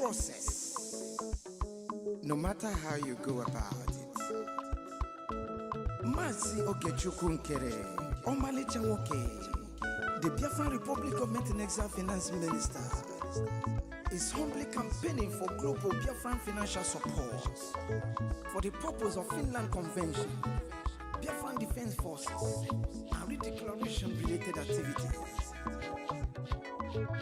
process, no matter how you go about it. Mazi Okechukwu Nkere, Omalicha Woke, the Biafran Republic Government and Exile Finance Minister, is humbly campaigning for global Biafran financial support for the purpose of Finland Convention, Biafran Defense Forces, and redeclaration-related activities.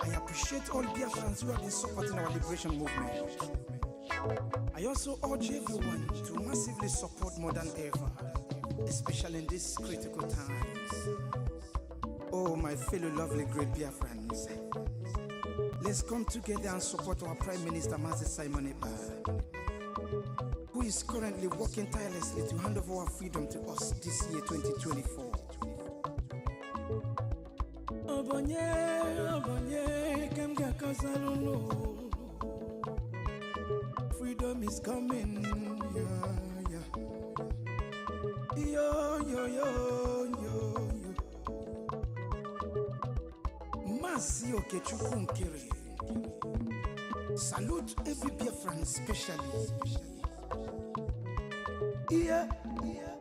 I appreciate all Biafrans who have been supporting our liberation movement. I also urge everyone to massively support more than ever, especially in these critical times. Oh, my fellow lovely great Biafrans, let's come together and support our Prime Minister, Mazi Simon Eba, who is currently working tirelessly to hand over our freedom to us this year, 2024. Freedom is coming, yeah, yeah. Yo, yo, yo, yo, yo. Mazi Okechukwu Nkere. Salute every Biafran especially. Yeah, yeah.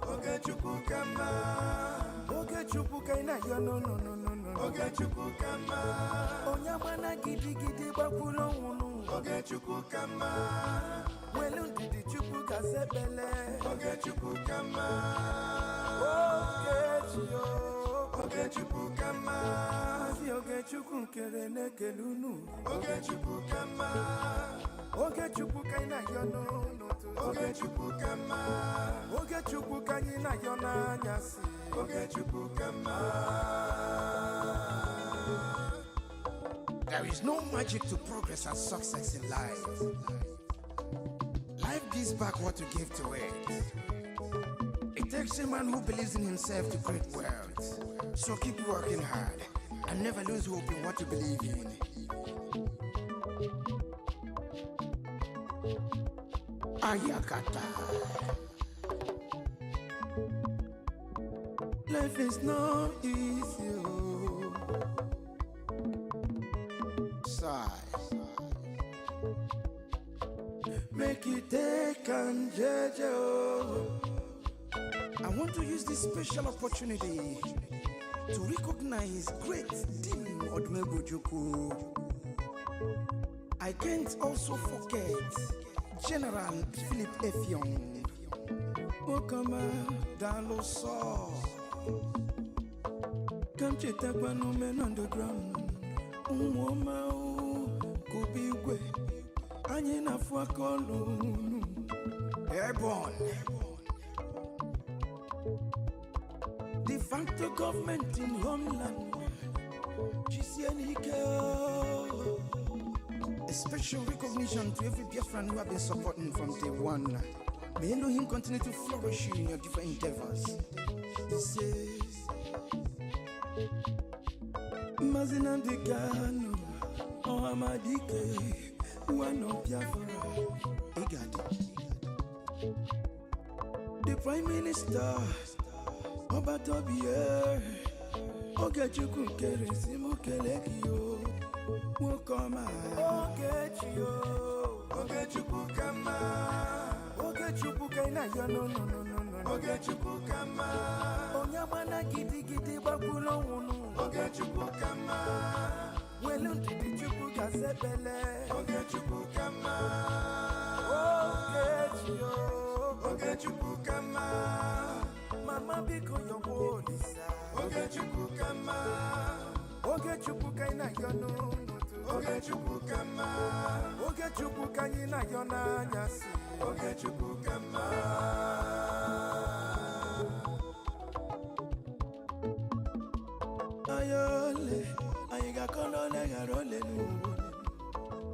Okechukwu kama. Okechukwu kaina yo no. Okechukwu kama. Onyamana gidi bakulo unu. Okechukwu kama. Welu ndidi chukwu kasebele. Okechukwu kama. Okechukwu kama. Mazi Okechukwu Nkere nekelunu. Okechukwu kama. Okechukwu kaina yo no. Okechukwu kama. Okechukwu kaina yo na nyasi. Okechukwu kama. There is no magic to progress and success in life. Life gives back what you give to it. It takes a man who believes in himself to create wealth. So keep working hard and never lose hope in what you believe in. Ayakata. Life is not easy. Sigh. Make it take and judge. I want to use this special opportunity to recognize great Dim Odumegwu. I can't also forget General Philip Effiong. Okama Daloso. Come Chitakwan men underground. Umoma Kubigwe. Anyina Fuakolunu. Airborne. De facto government in homeland. A special recognition to every Biafran who have been supporting from day one. May Elohim continue to flourish you in your different endeavors. This is Mazina de Gano, Ohamadike, one of Biafra, EKID. The Prime Minister, Obatobie, Okechukwu Nkere Simukelekio, Wokoma, Okechukwu kama. Okechukwu kaina yo no. Okechukwu kama. Onyamana gidi bakulo unu. Okechukwu kama. Welu ndidi chukwu kasebele. Okechukwu kama. Okechukwu kama. Mama biko yo lisa. Okechukwu kama. Okechukwu kaina yo no. Okechukwu kama. Okechukwu kaina yo na nyasi. Okechukwu kama. Ayole, ayiga kolole garole nu.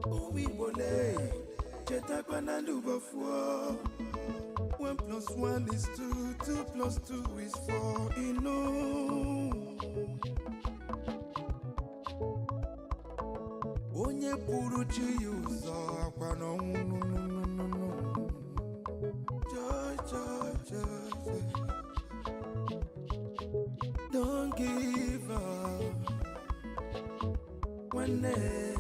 Uwi bole, chetakwa na ndubofuo. 1 + 1 is 2, 2 + 2 is 4. Onye puru chi uzo akwa no. Don't give up. One day,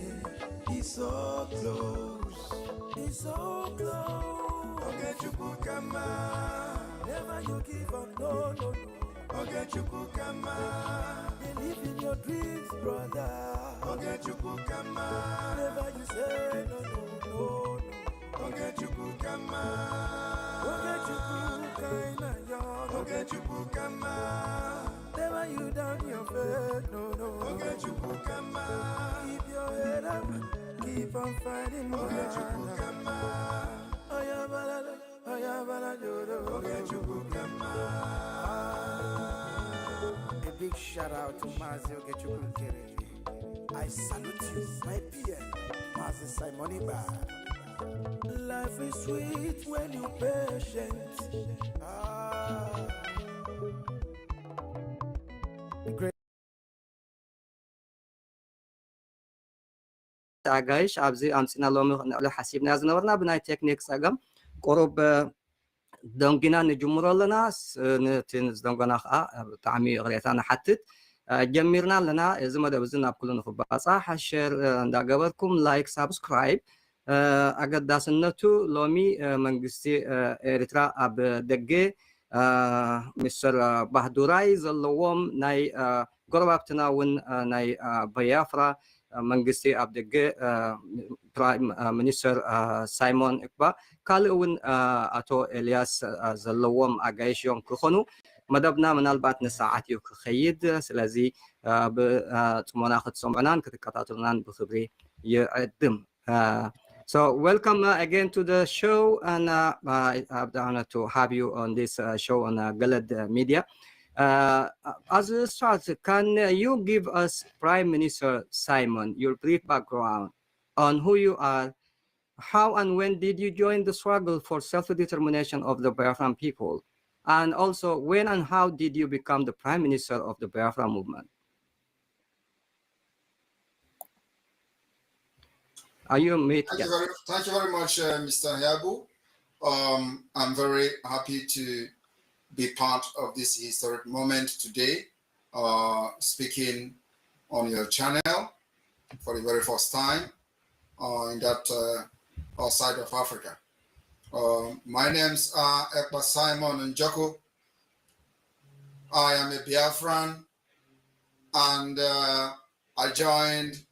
he's so close. He's so close. Okay, Chukukama. Never you give up, no, no, no. Okay, Chukukama. Believe in your dreams, brother. Okay, Chukukama. Never you say no, no, no, no. Okay, Chukukama. Okay, Chukukama. Okay, Chukukama. Never you down your bed, no, no. Okay, Chukukama. Keep your head up, keep on fighting, okay, Chukukama. A big shout out to Mazi Ogechukukere. I salute you, my PM, Mazi Simoniba. Life is sweet when you're patient. تعايش عبزي أمسنا لهم حسيبنا زنورنا بناي تكنيك ساقم قرب دونجنا نجمر لنا نتنز دونجنا تعمي غريتنا حتى جمرنا لنا إذا ما دبزنا بكلنا في بعض حشر دعواتكم لايك سبسكرايب أجد داسنتو لومي منجستي إريترا أب دقة مستر بهدوراي زلوم ناي قربتنا ون ناي بيافرا منجستي أب دقة برايم مينستر سايمون إكبا كالون أتو إلياس زلوم أجايش يوم كخنو مدبنا من البات نساعات يوك خيد سلازي بتمناخد سمعنان كتكاتاترنان بخبري يقدم. So welcome again to the show, and I have the honor to have you on this show on Galad Media. As a start, can you give us, Prime Minister Simon, your brief background on who you are, how and when did you join the struggle for self-determination of the Biafran people, and also when and how did you become the Prime Minister of the Biafra movement? Are you mute? Thank you very much, Mr. Yabu. I'm very happy to be part of this historic moment today, speaking on your channel for the very first time in that side of Africa. My names are Ekpa Simon Njoko. I am a Biafran, and I joined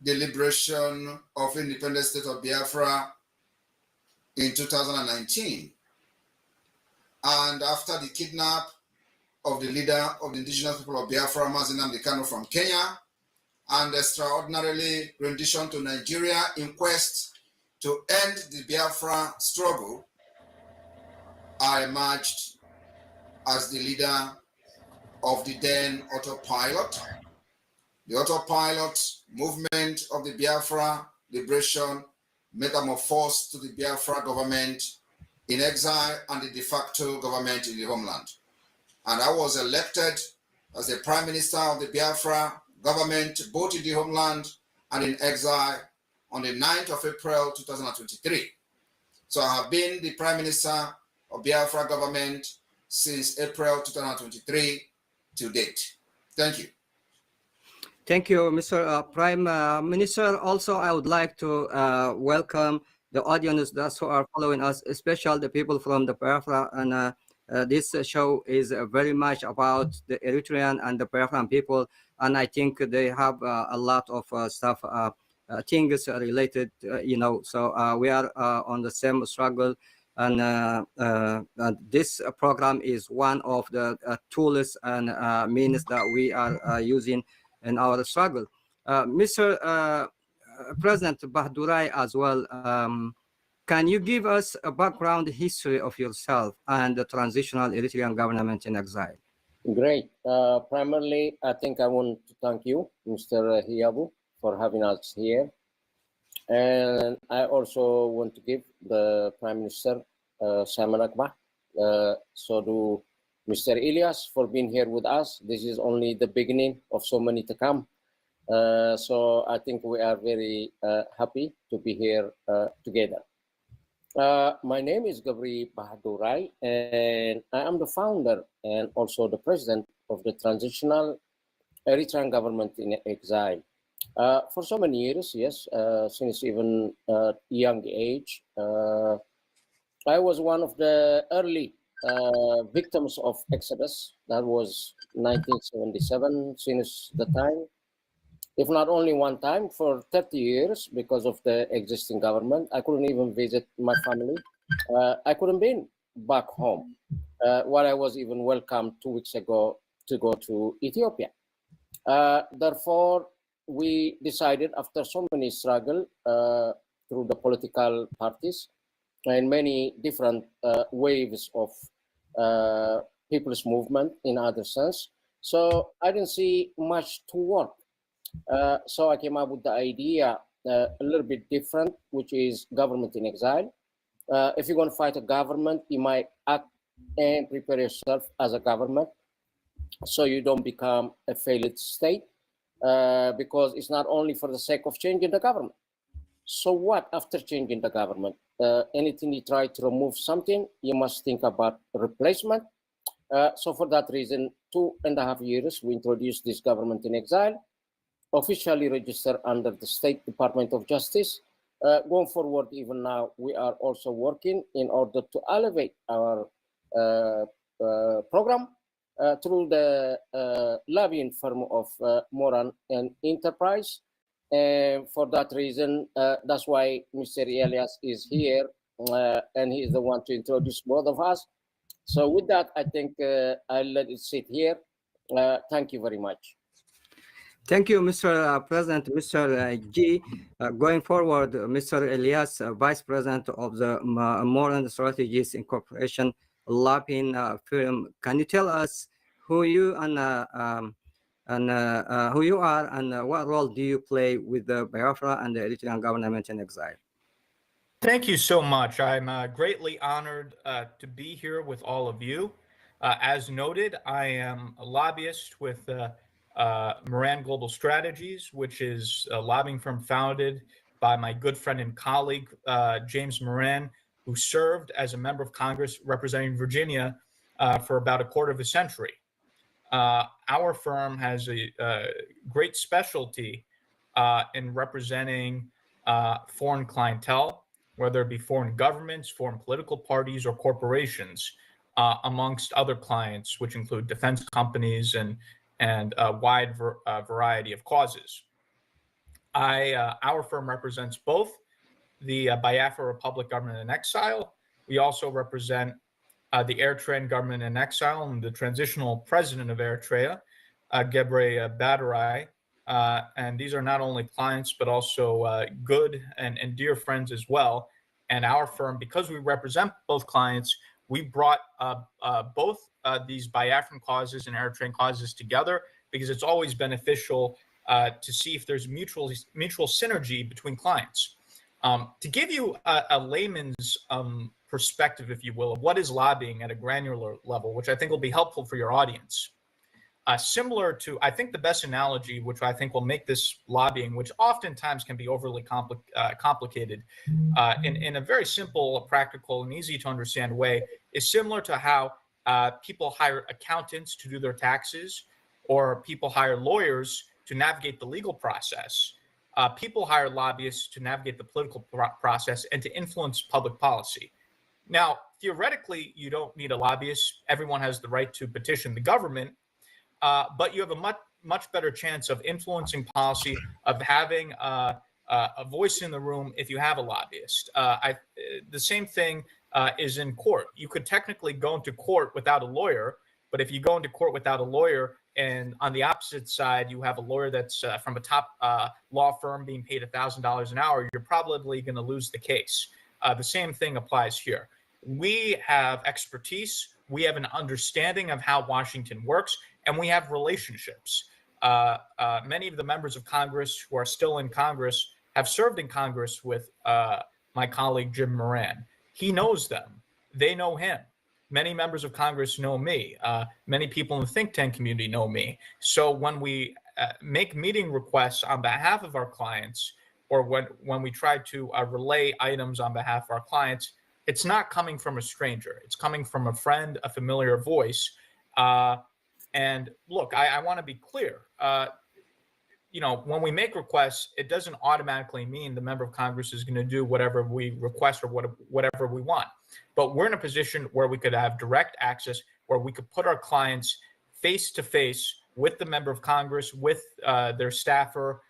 the liberation of independent state of Biafra in 2019. And after the kidnap of the leader of the indigenous people of Biafra, Mazi Nnamdi Kanu from Kenya, and extraordinarily rendition to Nigeria in quest to end the Biafra struggle, I emerged as the leader of the then autopilot. The autopilot movement of the Biafra liberation metamorphosed to the Biafra government in exile and the de facto government in the homeland. And I was elected as the Prime Minister of the Biafra government, both in the homeland and in exile, on the 9th of April 2023. So I have been the Prime Minister of Biafra government since April 2023 to date. Thank you. Thank you, Mr. Prime Minister. Also, I would like to welcome the audience that are following us, especially the people from the Biafra. And this show is very much about the Eritrean and the Biafran people. And I think they have a lot of stuff, things related, So we are on the same struggle. And this program is one of the tools and means that we are using in our struggle. Mr. President Bahdurai as well, can you give us a background history of yourself and the transitional Eritrean government in exile? Great. Primarily, I think I want to thank you, Mr. Hiyabu, for having us here. And I also want to give the Prime Minister, Simon Akbar, so do Mr. Ilyas for being here with us. This is only the beginning of so many to come. So I think we are very happy to be here together. My name is Gabri Bahadurai, and I am the founder and also the president of the Transitional Eritrean Government in Exile. For so many years, yes, since even young age, I was one of the early victims of Exodus. That was 1977, since the time, if not only one time, for 30 years, because of the existing government. I couldn't even visit my family. I couldn't be back home, where I was even welcomed 2 weeks ago to go to Ethiopia. Therefore, we decided, after so many struggle through the political parties and many different waves of people's movement in other sense, so I didn't see much to work. So I came up with the idea a little bit different, which is government in exile. If you're going to fight a government, you might act and prepare yourself as a government so you don't become a failed state, because it's not only for the sake of changing the government. So what after changing the government? Anything you try to remove something, you must think about replacement. So for that reason, 2.5 years, we introduced this government in exile, officially registered under the State Department of Justice. Going forward, even now, we are also working in order to elevate our program through the lobbying firm of Moran and Enterprise. And for that reason, that's why Mr. Elias is here, and he is the one to introduce both of us. So with that, I think I'll let it sit here. Thank you very much. Thank you, Mr. President, Mr. G. Going forward, Mr. Elias, Vice President of the Moran Strategies Incorporation lobbying firm. Can you tell us who you and who you are and what role do you play with the Biafra and the Eritrean government in exile? Thank you so much. I'm greatly honored to be here with all of you. As noted, I am a lobbyist with Moran Global Strategies, which is a lobbying firm founded by my good friend and colleague, James Moran, who served as a member of Congress representing Virginia for about a quarter of a century. Our firm has a great specialty in representing foreign clientele, whether it be foreign governments, foreign political parties, or corporations, amongst other clients, which include defense companies and a wide variety of causes. Our firm represents both the Biafra Republic government in exile. We also represent the Eritrean government in exile and the transitional president of Eritrea, Gebre Badarai. And these are not only clients, but also good and dear friends as well. And our firm, because we represent both clients, we brought both these Biafran causes and Eritrean causes together because it's always beneficial to see if there's mutual synergy between clients. To give you a layman's perspective, if you will, of what is lobbying at a granular level, which I think will be helpful for your audience. Similar to, I think the best analogy, which I think will make this lobbying, which oftentimes can be overly complicated, in a very simple, practical, and easy to understand way, is similar to how people hire accountants to do their taxes, or people hire lawyers to navigate the legal process. People hire lobbyists to navigate the political process and to influence public policy. Now, theoretically, you don't need a lobbyist. Everyone has the right to petition the government, but you have a much better chance of influencing policy, of having a voice in the room if you have a lobbyist. The same thing is in court. You could technically go into court without a lawyer, but if you go into court without a lawyer, and on the opposite side, you have a lawyer that's from a top law firm being paid $1,000 an hour, you're probably going to lose the case. The same thing applies here. We have expertise, we have an understanding of how Washington works, and we have relationships. Many of the members of Congress who are still in Congress have served in Congress with my colleague Jim Moran. He knows them. They know him. Many members of Congress know me. Many people in the think tank community know me. So when we make meeting requests on behalf of our clients, or when we try to relay items on behalf of our clients, it's not coming from a stranger. It's coming from a friend, a familiar voice. And look, I want to be clear. when we make requests, it doesn't automatically mean the member of Congress is going to do whatever we request or whatever we want. But we're in a position where we could have direct access, where we could put our clients face to face with the member of Congress, with their staffer,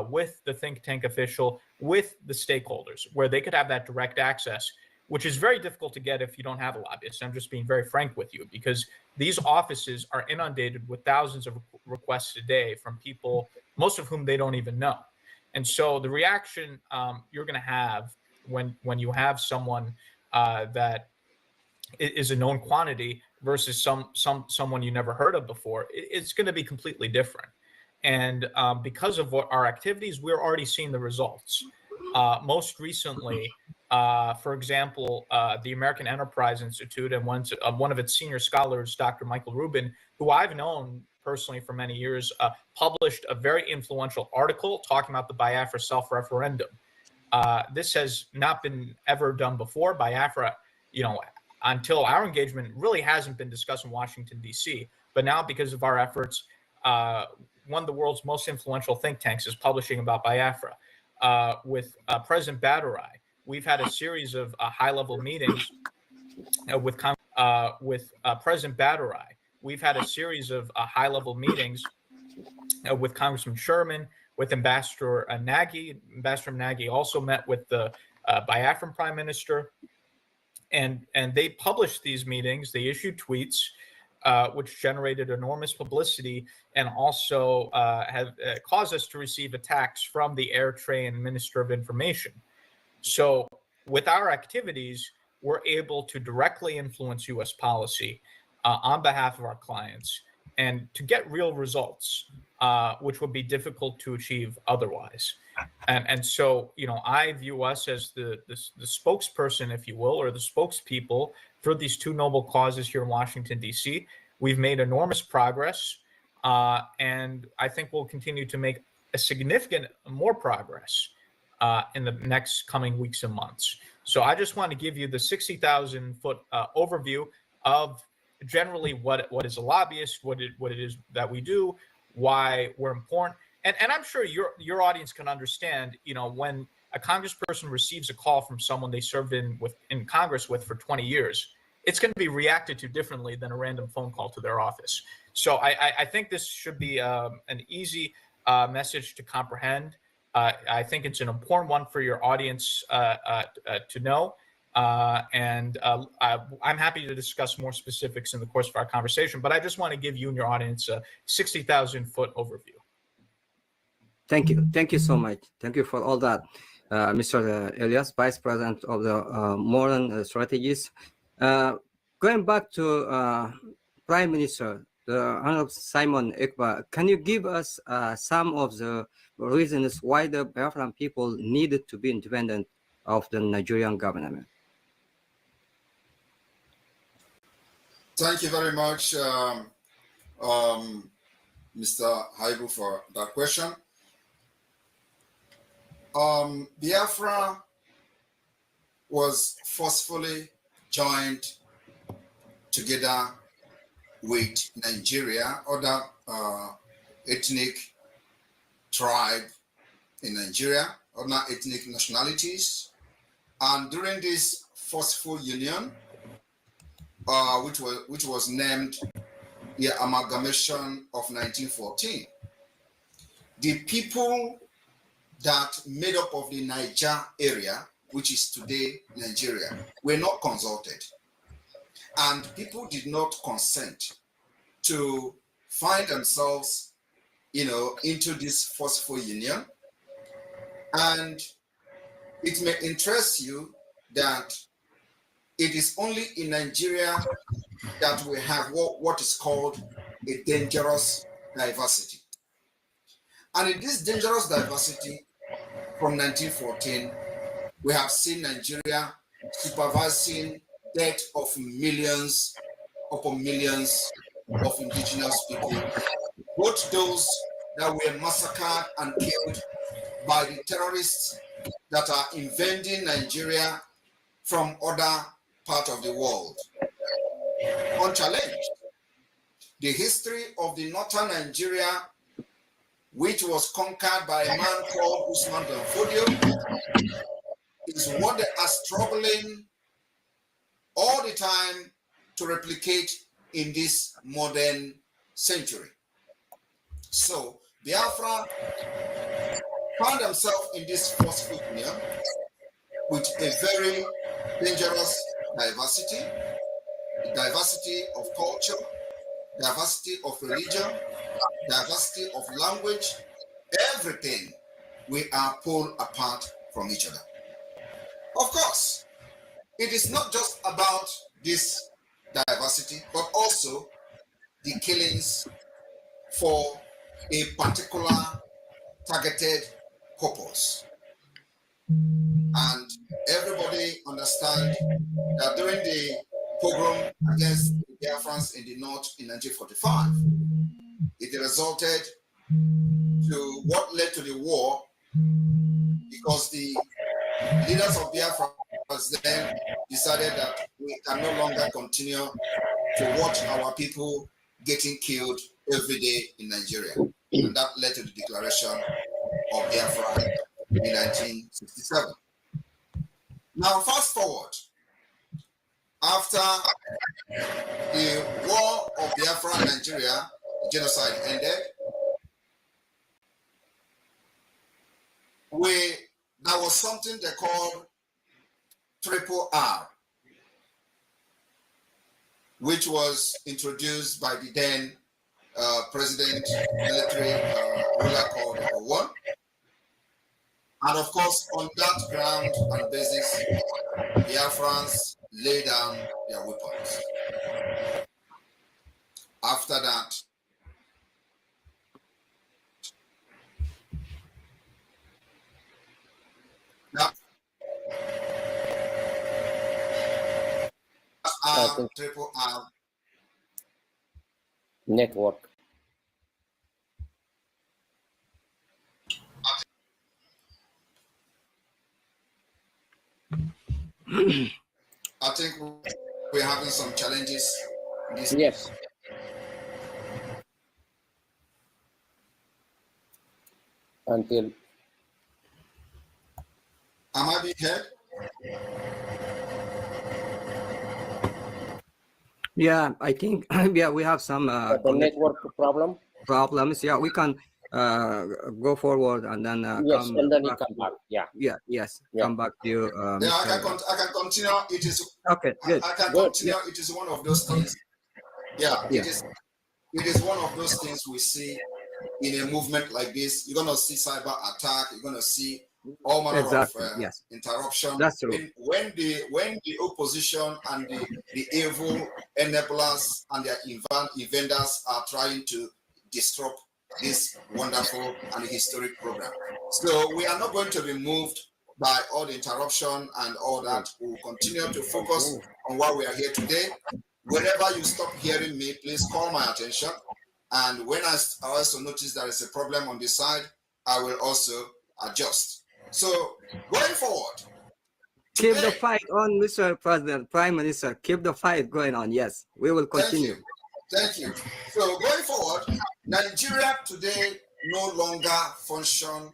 with the think tank official, with the stakeholders, where they could have that direct access, which is very difficult to get if you don't have a lobbyist. I'm just being very frank with you, because these offices are inundated with thousands of requests a day from people, most of whom they don't even know. And so the reaction you're going to have when you have someone that is a known quantity versus someone you never heard of before, it's going to be completely different. And because of what our activities, we're already seeing the results. Most recently, for example, the American Enterprise Institute and one of its senior scholars, Dr. Michael Rubin, who I've known personally for many years, published a very influential article talking about the Biafra self-referendum. This has not been ever done before. Biafra, until our engagement, really hasn't been discussed in Washington, D.C. But now, because of our efforts, one of the world's most influential think tanks is publishing about Biafra. With President Badarai, we've had a series of high-level meetings with President Badarai. We've had a series of high-level meetings with Congressman Sherman, with Ambassador Nagy. Ambassador Nagy also met with the Biafran Prime Minister, and they published these meetings. They issued tweets, which generated enormous publicity and also have caused us to receive attacks from the Eritrean Minister of Information. So with our activities, we're able to directly influence U.S. policy on behalf of our clients and to get real results, which would be difficult to achieve otherwise. And so, I view us as the spokesperson, if you will, or the spokespeople for these two noble causes here in Washington, D.C. We've made enormous progress, and I think we'll continue to make a significant more progress in the next coming weeks and months. So I just want to give you the 60,000-foot overview of generally what is a lobbyist, what it is that we do, why we're important. And I'm sure your audience can understand, when a congressperson receives a call from someone they served in Congress with for 20 years, it's going to be reacted to differently than a random phone call to their office. So I think this should be an easy message to comprehend. I think it's an important one for your audience to know. And I'm happy to discuss more specifics in the course of our conversation, but I just want to give you and your audience a 60,000-foot overview. Thank you. Thank you so much. Thank you for all that, Mr. Elias, Vice President of the Modern Strategies. Going back to Prime Minister, the Honorable Simon Ekpa, can you give us some of the reasons why the Biafran people needed to be independent of the Nigerian government? Thank you very much, Mr. Haibu, for that question. Biafra was forcefully joined together with Nigeria, other ethnic tribe in Nigeria, other ethnic nationalities. And during this forceful union, which was named the Amalgamation of 1914, the people that made up of the Niger area, which is today Nigeria, were not consulted. And people did not consent to find themselves, into this forceful union. And it may interest you that it is only in Nigeria that we have what is called a dangerous diversity. And in this dangerous diversity, from 1914, we have seen Nigeria supervising death of millions upon millions of indigenous people, both those that were massacred and killed by the terrorists that are invading Nigeria from other parts of the world. Unchallenged, the history of the northern Nigeria which was conquered by a man called Usman Ben Fodio, is what they are struggling all the time to replicate in this modern century. So Biafra found themselves in this forceful union with a very dangerous diversity, the diversity of culture, diversity of religion, diversity of language, everything. We are pulled apart from each other. Of course, it is not just about this diversity, but also the killings for a particular targeted purpose. And everybody understands that during the pogrom against the Biafrans in the north in 1945, it resulted to what led to the war, because the leaders of Biafra then decided that we can no longer continue to watch our people getting killed every day in Nigeria. And that led to the declaration of Biafra in 1967. Now, fast forward. After the war of Biafra in Nigeria, the genocide ended, there was something they called Triple R, which was introduced by the then president military ruler called One. And of course, on that ground and basis, Biafrans lay down their weapons. After that, Triple R network. I think we're having some challenges. Yes. Until. Am I being heard? Yeah, I think yeah, we have some The network problems. Yeah, we can go forward and then yes, come and then back. you come back. Yeah. Yeah. Yes. Yeah. Come back to you. Yeah, I can continue. It is okay. Good. I can good. continue. Yeah. It is one of those things. Yeah. It is one of those things we see in a movement like this. You're gonna see cyber attack. You're gonna see all manner of interruption. That's true. When the opposition and the evil enablers and their inventors are trying to disrupt this wonderful and historic program. So we are not going to be moved by all the interruption and all that. We will continue to focus on why we are here today. Whenever you stop hearing me, please call my attention. And when I also notice there is a problem on this side, I will also adjust. So going forward, keep the fight on, Mr. President, Prime Minister. Keep the fight going on. Yes, we will continue. Thank you. So going forward, Nigeria today no longer function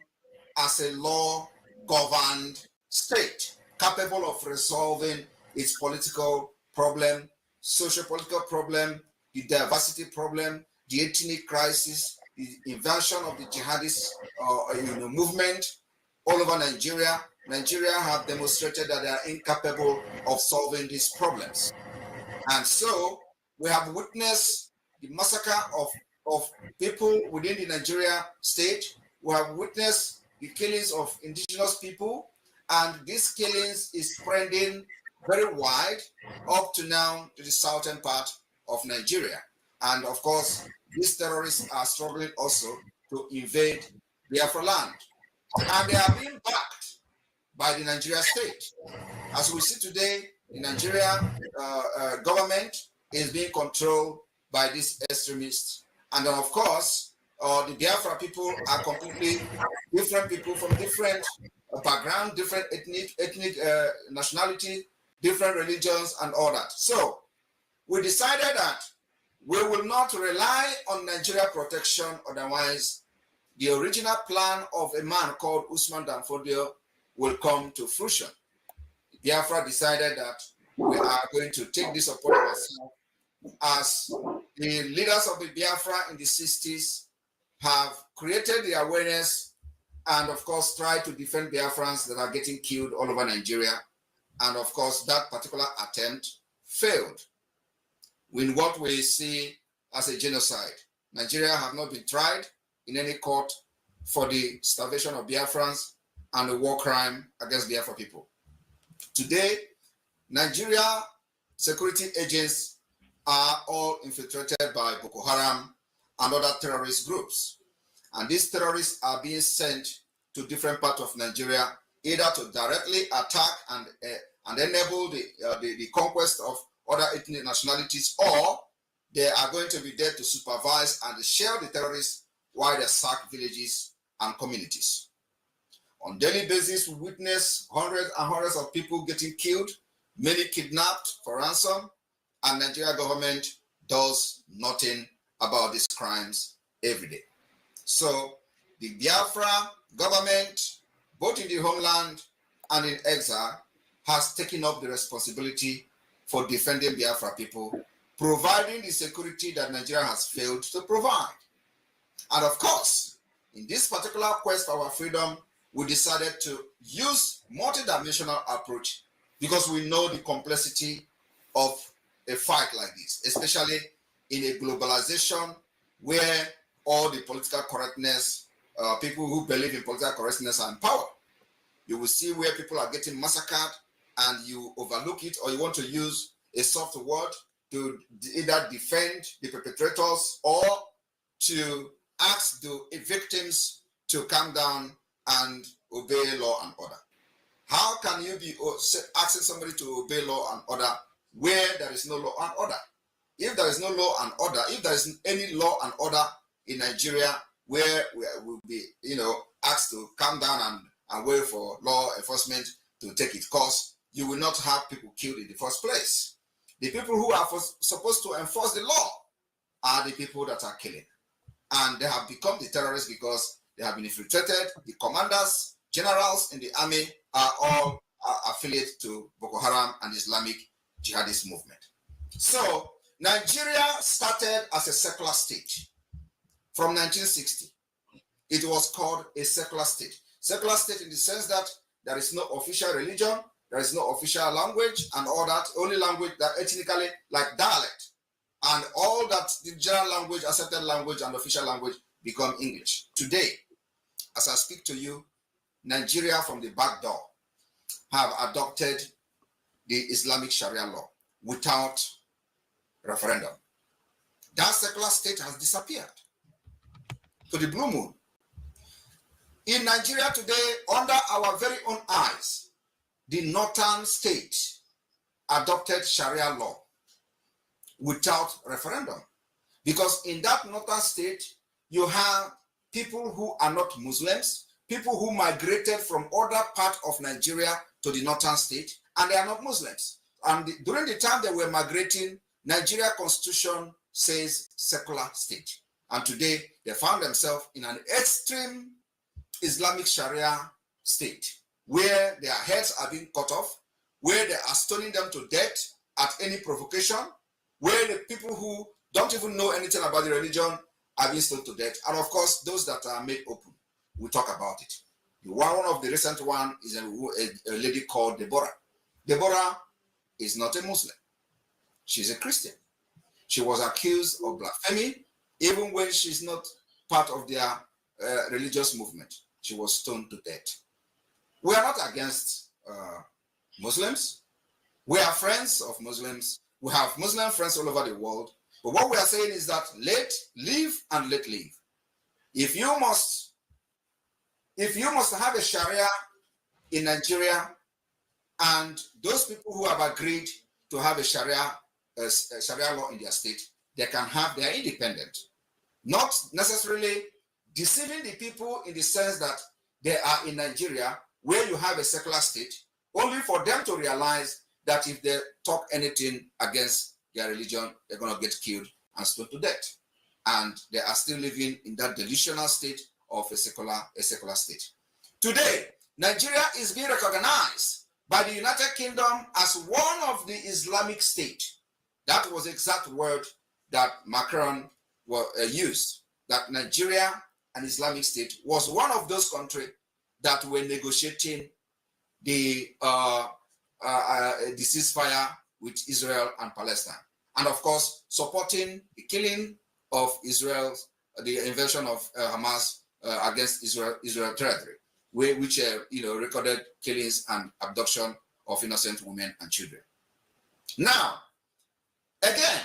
as a law-governed state capable of resolving its political problem, socio-political problem, the diversity problem, the ethnic crisis, the invasion of the jihadist movement all over Nigeria. Nigeria have demonstrated that they are incapable of solving these problems. And so we have witnessed the massacre of people within the Nigeria state. We have witnessed the killings of indigenous people, and this killings is spreading very wide up to now to the southern part of Nigeria. And of course, these terrorists are struggling also to invade Biafraland. And they are being backed by the Nigeria state. As we see today, the Nigeria government is being controlled by these extremists. And then, of course, the Biafra people are completely different people from different background, different ethnic nationality, different religions, and all that. So we decided that we will not rely on Nigeria protection, otherwise the original plan of a man called Usman Danfodio will come to fruition. Biafra decided that we are going to take this upon ourselves, as the leaders of the Biafra in the 60s have created the awareness and, of course, tried to defend Biafrans that are getting killed all over Nigeria. And, of course, that particular attempt failed in what we see as a genocide. Nigeria have not been tried in any court for the starvation of Biafrans and the war crime against Biafra people. Today, Nigeria security agents are all infiltrated by Boko Haram and other terrorist groups. And these terrorists are being sent to different parts of Nigeria, either to directly attack and enable the conquest of other ethnic nationalities, or they are going to be there to supervise and share the terrorists while they sack villages and communities. On a daily basis, we witness hundreds and hundreds of people getting killed, many kidnapped for ransom, and Nigeria government does nothing about these crimes every day. So the Biafra government, both in the homeland and in exile, has taken up the responsibility for defending Biafra people, providing the security that Nigeria has failed to provide. And of course, in this particular quest for our freedom, we decided to use multidimensional approach because we know the complexity of a fight like this, especially in a globalization where all the political correctness, people who believe in political correctness are in power. You will see where people are getting massacred and you overlook it, or you want to use a soft word to either defend the perpetrators or to ask the victims to calm down and obey law and order. How can you be asking somebody to obey law and order where there is no law and order? If there is no law and order, if there is any law and order in Nigeria where we will be, asked to calm down and wait for law enforcement to take its course, you will not have people killed in the first place. The people who are supposed to enforce the law are the people that are killing. And they have become the terrorists because they have been infiltrated. The commanders, generals in the army are all affiliated to Boko Haram and Islamic jihadist movement. So Nigeria started as a secular state from 1960. It was called a secular state. Secular state in the sense that there is no official religion, there is no official language and all that, only language that ethnically, like dialect, and all that the general language, accepted language and official language become English. Today, as I speak to you, Nigeria from the back door have adopted the Islamic Sharia law without referendum. That secular state has disappeared to the blue moon. In Nigeria today, under our very own eyes, the northern state adopted Sharia law without referendum. Because in that northern state, you have people who are not Muslims, people who migrated from other parts of Nigeria to the northern state, and they are not Muslims. And during the time they were migrating, Nigeria constitution says secular state. And today, they found themselves in an extreme Islamic Sharia state, where their heads are being cut off, where they are stoning them to death at any provocation, where the people who don't even know anything about the religion are being stoned to death. And of course, those that are made open, we'll talk about it. One of the recent one is a lady called Deborah. Deborah is not a Muslim. She's a Christian. She was accused of blasphemy, even when she's not part of their religious movement. She was stoned to death. We are not against Muslims. We are friends of Muslims. We have Muslim friends all over the world. But what we are saying is that let live and let live. If you must have a Sharia in Nigeria, and those people who have agreed to have a Sharia law in their state, they can have their independence. Not necessarily deceiving the people in the sense that they are in Nigeria, where you have a secular state, only for them to realize that if they talk anything against their religion, they're going to get killed and stoned to death. And they are still living in that delusional state of a secular state. Today, Nigeria is being recognized by the United Kingdom as one of the Islamic state. That was the exact word that Macron used, that Nigeria, an Islamic state, was one of those countries that were negotiating the ceasefire with Israel and Palestine. And of course, supporting the killing of Israel, the invasion of Hamas against Israel territory, which recorded killings and abduction of innocent women and children. Now, again,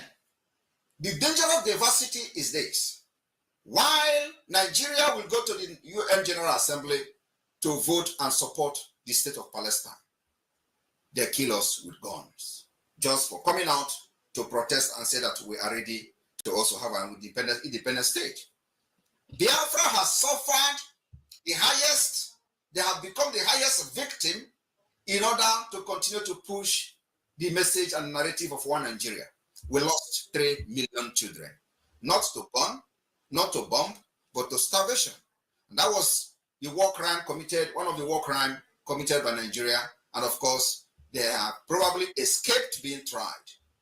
the danger of diversity is this. While Nigeria will go to the UN General Assembly to vote and support the state of Palestine, they kill us with guns just for coming out to protest and say that we are ready to also have an independent state. Biafra has suffered the highest, they have become the highest victim in order to continue to push the message and narrative of one Nigeria. We lost 3 million children, not to burn, not to bomb, but to starvation. And that was the war crime committed, one of the war crimes committed by Nigeria. And of course, they have probably escaped being tried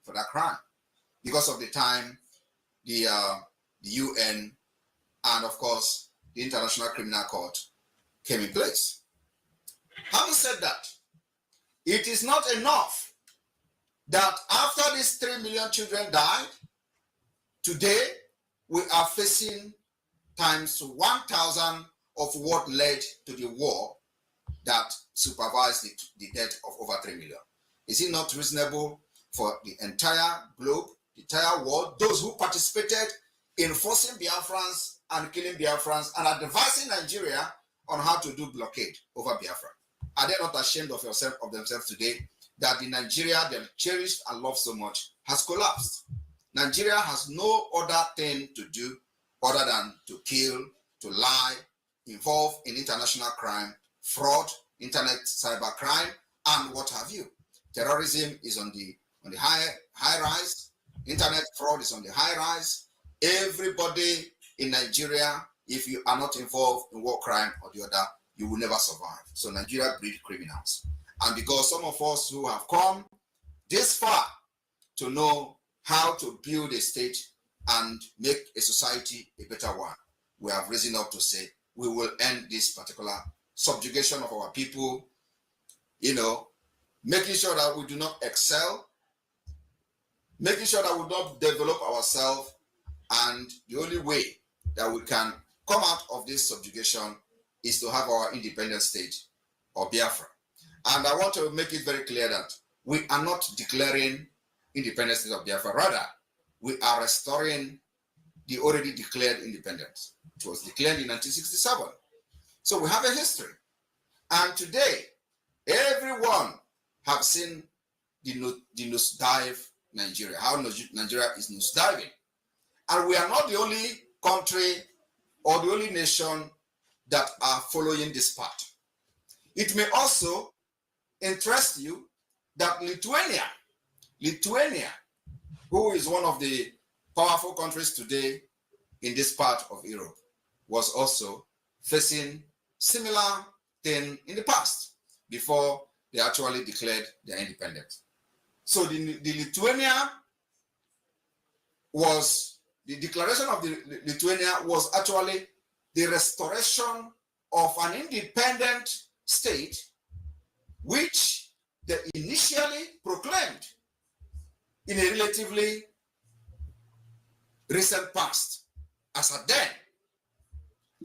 for that crime because of the time the UN and of course the International Criminal Court came in place. Having said that, it is not enough that after these 3 million children died, today we are facing times 1,000 of what led to the war that supervised the death of over 3 million. Is it not reasonable for the entire globe, the entire world, those who participated in forcing Biafrans and killing Biafrans and advising Nigeria on how to do blockade over Biafra? Are they not ashamed of themselves today that the Nigeria they cherished and loved so much has collapsed? Nigeria has no other thing to do other than to kill, to lie, involve in international crime, fraud, internet cyber crime, and what have you. Terrorism is on the high rise. Internet fraud is on the high rise. Everybody in Nigeria, if you are not involved in war crime or the other, you will never survive. So Nigeria breeds criminals. And because some of us who have come this far to know how to build a state and make a society a better one, we have risen up to say we will end this particular subjugation of our people, making sure that we do not excel, making sure that we don't develop ourselves, and the only way that we can come out of this subjugation is to have our independent state or Biafra. And I want to make it very clear that we are not declaring independent state of Biafra. Rather, we are restoring the already declared independence. It was declared in 1967. So we have a history. And today, everyone have seen the nosedive Nigeria, how Nigeria is nosediving. And we are not the only country or the only nation that are following this path. It may also interest you that Lithuania, who is one of the powerful countries today in this part of Europe, was also facing similar thing in the past before they actually declared their independence. So the Lithuania was, the declaration of the Lithuania was actually the restoration of an independent state which they initially proclaimed in a relatively recent past as a then.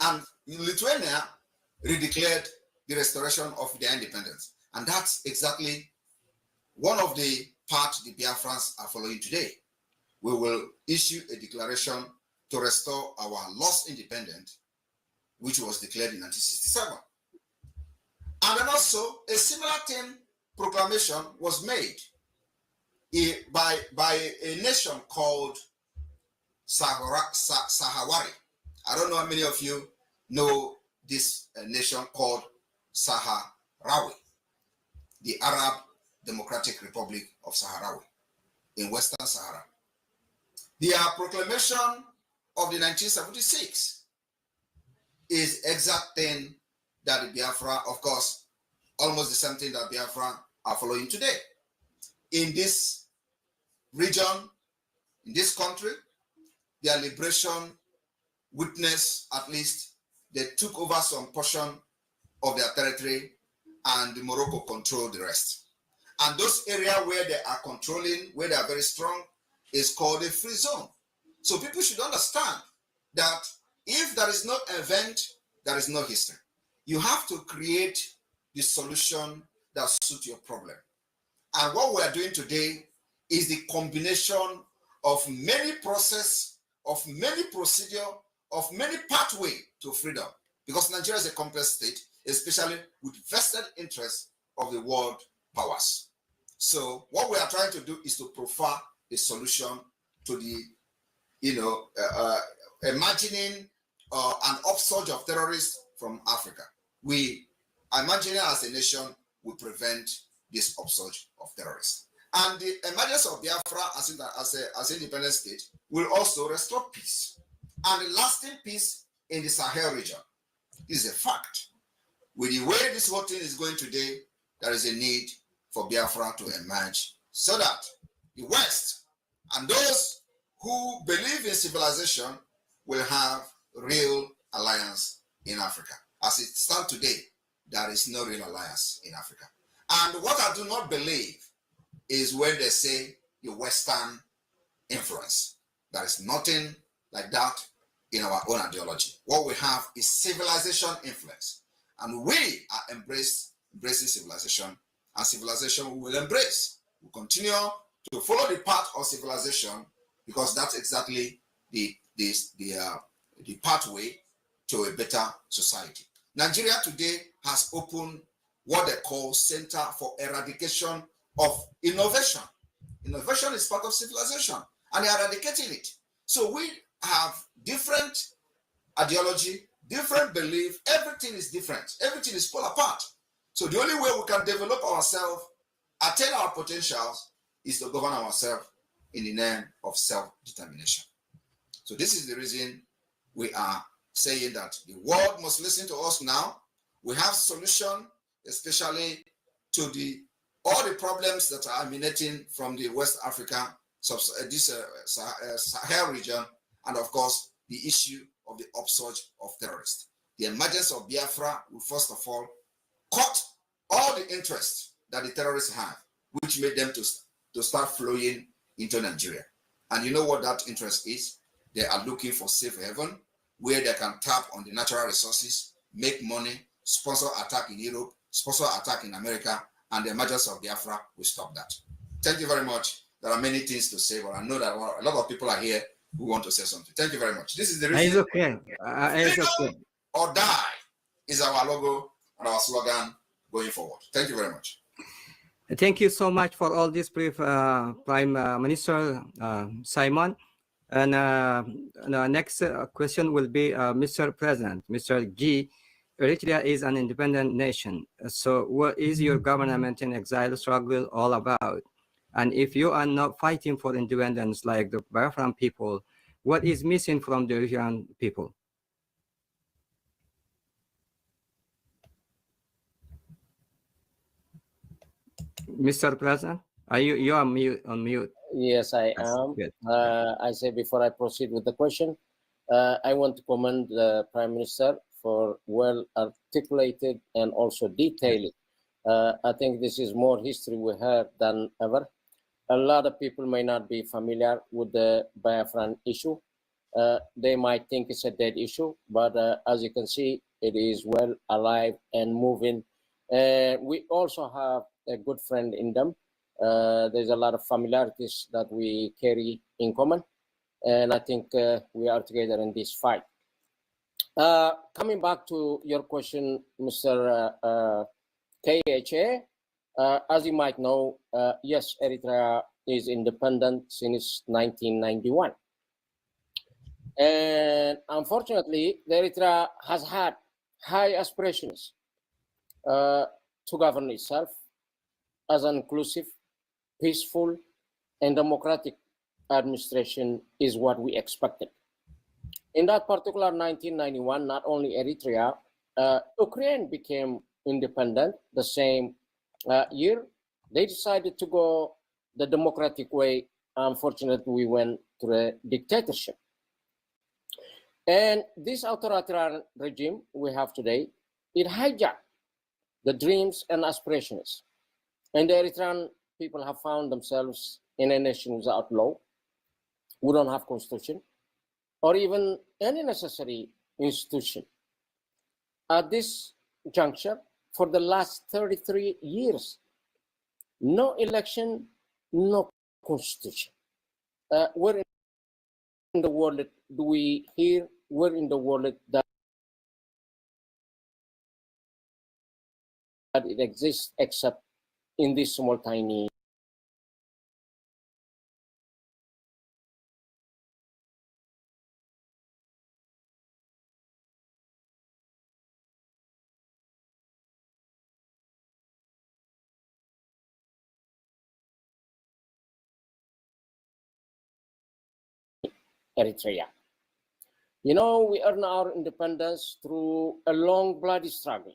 And Lithuania redeclared the restoration of their independence. And that's exactly one of the paths the Biafrans are following today. We will issue a declaration to restore our lost independence, which was declared in 1967. And then also a similar thing proclamation was made by a nation called Sahawari. I don't know how many of you know this nation called Sahrawi, the Arab Democratic Republic of Sahrawi in Western Sahara. Their proclamation of the 1976 is exact thing that the Biafra, of course, almost the same thing that Biafra are following today. In this region, in this country, their liberation witness, at least, they took over some portion of their territory and Morocco controlled the rest. And those areas where they are controlling, where they are very strong, is called a free zone. So people should understand that if there is no event, there is no history. You have to create the solution that suits your problem. And what we are doing today is the combination of many process, of many procedure, of many pathway to freedom. Because Nigeria is a complex state, especially with vested interests of the world powers. So what we are trying to do is to profile a solution to the, imagining an upsurge of terrorists from Africa. We imagining as a nation will prevent this upsurge of terrorists. And the emergence of Biafra as an independent state will also restore peace. And a lasting peace in the Sahel region is a fact. With the way this whole thing is going today, there is a need for Biafra to emerge so that the West and those who believe in civilization will have real alliance in Africa. As it stands today, there is no real alliance in Africa. And what I do not believe is when they say the Western influence. There is nothing like that in our own ideology. What we have is civilization influence. And we are embracing civilization, and civilization we will embrace. We continue to follow the path of civilization because that's exactly the pathway to a better society. Nigeria today has opened what they call Center for Eradication of Innovation. Innovation is part of civilization, and they are eradicating it. So we have different ideology, different belief, everything is different, everything is pulled apart. So the only way we can develop ourselves, attain our potentials, is to govern ourselves in the name of self-determination. So this is the reason we are saying that the world must listen to us now. We have solution, especially to all the problems that are emanating from the West Africa, Sahel region, and of course, the issue of the upsurge of terrorists. The emergence of Biafra will first of all cut all the interest that the terrorists have, which made them to start flowing into Nigeria. And you know what that interest is? They are looking for safe haven, where they can tap on the natural resources, make money, sponsor attack in Europe, sponsor attack in America, and the emergence of Biafra will stop that. Thank you very much. There are many things to say, but I know that a lot of people are here who want to say something. Thank you very much. This is the reason. It's okay. It's okay. Or die is our logo and our slogan going forward. Thank you very much. Thank you so much for all this brief, Prime Minister Simon. And the next question will be Mr. President, Mr. G. Eritrea is an independent nation. So what is your government in exile struggle all about? And if you are not fighting for independence like the Biafran people, what is missing from the Eritrean people? Mr. President, you are on mute? Yes, I am. I say before I proceed with the question, I want to commend the Prime Minister for well articulated and also detailed. I think this is more history we have than ever. A lot of people may not be familiar with the Biafran issue. They might think it's a dead issue, but as you can see, it is well alive and moving. We also have a good friend in them. There's a lot of familiarities that we carry in common, and I think we are together in this fight. Coming back to your question, Mr. KHA, as you might know, yes, Eritrea is independent since 1991. And unfortunately, Eritrea has had high aspirations to govern itself as an inclusive, peaceful, and democratic administration is what we expected. In that particular 1991, not only Eritrea, Ukraine became independent the same year. They decided to go the democratic way. Unfortunately, we went to a dictatorship. And this authoritarian regime we have today, it hijacked the dreams and aspirations. And the Eritrean people have found themselves in a nation without law. We don't have constitution or even any necessary institution. At this juncture, for the last 33 years, no election, no constitution. Where in the world do we hear, where in the world that it exists except in this small tiny Eritrea. You know, we earned our independence through a long bloody struggle,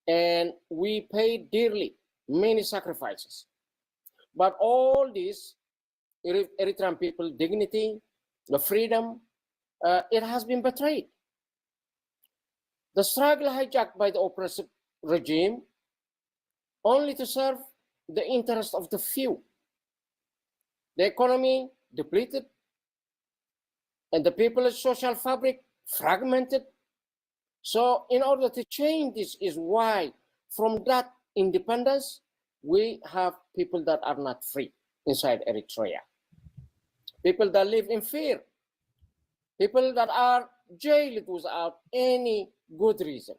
and we paid dearly, many sacrifices. But all this, Eritrean people, dignity, the freedom, it has been betrayed. The struggle hijacked by the oppressive regime only to serve the interest of the few. The economy depleted, and the people's social fabric fragmented. So in order to change this is why from that independence, we have people that are not free inside Eritrea. People that live in fear. People that are jailed without any good reason.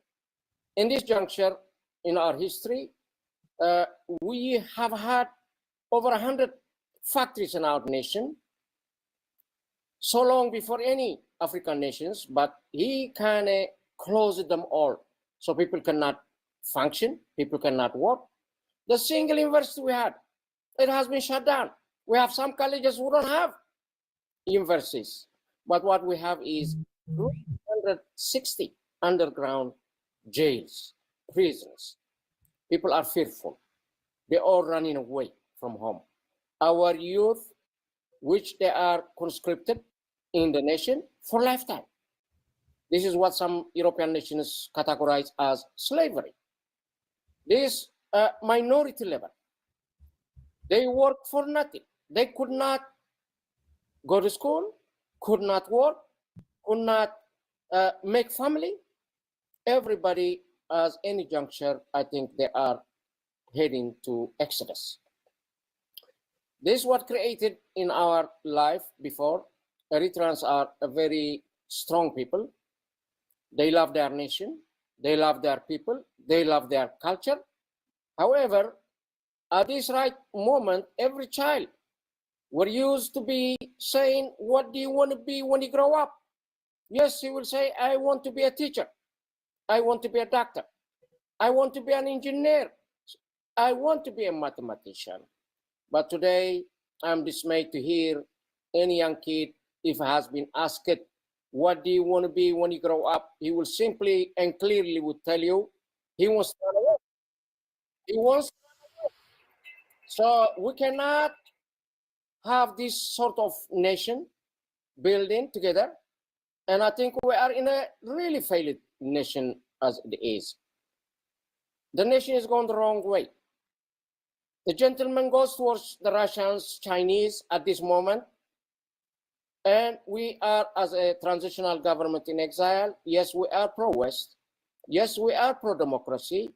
In this juncture in our history, we have had over 100 factories in our nation, so long before any African nations, but he kind of closed them all. So people cannot function, people cannot work. The single university we had, it has been shut down. We have some colleges who don't have universities, but what we have is 360 underground jails, prisons. People are fearful. They're all running away from home. Our youth, which they are conscripted in the nation for lifetime. This is what some European nations categorize as slavery. This minority level, they work for nothing. They could not go to school, could not work, could not make family. Everybody, as any juncture, I think they are heading to exodus. This is what created in our life before. Eritreans are a very strong people. They love their nation. They love their people. They love their culture. However, at this right moment, every child were used to be saying, what do you want to be when you grow up? Yes, he will say, I want to be a teacher. I want to be a doctor. I want to be an engineer. I want to be a mathematician. But today, I'm dismayed to hear any young kid, if he has been asked, what do you want to be when you grow up? He will simply and clearly would tell you, he wants to run away. He wants to run away. So we cannot have this sort of nation building together. And I think we are in a really failed nation as it is. The nation is going the wrong way. The gentleman goes towards the Russians, Chinese at this moment. And we are, as a transitional government in exile, yes, we are pro-West. Yes, we are pro-democracy.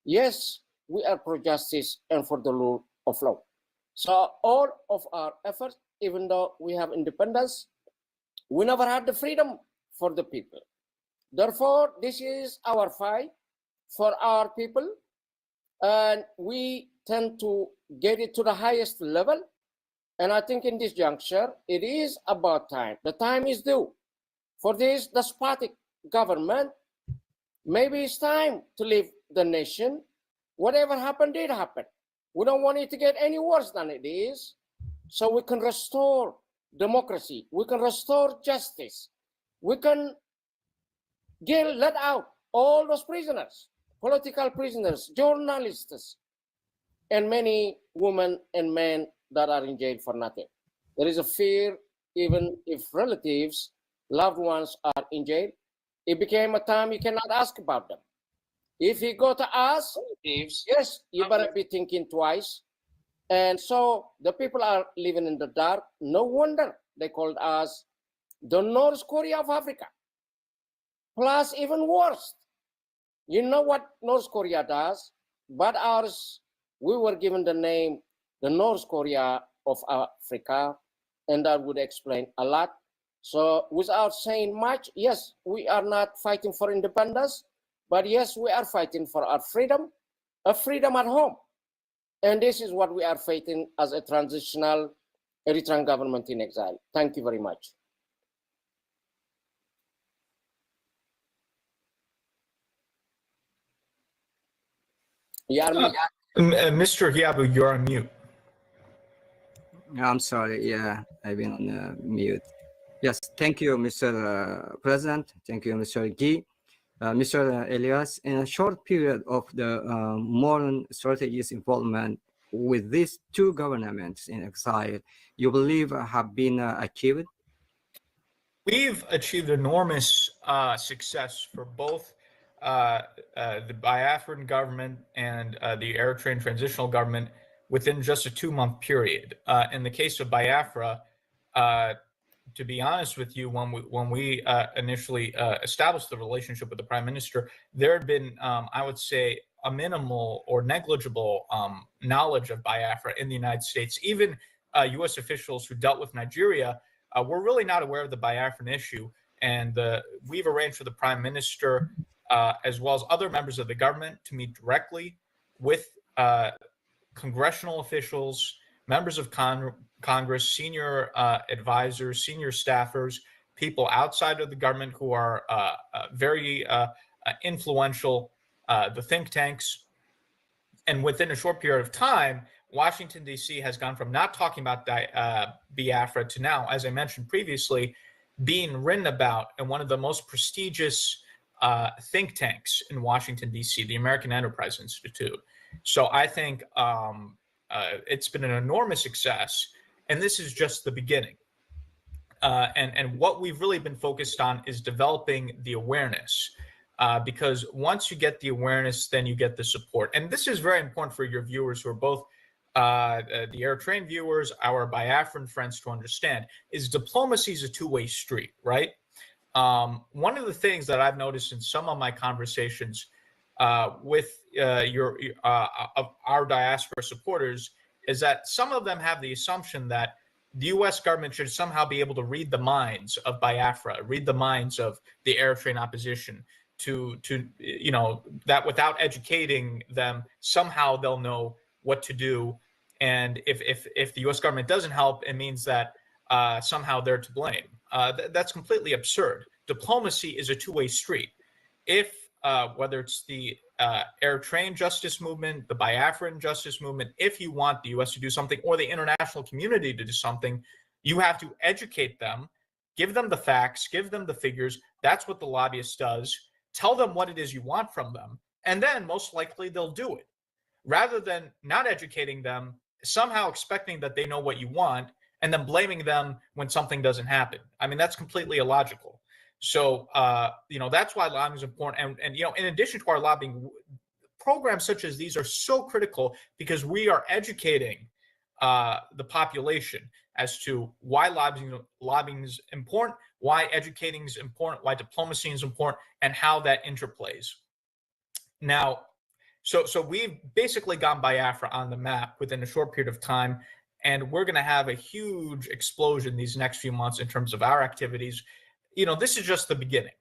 Yes, we are pro-justice and for the rule of law. So all of our efforts, even though we have independence, we never had the freedom for the people. Therefore, this is our fight for our people. And we tend to get it to the highest level. And I think in this juncture, it is about time. The time is due for this despotic government. Maybe it's time to leave the nation. Whatever happened did happen. We don't want it to get any worse than it is. So we can restore democracy. We can restore justice. we can let out all those prisoners, political prisoners, journalists, and many women and men that are in jail for nothing. There is a fear, even if relatives, loved ones are in jail, it became a time you cannot ask about them. If you go to ask relatives, yes, you better be thinking twice. And so the people are living in the dark. No wonder they called us the North Korea of Africa. Plus, even worse, you know what North Korea does, but ours, we were given the name the North Korea of Africa, and that would explain a lot. So without saying much, yes, we are not fighting for independence, but yes, we are fighting for our freedom, a freedom at home. And this is what we are fighting as a transitional Eritrean government in exile. Thank you very much. Mr. Hiabu, you're on mute. I'm sorry. Yeah, I've been on mute. Yes, thank you, Mr. President. Thank you, Mr. Guy. Mr. Elias, in a short period of the modern strategies involvement with these two governments in exile, you believe have been achieved? We've achieved enormous success for both the Biafran government and the Eritrean transitional government within just a 2-month period. In the case of Biafra, to be honest with you, when we initially established the relationship with the Prime Minister, there had been, I would say, a minimal or negligible knowledge of Biafra in the United States. Even U.S. officials who dealt with Nigeria were really not aware of the Biafran issue. And we've arranged for the Prime Minister, as well as other members of the government, to meet directly with congressional officials, members of Congress, senior advisors, senior staffers, people outside of the government who are very influential, the think tanks. And within a short period of time, Washington, D.C. has gone from not talking about Biafra to now, as I mentioned previously, being written about in one of the most prestigious think tanks in Washington, D.C., the American Enterprise Institute. So I think it's been an enormous success, and this is just the beginning. And what we've really been focused on is developing the awareness, because once you get the awareness, then you get the support. And this is very important for your viewers who are both the Eritrean viewers, our Biafran friends, to understand, is diplomacy is a two-way street, right? One of the things that I've noticed in some of my conversations with our diaspora supporters is that some of them have the assumption that the U.S. government should somehow be able to read the minds of Biafra, read the minds of the Eritrean opposition, to that without educating them, somehow they'll know what to do. And if the U.S. government doesn't help, it means that somehow they're to blame. That's completely absurd. Diplomacy is a two-way street. If whether it's the Eritrean justice movement, the Biafran justice movement, if you want the U.S. to do something or the international community to do something, you have to educate them, give them the facts, give them the figures. That's what the lobbyist does. Tell them what it is you want from them, and then most likely they'll do it. Rather than not educating them, somehow expecting that they know what you want, and then blaming them when something doesn't happen. I mean, that's completely illogical. So, that's why lobbying is important. And in addition to our lobbying, programs such as these are so critical because we are educating the population as to why lobbying is important, why educating is important, why diplomacy is important, and how that interplays. Now, so we've basically gotten Biafra on the map within a short period of time, and we're going to have a huge explosion these next few months in terms of our activities. This is just the beginning.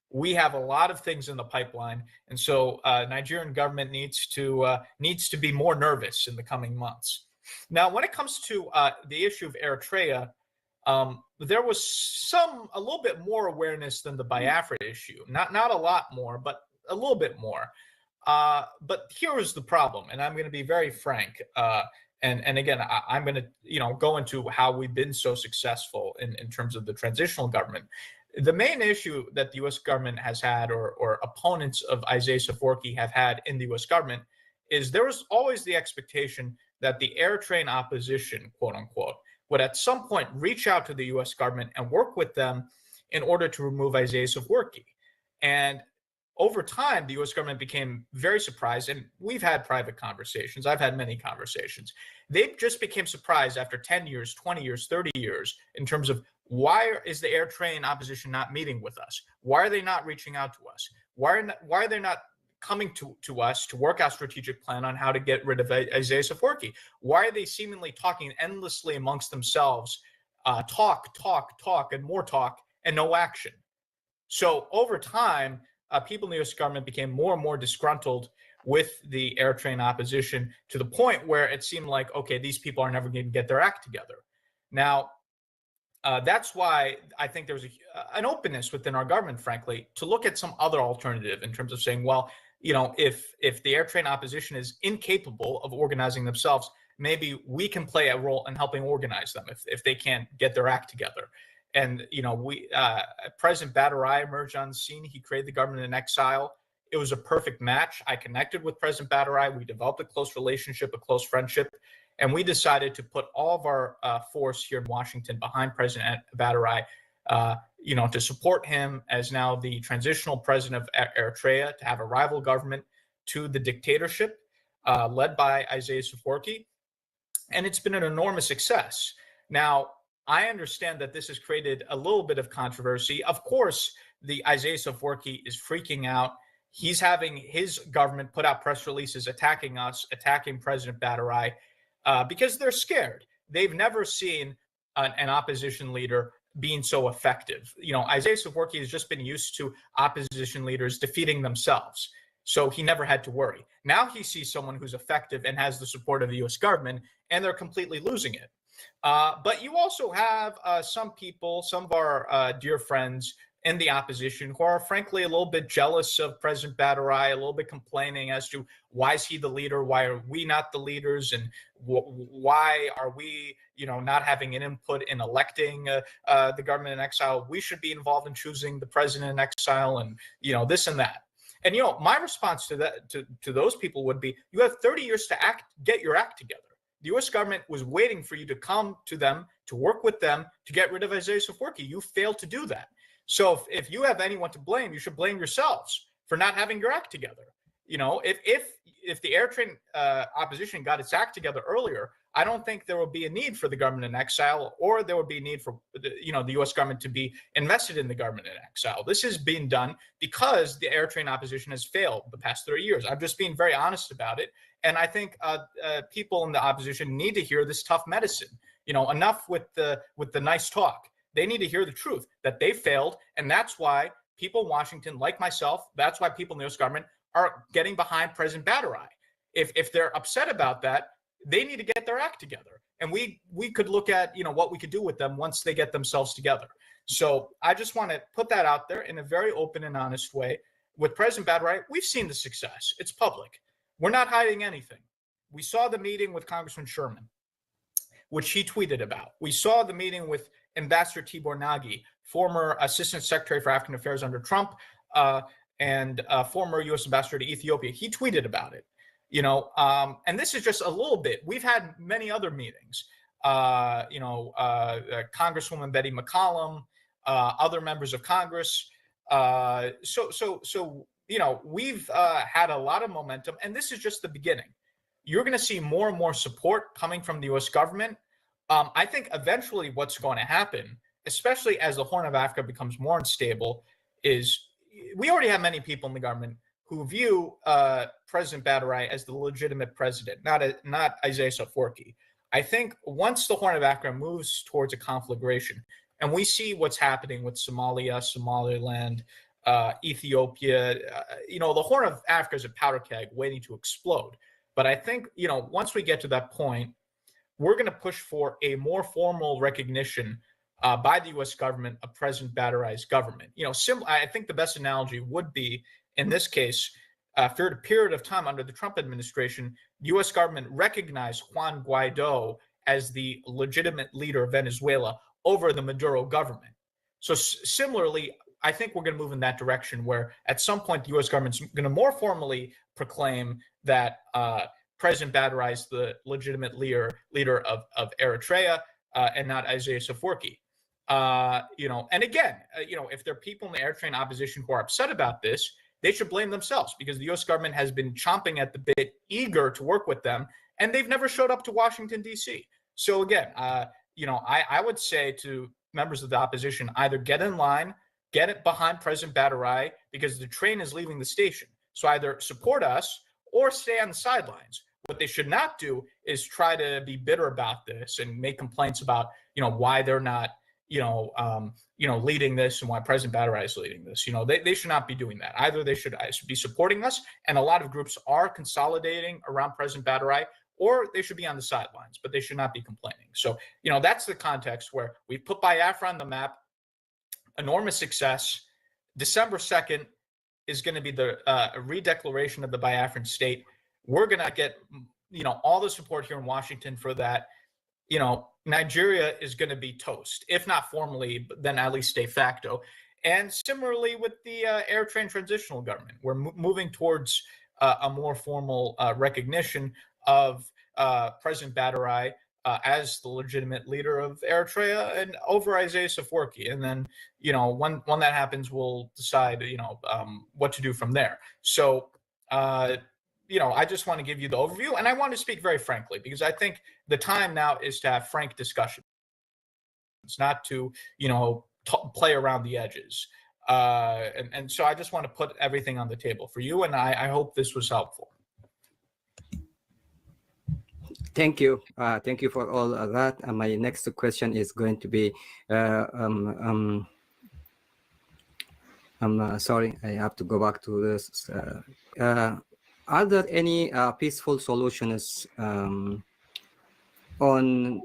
We have a lot of things in the pipeline, and so Nigerian government needs to be more nervous in the coming months. Now, when it comes to the issue of Eritrea, there was a little bit more awareness than the Biafra issue. Not a lot more, but a little bit more. But here is the problem, and I'm going to be very frank. And again, I'm going to go into how we've been so successful in terms of the transitional government. The main issue that the U.S. government has had, or opponents of Isaias Afwerki have had in the U.S. government, is there was always the expectation that the Eritrean opposition, quote unquote, would at some point reach out to the U.S. government and work with them in order to remove Isaias Afwerki. And over time, the U.S. government became very surprised, and we've had private conversations. I've had many conversations. They just became surprised after 10 years, 20 years, 30 years in terms of why is the Eritrean opposition not meeting with us? Why are they not reaching out to us? Why are they not coming to us to work out a strategic plan on how to get rid of Isaias Afwerki? Why are they seemingly talking endlessly amongst themselves, talk, and more talk, and no action? So over time, people in the U.S. government became more and more disgruntled with the Eritrean opposition to the point where it seemed like, okay, these people are never going to get their act together. Now, that's why I think there was an openness within our government, frankly, to look at some other alternative in terms of saying, well, you know, if the Eritrean opposition is incapable of organizing themselves, maybe we can play a role in helping organize them if they can't get their act together. And, you know, President BRGIE emerged on the scene. He created the government in exile. It was a perfect match. I connected with President BRGIE. We developed a close relationship, a close friendship. And we decided to put all of our force here in Washington behind President BRGIE, you know, to support him as now the transitional president of Eritrea, to have a rival government to the dictatorship led by Isaias Afwerki. And it's been an enormous success. Now, I understand that this has created a little bit of controversy. Of course, the Isaias Afwerki is freaking out. He's having his government put out press releases attacking us, attacking President BRGIE, because they're scared. They've never seen an opposition leader being so effective. You know, Isaias Afwerki has just been used to opposition leaders defeating themselves, so he never had to worry. Now he sees someone who's effective and has the support of the U.S. government, and they're completely losing it. But you also have some people, some of our dear friends in the opposition who are frankly a little bit jealous of President BRGIE, a little bit complaining as to why is he the leader, why are we not the leaders, and why are we, you know, not having an input in electing the government in exile. We should be involved in choosing the president in exile, and, you know, this and that. And, you know, my response to that, to those people would be, you have 30 years to get your act together. The U.S. government was waiting for you to come to them, to work with them, to get rid of Isaias Afwerki. You failed to do that. So if you have anyone to blame, you should blame yourselves for not having your act together. You know, if the Eritrean opposition got its act together earlier, I don't think there would be a need for the government in exile, or there would be a need for the U.S. government to be invested in the government in exile. This is being done because the Eritrean opposition has failed the past 30 years. I'm just being very honest about it. And I think people in the opposition need to hear this tough medicine. You know, enough with the nice talk. They need to hear the truth that they failed, and that's why people in Washington, like myself, that's why people in the U.S. government are getting behind President BRGIE. If they're upset about that, they need to get their act together, and we could look at, you know, what we could do with them once they get themselves together. So I just want to put that out there in a very open and honest way. With President BRGIE, we've seen the success. It's public. We're not hiding anything. We saw the meeting with Congressman Sherman, which he tweeted about. We saw the meeting with Ambassador Tibor Nagy, former Assistant Secretary for African Affairs under Trump, and former U.S. Ambassador to Ethiopia. He tweeted about it, you know, and this is just a little bit. We've had many other meetings, Congresswoman Betty McCollum, other members of Congress. So you know, we've had a lot of momentum, and this is just the beginning. You're going to see more and more support coming from the U.S. government. I think eventually what's going to happen, especially as the Horn of Africa becomes more unstable, is we already have many people in the government who view President BRGIE as the legitimate president, not Isaias Afwerki. I think once the Horn of Africa moves towards a conflagration, and we see what's happening with Somalia, Somaliland, Ethiopia, you know, the Horn of Africa is a powder keg waiting to explode. But I think, you know, once we get to that point, we're going to push for a more formal recognition by the U.S. government of President BRGIE's government. You know, I think the best analogy would be, in this case, for a period of time under the Trump administration, the U.S. government recognized Juan Guaido as the legitimate leader of Venezuela over the Maduro government. So similarly, I think we're going to move in that direction where at some point the U.S. government's going to more formally proclaim that President Badarai is the legitimate leader of Eritrea and not Isaias Afwerki. And again, if there are people in the Eritrean opposition who are upset about this, they should blame themselves because the U.S. government has been chomping at the bit, eager to work with them, and they've never showed up to Washington, D.C. So again, I would say to members of the opposition, either get in line, get it behind President Badarai because the train is leaving the station. So either support us or stay on the sidelines. What they should not do is try to be bitter about this and make complaints about, why they're not, leading this and why President Badarai is leading this. They should not be doing that. Either they should be supporting us, and a lot of groups are consolidating around President Badarai, or they should be on the sidelines, but they should not be complaining. So, that's the context where we put Biafra on the map, enormous success. December 2nd is going to be the redeclaration of the Biafran state. We're going to get, all the support here in Washington for that. Nigeria is going to be toast, if not formally, but then at least de facto. And similarly with the Eritrean transitional government, we're moving towards a more formal recognition of President Badarai as the legitimate leader of Eritrea and over Isaias Afwerki. And then, when that happens, we'll decide, what to do from there. So, I just want to give you the overview, and I want to speak very frankly, because I think the time now is to have frank discussion. It's not to, play around the edges. And so I just want to put everything on the table for you, and I hope this was helpful. Thank you. Thank you for all of that. And my next question is going to be, I'm sorry, I have to go back to this. Are there any peaceful solutions on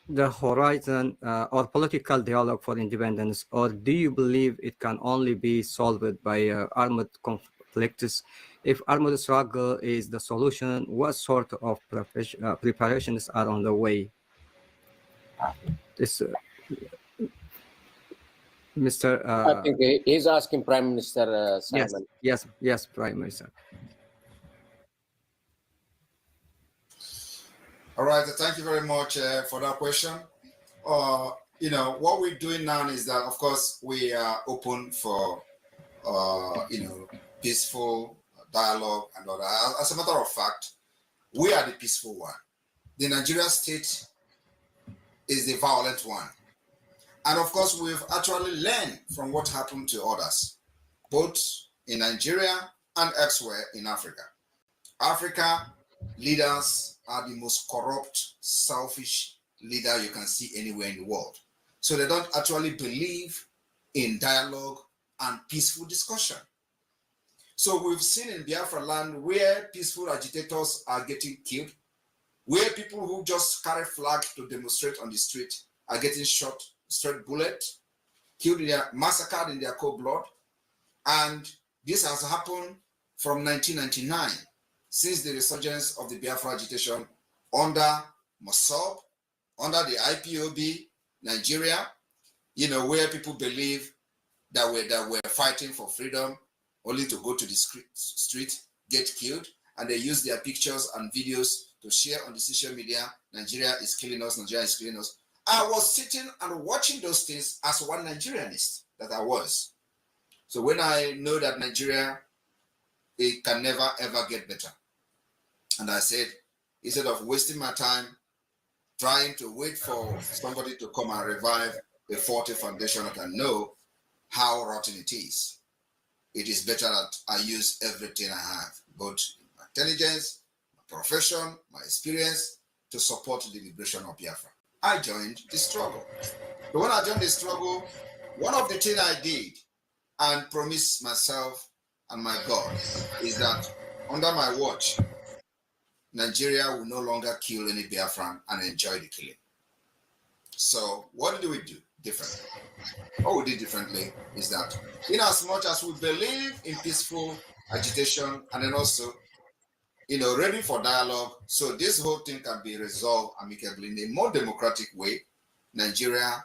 the horizon or political dialogue for independence, or do you believe it can only be solved by armed conflicts? If armed struggle is the solution, what sort of preparations are on the way? This, Mr. I think he's asking Prime Minister Simon. Yes, Prime Minister. All right, thank you very much for that question. What we're doing now is that, of course, we are open for, peaceful dialogue and all that. As a matter of fact, we are the peaceful one. The Nigerian state is the violent one. And of course, we've actually learned from what happened to others, both in Nigeria and elsewhere in Africa. Africa leaders are the most corrupt, selfish leader you can see anywhere in the world. So they don't actually believe in dialogue and peaceful discussion. So we've seen in Biafraland where peaceful agitators are getting killed, where people who just carry flags to demonstrate on the street are getting shot, straight bullet, killed, massacred in their cold blood. And this has happened from 1999, since the resurgence of the Biafra agitation under Mossab, under the IPOB, Nigeria, where people believe that we're fighting for freedom, only to go to the street, get killed, and they use their pictures and videos to share on the social media. Nigeria is killing us, Nigeria is killing us. I was sitting and watching those things as one Nigerianist that I was. So when I know that Nigeria, it can never ever get better. And I said, instead of wasting my time trying to wait for somebody to come and revive a faulty foundation that I know how rotten it is better that I use everything I have, both my intelligence, my profession, my experience, to support the liberation of Biafra. I joined the struggle. But when I joined the struggle, one of the things I did and promised myself and my God is that under my watch, Nigeria will no longer kill any Biafran and enjoy the killing. So what did we do differently? What we did differently is that in as much as we believe in peaceful agitation and then also, ready for dialogue, so this whole thing can be resolved amicably in a more democratic way, Nigeria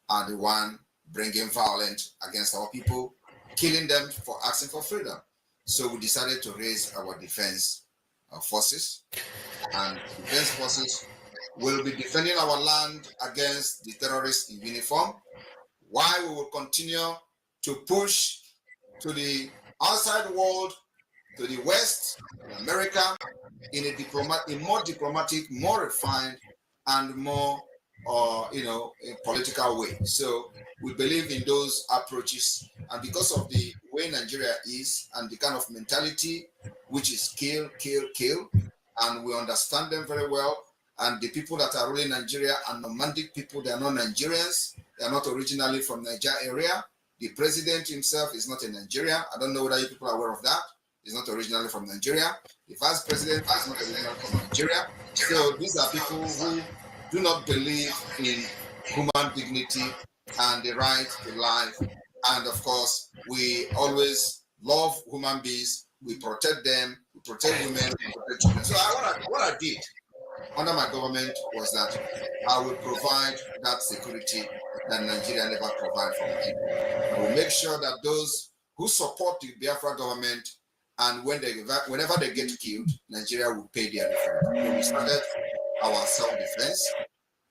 are the one bringing violence against our people, killing them for asking for freedom. So we decided to raise our defense forces, and defense forces will be defending our land against the terrorists in uniform, while we will continue to push to the outside world, to the West, America, in a more diplomatic, more refined, and more, a political way. So we believe in those approaches, and because of the way Nigeria is and the kind of mentality which is kill, kill, kill, and we understand them very well. And the people that are ruling Nigeria are nomadic people. They are not Nigerians. They are not originally from Nigeria area. The president himself is not a Nigerian. I don't know whether you people are aware of that. He's not originally from Nigeria. The vice president is not originally from Nigeria. So these are people who do not believe in human dignity and the right to life. And of course, we always love human beings. We protect them. We protect women. We protect children. So what I did under my government was that I will provide that security that Nigeria never provided for people. I will make sure that those who support the Biafra government, and whenever they get killed, Nigeria will pay their defense. So we started our self-defense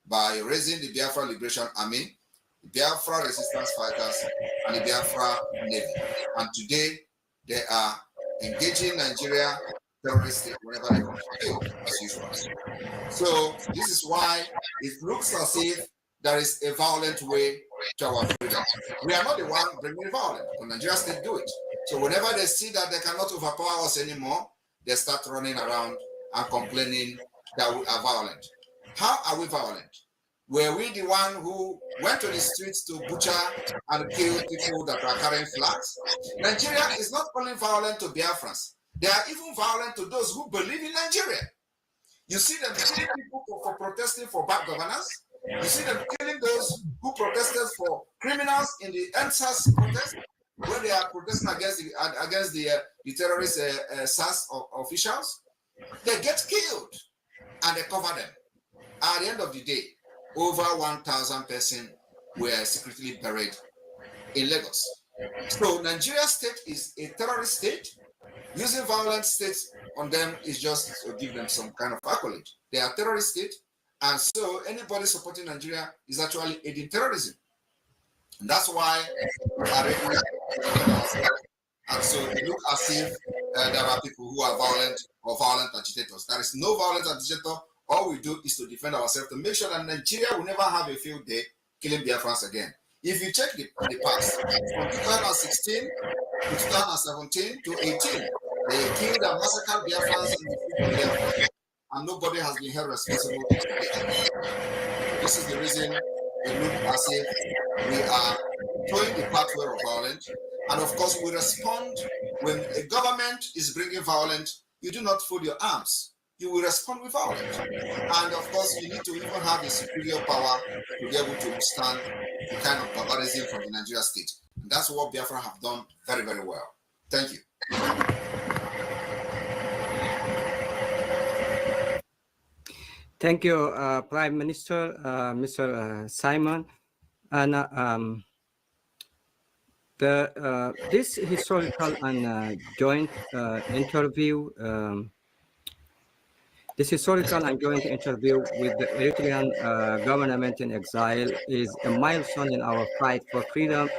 by raising the Biafra Liberation Army, the Biafra Resistance Fighters, and the Biafra Navy. And today, they are engaging Nigeria terrorists whenever they want to kill, as usual. So this is why it looks as if there is a violent way to our freedom. We are not the one bringing violence. The Nigerian state do it. So whenever they see that they cannot overpower us anymore, they start running around and complaining that we are violent. How are we violent? Were we the one who went to the streets to butcher and kill people that are carrying flags? Nigeria is not only violent to Biafrans. They are even violent to those who believe in Nigeria. You see them killing people for protesting for bad governance. You see them killing those who protested for criminals in the NSAS protest, when they are protesting against the terrorist SAS officials. They get killed and they cover them. At the end of the day, over 1,000 persons were secretly buried in Lagos. So Nigeria state is a terrorist state. Using violent states on them is just to give them some kind of accolade. They are terrorist state, and so anybody supporting Nigeria is actually aiding terrorism. And that's why we are ready to ourselves. And so it looks as if there are people who are violent or violent agitators. There is no violent agitator. All we do is to defend ourselves, to make sure that Nigeria will never have a field day killing Biafrans again. If you check the past, from 2016 to 2017 to 18, they killed and massacred Biafrans in the field of Biafra, and nobody has been held responsible to it. This is the reason it looks as if we are towing the pathway of violence. And of course, we respond when a government is bringing violence. You do not fold your arms. You will respond with violence. And of course, you need to even have a superior power to be able to withstand the kind of barbarism from the Nigeria state. And that's what Biafra have done very, very well. Thank you. Thank you, Prime Minister, Mr. Simon. And this historical and joint interview, this historical and joint interview with the Eritrean government in exile is a milestone in our fight for freedom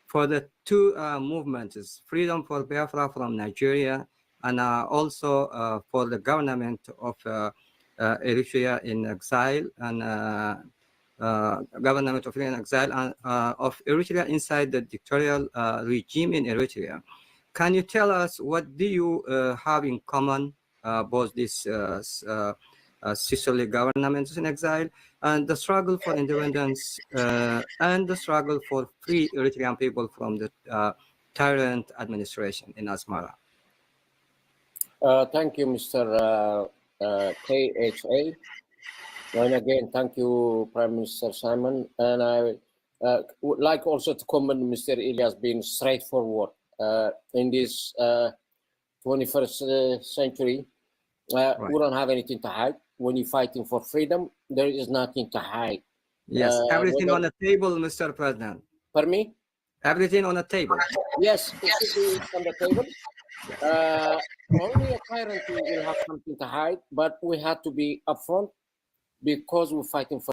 for the two movements, freedom for Biafra from Nigeria, and also for the government of Eritrea in exile, and government of Eritrea in exile, and of Eritrea inside the dictatorial regime in Eritrea. Can you tell us what do you have in common, both these sisterly governments in exile and the struggle for independence and the struggle for free Eritrean people from the tyrant administration in Asmara? Thank you, Mr. KHA. And again, thank you, Prime Minister Simon. And I would like also to commend Mr. Elias being straightforward in this 21st century. Right. We don't have anything to hide. When you're fighting for freedom, there is nothing to hide. Yes, everything on the table, Mr. President. Per me? Everything on the table. Yes, it should be on the table. Only a tyrant will have something to hide, but we have to be upfront because we're fighting for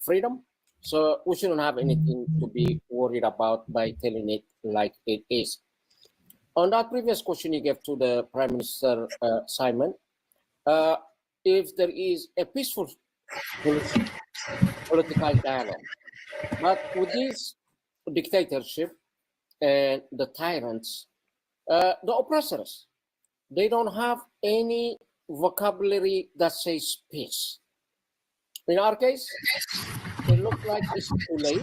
freedom. So we shouldn't have anything to be worried about by telling it like it is. On that previous question you gave to the Prime Minister, Simon, if there is a peaceful political dialogue, but with this dictatorship and the tyrants, the oppressors, they don't have any vocabulary that says peace. In our case, it looked like it's too late.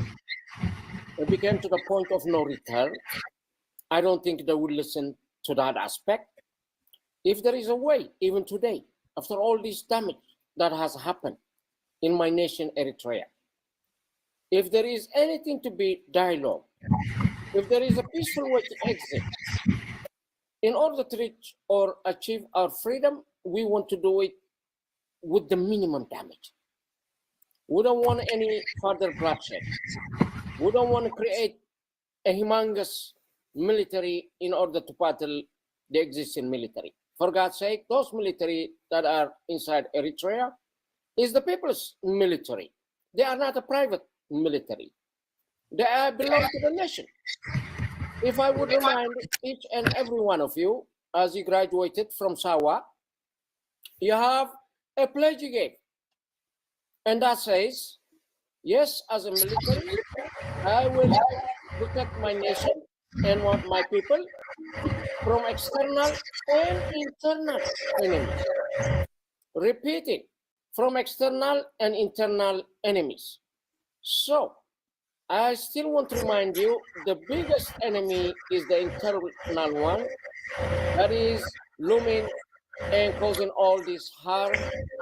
It became to the point of no return. I don't think they will listen to that aspect. If there is a way, even today, after all this damage that has happened in my nation, Eritrea, if there is anything to be dialogue, if there is a peaceful way to exit, in order to reach or achieve our freedom, we want to do it with the minimum damage. We don't want any further bloodshed. We don't want to create a humongous military in order to battle the existing military. For God's sake, those military that are inside Eritrea is the people's military. They are not a private military. They belong to the nation. If I would remind each and every one of you, as you graduated from Sawa, you have a pledge you gave. And that says, yes, as a military, I will protect my nation and my people from external and internal enemies. Repeating, from external and internal enemies. So, I still want to remind you, the biggest enemy is the internal one, that is looming and causing all this harm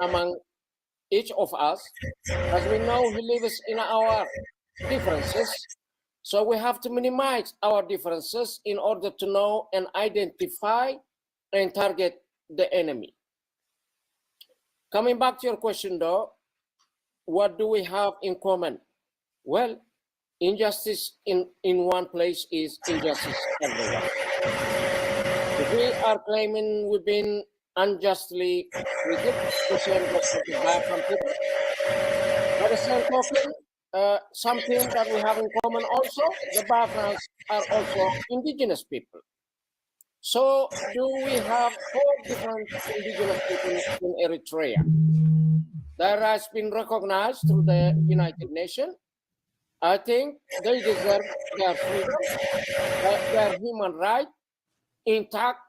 among each of us. As we know, he lives in our differences, so we have to minimize our differences in order to know and identify and target the enemy. Coming back to your question though, what do we have in common? Well, injustice in one place is injustice everywhere. If we are claiming we've been unjustly treated, the same goes for the Biafran people. By the same token, something that we have in common also, the Biafrans are also indigenous people. So do we have 4 different indigenous people in Eritrea? That has been recognized through the United Nations. I think they deserve their freedom, their human right intact.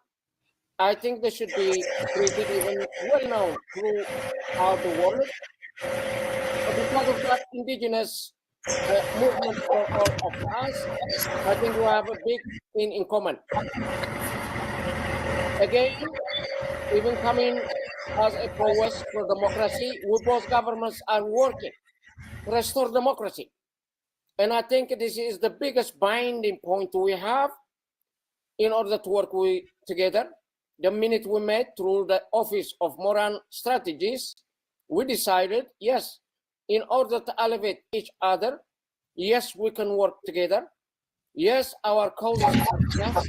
I think they should be treated even well known throughout the world. But because of that indigenous movement for all of us, I think we have a big thing in common. Again, even coming as a prowess for democracy, we both governments are working to restore democracy. And I think this is the biggest binding point we have in order to work together. The minute we met through the Office of Moran Strategies, we decided, yes, in order to elevate each other, yes, we can work together. Yes, our causes are just.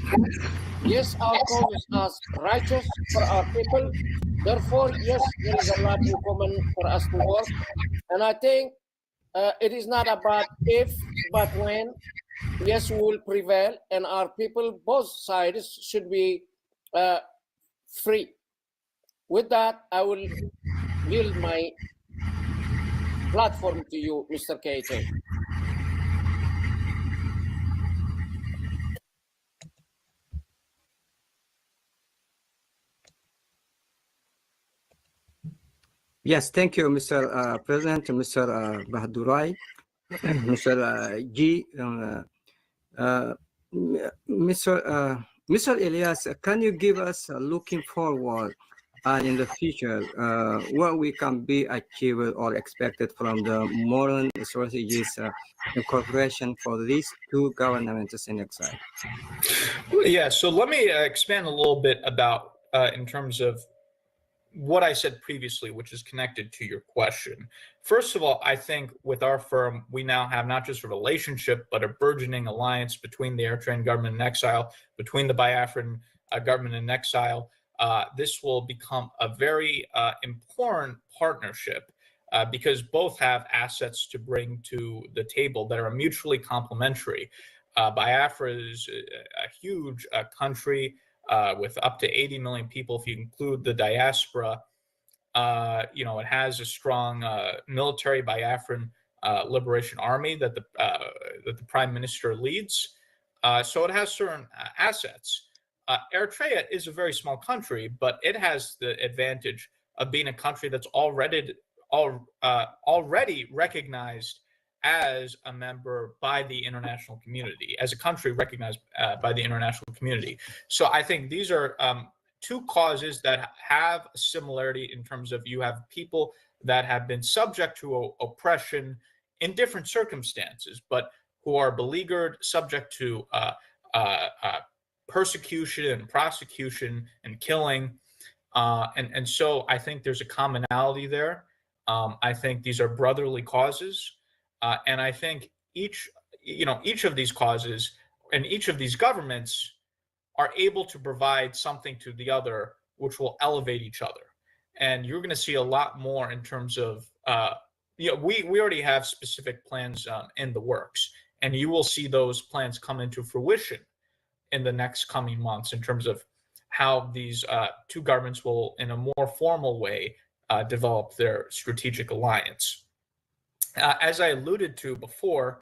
Yes, our causes are righteous for our people. Therefore, yes, there is a lot in common for us to work. And I think it is not about if, but when. Yes, we will prevail, and our people, both sides, should be free. With that, I will yield my platform to you, Mr. KJ. Yes, thank you, Mr. President, Mr. Bahdurai, Mr. G. Mr. Elias, can you give us looking forward in the future what we can be achieved or expected from the modern strategies incorporation for these 2 governments in exile? Yeah, so let me expand a little bit about in terms of what I said previously, which is connected to your question. First of all, I think with our firm, we now have not just a relationship, but a burgeoning alliance between the Eritrean government in exile, between the Biafran government in exile. This will become a very important partnership because both have assets to bring to the table that are mutually complementary. Biafra is a huge country with up to 80 million people, if you include the diaspora. It has a strong military Biafran Liberation Army that the Prime Minister leads. So it has certain assets. Eritrea is a very small country, but it has the advantage of being a country that's already recognized as a member by the international community, as a country recognized by the international community. So I think these are two causes that have a similarity in terms of you have people that have been subject to oppression in different circumstances, but who are beleaguered, subject to persecution and prosecution and killing. And so I think there's a commonality there. I think these are brotherly causes. And I think each of these causes and each of these governments are able to provide something to the other, which will elevate each other. And you're going to see a lot more in terms of, we already have specific plans in the works, and you will see those plans come into fruition in the next coming months in terms of how these two governments will, in a more formal way, develop their strategic alliance. As I alluded to before,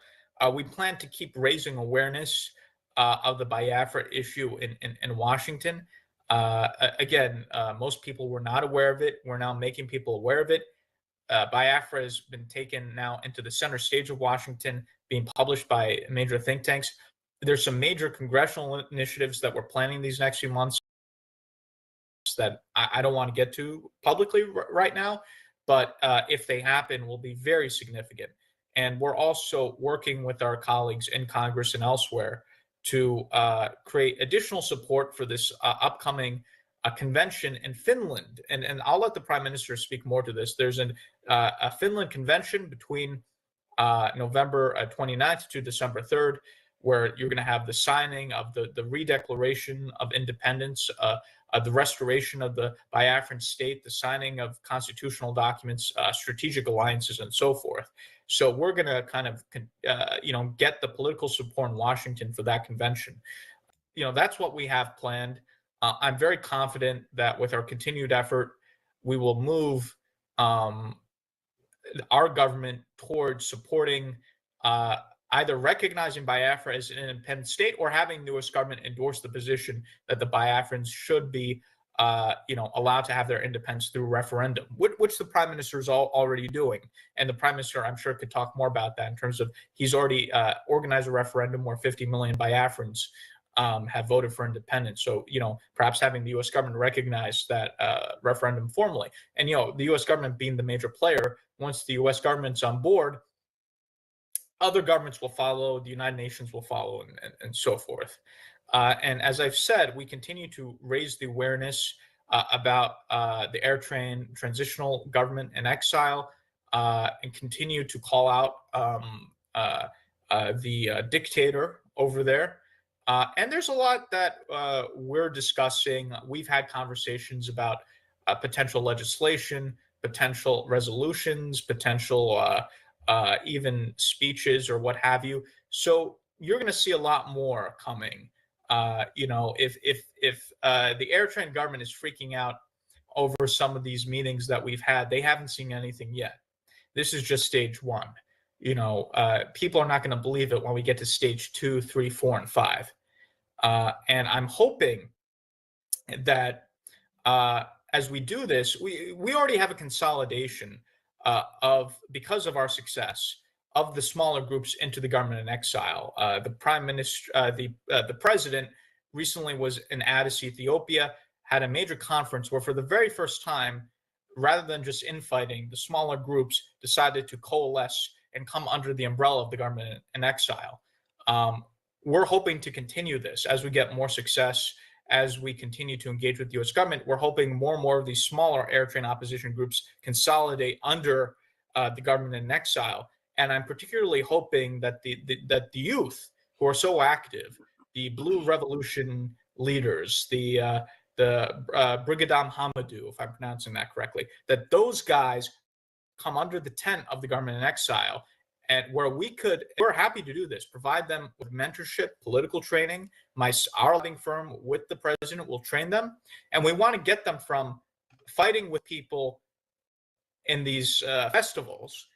we plan to keep raising awareness of the Biafra issue in Washington. Again, most people were not aware of it. We're now making people aware of it. Biafra has been taken now into the center stage of Washington, being published by major think tanks. There's some major congressional initiatives that we're planning these next few months that I don't want to get to publicly right now, but if they happen, will be very significant. And we're also working with our colleagues in Congress and elsewhere to create additional support for this upcoming convention in Finland. And I'll let the Prime Minister speak more to this. There's a Finland convention between November 29th to December 3rd, where you're going to have the signing of the redeclaration of independence, the restoration of the Biafran state, the signing of constitutional documents, strategic alliances, and so forth. So we're going to kind of, get the political support in Washington for that convention. That's what we have planned. I'm very confident that with our continued effort, we will move our government towards supporting either recognizing Biafra as an independent state or having the U.S. government endorse the position that the Biafrans should be, allowed to have their independence through referendum, which the Prime Minister is already doing. And the Prime Minister, I'm sure, could talk more about that in terms of he's already organized a referendum where 50 million Biafrans have voted for independence. So, perhaps having the U.S. government recognize that referendum formally. And, the U.S. government being the major player, once the U.S. government's on board, other governments will follow, the United Nations will follow, and so forth. And as I've said, we continue to raise the awareness about the Eritrean transitional government in exile and continue to call out the dictator over there. And there's a lot that we're discussing. We've had conversations about potential legislation, potential resolutions, potential even speeches or what have you. So you're going to see a lot more coming. If the Eritrean government is freaking out over some of these meetings that we've had, they haven't seen anything yet. This is just stage one. People are not going to believe it when we get to stage 2, 3, 4, and 5. And I'm hoping that as we do this, we already have a consolidation because of our success of the smaller groups into the government in exile. The Prime Minister, the President recently was in Addis, Ethiopia, had a major conference where for the very first time, rather than just infighting, the smaller groups decided to coalesce and come under the umbrella of the government in exile. We're hoping to continue this as we get more success as we continue to engage with the U.S. government, we're hoping more and more of these smaller air train opposition groups consolidate under the government in exile. And I'm particularly hoping that the youth who are so active, the Blue Revolution leaders, the Brigadam Hamadou, if I'm pronouncing that correctly, that those guys come under the tent of the government in exile, and where we're happy to do this, provide them with mentorship, political training. Our lobbying firm with the president will train them, and we want to get them from fighting with people in these festivals,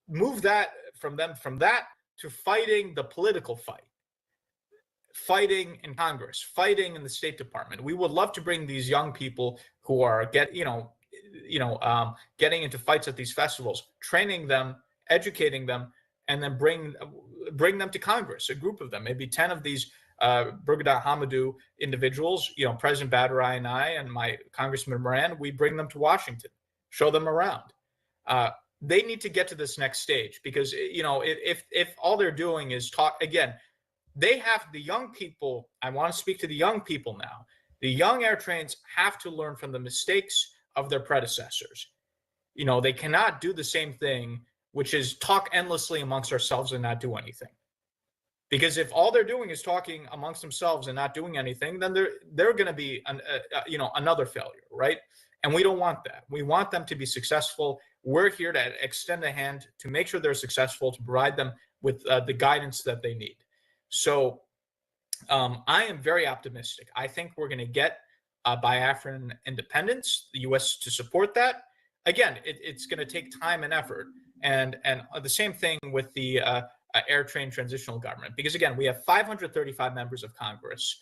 move that from that to fighting the political fight, fighting in Congress, fighting in the State Department. We would love to bring these young people who are getting into fights at these festivals, training them, educating them, and then bring them to Congress, a group of them, maybe 10 of these Brigadier Hamadou individuals, President Badrai and I and my Congressman Moran, we bring them to Washington, show them around. They need to get to this next stage, because if all they're doing is talk, again, they have the young people. I want to speak to the young people now. The young air trains have to learn from the mistakes of their predecessors. They cannot do the same thing, which is talk endlessly amongst ourselves and not do anything. Because if all they're doing is talking amongst themselves and not doing anything, then they're going to be another failure, right? And we don't want that. We want them to be successful. We're here to extend a hand to make sure they're successful, to provide them with the guidance that they need. So I am very optimistic. I think we're going to get Biafran independence, the U.S. to support that. Again, it's going to take time and effort. And the same thing with the air train transitional government, because again, we have 535 members of Congress.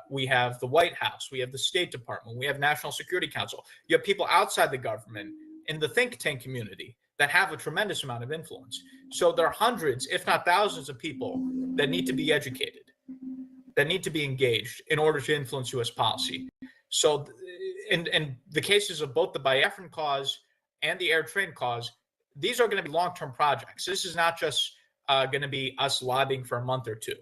We have the White House, we have the State Department, we have National Security Council. You have people outside the government in the think tank community that have a tremendous amount of influence. So there are hundreds, if not thousands, of people that need to be educated, that need to be engaged in order to influence U.S. policy. So in the cases of both the Biafran cause and the air train cause, these are going to be long-term projects. This is not just going to be us lobbying for a month or two.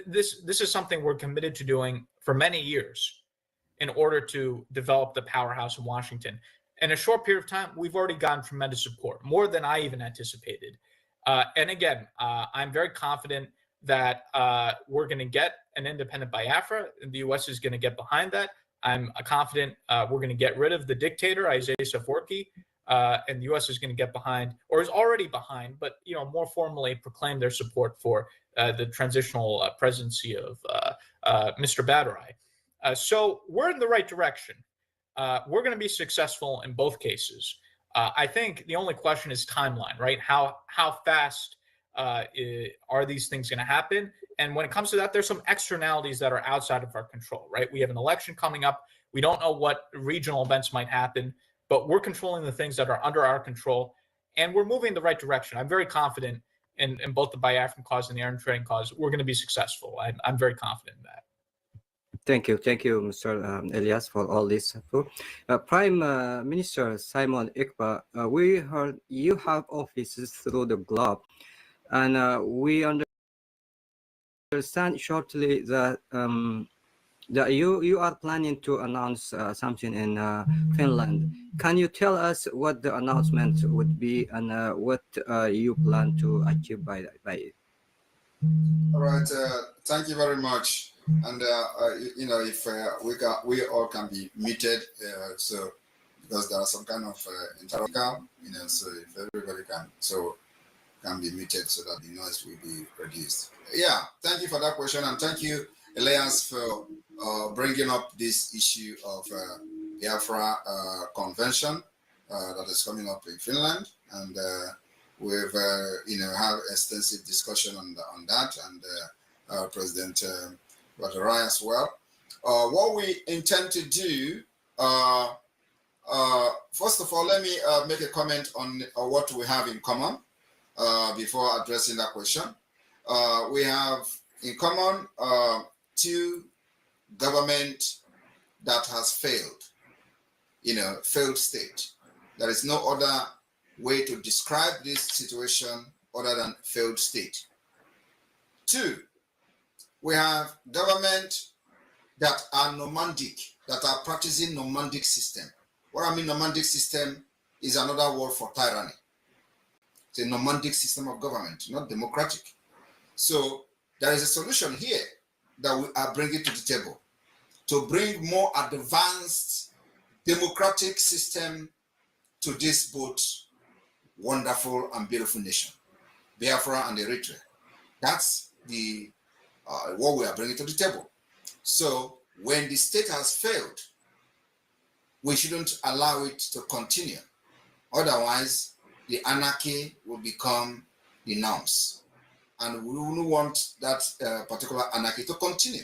This is something we're committed to doing for many years in order to develop the powerhouse in Washington. In a short period of time, we've already gotten tremendous support, more than I even anticipated. And again, I'm very confident that we're going to get an independent Biafra, and the U.S. is going to get behind that. I'm confident we're going to get rid of the dictator, Isaias Afwerki, and the U.S. is going to get behind, or is already behind, but more formally proclaim their support for the transitional presidency of Mr. Badrai. So we're in the right direction. We're going to be successful in both cases. I think the only question is timeline, right? How fast are these things going to happen? And when it comes to that, there's some externalities that are outside of our control, right? We have an election coming up. We don't know what regional events might happen, but we're controlling the things that are under our control, and we're moving in the right direction. I'm very confident in both the Biafran cause and the air train cause. We're going to be successful. I'm very confident in that. Thank you, Mr. Elias, for all this. Prime Minister Simon Ekpa, we heard you have offices through the globe, and we understand shortly that that you are planning to announce something in Finland. Can you tell us what the announcement would be and what you plan to achieve by it? All right, thank you very much. And if we all can be muted, so because there are some kind of interruption, so if everybody can be muted so that the noise will be reduced. Yeah, thank you for that question, and thank you, Elias, for bringing up this issue of Biafra convention that is coming up in Finland, and we've had extensive discussion on that, and President Badrai as well. What we intend to do, first of all, let me make a comment on what we have in common before addressing that question. We have in common two government that has failed, failed state. There is no other way to describe this situation other than failed state. Two, we have government that are nomadic, that are practicing nomadic system. What I mean nomadic system is another word for tyranny. It's a nomadic system of government, not democratic. So there is a solution here that we are bringing to the table to bring more advanced democratic system to this both wonderful and beautiful nation, Biafra and Eritrea. That's the what we are bringing to the table. So when the state has failed, we shouldn't allow it to continue. Otherwise, the anarchy will become the norms. And we wouldn't want that particular anarchy to continue.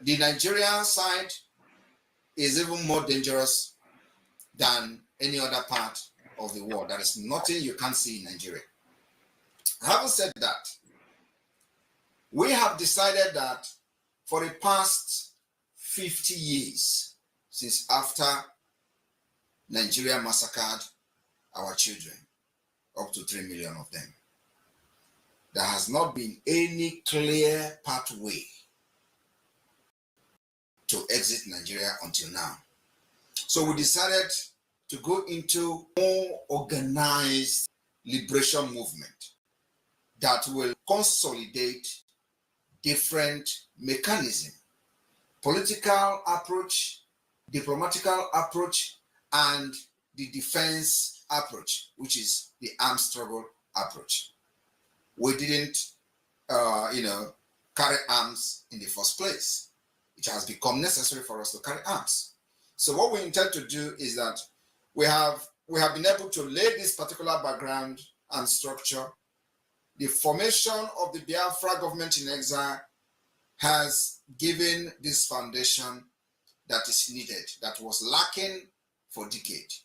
The Nigerian side is even more dangerous than any other part of the world. There is nothing you can't see in Nigeria. Having said that, we have decided that for the past 50 years, since after Nigeria massacred our children, up to 3 million of them, there has not been any clear pathway to exit Nigeria until now. So we decided to go into more organized liberation movement that will consolidate different mechanisms, political approach, diplomatical approach, and the defense approach, which is the armed struggle approach. We didn't, carry arms in the first place. It has become necessary for us to carry arms. So what we intend to do is that we have been able to lay this particular background and structure. The formation of the Biafra government in exile has given this foundation that is needed, that was lacking for decades.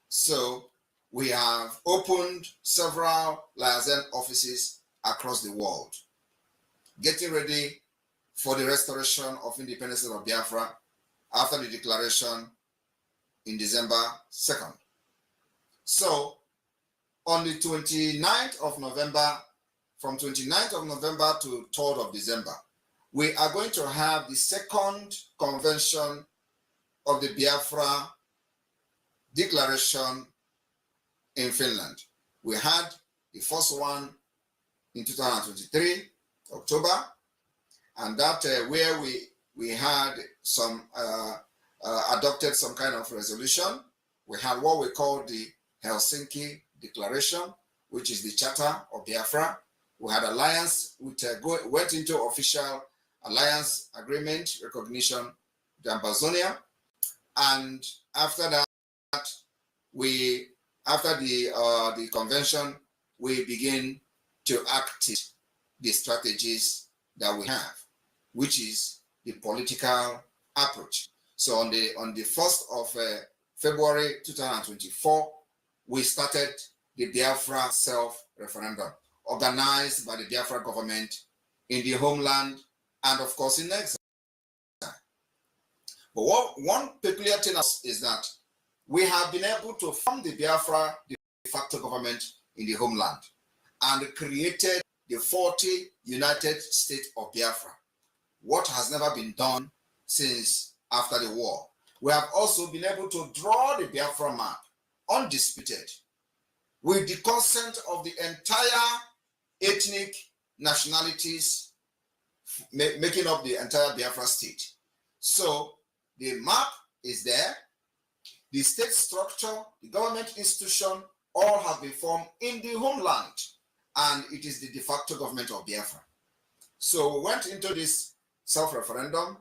So we have opened several liaison offices across the world, getting ready for the restoration of independence of Biafra after the declaration in December 2nd. So on the 29th of November, from 29th of November to 3rd of December, we are going to have the second convention of the Biafra declaration in Finland. We had the first one in 2023, October, and that where we had some adopted some kind of resolution. We had what we call the Helsinki Declaration, which is the Charter of Biafra. We had alliance, which went into official alliance agreement recognition with Amazonia, and after that, after the convention, we begin to activate the strategies that we have, which is the political approach. So on the 1st of February 2024, we started the Biafra self-referendum, organized by the Biafra government in the homeland and of course in exile. But one peculiar thing is that we have been able to form the Biafra de facto government in the homeland and created the 40 United States of Biafra, what has never been done since after the war. We have also been able to draw the Biafra map, undisputed, with the consent of the entire ethnic nationalities making up the entire Biafra state. So the map is there, the state structure, the government institution, all have been formed in the homeland, and it is the de facto government of Biafra. So we went into this self-referendum.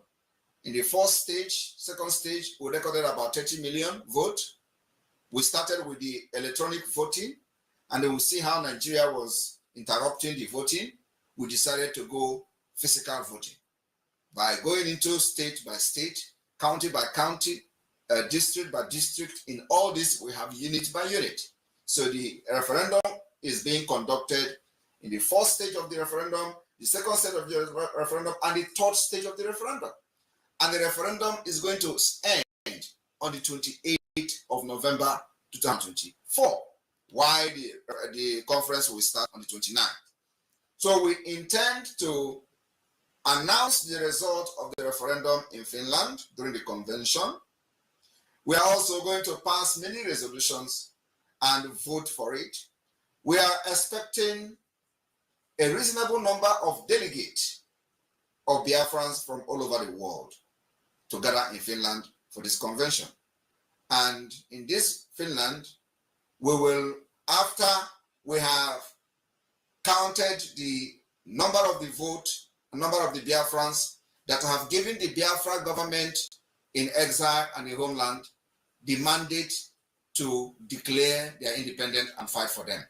In the first stage, second stage, we recorded about 30 million votes. We started with the electronic voting, and then we see how Nigeria was interrupting the voting. We decided to go physical voting by going into state by state, county by county, district by district. In all this, we have unit by unit. So the referendum is being conducted in the first stage of the referendum, the second stage of the referendum, and the third stage of the referendum. And the referendum is going to end on the 28th of November 2024, while the conference will start on the 29th. So we intend to announce the result of the referendum in Finland during the convention. We are also going to pass many resolutions and vote for it. We are expecting a reasonable number of delegates of Biafrans from all over the world to gather in Finland for this convention. And in this Finland, we will, after we have counted the number of the vote, number of the Biafrans that have given the Biafra government in exile and the homeland the mandate to declare their independence and fight for them.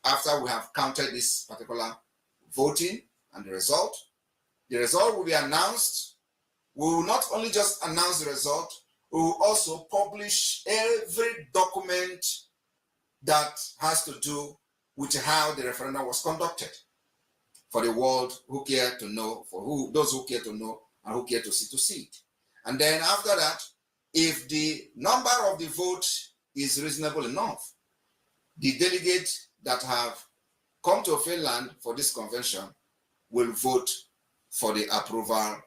After we have counted this particular voting and the result will be announced. We will not only just announce the result, we will also publish every document that has to do with how the referendum was conducted for the world who care to know, those who care to know and who care to see it. And then after that, if the number of the vote is reasonable enough, the delegates that have come to Finland for this convention will vote for the approval,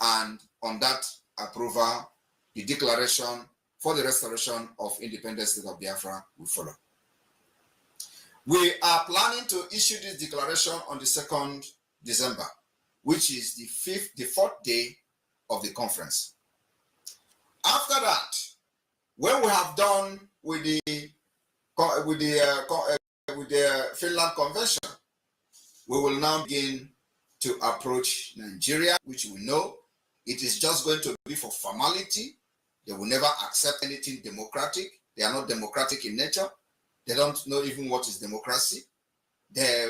and on that approval, the declaration for the restoration of independent state of Biafra will follow. We are planning to issue this declaration on the 2nd December, which is the fourth day of the conference. After that, when we have done with the Finland convention, we will now begin to approach Nigeria, which we know it is just going to be for formality. They will never accept anything democratic. They are not democratic in nature. They don't know even what is democracy. They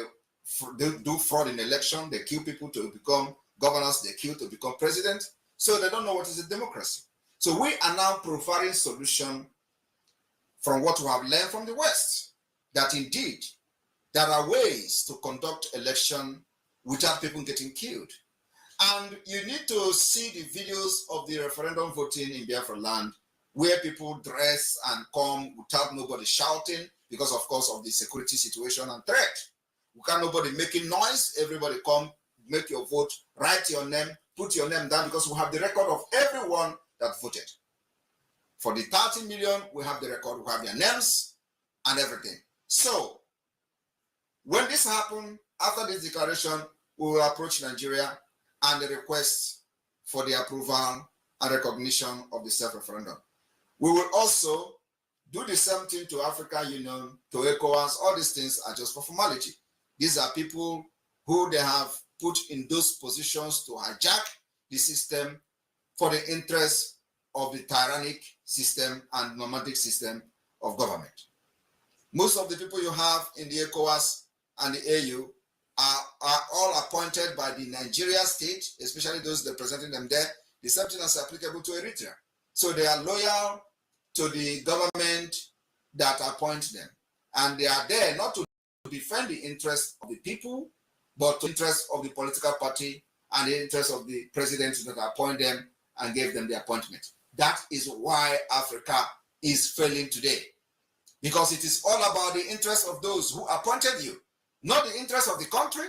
do fraud in election. They kill people to become governors. They kill to become president. So they don't know what is a democracy. So we are now providing solution from what we have learned from the West, that indeed there are ways to conduct election without people getting killed. And you need to see the videos of the referendum voting in Biafraland, where people dress and come without nobody shouting because, of course, of the security situation and threat. We can't nobody making noise. Everybody come, make your vote, write your name, put your name down, because we have the record of everyone that voted. For the 30 million, we have the record, we have their names and everything. So when this happens, after this declaration, we will approach Nigeria and the request for the approval and recognition of the self-referendum. We will also do the same thing to African Union, to ECOWAS. All these things are just for formality. These are people who they have put in those positions to hijack the system for the interest of the tyrannic system and nomadic system of government. Most of the people you have in the ECOWAS and the AU are all appointed by the Nigeria state, especially those representing them there. The same thing is applicable to Eritrea. So they are loyal to the government that appoints them. And they are there not to defend the interests of the people, but the interests of the political party and the interests of the presidents that appoint them and gave them the appointment. That is why Africa is failing today. Because it is all about the interests of those who appointed you, not the interests of the country,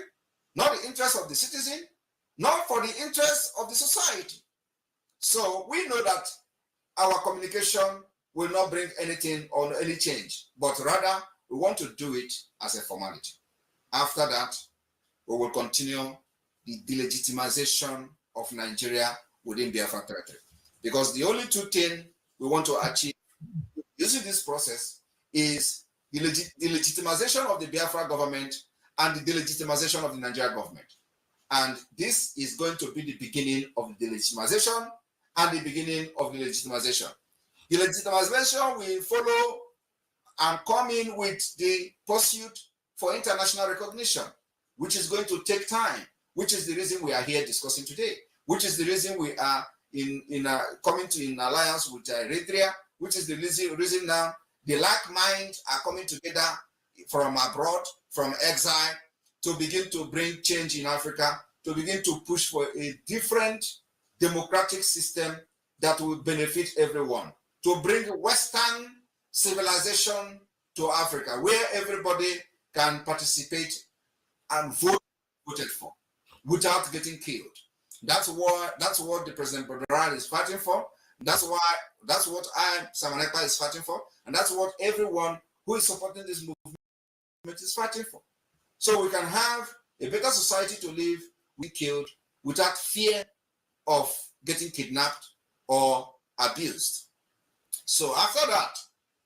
not the interests of the citizen, not for the interests of the society. So we know that our communication will not bring anything or any change, but rather we want to do it as a formality. After that, we will continue the delegitimization of Nigeria within Biafra territory. Because the only two things we want to achieve using this process is the legitimization of the Biafra government and the delegitimization of the Nigerian government. And this is going to be the beginning of the delegitimization and the beginning of the legitimization. The legitimization will follow and come in with the pursuit for international recognition, which is going to take time, which is the reason we are here discussing today, which is the reason we are coming to in alliance with Eritrea, which is the reason now the like minds are coming together from abroad, from exile, to begin to bring change in Africa, to begin to push for a different democratic system that will benefit everyone, to bring Western civilization to Africa, where everybody can participate and voted for without getting killed. That's what the President Badran is fighting for. That's what Samaneka is fighting for, and that's what everyone who is supporting this movement is fighting for. So we can have a better society to live, we killed, without fear of getting kidnapped or abused. So after that,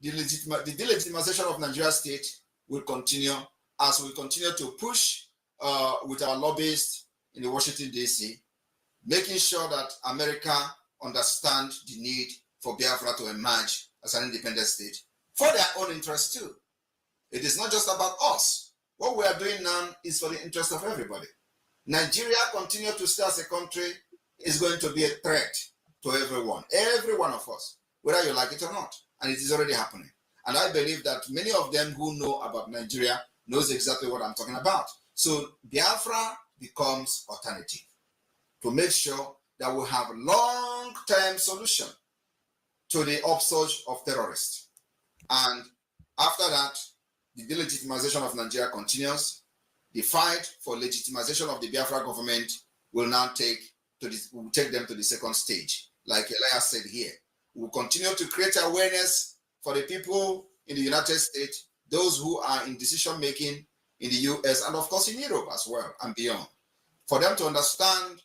the delegitimization of Nigeria state will continue as we continue to push with our lobbyists in the Washington, D.C., making sure that America understands the need for Biafra to emerge as an independent state for their own interest too. It is not just about us. What we are doing now is for the interest of everybody. Nigeria continue to stay as a country is going to be a threat to everyone, every one of us, whether you like it or not. And it is already happening. And I believe that many of them who know about Nigeria knows exactly what I'm talking about. So Biafra becomes alternative to make sure that we have long-term solution to the upsurge of terrorists. And after that, the delegitimization of Nigeria continues. The fight for legitimization of the Biafra government will now take them to the second stage. Like Elias said here, we'll continue to create awareness for the people in the United States, those who are in decision-making in the US, and of course in Europe as well and beyond, for them to understand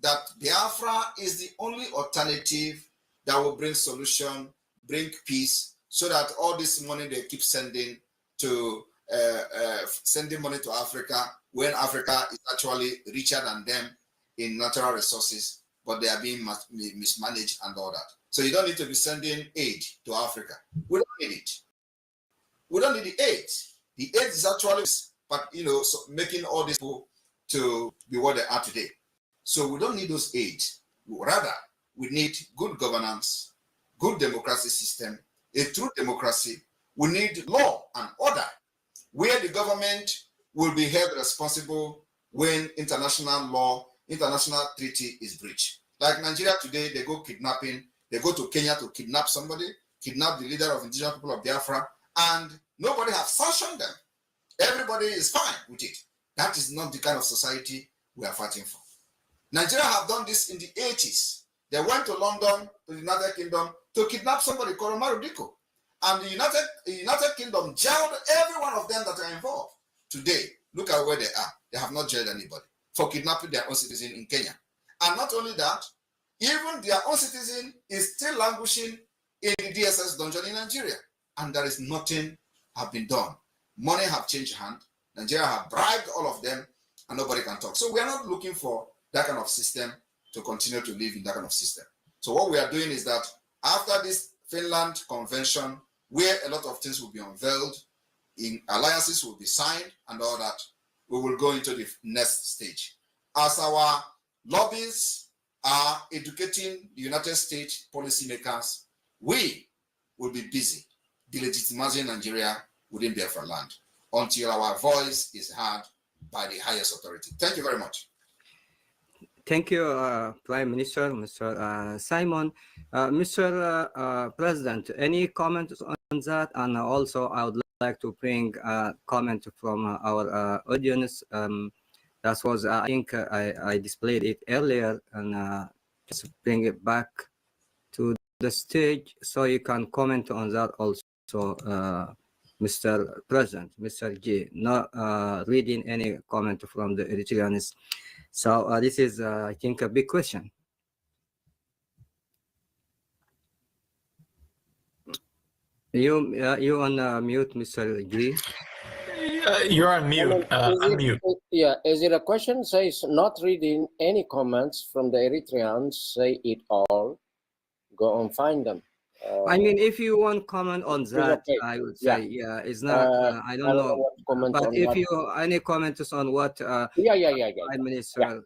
that Biafra is the only alternative that will bring solution, bring peace, so that all this money they keep sending to sending money to Africa, when Africa is actually richer than them in natural resources, but they are being mismanaged and all that. So you don't need to be sending aid to Africa. We don't need it. We don't need the aid. The aid is actually, but so making all these people to be what they are today. So we don't need those aids. Rather, we need good governance, good democracy system, a true democracy. We need law and order, where the government will be held responsible when international law, international treaty is breached. Like Nigeria today, they go kidnapping, they go to Kenya to kidnap somebody, kidnap the leader of indigenous people of Biafra, and nobody has sanctioned them. Everybody is fine with it. That is not the kind of society we are fighting for. Nigeria have done this in the 80s. They went to London, to the United Kingdom, to kidnap somebody called Omar Diko. And the United Kingdom jailed every one of them that are involved. Today, look at where they are. They have not jailed anybody for kidnapping their own citizen in Kenya. And not only that, even their own citizen is still languishing in the DSS dungeon in Nigeria. And there is nothing have been done. Money have changed hand. Nigeria have bribed all of them, and nobody can talk. So we are not looking for that kind of system to continue to live in that kind of system. So what we are doing is that after this Finland convention, where a lot of things will be unveiled, in alliances will be signed and all that, we will go into the next stage. As our lobbies are educating the United States policymakers, we will be busy delegitimizing Nigeria within Biafraland until our voice is heard by the highest authority. Thank you very much. Thank you, Prime Minister, Mr. Simon. Mr. President, any comments on that? And also, I would like to bring a comment from our audience. That was, I think, I displayed it earlier, and just bring it back to the stage so you can comment on that also, Mr. President, Mr. G. Not reading any comment from the Eritreans. So this is, I think, a big question. You on mute, Mr. G. You're on mute. Unmute. Is it a question? Says not reading any comments from the Eritreans. Say it all. Go and find them. I mean, if you want comment on that, okay. I would say, it's not. I don't know what to comment but on if you any comments on what? Prime Minister.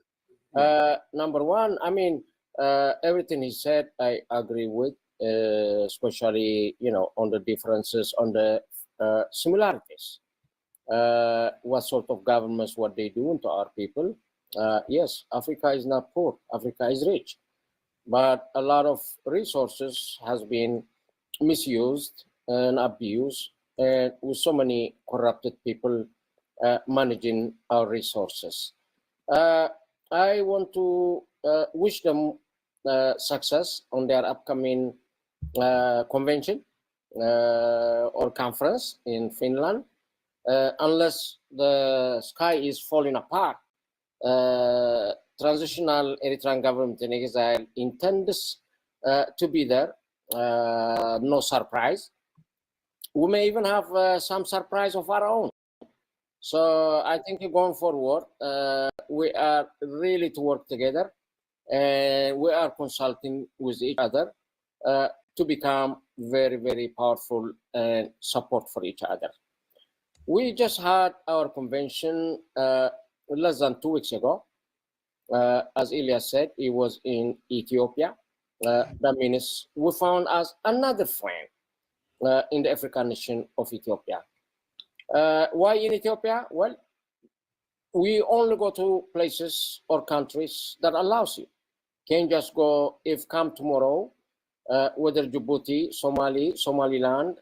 Number one, I mean, everything he said, I agree with, especially, on the differences, on the similarities. What sort of governments, what they do to our people. Yes, Africa is not poor, Africa is rich. But a lot of resources has been misused and abused, and with so many corrupted people managing our resources. I want to wish them success on their upcoming convention or conference in Finland. Unless the sky is falling apart, transitional Eritrean government in exile intends to be there. No surprise. We may even have some surprise of our own. So I think going forward, we are really to work together, and we are consulting with each other to become very, very powerful and support for each other. We just had our convention less than 2 weeks ago. As Elias said, it was in Ethiopia. That means we found us another friend in the African nation of Ethiopia. Why in Ethiopia? Well, we only go to places or countries that allows you. Can't just go, if come tomorrow, whether Djibouti, Somaliland,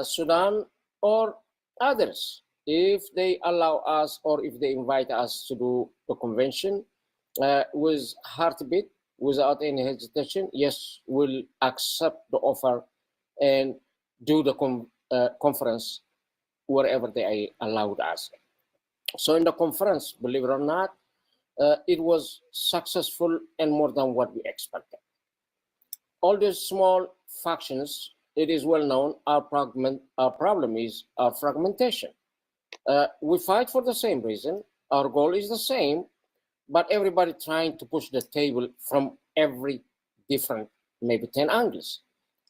Sudan, or others, if they allow us or if they invite us to do the convention with heartbeat, without any hesitation, yes, we'll accept the offer and do the conference wherever they allowed us. So in the conference, believe it or not, it was successful and more than what we expected. All these small factions, it is well known, our problem is our fragmentation. We fight for the same reason, our goal is the same, but everybody trying to push the table from every different, maybe 10 angles,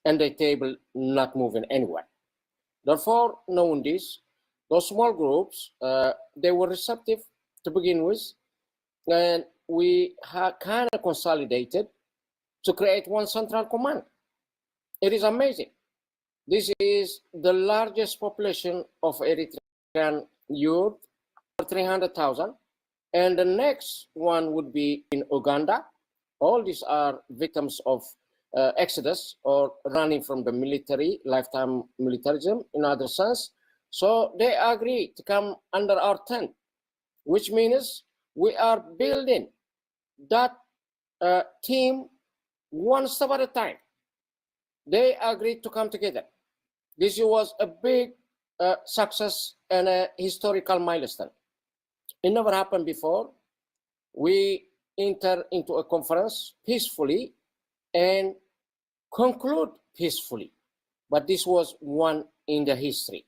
and the table not moving anywhere. Therefore, knowing this, those small groups, they were receptive to begin with, and we have kind of consolidated to create one central command. It is amazing. This is the largest population of Eritrean youth, 300,000, and the next one would be in Uganda. All these are victims of exodus or running from the military, lifetime militarism in other sense. So they agree to come under our tent, which means we are building that team one step at a time. They agreed to come together. This was a big success and a historical milestone. It never happened before. We enter into a conference peacefully and conclude peacefully. But this was one in the history.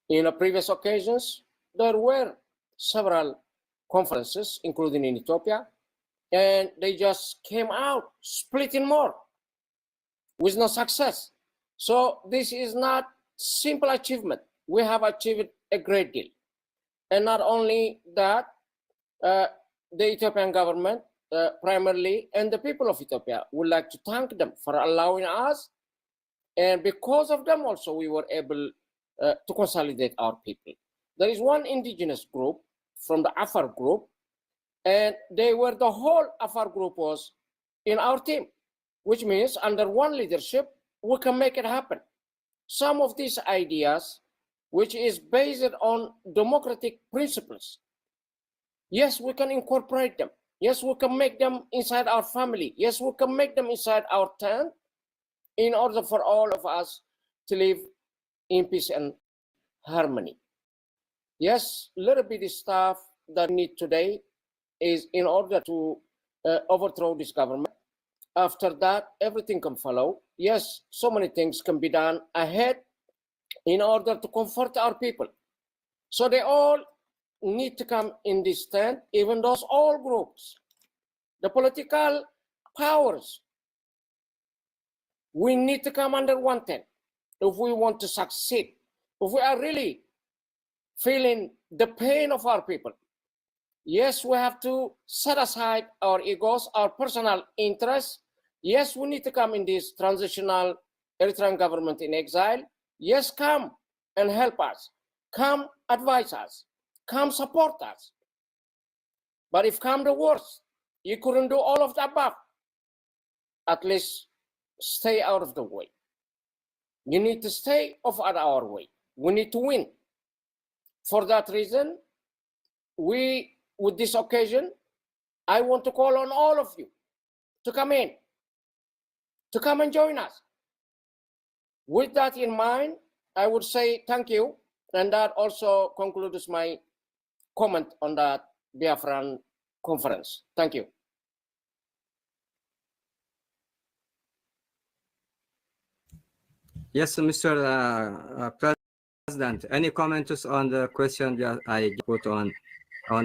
In the previous occasions, there were several conferences, including in Ethiopia, and they just came out splitting more with no success. So this is not simple achievement. We have achieved a great deal. And not only that, the Ethiopian government primarily and the people of Ethiopia would like to thank them for allowing us. And because of them also, we were able to consolidate our people. There is one indigenous group from the Afar group, and they were the whole Afar group was in our team, which means under one leadership, we can make it happen. Some of these ideas, which is based on democratic principles, yes, we can incorporate them. Yes, we can make them inside our family. Yes, we can make them inside our tent in order for all of us to live in peace and harmony. Yes, little bit stuff that we need today is in order to overthrow this government. After that, everything can follow. Yes, so many things can be done ahead in order to comfort our people. So they all need to come in this tent, even those all groups. The political powers, we need to come under one tent if we want to succeed. If we are really feeling the pain of our people, yes, we have to set aside our egos, our personal interests. Yes, we need to come in this transitional Eritrean government in exile. Yes, come and help us. Come advise us. Come support us. But if come the worst, you couldn't do all of the above, at least stay out of the way. You need to stay off at our way. We need to win. For that reason, we, with this occasion, I want to call on all of you to come in, to come and join us. With that in mind, I would say thank you, and that also concludes my comment on that Biafran conference. Thank you. Yes, Mr. President, any comments on the question that I put on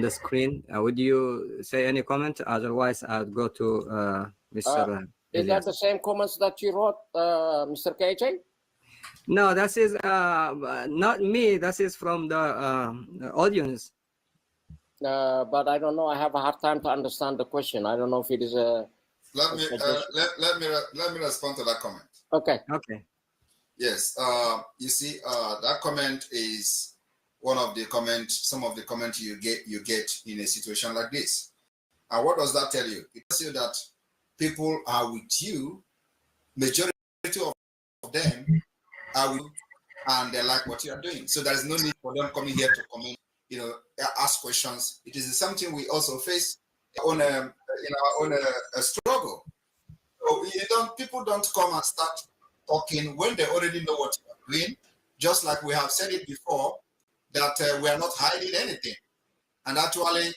the screen? Would you say any comment? Otherwise, I'll go to Mr. Is that the same comments that you wrote, Mr. KJ? No, that is not me. That is from the audience. But I don't know. I have a hard time to understand the question. I don't know if it is a. Let me respond to that comment. Okay. Okay. Yes. You see, that comment is one of the comments. Some of the comments you get in a situation like this. And what does that tell you? It tells you that people are with you. Majority of them are with you, and they like what you are doing. So there is no need for them coming here to comment, ask questions. It is something we also face on a struggle. So people don't come and start talking when they already know what you are doing. Just like we have said it before, that we are not hiding anything, and actually,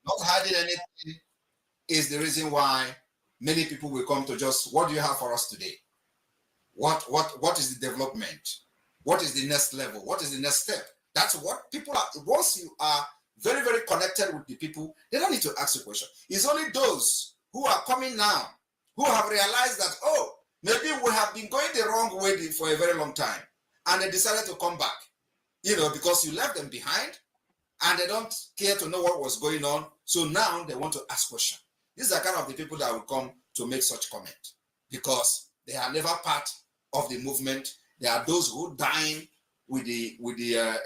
not hiding anything is the reason why many people will come to just, what do you have for us today? What is the development? What is the next level? What is the next step? That's what people are. Once you are very, very connected with the people, they don't need to ask a question. It's only those who are coming now who have realized that, oh, maybe we have been going the wrong way for a very long time, and they decided to come back, because you left them behind, and they don't care to know what was going on. So now they want to ask questions. These are kind of the people that will come to make such comment, because they are never part of the movement. There are those who dine with the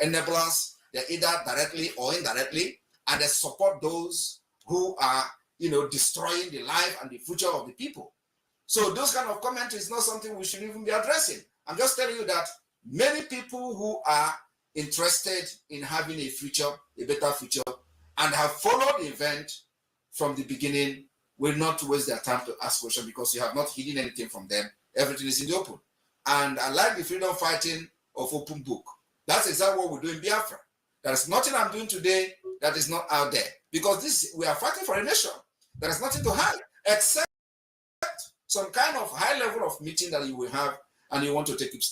enablers. They're either directly or indirectly, and they support those who are, destroying the life and the future of the people. So those kind of comments is not something we should even be addressing. I'm just telling you that many people who are interested in having a future, a better future, and have followed the event from the beginning will not waste their time to ask questions, because you have not hidden anything from them. Everything is in the open. And I like the freedom fighting of open book. That's exactly what we do in Biafra. There's nothing I'm doing today that is not out there, because we are fighting for a nation. There is nothing to hide, except some kind of high level of meeting that you will have, and you want to take it.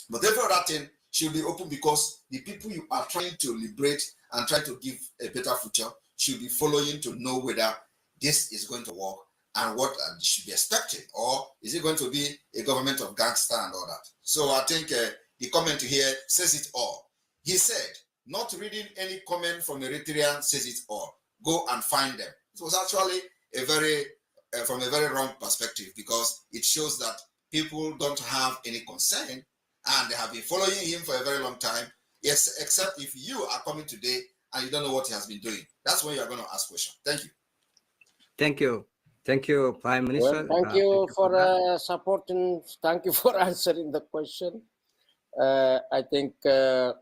But every other thing should be open, because the people you are trying to liberate and try to give a better future should be following to know whether this is going to work and what should be expected, or is it going to be a government of gangster and all that. So I think the comment here says it all. He said, not reading any comment from Eritrean says it all. Go and find them. It was actually from a very wrong perspective, because it shows that people don't have any concern, and they have been following him for a very long time. Yes, except if you are coming today and you don't know what he has been doing. That's when you are going to ask questions. Thank you. Thank you. Thank you, Prime Minister. Well, thank you for supporting. Thank you for answering the question. I think the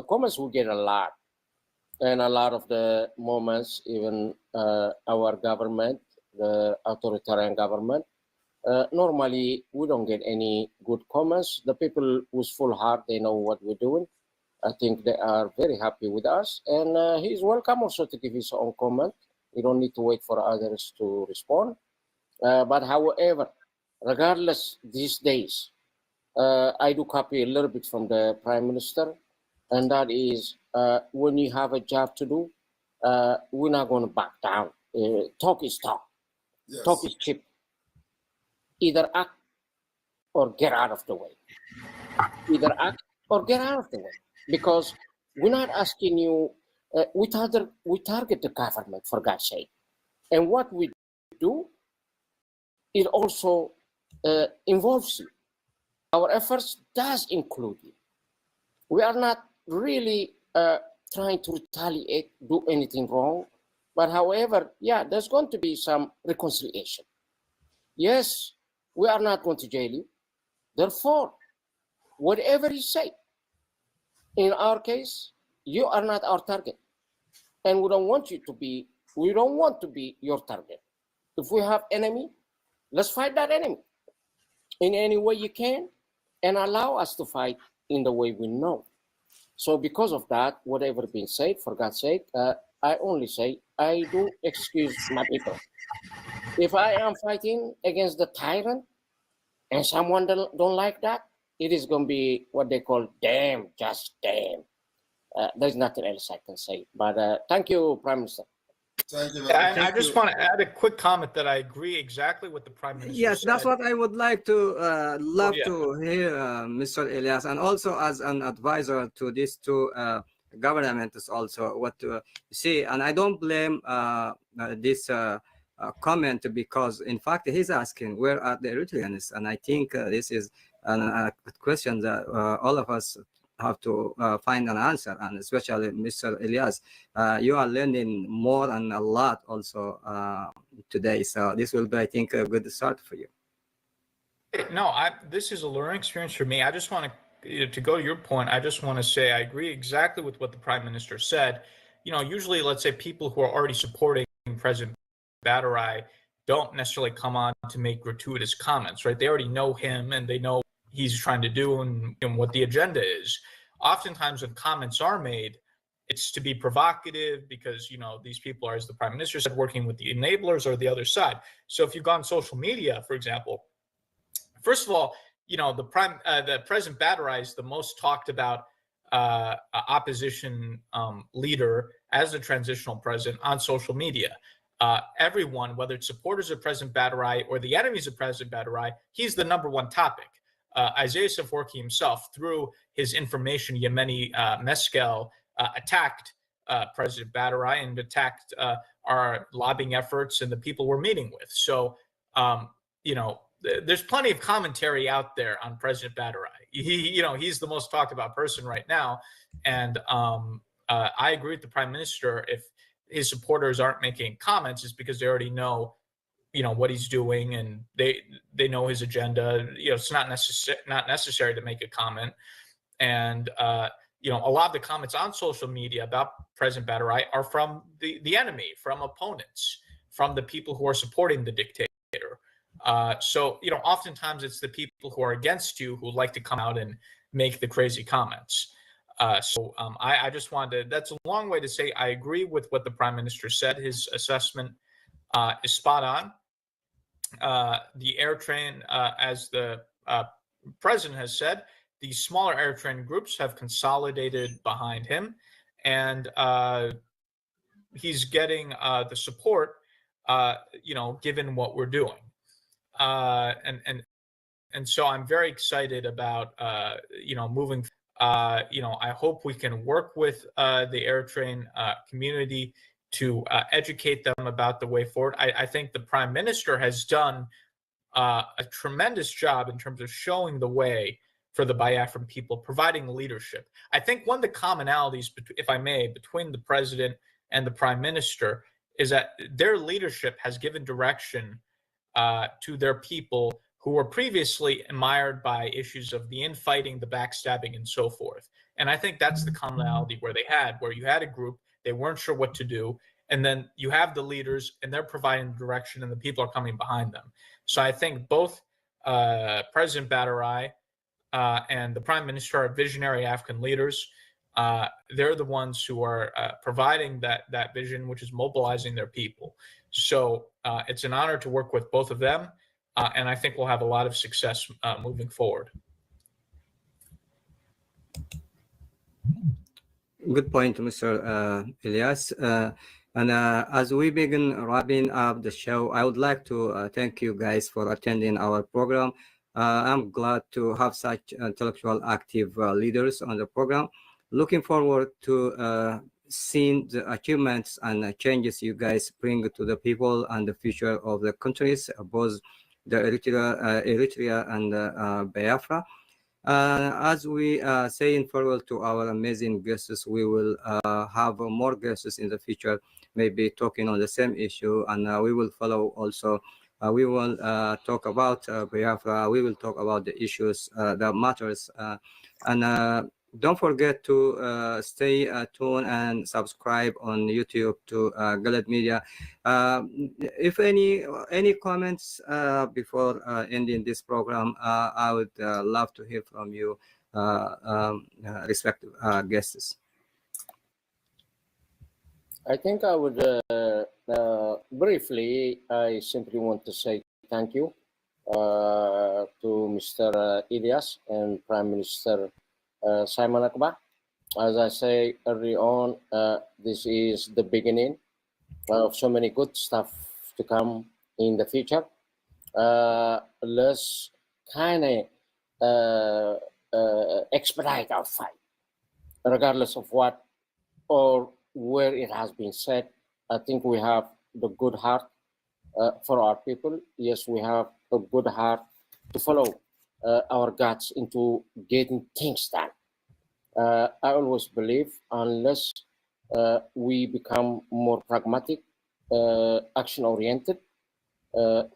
comments will get a lot, and a lot of the moments, even our government, the authoritarian government, normally we don't get any good comments. The people with full heart, they know what we're doing. I think they are very happy with us, and he's welcome also to give his own comment. We don't need to wait for others to respond. But however, regardless these days, I do copy a little bit from the Prime Minister, and that is when you have a job to do, we're not going to back down. Talk is talk. Yes. Talk is cheap. Either act or get out of the way. Either act or get out of the way. Because we're not asking you, we target the government, for God's sake. And what we do, it also involves you. Our efforts does include you. We are not really trying to retaliate, do anything wrong. But however, yeah, there's going to be some reconciliation. Yes, we are not going to jail you. Therefore, whatever you say, in our case, you are not our target. And we don't want you to be We don't want to be your target. If we have enemy, let's fight that enemy in any way you can, and allow us to fight in the way we know. So because of that, whatever been said, for God's sake, I only say, I do excuse my people. If I am fighting against the tyrant and someone don't like that, it is going to be what they call damn, just damn. There's nothing else I can say. But thank you, Prime Minister. Thank you very And much. I just want to add a quick comment that I agree exactly with the Prime Minister Yes, said. that's what I would like to love yeah. to hear, Mr. Elias, and also as an advisor to these two governments also what to see. And I don't blame this comment, because in fact he's asking where are the Eritreans, and I think this is a question that all of us have to find an answer, and especially Mr. Elias, you are learning more and a lot also today, so this will be, I think, a good start for you. No, this is a learning experience for me. I just want to go to your point. I just want to say I agree exactly with what the Prime Minister said. You know, usually, let's say people who are already supporting President BRGIE don't necessarily come on to make gratuitous comments, right? They already know him and they know he's trying to do and what the agenda is. Oftentimes when comments are made, it's to be provocative because, you know, these people are, as the Prime Minister said, working with the enablers or the other side. So if you go on social media, for example, first of all, you know, the President BRGIE is the most talked about opposition leader as the transitional president on social media. Everyone, whether it's supporters of President BRGIE or the enemies of President BRGIE, he's the #1 topic. Isaiah Afwerki himself, through his information Yemeni Meskel, attacked President BRGIE and attacked our lobbying efforts and the people we're meeting with. So, you know, there's plenty of commentary out there on President BRGIE. You know, he's the most talked about person right now. And I agree with the Prime Minister. If his supporters aren't making comments, it's because they already know, you know, what he's doing and they know his agenda. You know, it's not necessary to make a comment. And you know, a lot of the comments on social media about President BRGIE are from the enemy, from opponents, from the people who are supporting the dictator. So, you know, oftentimes it's the people who are against you who like to come out and make the crazy comments. I just wanted that's a long way to say I agree with what the Prime Minister said. His assessment is spot on. The air train, as the president has said, the smaller air train groups have consolidated behind him, and he's getting the support, you know, given what we're doing. And so I'm very excited about, you know, moving. You know, I hope we can work with the air train community to educate them about the way forward. I think the Prime Minister has done a tremendous job in terms of showing the way for the Biafran people, providing leadership. I think one of the commonalities, if I may, between the President and the Prime Minister is that their leadership has given direction to their people who were previously mired by issues of the infighting, the backstabbing, and so forth. And I think that's the commonality where you had a group, they weren't sure what to do, and then you have the leaders, and they're providing direction, and the people are coming behind them. So I think both President BRGIE and the Prime Minister are visionary African leaders. They're the ones who are providing that vision, which is mobilizing their people. So it's an honor to work with both of them. And I think we'll have a lot of success moving forward. Good point, Mr. Elias. And as we begin wrapping up the show, I would like to thank you guys for attending our program. I'm glad to have such intellectual active leaders on the program. Looking forward to seeing the achievements and changes you guys bring to the people and the future of the countries, both the Eritrea and Biafra. As we say in farewell to our amazing guests, we will have more guests in the future, maybe talking on the same issue, and we will follow also. We will talk about Biafra. We will talk about the issues that matters, and don't forget to stay tuned and subscribe on YouTube to Galad Media. If any comments before ending this program, I would love to hear from you, respective guests. I think I would briefly, I simply want to say thank you to Mr. Ilyas and Prime Minister Simon Akbar. As I say early on, this is the beginning of so many good stuff to come in the future. Let's kind of expedite our fight, regardless of what or where it has been said. I think we have the good heart for our people. Yes, we have a good heart to follow our guts into getting things done. I always believe unless we become more pragmatic, action-oriented,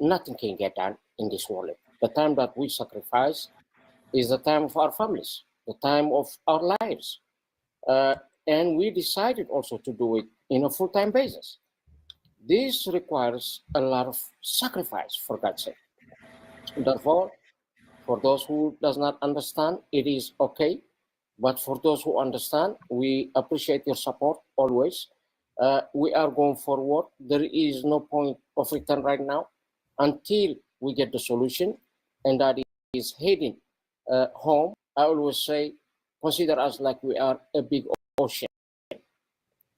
nothing can get done in this world. The time that we sacrifice is the time of our families, the time of our lives. And we decided also to do it in a full-time basis. This requires a lot of sacrifice, for God's sake. Therefore, for those who does not understand, it is okay. But for those who understand, we appreciate your support always. We are going forward. There is no point of return right now until we get the solution, and that is heading home. I always say, consider us like we are a big ocean.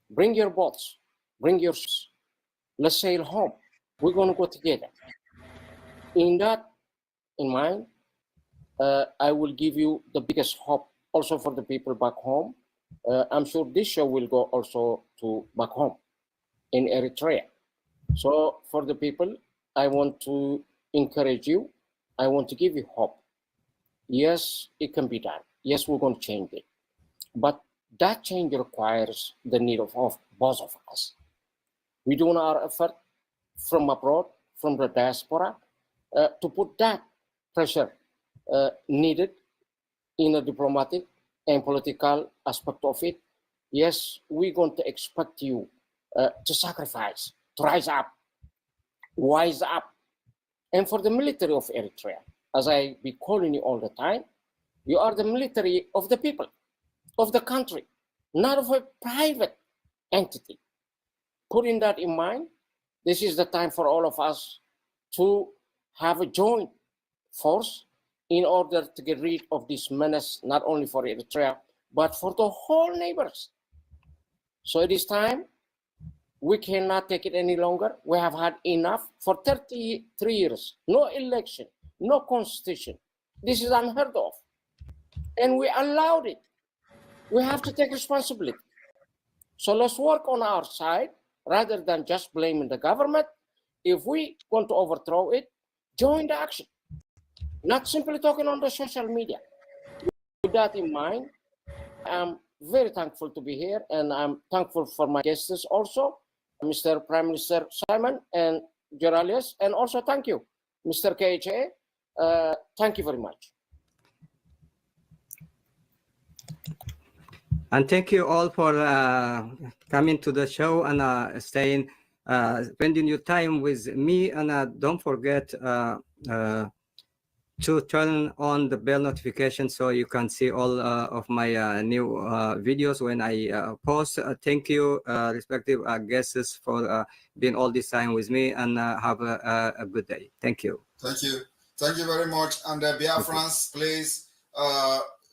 Bring your boats, bring your ships. Let's sail home. We're going to go together. In that in mind, I will give you the biggest hope also for the people back home. I'm sure this show will go also to back home in Eritrea. So for the people, I want to encourage you. I want to give you hope. Yes, it can be done. Yes, we're going to change it. But that change requires the need of both of us. We do our effort from abroad, from the diaspora, to put that pressure needed in a diplomatic and political aspect of it. Yes, we're going to expect you to sacrifice, to rise up, wise up. And for the military of Eritrea, as I be calling you all the time, you are the military of the people, of the country, not of a private entity. Putting that in mind, this is the time for all of us to have a joint force in order to get rid of this menace, not only for Eritrea, but for the whole neighbors. So it is time. We cannot take it any longer. We have had enough for 33 years. No election, no constitution. This is unheard of. And we allowed it. We have to take responsibility. So let's work on our side rather than just blaming the government. If we want to overthrow it, join the action. Not simply talking on the social media. With that in mind, I'm very thankful to be here, and I'm thankful for my guests also, Mr. Prime Minister Simon and Geralius, and also thank you, Mr. KHA. Thank you very much. And thank you all for coming to the show and spending your time with me. And don't forget to turn on the bell notification so you can see all of my new videos when I post. Thank you, respective guests, for being all this time with me, and have a good day. Thank you. Thank you. Thank you very much. And BIAFRANS, please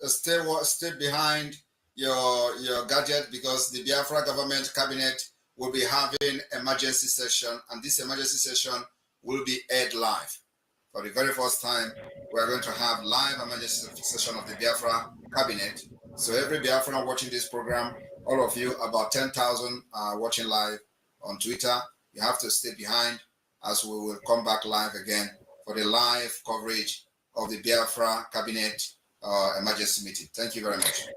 stay behind your gadget, because the Biafra government cabinet will be having emergency session, and this emergency session will be aired live. For the very first time, we are going to have live emergency session of the Biafra cabinet. So every Biafran watching this program, all of you, about 10,000 are watching live on Twitter. You have to stay behind as we will come back live again for the live coverage of the Biafra cabinet emergency meeting. Thank you very much.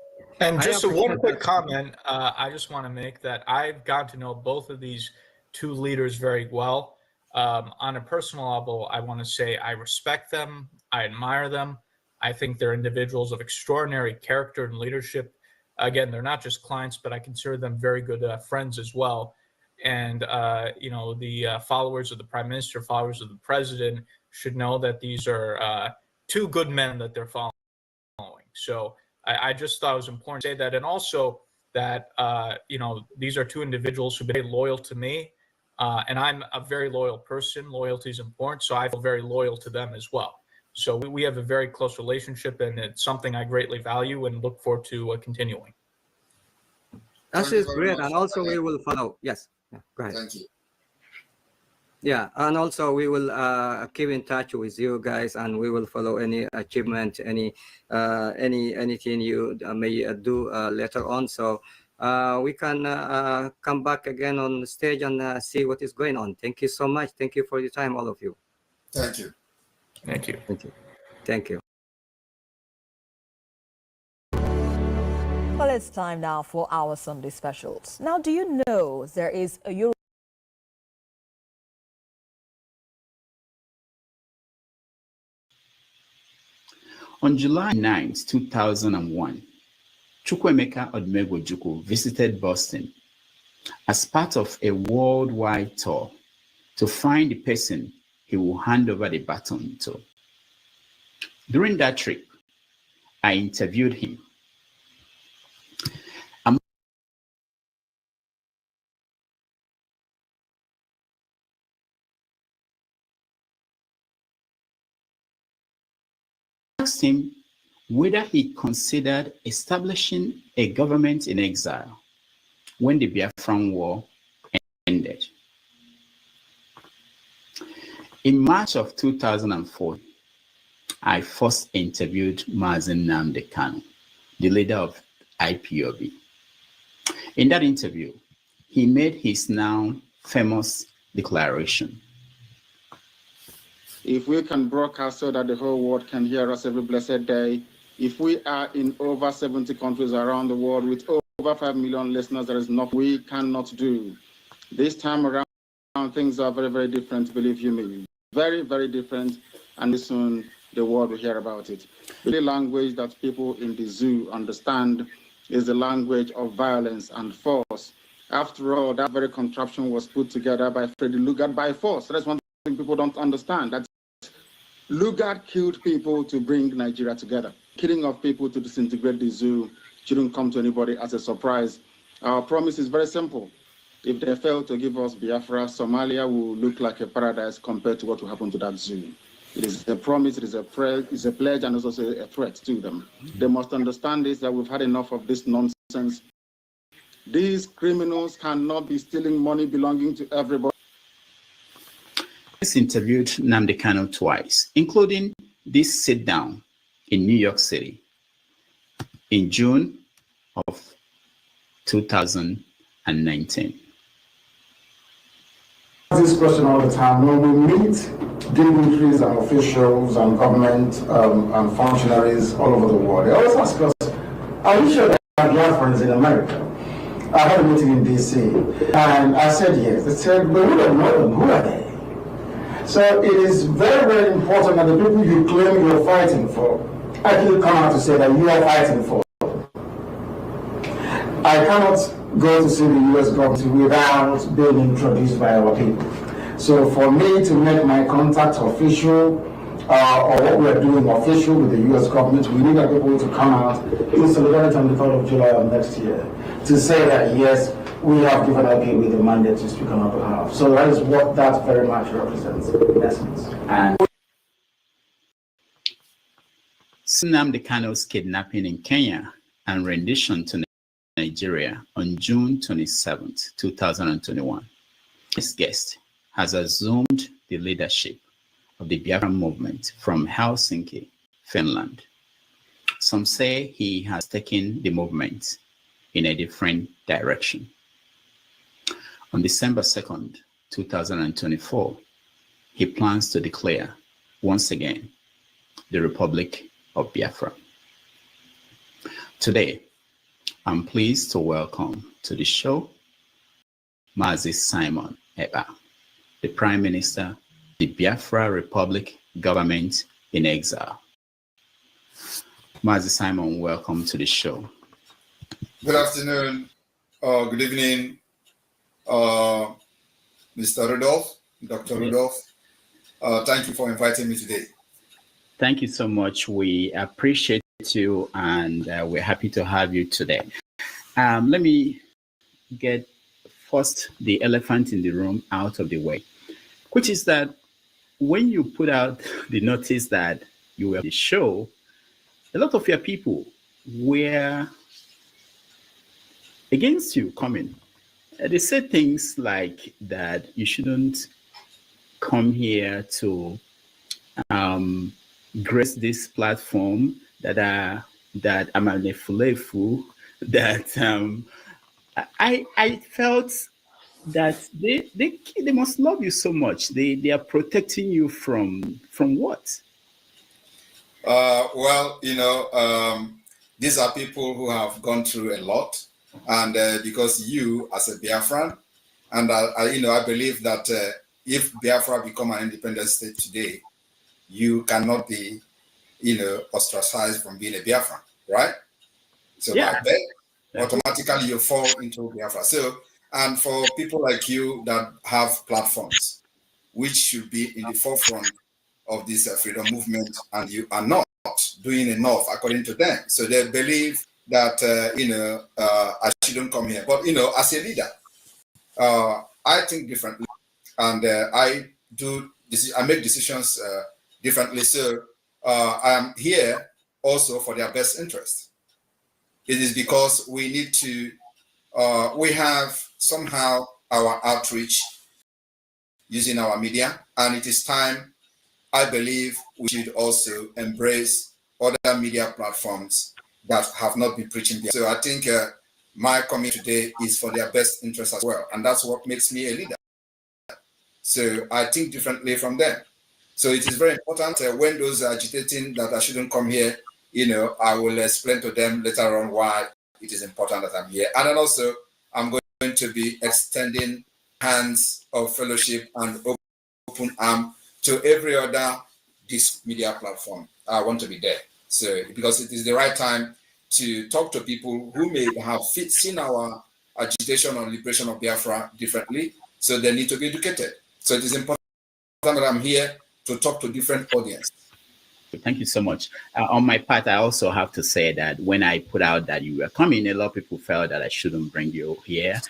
And just one quick comment, I just want to make that I've gotten to know both of these two leaders very well. On a personal level, I want to say I respect them, I admire them. I think they're individuals of extraordinary character and leadership. Again, they're not just clients, but I consider them very good friends as well. And, the followers of the Prime Minister, followers of the President should know that these are two good men that they're following. So I just thought it was important to say that. And also that, these are two individuals who've been very loyal to me. And I'm a very loyal person. Loyalty is important. So I feel very loyal to them as well. So we have a very close relationship, and it's something I greatly value and look forward to continuing. That is great. And also we will follow. Yes. Yeah, go ahead. Thank you. Yeah, and also we will keep in touch with you guys, and we will follow any achievement, anything you may do later on. So we can come back again on the stage and see what is going on. Thank you so much. Thank you for your time, all of you. Thank you. Thank you. Thank you. Thank you. Well, it's time now for our Sunday specials. Now, do you know there is a Euro On July 9, 2001, Chukwuemeka Odumegwu visited Boston as part of a worldwide tour to find the person he will hand over the baton to. During that trip, I interviewed him. I asked him whether he considered establishing a government in exile when the Biafran War ended. In March of 2004, I first interviewed Mazen Nnamdi Kanu, the leader of IPOB. In that interview, he made his now famous declaration. If we can broadcast so that the whole world can hear us every blessed day, if we are in over 70 countries around the world with over 5 million listeners, there is nothing we cannot do. This time around, things are very, very different, believe you me. Very, very different, and soon the world will hear about it. The language that people in the zoo understand is the language of violence and force. After all, that very contraption was put together by Freddy Lugard by force. That's one thing people don't understand. That Lugard killed people to bring Nigeria together. Killing of people to disintegrate the zoo shouldn't come to anybody as a surprise. Our promise is very simple. If they fail to give us Biafra, Somalia will look like a paradise compared to what will happen to that zoo. It is a promise, it is a pledge, and it's also a threat to them. They must understand this, that we've had enough of this nonsense. These criminals cannot be stealing money belonging to everybody. I interviewed Nnamdi Kanu twice, including this sit-down in New York City in June of 2019. This question all the time. When we meet dignitaries and officials and government and functionaries all over the world, they always ask us, are you sure that Biafrans in America? I had a meeting in DC, and I said yes. They said, but we don't know them. Who are they? So it is very, very important that the people you claim you're fighting for actually come out to say that you are fighting for. I cannot go to see the U.S. government without being introduced by our people. So for me to make my contact official or what we're doing official with the U.S. government, we need our people to come out in solidarity on the 3rd of July of next year to say that yes, we have given IPOB the mandate to speak on our behalf. So that is what that very much represents in essence. And Nnamdi Kanu's kidnapping in Kenya and rendition to Nigeria on June 27, 2021. This guest has assumed the leadership of the Biafra movement from Helsinki, Finland. Some say he has taken the movement in a different direction. On December 2nd, 2024, he plans to declare once again the Republic of Biafra. Today, I'm pleased to welcome to the show Mazi Simon Eba, the Prime Minister of the Biafra Republic Government in Exile. Mazi Simon, welcome to the show. Good afternoon, good evening, Mr. Rudolph, Dr. Rudolph. Thank you for inviting me today. Thank you so much. We appreciate you, and we're happy to have you today. Let me get first the elephant in the room out of the way, which is that when you put out the notice that you were on the show, a lot of your people were against you coming. They said things like that you shouldn't come here to grace this platform, that I'm a nefulefu, that I felt that they must love you so much. They are protecting you from what? Well, these are people who have gone through a lot, and because you, as a Biafran, and I believe that if Biafra become an independent state today, you cannot be, ostracized from being a Biafran, right? So yeah. by that, automatically you fall into Biafra. So, and for people like you that have platforms, which should be in the forefront of this freedom movement, and you are not doing enough according to them. So they believe that, I shouldn't come here. But, as a leader, I think differently, and I make decisions differently. So I am here also for their best interest. It is because we need to, we have somehow our outreach using our media, and it is time, I believe, we should also embrace other media platforms that have not been preaching. So I think my comment today is for their best interest as well, and that's what makes me a leader. So I think differently from them. So it is very important when those are agitating that I shouldn't come here, I will explain to them later on why it is important that I'm here. And then also, I'm going to be extending hands of fellowship and open arm to every other this media platform. I want to be there. So because it is the right time to talk to people who may have seen our agitation on liberation of Biafra differently. So they need to be educated. So it is important that I'm here to talk to different audience. Thank you so much. On my part, I also have to say that when I put out that you were coming, a lot of people felt that I shouldn't bring you here.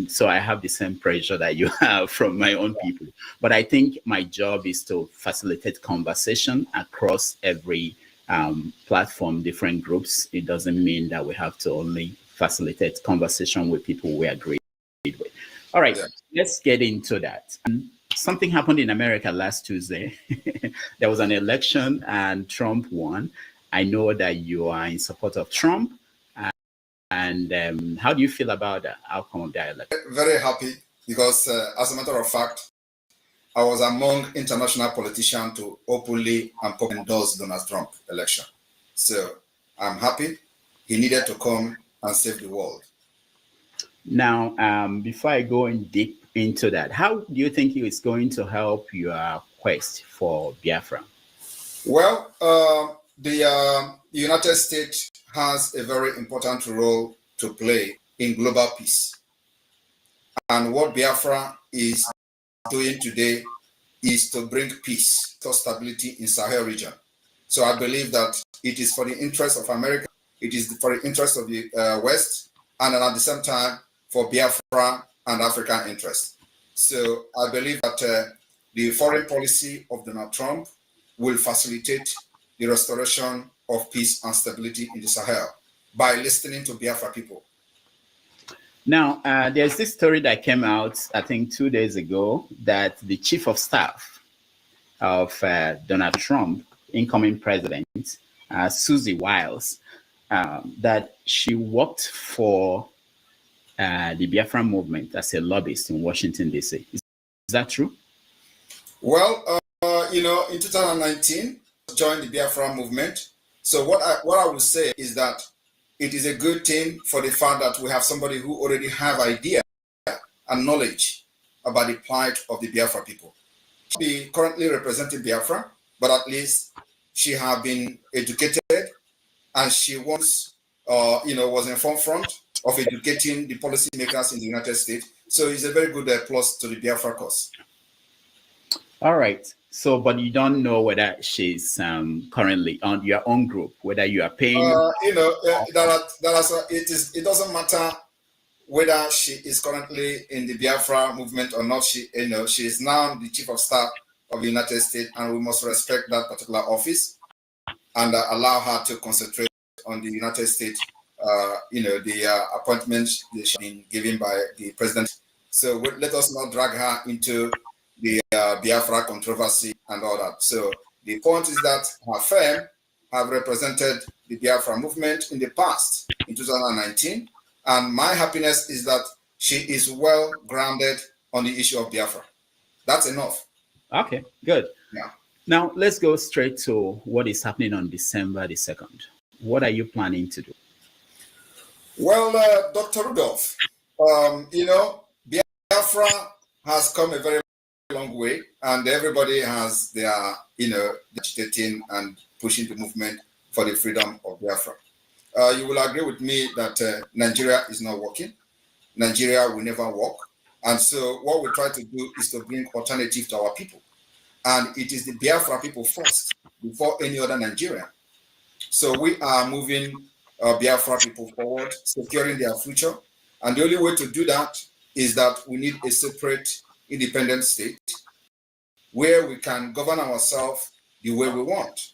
So I have the same pressure that you have from my own people. But I think my job is to facilitate conversation across every platform, different groups. It doesn't mean that we have to only facilitate conversation with people we agree with. All right, let's get into that. Something happened in America last Tuesday. There was an election and Trump won. I know that you are in support of Trump. And how do you feel about the outcome of that election? Very happy because, as a matter of fact, I was among international politicians to openly and publicly endorse Donald Trump election. So I'm happy. He needed to come and save the world. Now, before I go in deep into that, how do you think it's going to help your quest for Biafra? Well, the United States has a very important role to play in global peace. And what Biafra is doing today is to bring peace, to stability in Sahel region. So I believe that it is for the interest of America, it is for the interest of the West, and then at the same time for Biafra and African interests. So I believe that the foreign policy of Donald Trump will facilitate the restoration of peace and stability in the Sahel by listening to Biafra people. Now, there's this story that came out, I think 2 days ago, that the chief of staff of Donald Trump, incoming president, Susie Wiles, that she worked for the Biafra movement as a lobbyist in Washington, D.C. Is that true? Well, in 2019, I joined the Biafra movement. So what I would say is that it is a good thing for the fact that we have somebody who already have idea and knowledge about the plight of the Biafra people. She currently representing Biafra, but at least she has been educated, and she once, was in forefront of educating the policymakers in the United States. So it's a very good plus to the Biafra cause. All right. So, but you don't know whether she's currently on your own group, whether you are paying. It doesn't matter whether she is currently in the Biafra movement or not. She is now the chief of staff of the United States, and we must respect that particular office and allow her to concentrate on the United States. The appointments she's been given by the president. So let us not drag her into the Biafra controversy and all that. So the point is that her firm have represented the Biafra movement in the past, in 2019, and my happiness is that she is well grounded on the issue of Biafra. That's enough. Okay, good. Yeah. Now let's go straight to what is happening on December the 2nd. What are you planning to do? Well, Dr. Rudolph, Biafra has come a very long way, and everybody has their, agitating and pushing the movement for the freedom of Biafra. You will agree with me that Nigeria is not working. Nigeria will never work. And so what we try to do is to bring alternative to our people. And it is the Biafra people first, before any other Nigerian. So we are moving Biafra people forward, securing their future. And the only way to do that is that we need a separate, independent state where we can govern ourselves the way we want.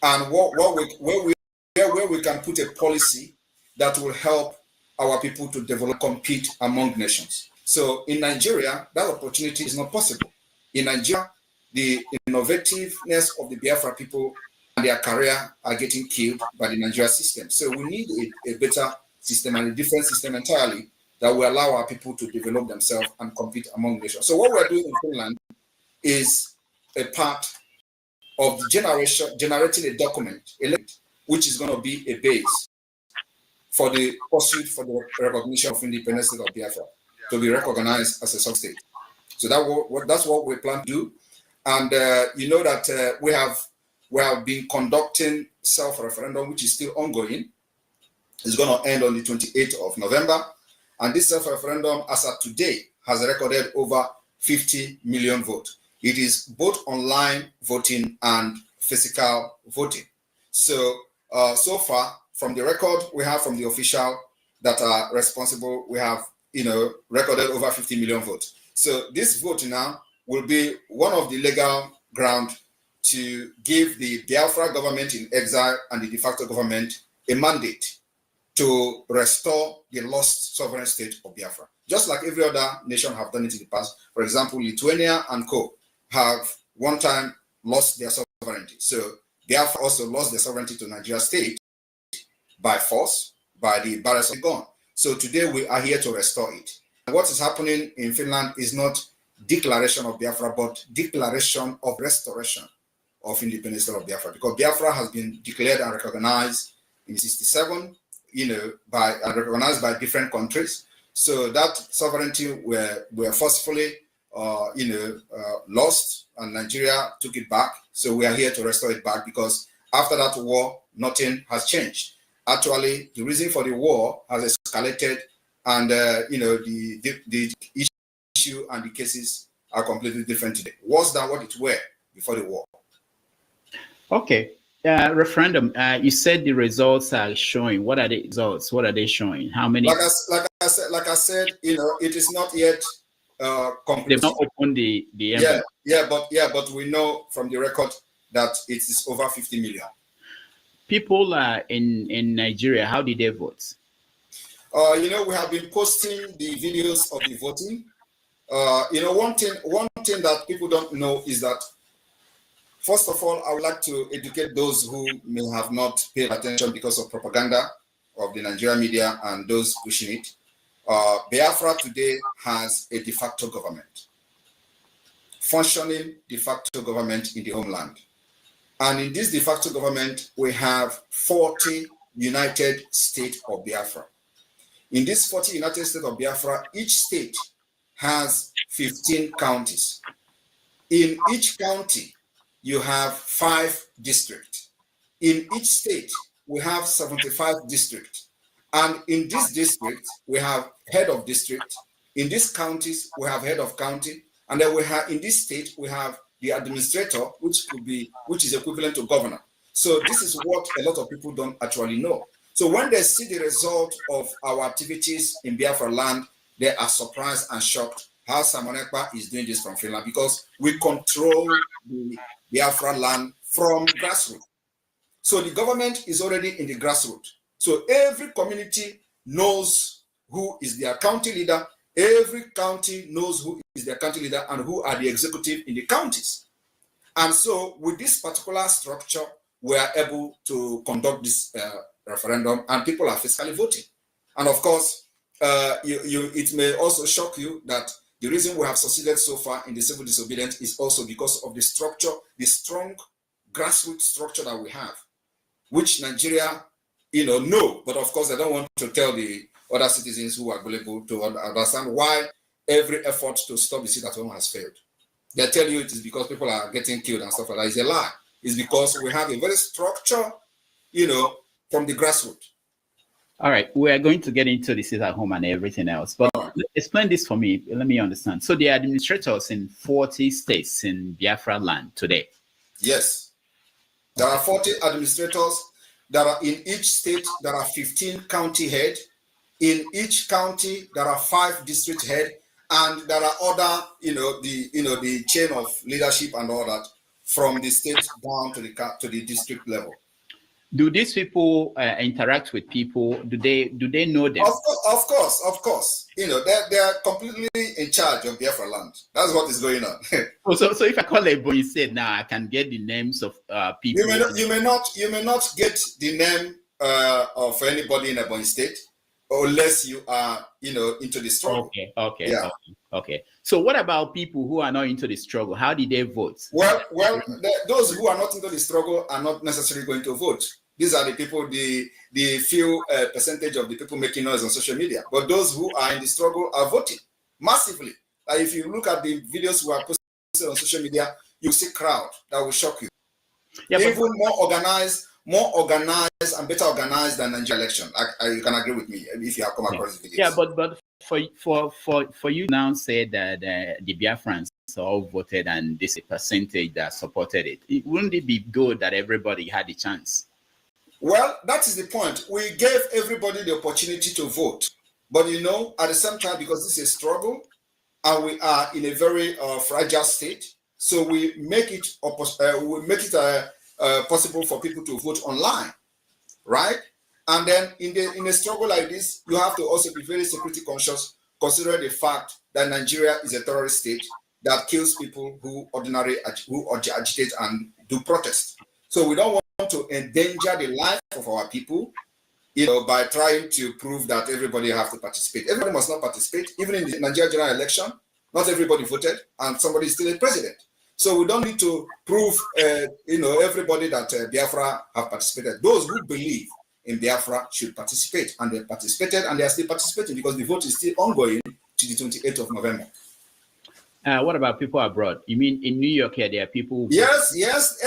And where we can put a policy that will help our people to develop, compete among nations. So in Nigeria, that opportunity is not possible. In Nigeria, the innovativeness of the Biafra people and their career are getting killed by the Nigeria system. So we need a better system and a different system entirely that will allow our people to develop themselves and compete among nations. So what we're doing in Finland is a part of the generating a document, which is going to be a base for the pursuit for the recognition of independence state of Biafra to be recognized as a sub-state. So that's what we plan to do. And you know that we have been conducting self-referendum, which is still ongoing. It's going to end on the 28th of November. And this self-referendum, as of today, has recorded over 50 million votes. It is both online voting and physical voting. So, so far, from the record we have from the official that are responsible, we have, recorded over 50 million votes. So this vote now will be one of the legal ground to give the Biafra government in exile and the de facto government a mandate to restore the lost sovereign state of Biafra. Just like every other nation have done it in the past. For example, Lithuania and co have one time lost their sovereignty. So Biafra also lost their sovereignty to Nigeria state by force, by the barriers of gun. So today we are here to restore it. And what is happening in Finland is not declaration of Biafra, but declaration of restoration of independence of Biafra, because Biafra has been declared and recognized in 1967, and recognized by different countries. So that sovereignty were forcefully, lost, and Nigeria took it back. So we are here to restore it back, because after that war, nothing has changed. Actually, the reason for the war has escalated, and the issue and the cases are completely different today. Worse than what it were before the war. Okay. Referendum. You said the results are showing. What are the results? What are they showing? How many? Like I said, it is not yet complete. They've not opened the envelope. But we know from the record that it is over 50 million. People in Nigeria, how did they vote? We have been posting the videos of the voting. One thing that people don't know is that, first of all, I would like to educate those who may have not paid attention because of propaganda of the Nigerian media and those pushing it. Biafra today has a de facto government, functioning de facto government in the homeland. And in this de facto government, we have 40 United States of Biafra. In this 40 United States of Biafra, each state has 15 counties. In each county, you have 5 districts. In each state, we have 75 districts. And in this district, we have head of district. In these counties, we have head of county. And then we have, in this state, we have the administrator, which is equivalent to governor. So this is what a lot of people don't actually know. So when they see the result of our activities in Biafra land, they are surprised and shocked how Simon Ekpa is doing this from Finland, because we control the Biafra land from grassroots. So the government is already in the grassroots. So every community knows who is their county leader. Every county knows who is their county leader and who are the executive in the counties. And so with this particular structure, we are able to conduct this referendum, and people are fiscally voting. And of course, it may also shock you that the reason we have succeeded so far in the civil disobedience is also because of the structure, the strong grassroots structure that we have, which Nigeria, know, but of course they don't want to tell the other citizens who are available to understand why every effort to stop the sit at home has failed. They tell you it is because people are getting killed and stuff like that. It's a lie. It's because we have a very structure, from the grassroots. All right, we are going to get into the sit at home and everything else, but explain this for me. Let me understand. So the administrators in 40 states in Biafra land today. Yes, there are 40 administrators. There are in each state. There are 15 county head. In each county, there are 5 district head, and there are other, the chain of leadership and all that from the state down to the district level. Do these people interact with people? Do they know them? Of course. They are completely in charge of Biafralands. That's what is going on. So if I call a boy said now, I can get the names of people. You may not get the name of anybody in Ebonyi State unless you are into the struggle. Okay. So what about people who are not into the struggle? How did they vote? Well, those who are not into the struggle are not necessarily going to vote. These are the people, the few percentage of the people making noise on social media. But those who are in the struggle are voting massively. If you look at the videos we are posted on social media, you see crowd that will shock you. Yeah, even more organized and better organized than Nigeria election. You can agree with me if you have come across the videos. Yeah, but for you now say that the Biafrans all voted and this percentage that supported it. Wouldn't it be good that everybody had a chance? Well, that is the point. We gave everybody the opportunity to vote. But at the same time, because this is a struggle and we are in a very fragile state, so we make it possible for people to vote online, right? And then in a struggle like this, you have to also be very security conscious, considering the fact that Nigeria is a terrorist state that kills people who agitate and do protest. So we don't want to endanger the life of our people, by trying to prove that everybody has to participate. Everybody must not participate. Even in the Nigeria general election, not everybody voted, and somebody is still a president. So we don't need to prove, everybody that Biafra have participated. Those who believe in Biafra should participate, and they participated, and they are still participating because the vote is still ongoing to the 28th of November. What about people abroad? You mean in New York here, there are people? Yes.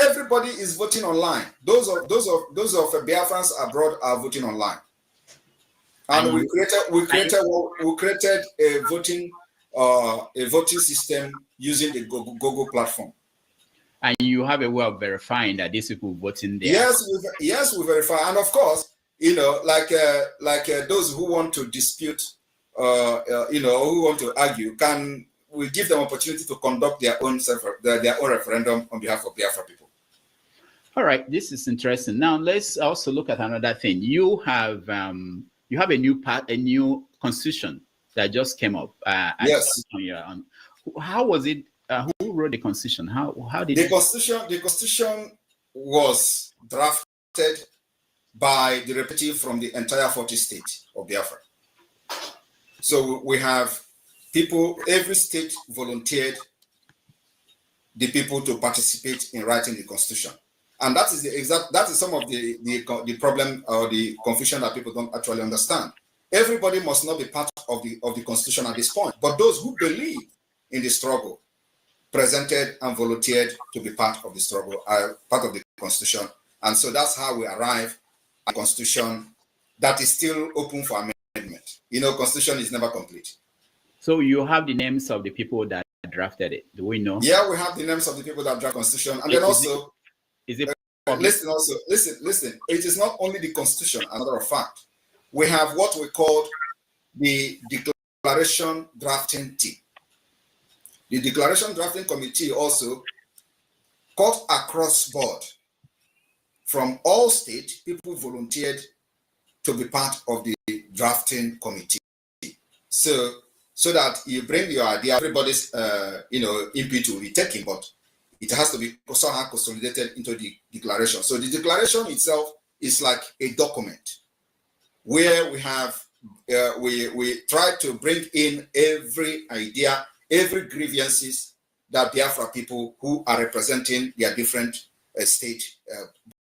Everybody is voting online. Those of Biafrans abroad are voting online. And we created a voting system using the Google platform. And you have a way of verifying that these people voting there. Yes, we verify. And of course, like those who want to dispute, who want to argue, we give them opportunity to conduct their own referendum on behalf of Biafra people. All right, this is interesting. Now let's also look at another thing. You have a new constitution that just came up. Yes. How was it? Who wrote the constitution? How did the constitution was drafted by the representative from the entire 40 states of Biafra. So we have people, every state volunteered the people to participate in writing the constitution. And that is some of the problem or the confusion that people don't actually understand. Everybody must not be part of the constitution at this point, but those who believe in the struggle presented and volunteered to be part of the struggle, part of the constitution. And so that's how we arrive at a constitution that is still open for amendment. You know, constitution is never complete. So you have the names of the people that drafted it. Do we know? Yeah, we have the names of the people that draft constitution. And then also, listen. It is not only the constitution, as a matter of fact. We have what we call the declaration drafting team. The declaration drafting committee also cut across board from all states, people volunteered to be part of the drafting committee. So that you bring your idea, everybody's input will be taken, but it has to be somehow consolidated into the declaration. So the declaration itself is like a document where we have we try to bring in every idea, every grievances that Biafra people who are representing their different states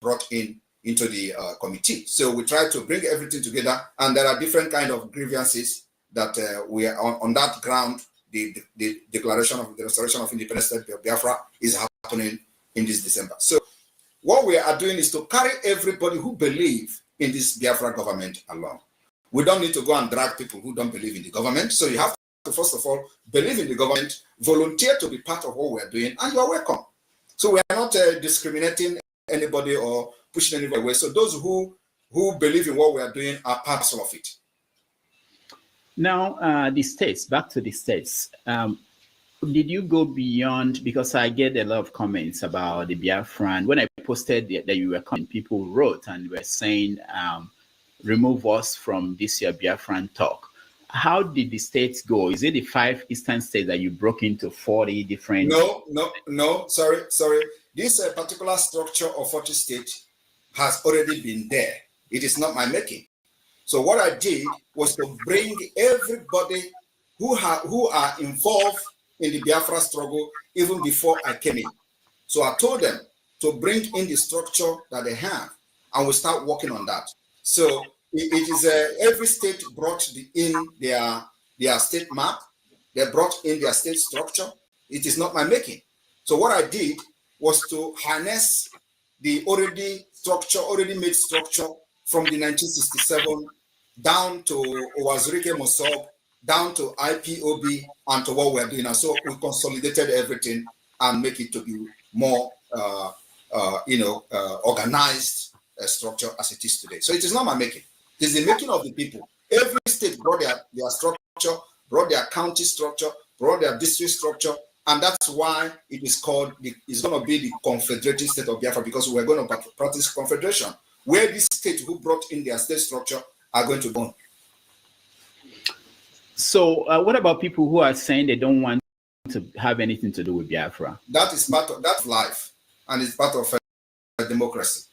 brought into the committee. So we try to bring everything together, and there are different kind of grievances that we are on that ground. The declaration of the restoration of independence state of Biafra is happening in this December. So what we are doing is to carry everybody who believe in this Biafra government along. We don't need to go and drag people who don't believe in the government. So you have to, first of all, believe in the government, volunteer to be part of what we are doing, and you are welcome. So we are not discriminating anybody or pushing anybody away. So those who believe in what we are doing are part of it. Now, the states, back to the states. Did you go beyond, because I get a lot of comments about the Biafran. When I posted that you were coming, people wrote and were saying, remove us from this year Biafran talk. How did the states go? Is it the 5 eastern states that you broke into 40 different? No, sorry. This particular structure of 40 states has already been there. It is not my making. So what I did was to bring everybody who are involved in the Biafra struggle even before I came in. So I told them to bring in the structure that they have, and we start working on that. So it is every state brought in their state map. They brought in their state structure. It is not my making. So what I did was to harness the already made structure from the 1967 down to Owazurike Mosob, down to IPOB, and to what we're doing. And so we consolidated everything and make it to be more, organized structure as it is today. So it is not my making. It is the making of the people. Every state brought their structure, brought their county structure, brought their district structure, and that's why it is called, it's going to be the Confederated State of Biafra, because we're going to practice confederation, where these states who brought in their state structure are going to go. So what about people who are saying they don't want to have anything to do with Biafra? That is part of that life, and it's part of democracy.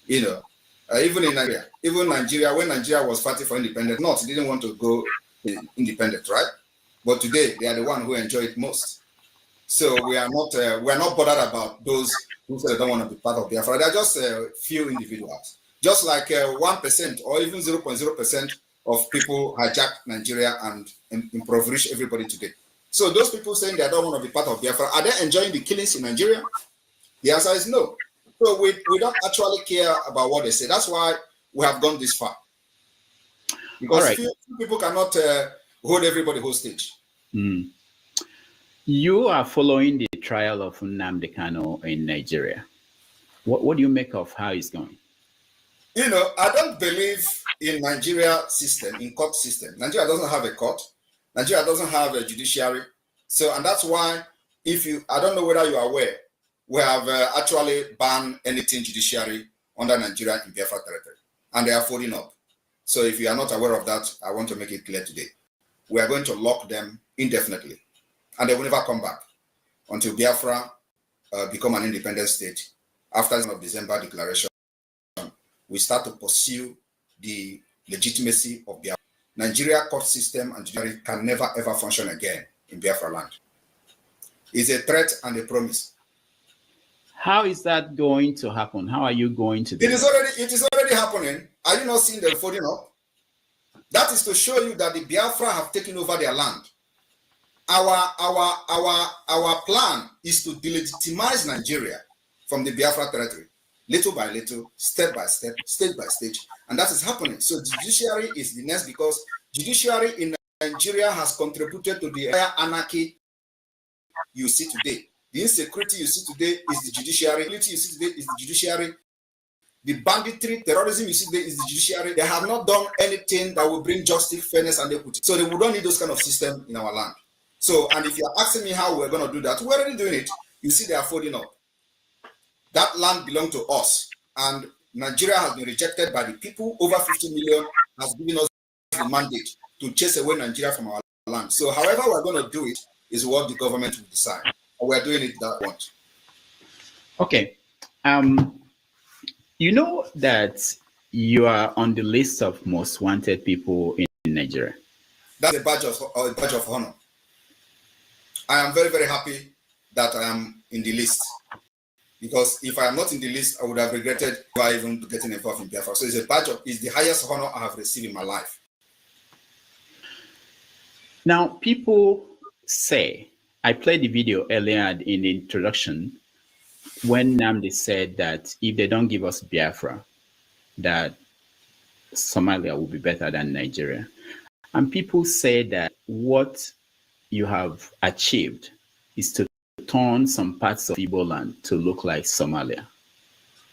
Even in Nigeria, when Nigeria was fighting for independence, North didn't want to go independent, right? But today they are the one who enjoy it most. So we are not bothered about those who say they don't want to be part of Biafra. They are just a few individuals, just like 1% or even 0.0% of people hijack Nigeria and impoverish everybody today. So those people saying they don't want to be part of Biafra, are they enjoying the killings in Nigeria? The answer is no. So we don't actually care about what they say. That's why we have gone this far. Because few people cannot hold everybody hostage. Mm. You are following the trial of Nnamdi Kanu in Nigeria. What do you make of how it's going? I don't believe in Nigeria system, in court system. Nigeria doesn't have a court. Nigeria doesn't have a judiciary. So, and that's why, I don't know whether you are aware, we have actually banned anything judiciary under Nigeria in Biafra territory, and they are folding up. So if you are not aware of that, I want to make it clear today. We are going to lock them indefinitely, and they will never come back until Biafra become an independent state. After the December declaration, we start to pursue the legitimacy of Biafra. Nigeria court system and judiciary can never ever function again in Biafra land. It's a threat and a promise. How is that going to happen? How are you going to do it? It is already happening. Are you not seeing them folding up? That is to show you that the Biafra have taken over their land. our plan is to delegitimize Nigeria from the Biafra territory, little by little, step by step, stage by stage, and that is happening. So judiciary is the next, because judiciary in Nigeria has contributed to the anarchy you see today. The insecurity you see today is the judiciary. The you see today is the judiciary. The banditry, terrorism you see today is the judiciary. They have not done anything that will bring justice, fairness, and equity. So we don't need those kind of system in our land. So, and if you're asking me how we're going to do that, we're already doing it. You see, they are folding up. That land belongs to us, and Nigeria has been rejected by the people. Over 50 million has given us the mandate to chase away Nigeria from our land. So, however we're going to do it is what the government will decide. And we're doing it that way. Okay. You know that you are on the list of most wanted people in Nigeria. That's a badge of honor. I am very, very happy that I am in the list, because if I am not in the list, I would have regretted even getting involved in Biafra. So it's the highest honor I have received in my life. Now, people say, I played the video earlier in the introduction when Nnamdi said that if they don't give us Biafra, that Somalia will be better than Nigeria. And people say that what you have achieved is to turn some parts of Igbo land to look like Somalia.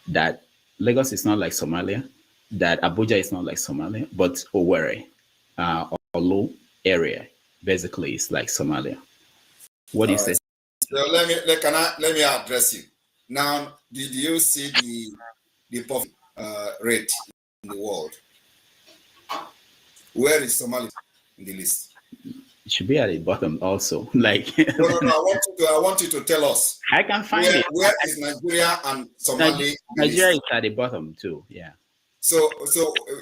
That Lagos is not like Somalia, that Abuja is not like Somalia, but Owerri, Olo area, basically is like Somalia. What do you say? So let me address you. Now, did you see the poverty rate in the world? Where is Somalia in the list? It should be at the bottom also. Like no, I want you to tell us. I can find it. Where is Nigeria and Somalia? Nigeria is at the bottom too. Yeah. So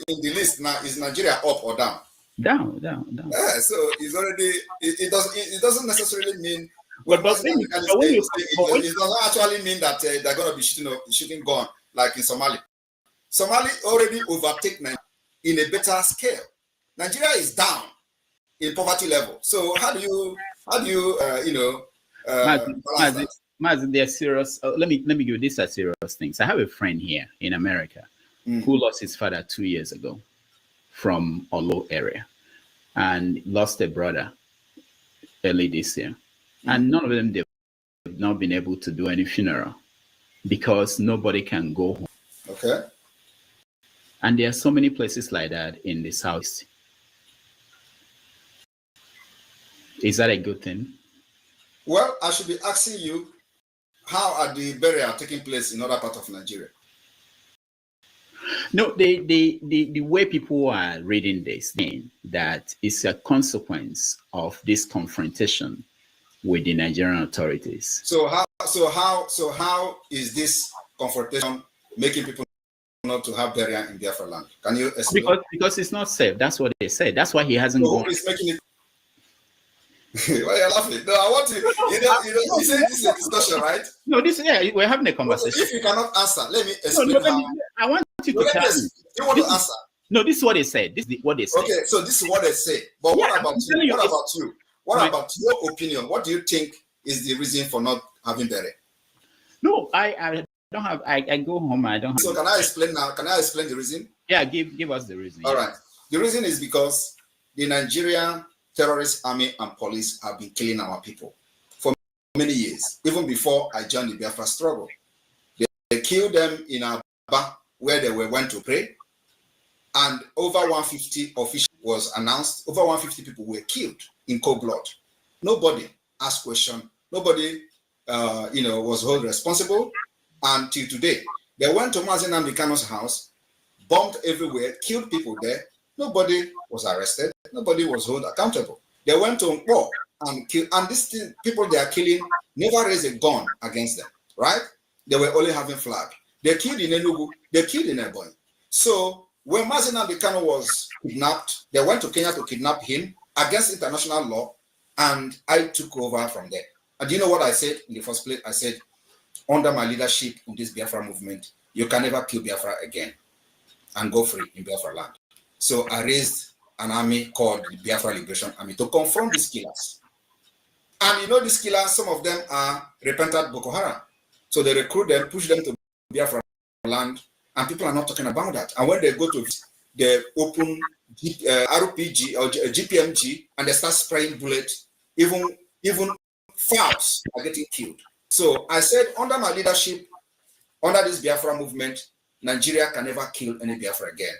in the list now, is Nigeria up or down? Down. Yeah, so it's already it doesn't necessarily mean. But when you, it doesn't actually mean that they're going to be shooting gun like in Somalia. Somalia already overtake Nigeria in a better scale. Nigeria is down in poverty level. So how do you Maz, they're serious. Let me give you this as serious things. I have a friend here in America who lost his father 2 years ago from Olo area, and lost a brother early this year. And none of them, they've not been able to do any funeral because nobody can go home. Okay. And there are so many places like that in the South. Is that a good thing? Well, I should be asking you, how are the burial taking place in other parts of Nigeria? No, the way people are reading this mean that it's a consequence of this confrontation with the Nigerian authorities. So how is this confrontation making people not to have burial in Biafraland? Can you explain? Because it's not safe. That's what they said. That's why he hasn't gone. Who is making it? Why are you laughing? No, I want to. You say this is a discussion, right? No, we're having a conversation. If you cannot answer, let me explain. I want you to tell me. You want to answer? No, this is what they said. This is what they said. Okay, so this is what they say. But what about you? What about you? What about your opinion? What do you think is the reason for not having burial? No, I don't have. I go home. I don't. So can I explain now? Can I explain the reason? Yeah, give us the reason. All right. The reason is because the Nigerian terrorist army and police have been killing our people for many years, even before I joined the Biafra struggle. They killed them in Aba, where they went to pray, and over 150 officials was announced. Over 150 people were killed in cold blood. Nobody asked question. Nobody, was held responsible until today. They went to Mazi Nnamdi Kanu's house, bombed everywhere, killed people there. Nobody was arrested. Nobody was held accountable. They went to war and killed. And these people they are killing never raised a gun against them, right? They were only having flag. They killed in Enugu. They killed in Ebonyi. So when Mazi Nnamdi Kanu was kidnapped, they went to Kenya to kidnap him against international law, and I took over from there. And do you know what I said in the first place? I said, under my leadership in this Biafra movement, you can never kill Biafra again and go free in Biafra land. So I raised an army called the Biafra Liberation Army to confront these killers. And you know, these killers, some of them are repentant Boko Haram. So they recruit them, push them to Biafra land, and people are not talking about that. And when they go to the open RPG or GPMG and they start spraying bullets, even fowls are getting killed. So I said, under my leadership, under this Biafra movement, Nigeria can never kill any Biafra again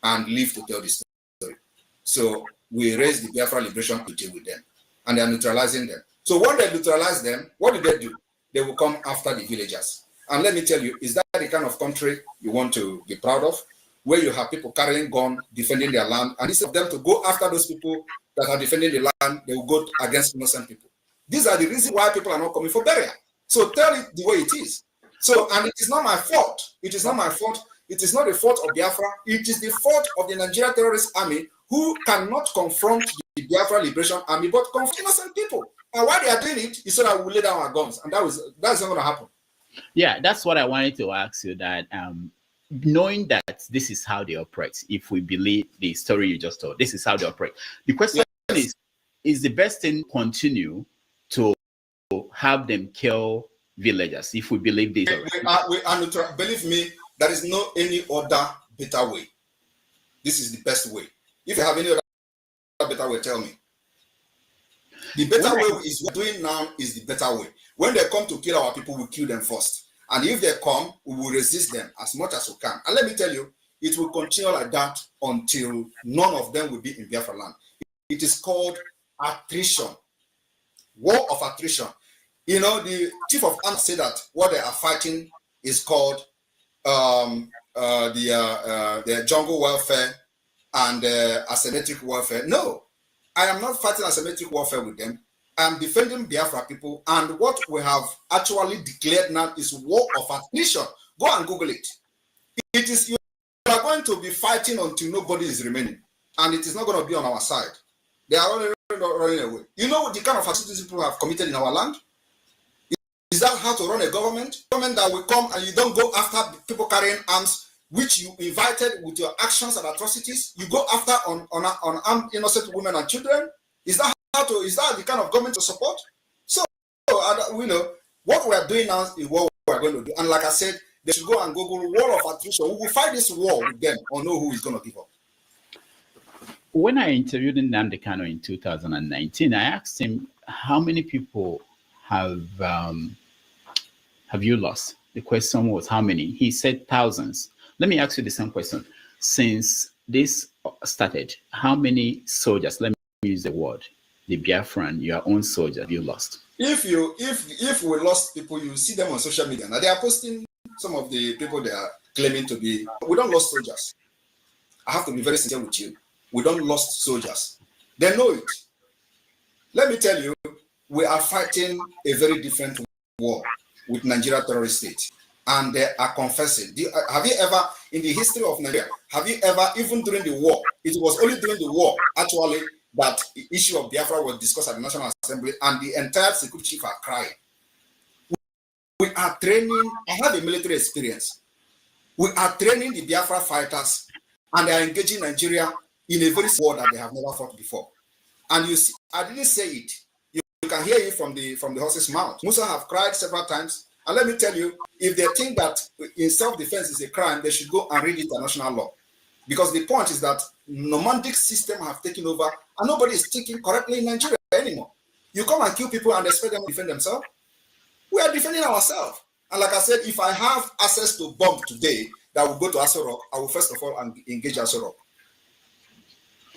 and live to tell this story. So we raised the Biafra Liberation to deal with them, and they are neutralizing them. So when they neutralize them, what do? They will come after the villagers. And let me tell you, is that the kind of country you want to be proud of, where you have people carrying guns, defending their land, and instead of them to go after those people that are defending the land, they will go against innocent people. These are the reasons why people are not coming for burial. So tell it the way it is. So, and it is not my fault. It is not my fault. It is not the fault of Biafra. It is the fault of the Nigerian terrorist army, who cannot confront the Biafra Liberation Army, but confront innocent people. And why they are doing it is so that we lay down our guns, and that's not going to happen. Yeah, that's what I wanted to ask you, that knowing that this is how they operate, if we believe the story you just told, this is how they operate. The question is the best thing continue to have them kill villagers if we believe this? We are neutral. Believe me, there is no any other better way. This is the best way. If you have any other better way, tell me. The better way is what we're doing now is the better way. When they come to kill our people, we kill them first. And if they come, we will resist them as much as we can. And let me tell you, it will continue like that until none of them will be in Biafraland. It is called attrition. War of attrition. You know, the chief of arms said that what they are fighting is called the jungle warfare and asymmetric warfare. No, I am not fighting asymmetric warfare with them. I am defending Biafra people, and what we have actually declared now is war of attrition. Go and Google it. It is, you are going to be fighting until nobody is remaining, and it is not going to be on our side. They are running away. You know the kind of atrocities people have committed in our land? Is that how to run a government? Government that will come and you don't go after people carrying arms, which you invited with your actions and atrocities? You go after on armed innocent women and children? Is that the kind of government to support? So, you know, what we are doing now is what we are going to do. And like I said, they should go and Google war of attrition. We will fight this war with them or know who is going to give up. When I interviewed Nnamdi Kanu in 2019, I asked him, how many people have you lost? The question was how many? He said thousands. Let me ask you the same question. Since this started, how many soldiers, let me use the word, the Biafran, your own soldier, have you lost? If we lost people, you see them on social media. Now they are posting some of the people they are claiming to be. We don't lost soldiers. I have to be very sincere with you. We don't lost soldiers. They know it. Let me tell you, we are fighting a very different war with Nigeria terrorist state, and they are confessing. Have you ever, in the history of Nigeria, have you ever, even during the war, it was only during the war, actually, that the issue of Biafra was discussed at the National Assembly, and the entire security chief are crying. We are training, I have a military experience. We are training the Biafra fighters, and they are engaging Nigeria in a very war that they have never fought before. And you see, I didn't say it. You can hear it from the horse's mouth. Musa have cried several times. And let me tell you, if they think that in self-defense is a crime, they should go and read international law. Because the point is that nomadic system have taken over and nobody is thinking correctly in Nigeria anymore. You come and kill people and expect them to defend themselves. We are defending ourselves. And like I said, if I have access to bomb today that will go to Aso Rock, I will first of all engage Aso Rock.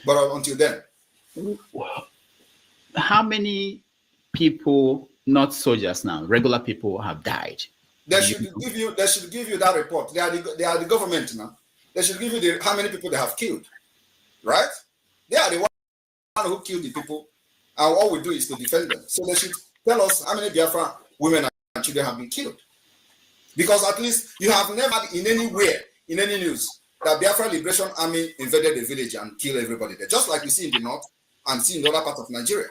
But until then. How many people, not soldiers now, regular people have died? They should give you that report. They are the government now. They should give you how many people they have killed, right? They are the one who killed the people, and all we do is to defend them. So they should tell us how many Biafra women and children have been killed. Because at least you have never in anywhere, in any news, that Biafra Liberation Army invaded a village and killed everybody there, just like we see in the north and see in the other part of Nigeria.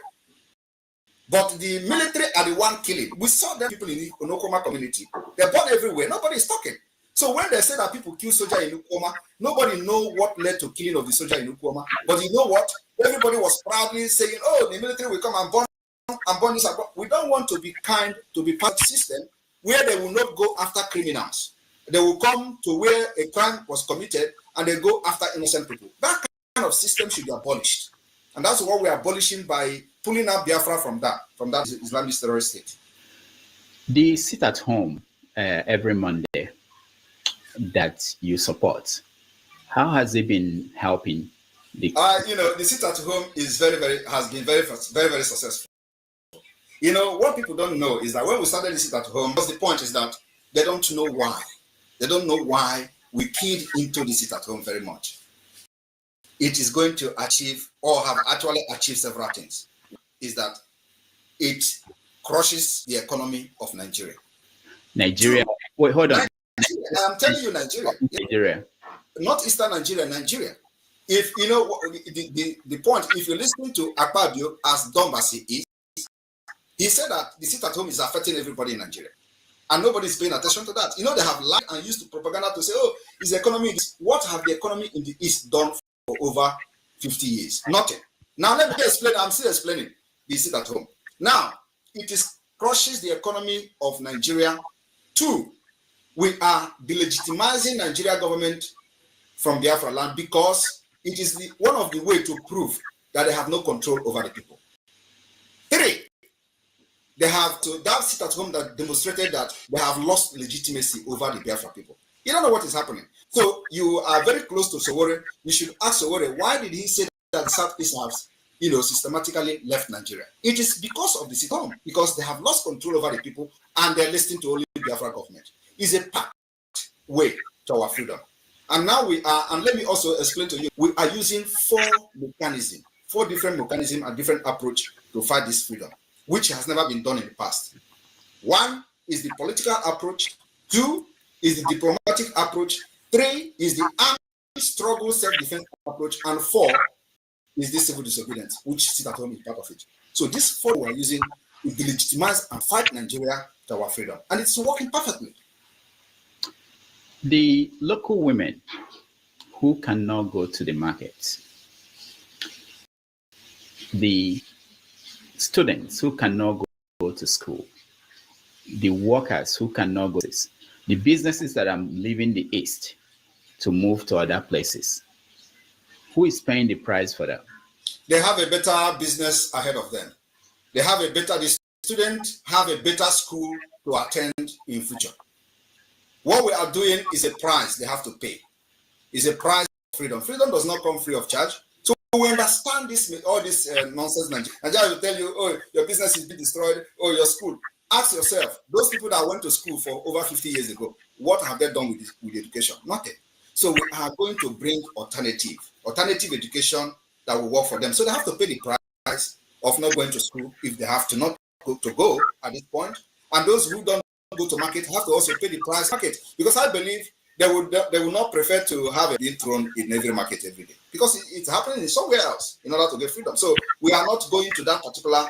But the military are the one killing. We saw them people in the Onokoma community. They're born everywhere. Nobody is talking. So when they say that people kill soldier in Ukoma, nobody know what led to killing of the soldier in Ukoma. But you know what? Everybody was proudly saying, oh, the military will come and burn and burn this. We don't want to be kind, to be part of the system where they will not go after criminals. They will come to where a crime was committed and they go after innocent people. That kind of system should be abolished. And that's what we are abolishing by pulling out Biafra from that Islamic terrorist state. The sit at home every Monday that you support, how has it been helping? The sit at home is has been very successful. What people don't know is that when we started the sit at home, the point is that they don't know why. They don't know why we keyed into the sit at home very much. It is going to achieve, or have actually achieved, several things. Is that it crushes the economy of Nigeria. Nigeria. Wait, hold on. I'm telling you, Nigeria. Not Eastern Nigeria, Nigeria. If you know the point, if you're listening to IKIBIBIO as dumb as he is, he said that the sit at home is affecting everybody in Nigeria. And nobody is paying attention to that. They have lied and used to propaganda to say, oh, is the economy. What have the economy in the East done for over 50 years? Nothing. Now let me explain. I'm still explaining the sit at home. Now, it crushes the economy of Nigeria. 2, we are delegitimizing Nigeria government from Biafraland because it is one of the ways to prove that they have no control over the people. 3, they have to that sit at home that demonstrated that they have lost legitimacy over the Biafra people. You don't know what is happening. So you are very close to Sowore. You should ask Sowore, why did he say that the Southeast has, systematically left Nigeria? It is because of the sit at home, because they have lost control over the people and they're listening to only Biafra government. It's a pact way to our freedom. And now we are, and let me also explain to you, we are using 4 different mechanisms and different approach to fight this freedom, which has never been done in the past. 1 is the political approach, 2 is the diplomatic approach, 3 is the armed struggle self-defense approach, and 4 is the civil disobedience, which sit at home is part of it. So these 4 we are using to delegitimize and fight Nigeria to our freedom. And it's working perfectly. The local women who cannot go to the market, the students who cannot go to school, the workers who cannot go to this, the businesses that are leaving the East to move to other places, who is paying the price for that? They have a better business ahead of them. The students have a better school to attend in future. What we are doing is a price they have to pay. It's a price of freedom. Freedom does not come free of charge. So we understand all this nonsense. Nigeria will tell you, oh, your business is being destroyed, oh, your school. Ask yourself, those people that went to school for over 50 years ago, what have they done with education? Nothing. So we are going to bring alternative education that will work for them. So they have to pay the price of not going to school if they have to not go at this point. And those who don't go to market have to also pay the price market, because I believe they will not prefer to have it being thrown in every market every day, because it's happening in somewhere else in order to get freedom. So we are not going to that particular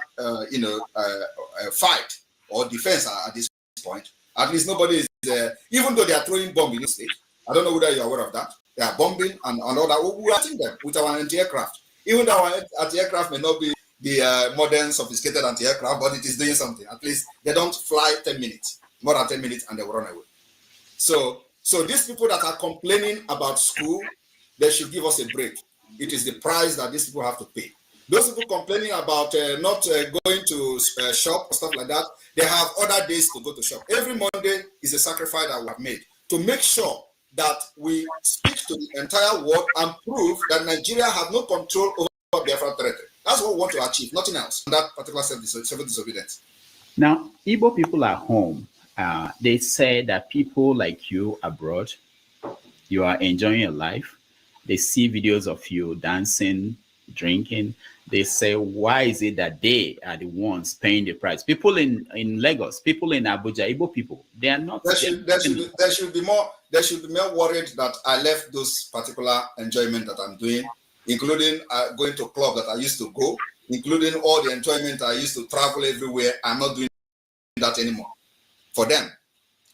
fight or defense at this point. At least nobody is even though they are throwing bombs in the state. I don't know whether you're aware of that. They are bombing and all that. We are hitting them with our anti-aircraft. Even though our anti-aircraft may not be the modern sophisticated anti-aircraft, but it is doing something. At least they don't fly 10 minutes, more than 10 minutes, and they will run away. So these people that are complaining about school, they should give us a break. It is the price that these people have to pay. Those people complaining about not going to shop, stuff like that, they have other days to go to shop. Every Monday is a sacrifice that we have made to make sure that we speak to the entire world and prove that Nigeria has no control over Biafra territory. That's what we want to achieve, nothing else. That particular civil disobedience. Now, Igbo people at home, they say that people like you abroad, you are enjoying your life. They see videos of you dancing, drinking. They say, why is it that they are the ones paying the price? People in Lagos, people in Abuja, Igbo people, they are not. There should be more worried that I left those particular enjoyment that I'm doing, including going to club that I used to go, including all the enjoyment I used to travel everywhere. I'm not doing that anymore for them.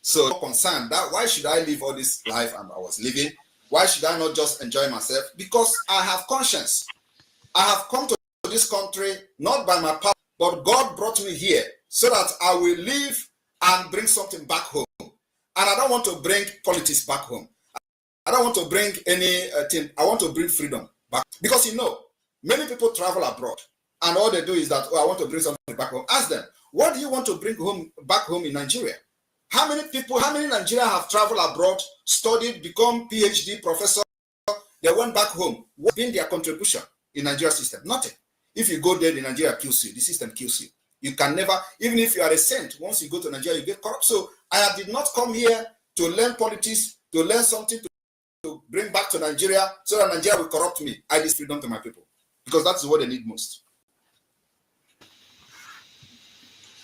So concerned that why should I live all this life I was living? Why should I not just enjoy myself? Because I have conscience. I have come to this country not by my power, but God brought me here so that I will live and bring something back home. And I don't want to bring politics back home. I don't want to bring anything. I want to bring freedom back. Because you know, many people travel abroad and all they do is that, oh, I want to bring something back home. Ask them, what do you want to bring back home in Nigeria? How many Nigerians have traveled abroad, studied, become PhD professor? They went back home. What's been their contribution in Nigeria system? Nothing. If you go there, the Nigeria kills you. The system kills you. You can never, even if you are a saint, once you go to Nigeria, you get corrupt. So I did not come here to learn politics, to learn something to bring back to Nigeria so that Nigeria will corrupt me. I give freedom to my people because that's what they need most.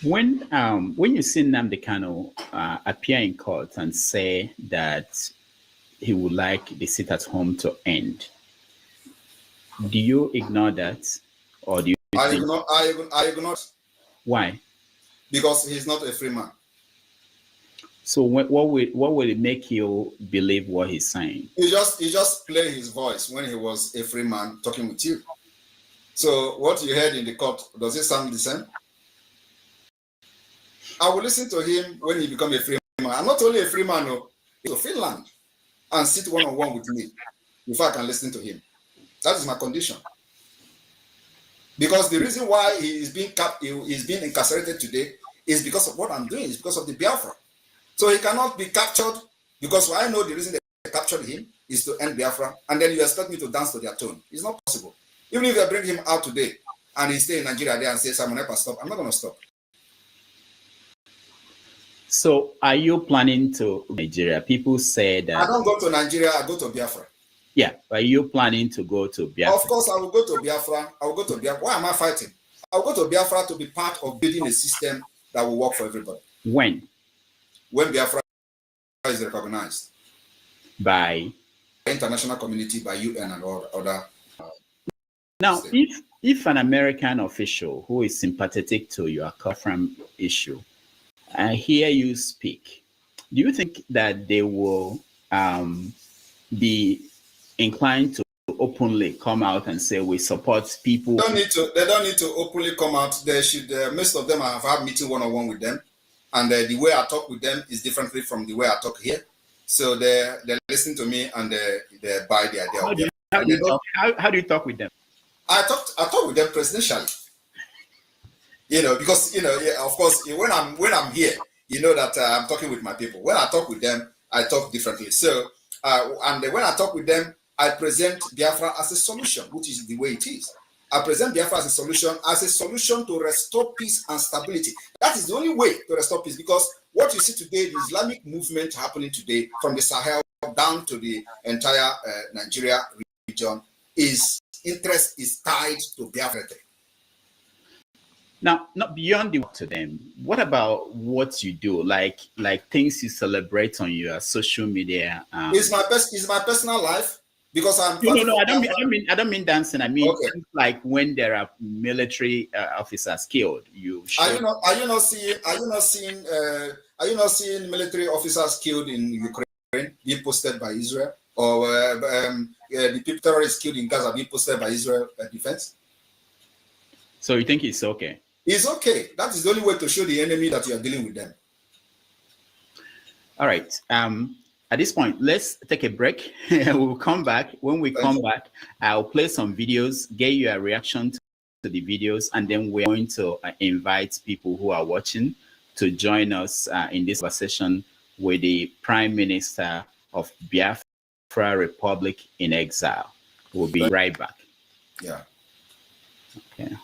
When you see Nnamdi Kanu appear in court and say that he would like the sit at home to end, do you ignore that, or do you? I ignore. Why? Because he's not a free man. So what will it make you believe what he's saying? He just played his voice when he was a free man talking with you. So what you heard in the court, does it sound the same? I will listen to him when he becomes a free man. I'm not only a free man, no, to Finland and sit one-on-one with me before I can listen to him. That is my condition. Because the reason why he is being incarcerated today is because of what I'm doing. It's because of the Biafra. So he cannot be captured because I know the reason they captured him is to end Biafra, and then you expect me to dance to their tune. It's not possible. Even if they bring him out today and he stay in Nigeria there and say, Simon, stop, I'm not going to stop. So are you planning to Nigeria? People say that... I don't go to Nigeria, I go to Biafra. Yeah, are you planning to go to Biafra? Of course, I will go to Biafra. I will go to Biafra. Why am I fighting? I will go to Biafra to be part of building a system that will work for everybody. When? When Biafra is recognized. By? The international community, by UN and all other... Now, if an American official who is sympathetic to your Biafran issue, I hear you speak, do you think that they will be inclined to openly come out and say we support people? They don't need to openly come out. They should. Most of them have had meeting one-on-one with them, and the way I talk with them is differently from the way I talk here. So they listen to me and they buy the idea. How do you talk with them? I talk with them presidentially. You know, because yeah, of course, when I'm here, you know that I'm talking with my people. When I talk with them, I talk differently. So, and when I talk with them, I present Biafra as a solution, which is the way it is. I present Biafra as a solution to restore peace and stability. That is the only way to restore peace, because what you see today, the Islamic movement happening today, from the Sahel down to the entire Nigeria region, interest is tied to Biafra. Now, not beyond the work to them, what about what you do, like things you celebrate on your social media? It's my personal life, because I'm. No, I don't mean dancing. I mean, okay, like when there are military officers killed. Are you not seeing military officers killed in Ukraine being posted by Israel, or the terrorists killed in Gaza being posted by Israel defense? So you think it's okay? It's okay. That is the only way to show the enemy that you are dealing with them. All right. At this point, let's take a break. We'll come back. When we come back, I'll play some videos, get your reaction to the videos, and then we're going to invite people who are watching to join us in this conversation with the Prime Minister of Biafra Republic in exile. We'll be right back. Yeah. Okay.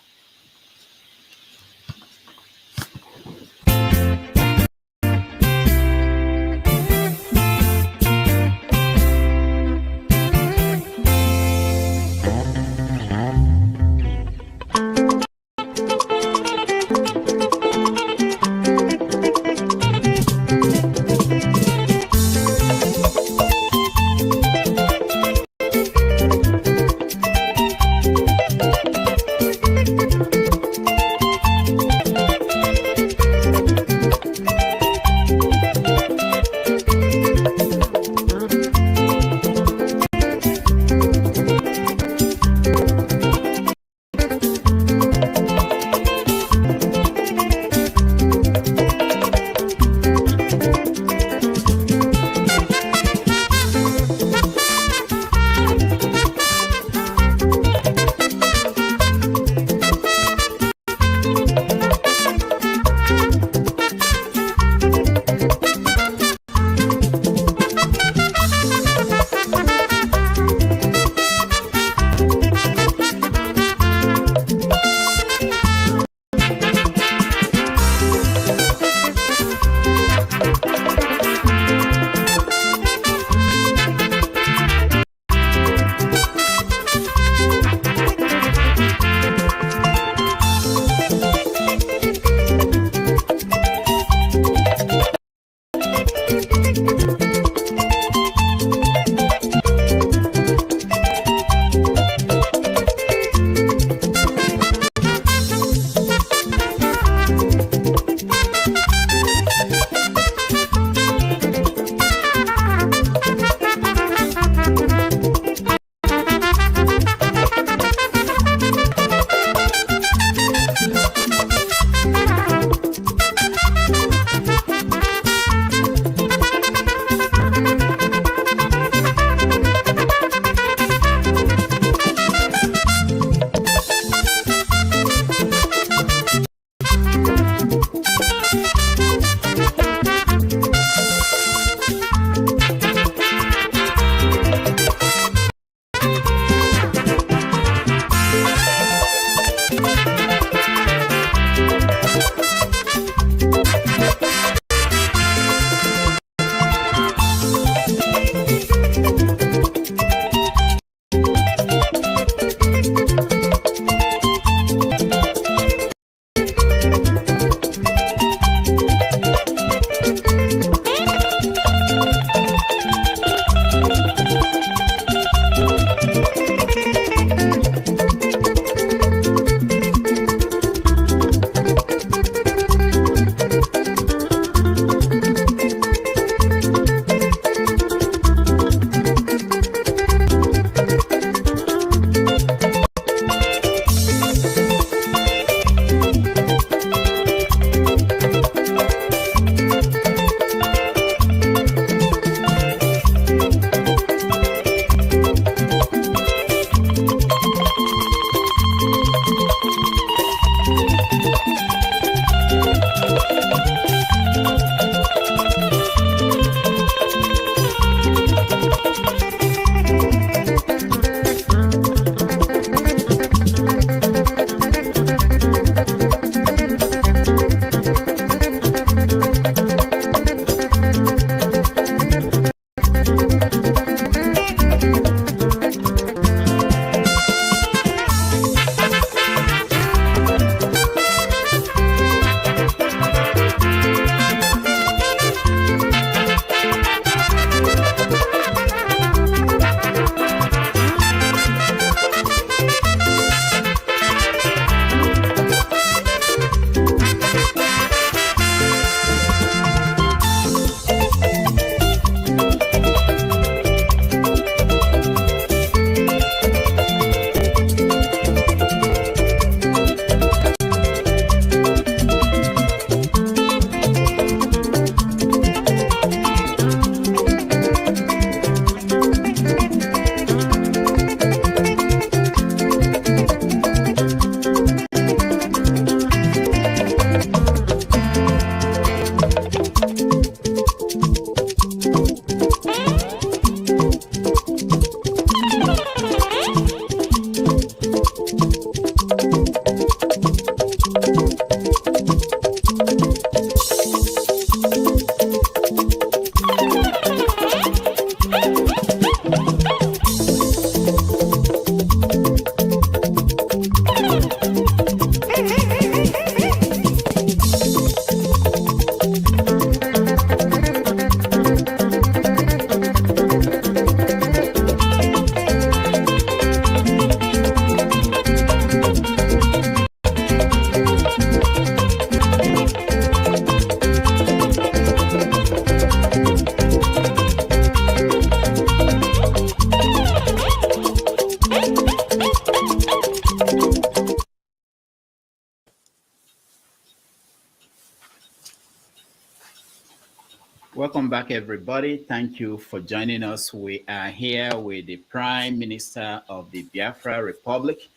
Welcome back, everybody. Thank you for joining us. We are here with the Prime Minister of the Biafra Republic,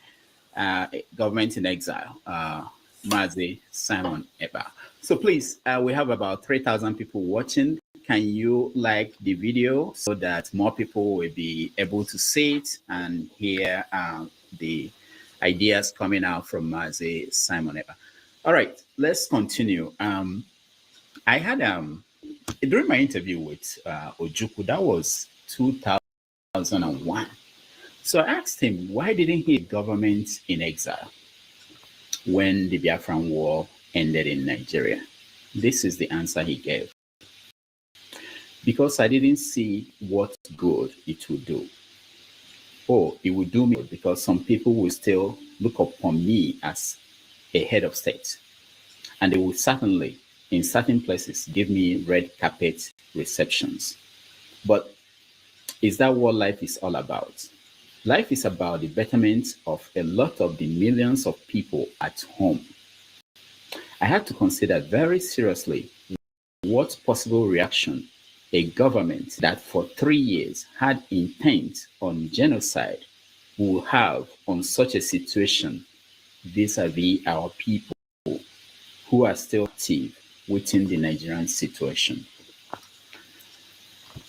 government in exile, Mazi Simon Eba. So please, we have about 3,000 people watching. Can you like the video so that more people will be able to see it and hear the ideas coming out from Mazi Simon Eba? All right, let's continue. I had during my interview with Ojukwu, that was 2001. So I asked him, why didn't he government in exile when the Biafran war ended in Nigeria? This is the answer he gave. Because I didn't see what good it would do. Oh, it would do me good because some people will still look upon me as a head of state. And they will certainly, in certain places, give me red carpet receptions. But is that what life is all about? Life is about the betterment of a lot of the millions of people at home. I had to consider very seriously what possible reaction a government that for 3 years had intent on genocide will have on such a situation vis-a-vis our people who are still active within the Nigerian situation.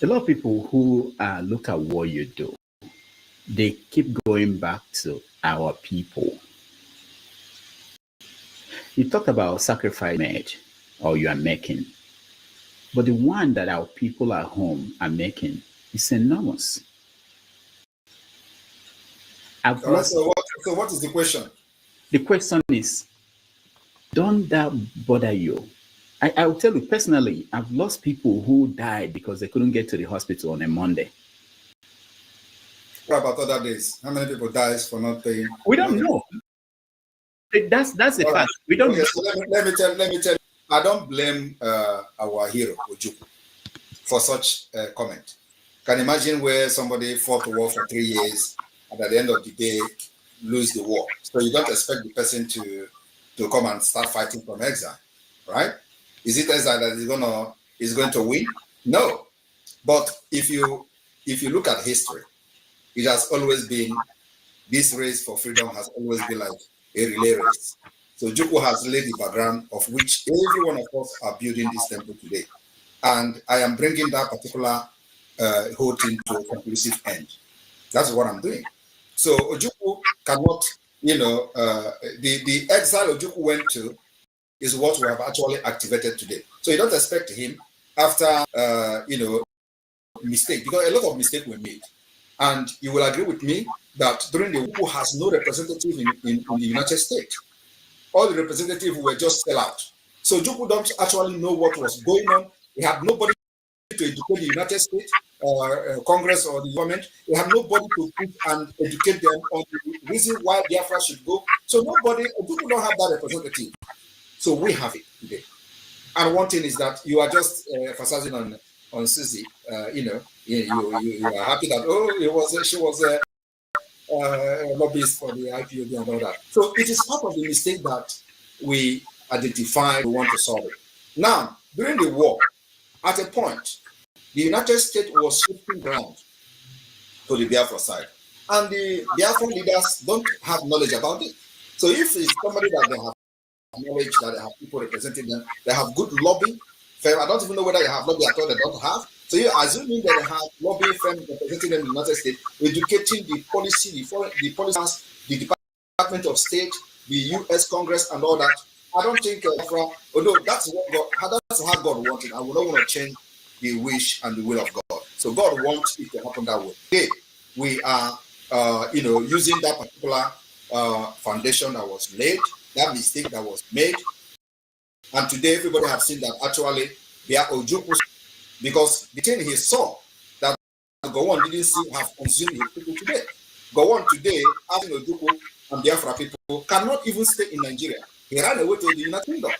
A lot of people who look at what you do, they keep going back to our people. You talk about sacrifice made or you are making, but the one that our people at home are making is enormous. So what is the question? The question is, don't that bother you? I will tell you personally, I've lost people who died because they couldn't get to the hospital on a Monday. What about other days? How many people died for not paying? We don't know. That's a fact. We don't know. So let me tell you, I don't blame our hero, Ojukwu, for such a comment. Can imagine where somebody fought the war for 3 years and at the end of the day lose the war. So you don't expect the person to come and start fighting from exile, right? Is it exile that is going to win? No. But if you look at history, it has always been, this race for freedom has always been like a relay race. So Ojukwu has laid the background of which every one of us are building this temple today. And I am bringing that particular whole thing to a conclusive end. That's what I'm doing. So Ojukwu cannot, the exile Ojukwu went to is what we have actually activated today. So you don't expect him after, mistake, because a lot of mistakes were made. And you will agree with me that during the Ojukwu has no representative in the United States. All the representatives were just sell out. So Ojukwu don't actually know what was going on. He had nobody to educate the United States or Congress or the government. They have nobody to put and educate them on the reason why Biafra should go. So nobody, Ojukwu don't have that representative. So we have it today. And one thing is that you are just emphasizing on Susie. You are happy that she was a lobbyist for the IPOB and all that. So it is part of the mistake that we identified. We want to solve it. Now, during the war, at a point, the United States was shifting ground to the Biafra side, and the Biafra leaders don't have knowledge about it. So if it's somebody that they have knowledge, that they have people representing them, they have good lobby firm. I don't even know whether they have lobby at all. They don't have. So you're assuming that they have lobby firm representing them in the United States, educating the policy, the policies, the Department of State, the U.S. Congress, and all that. I don't think, although that's how God wanted, I would not want to change the wish and the will of God. So God wants it to happen that way. Today, we are, using that particular foundation that was laid, that mistake that was made. And today, everybody have seen that actually they are Ojukwu, because the thing he saw that Gowon didn't see have consumed his people today. Gowon today, having Ojukwu and Biafra people, cannot even stay in Nigeria. He ran away to the United Kingdom.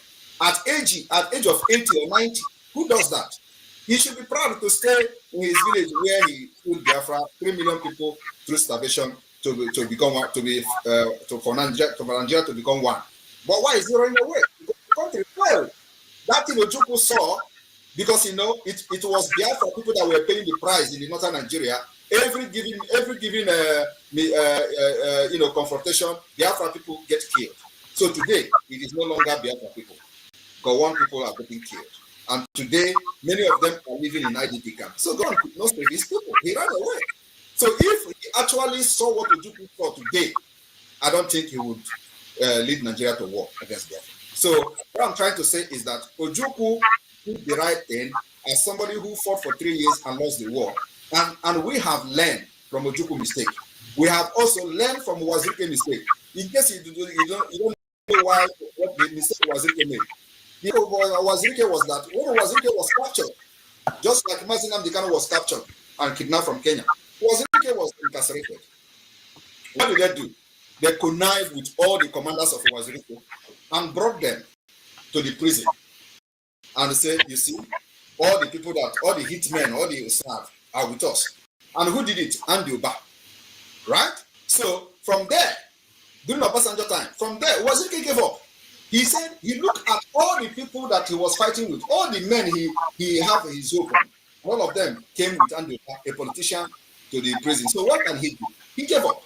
At age of 80 or 90, who does that? He should be proud to stay in his village where he killed Biafra, 3 million people through starvation to become one, for Nigeria to become one. But why is it running away? Because the country failed. That thing Ojukwu saw, because it was Biafra people that were paying the price in the northern Nigeria. Every given confrontation, Biafra people get killed. So today it is no longer Biafra people. Gowon people are getting killed. And today, many of them are living in IDP camps. So God could not save his people. He ran away. So if he actually saw what Ojukwu saw today, I don't think he would lead Nigeria to war against Biafra. So what I'm trying to say is that Ojukwu did the right thing as somebody who fought for 3 years and lost the war. And we have learned from Ojukwu mistake. We have also learned from Wazirike's mistake. In case you don't know why what the mistake Wazirike made. The Wazirike was that when Wazirike was captured, just like Mazi Nnamdi Kanu was captured and kidnapped from Kenya, Wazirike was incarcerated. What did they do? They connived with all the commanders of Wazirike and brought them to the prison. And said, you see, all the people that, all the hitmen, all the staff are with us. And who did it? Andy Uba. Right? So from there, during Obasanjo time, from there, Wazirike gave up. He said he looked at all the people that he was fighting with, all the men he had his hope on. All of them came with Andy Uba, a politician, to the prison. So what can he do? He gave up.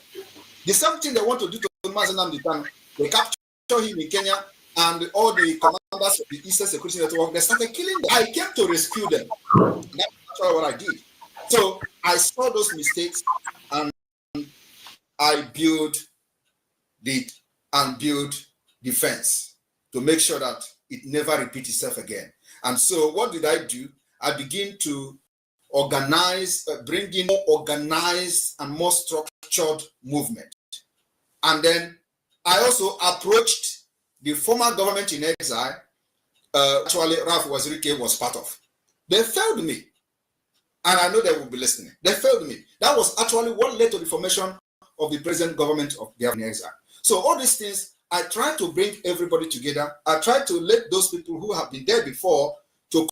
The same thing they want to do to Mazi Nnamdi Kanu. They capture him in Kenya, and all the commanders of the Eastern Security Network, they started killing them. I came to rescue them. That's actually what I did. So I saw those mistakes, and I built defense to make sure that it never repeats itself again. And so what did I do? I began to organize, bring in more organized and more structured movement. And then I also approached the former government in exile, actually Ralph Wazirike was part of. They failed me. And I know they will be listening. They failed me. That was actually what led to the formation of the present government of Biafra in exile. So all these things, I try to bring everybody together. I try to let those people who have been there before to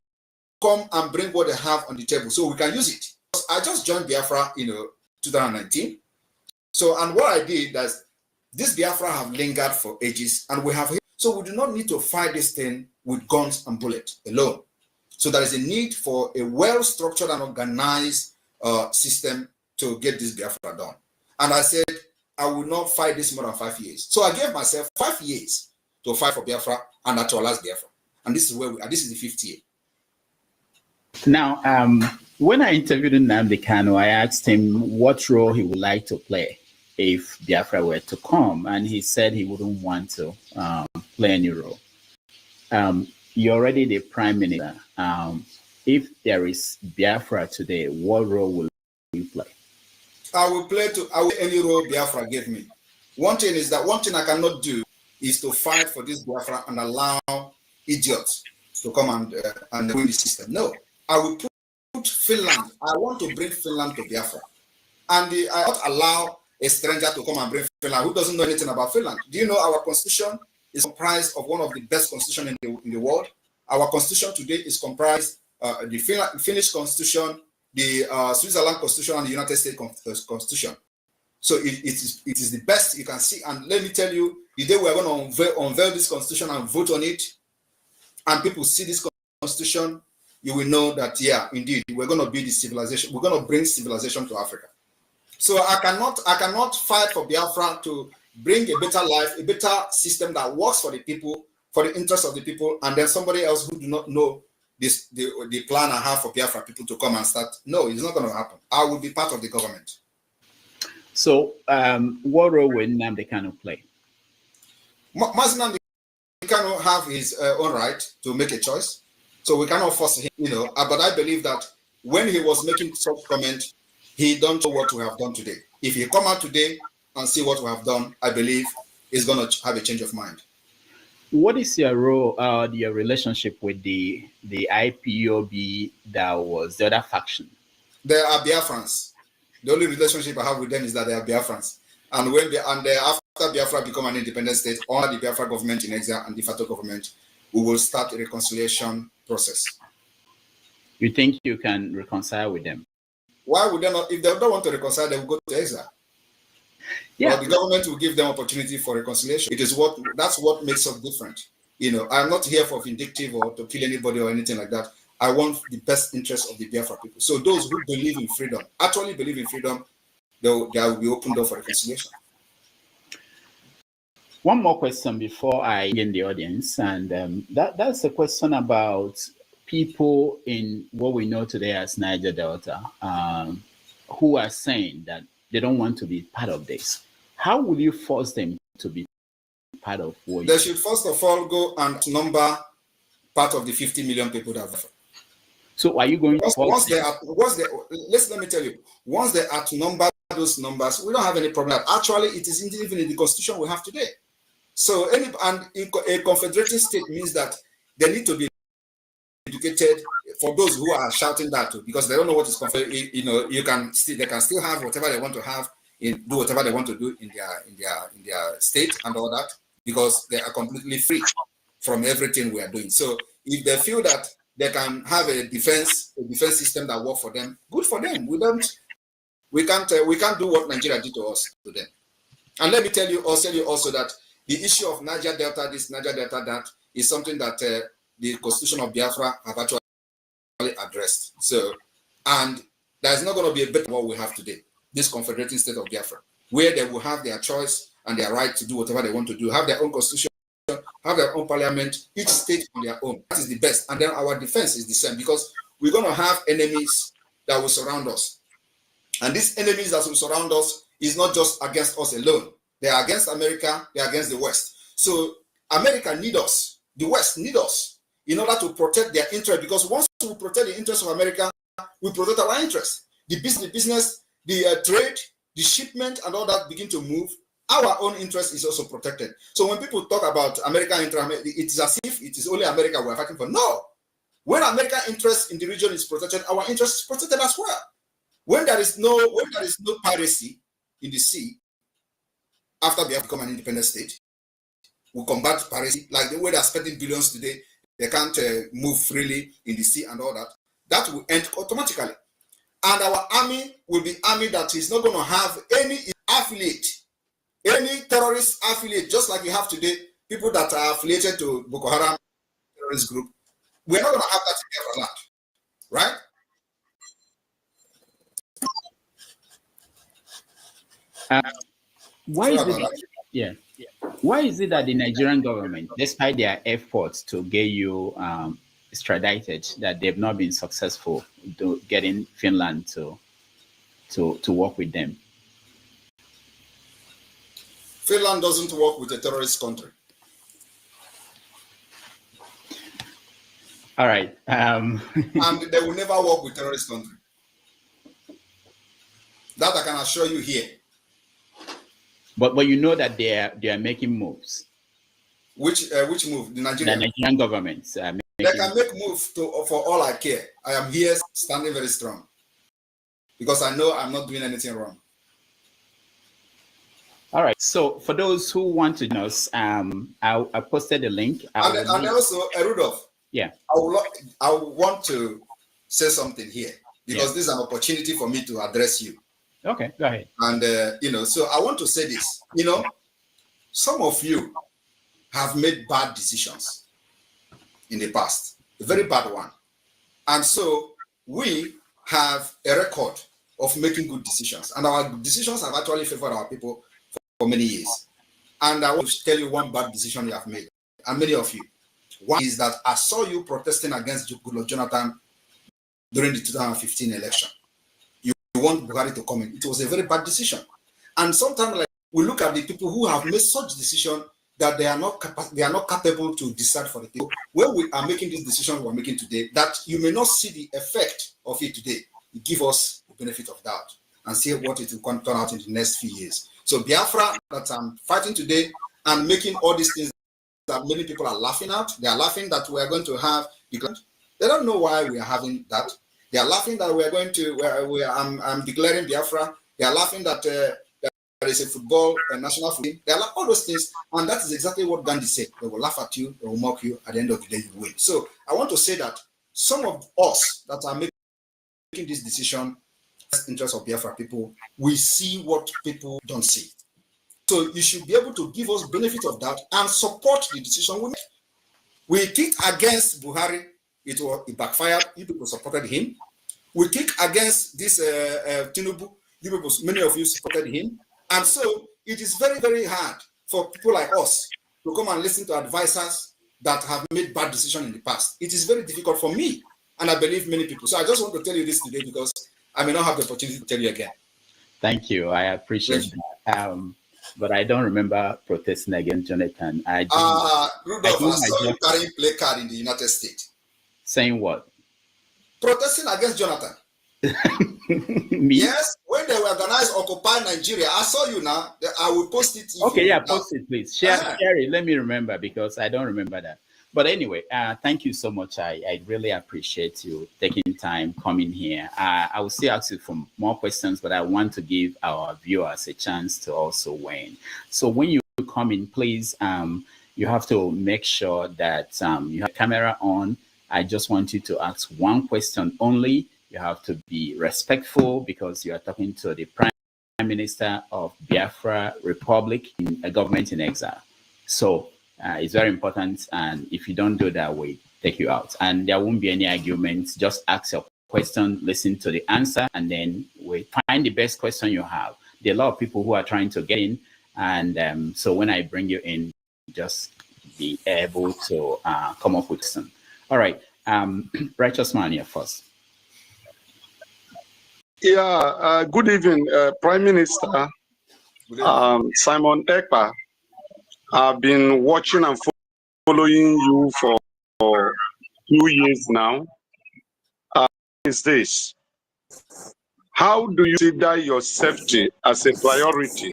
come and bring what they have on the table so we can use it. I just joined Biafra in 2019. So, and what I did is, this Biafra have lingered for ages, and we have, so we do not need to fight this thing with guns and bullets alone. So there is a need for a well-structured and organized system to get this Biafra done. And I said, I will not fight this more than 5 years. So I gave myself 5 years to fight for Biafra and actualize Biafra. And this is where we are. This is the 5th year. Now, when I interviewed Nnamdi Kanu, I asked him what role he would like to play if Biafra were to come, and he said he wouldn't want to play any role. You're already the prime minister. If there is Biafra today, what role will you play? I will play any role Biafra gave me. One thing is that one thing I cannot do is to fight for this Biafra and allow idiots to come and win the system. No, I will put Finland. I want to bring Finland to Biafra, and I won't allow a stranger to come and bring Finland who doesn't know anything about Finland. Do you know our constitution is comprised of one of the best constitutions in the world? Our constitution today is comprised the Finnish constitution, the Switzerland constitution, and the United States constitution. So it is the best you can see. And let me tell you, the day we're going to unveil this constitution and vote on it, and people see this constitution, you will know that, yeah, indeed, we're going to be the civilization. We're going to bring civilization to Africa. So I cannot fight for Biafra to bring a better life, a better system that works for the people, for the interest of the people, and then somebody else who do not know the plan I have for Biafra people to come and start. No, it's not going to happen. I will be part of the government. So what role will Nnamdi Kanu play? Mazi Nnamdi Kanu have his own right to make a choice. So we cannot force him, but I believe that when he was making such comment, he don't know what we have done today. If he come out today and see what we have done, I believe he's going to have a change of mind. What is your role, your relationship with the IPOB that was the other faction? They are Biafrans. The only relationship I have with them is that they are Biafrans. And after Biafra become an independent state, under the Biafra government in exile and de facto government, we will start a reconciliation process. You think you can reconcile with them? Why would they not? If they don't want to reconcile, they will go to exile. Yeah. Well, the government will give them opportunity for reconciliation. That's what makes us different. I'm not here for vindictive or to kill anybody or anything like that. I want the best interest of the Biafra people. So those who believe in freedom, actually believe in freedom, there will be open door for reconciliation. One more question before I begin the audience, and that's a question about people in what we know today as Niger Delta, who are saying that they don't want to be part of this. How will you force them to be part of what? They should first of all go and number part of the 50 million people that have. So are you going to force them? Let me tell you, once they outnumber those numbers, we don't have any problem. Actually, it is even in the constitution we have today. So a confederating state means that they need to be educated. For those who are shouting that too, because they don't know what is confederate. They can still have whatever they want to have, do whatever they want to do in their state and all that, because they are completely free from everything we are doing. So if they feel that they can have a defense system that works for them, good for them. We can't do what Nigeria did to us to them. And let me tell you also that the issue of Niger Delta this, Niger Delta that is something that the Constitution of Biafra have actually addressed. So, and there's not going to be a better what we have today, this confederating state of Biafra, where they will have their choice and their right to do whatever they want to do, have their own constitution, have their own parliament, each state on their own. That is the best. And then our defense is the same, because we're going to have enemies that will surround us. And these enemies that will surround us is not just against us alone. They are against America, they are against the West. So America needs us, the West needs us in order to protect their interest, because once we protect the interests of America, we protect our interests. The business, the trade, the shipment and all that begin to move. Our own interest is also protected. So when people talk about American interest, it is as if it is only America we're fighting for. No. When American interest in the region is protected, our interest is protected as well. When there is no piracy in the sea, after we have become an independent state, we combat piracy, like the way they're spending billions today, they can't move freely in the sea and all that. That will end automatically. And our army will be army that is not going to have any affiliate, any terrorist affiliate, just like you have today, people that are affiliated to Boko Haram terrorist group. We're not going to have that in Biafraland, right? Why is it that the Nigerian government, despite their efforts to get you extradited, that they've not been successful getting Finland to work with them? Finland doesn't work with a terrorist country. All right. And they will never work with terrorist country. That I can assure you here. But you know that they are making moves. Which move? The Nigerian government. They can make moves for all I care. I am here standing very strong, because I know I'm not doing anything wrong. All right. So for those who want to know us, I posted the link. And also, Rudolph. Yeah. I want to say something here, because this is an opportunity for me to address you. Okay, go ahead. And, so I want to say this, some of you have made bad decisions in the past, a very bad one. And so we have a record of making good decisions. And our decisions have actually favored our people for many years. And I want to tell you one bad decision you have made, and many of you. One is that I saw you protesting against Goodluck Jonathan during the 2015 election. You want Buhari to come in. It was a very bad decision. And sometimes we look at the people who have made such decision that they are not capable to decide for the people. When we are making this decision we're making today, that you may not see the effect of it today, give us the benefit of doubt and see what it will turn out in the next few years. So Biafra that I'm fighting today and making all these things that many people are laughing at, they are laughing that we are going to have, because they don't know why we are having that. They are laughing that we are going to, I'm declaring Biafra. They are laughing that there is a national football team. They are like all those things. And that is exactly what Gandhi said. They will laugh at you, they will mock you. At the end of the day, you win. So I want to say that some of us that are making this decision, best interest of Biafra people, we see what people don't see. So you should be able to give us benefit of that and support the decision we made. We kicked against Buhari. It backfired. You people supported him. We kicked against this Tinubu. You people, many of you supported him. And so it is very, very hard for people like us to come and listen to advisors that have made bad decisions in the past. It is very difficult for me, and I believe many people. So I just want to tell you this today because I may not have the opportunity to tell you again. Thank you. I appreciate that. But I don't remember protesting against Jonathan. Rudolph, I saw you carrying play card in the United States. Saying what? Protesting against Jonathan. Me? Yes, when they organized Occupy Nigeria, I saw you now. I will post it. Okay, yeah, post it, please. Share it. Let me remember because I don't remember that. But anyway, thank you so much. I really appreciate you taking time coming here. I will still ask you for more questions, but I want to give our viewers a chance to also weigh in. So when you come in, please, you have to make sure that you have camera on. I just want you to ask one question only. You have to be respectful because you are talking to the Prime Minister of Biafra Republic, a government in exile. So it's very important. And if you don't do that, we take you out. And there won't be any arguments. Just ask your question, listen to the answer, and then we find the best question you have. There are a lot of people who are trying to get in. And so when I bring you in, just be able to come up with some. All right. Righteous Man here first. Yeah, good evening, Prime Minister Simon Ekpa. I've been watching and following you for 2 years now. Is this? How do you consider your safety as a priority?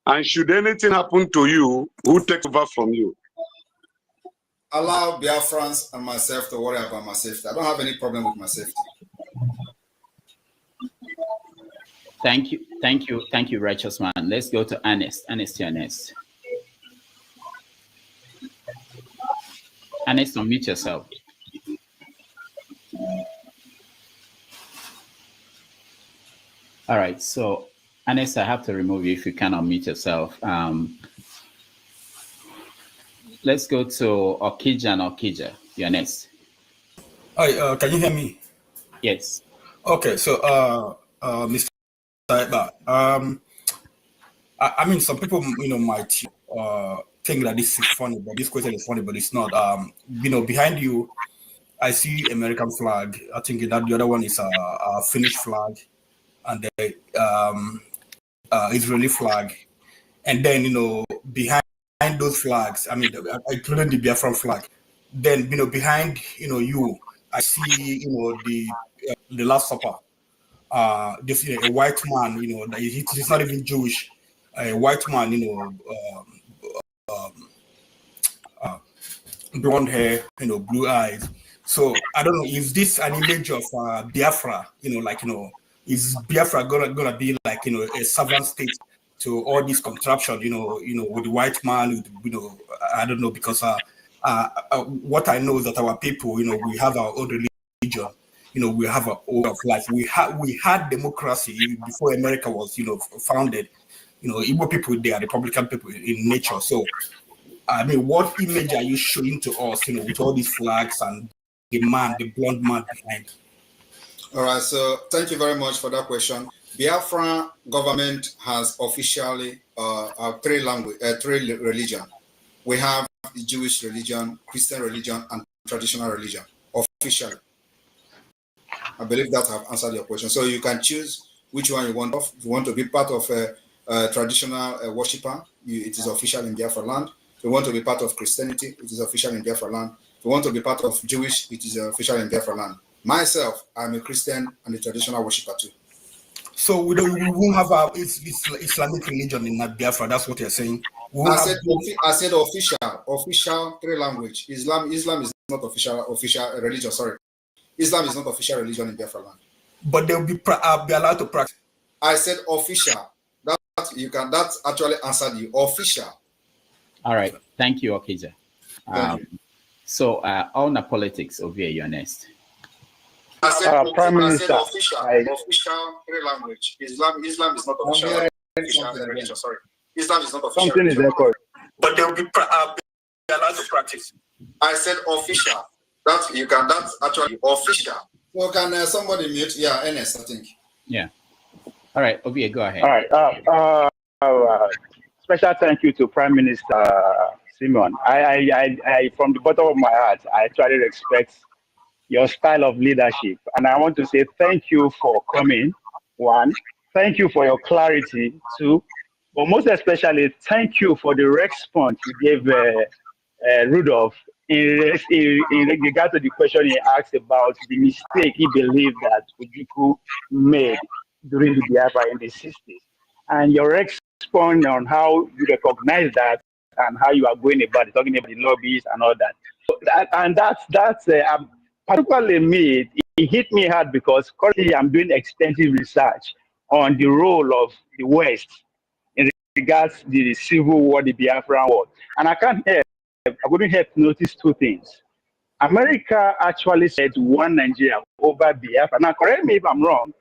And should anything happen to you, who takes over from you? Allow Biafrans and myself to worry about my safety. I don't have any problem with my safety. Thank you, Righteous Man. Let's go to Ernest. Ernest, unmute yourself. All right, so Ernest, I have to remove you if you can unmute yourself. Let's go to Okija and Okija. You're next. Hi, can you hear me? Yes. Okay, so Mr. Saiba, I mean, some people, might think that this is funny, but this question is funny, but it's not. Behind you, I see American flag. I think that the other one is a Finnish flag, and the Israeli flag, and then behind those flags, I mean, including the Biafran flag. Then behind you, I see the Last Supper. Just a white man, he's not even Jewish. A white man, blonde hair, blue eyes. So I don't know, is this an image of Biafra? Is Biafra gonna be like a servant state to all this contraption? With the white man, I don't know, because what I know is that our people, we have our own religion. We have our own of life. We had democracy before America was, founded. Igbo people, they are Republican people in nature. So, I mean, what image are you showing to us, with all these flags and the blonde man behind? All right. So, thank you very much for that question. Biafra government has officially three religion. We have the Jewish religion, Christian religion, and traditional religion officially. I believe that I've answered your question. So you can choose which one you want. If you want to be part of a traditional worshiper, it is official in Biafraland. If you want to be part of Christianity, it is official in Biafraland. If you want to be part of Jewish, it is official in Biafraland. Myself, I'm a Christian and a traditional worshiper too. So we won't have a Islamic religion in Biafra. That's what you're saying. I said official three language. Islam is not official religion. Sorry. Islam is not official religion in Biafraland. But they'll be allowed to practice. I said official. That actually answered you. Official. All right. Thank you, Okija. So on the politics of you're next. I said, Prime Minister, official three language. Islam is not official religion. Sorry. Islam is not official. Something is echoed. But they'll be allowed to practice. I said official. That's actually official. So can somebody mute? Yeah, NS, I think. Yeah. All right, Ovie, go ahead. All right. Special thank you to Prime Minister Simon. I from the bottom of my heart, I actually respect your style of leadership, and I want to say thank you for coming. One, thank you for your clarity. Two, but most especially, thank you for the response you gave Rudolph in regard to the question he asked about the mistake he believed that Ojukwu made during the Biafra in the 60s. And your response on how you recognize that and how you are going about it, talking about the lobbies and all that. That's particularly me, it hit me hard because currently I'm doing extensive research on the role of the West in regards to the civil war, the Biafran war. And I wouldn't help to notice two things. America actually said one Nigeria over Biafra. Now, correct me if I'm wrong,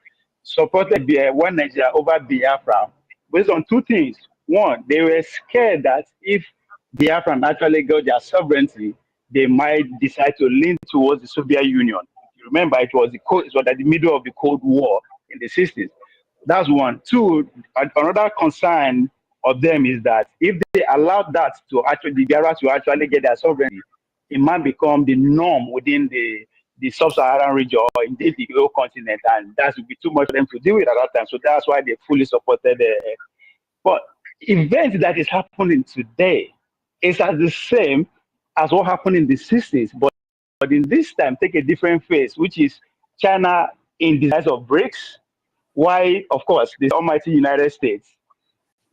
supported one Nigeria over Biafra based on two things. One, they were scared that if Biafran actually got their sovereignty, they might decide to lean towards the Soviet Union. You remember, it was at the middle of the Cold War in the 60s. That's one. Two, another concern of them is that if they allowed that to actually, the Biafra to actually get their sovereignty, it might become the norm within the sub-Saharan region or indeed the whole continent, and that would be too much for them to deal with at that time. So that's why they fully supported but events that is happening today is as the same as what happened in the 60s, but in this time take a different phase, which is China in the size of BRICS, why, of course, the almighty United States.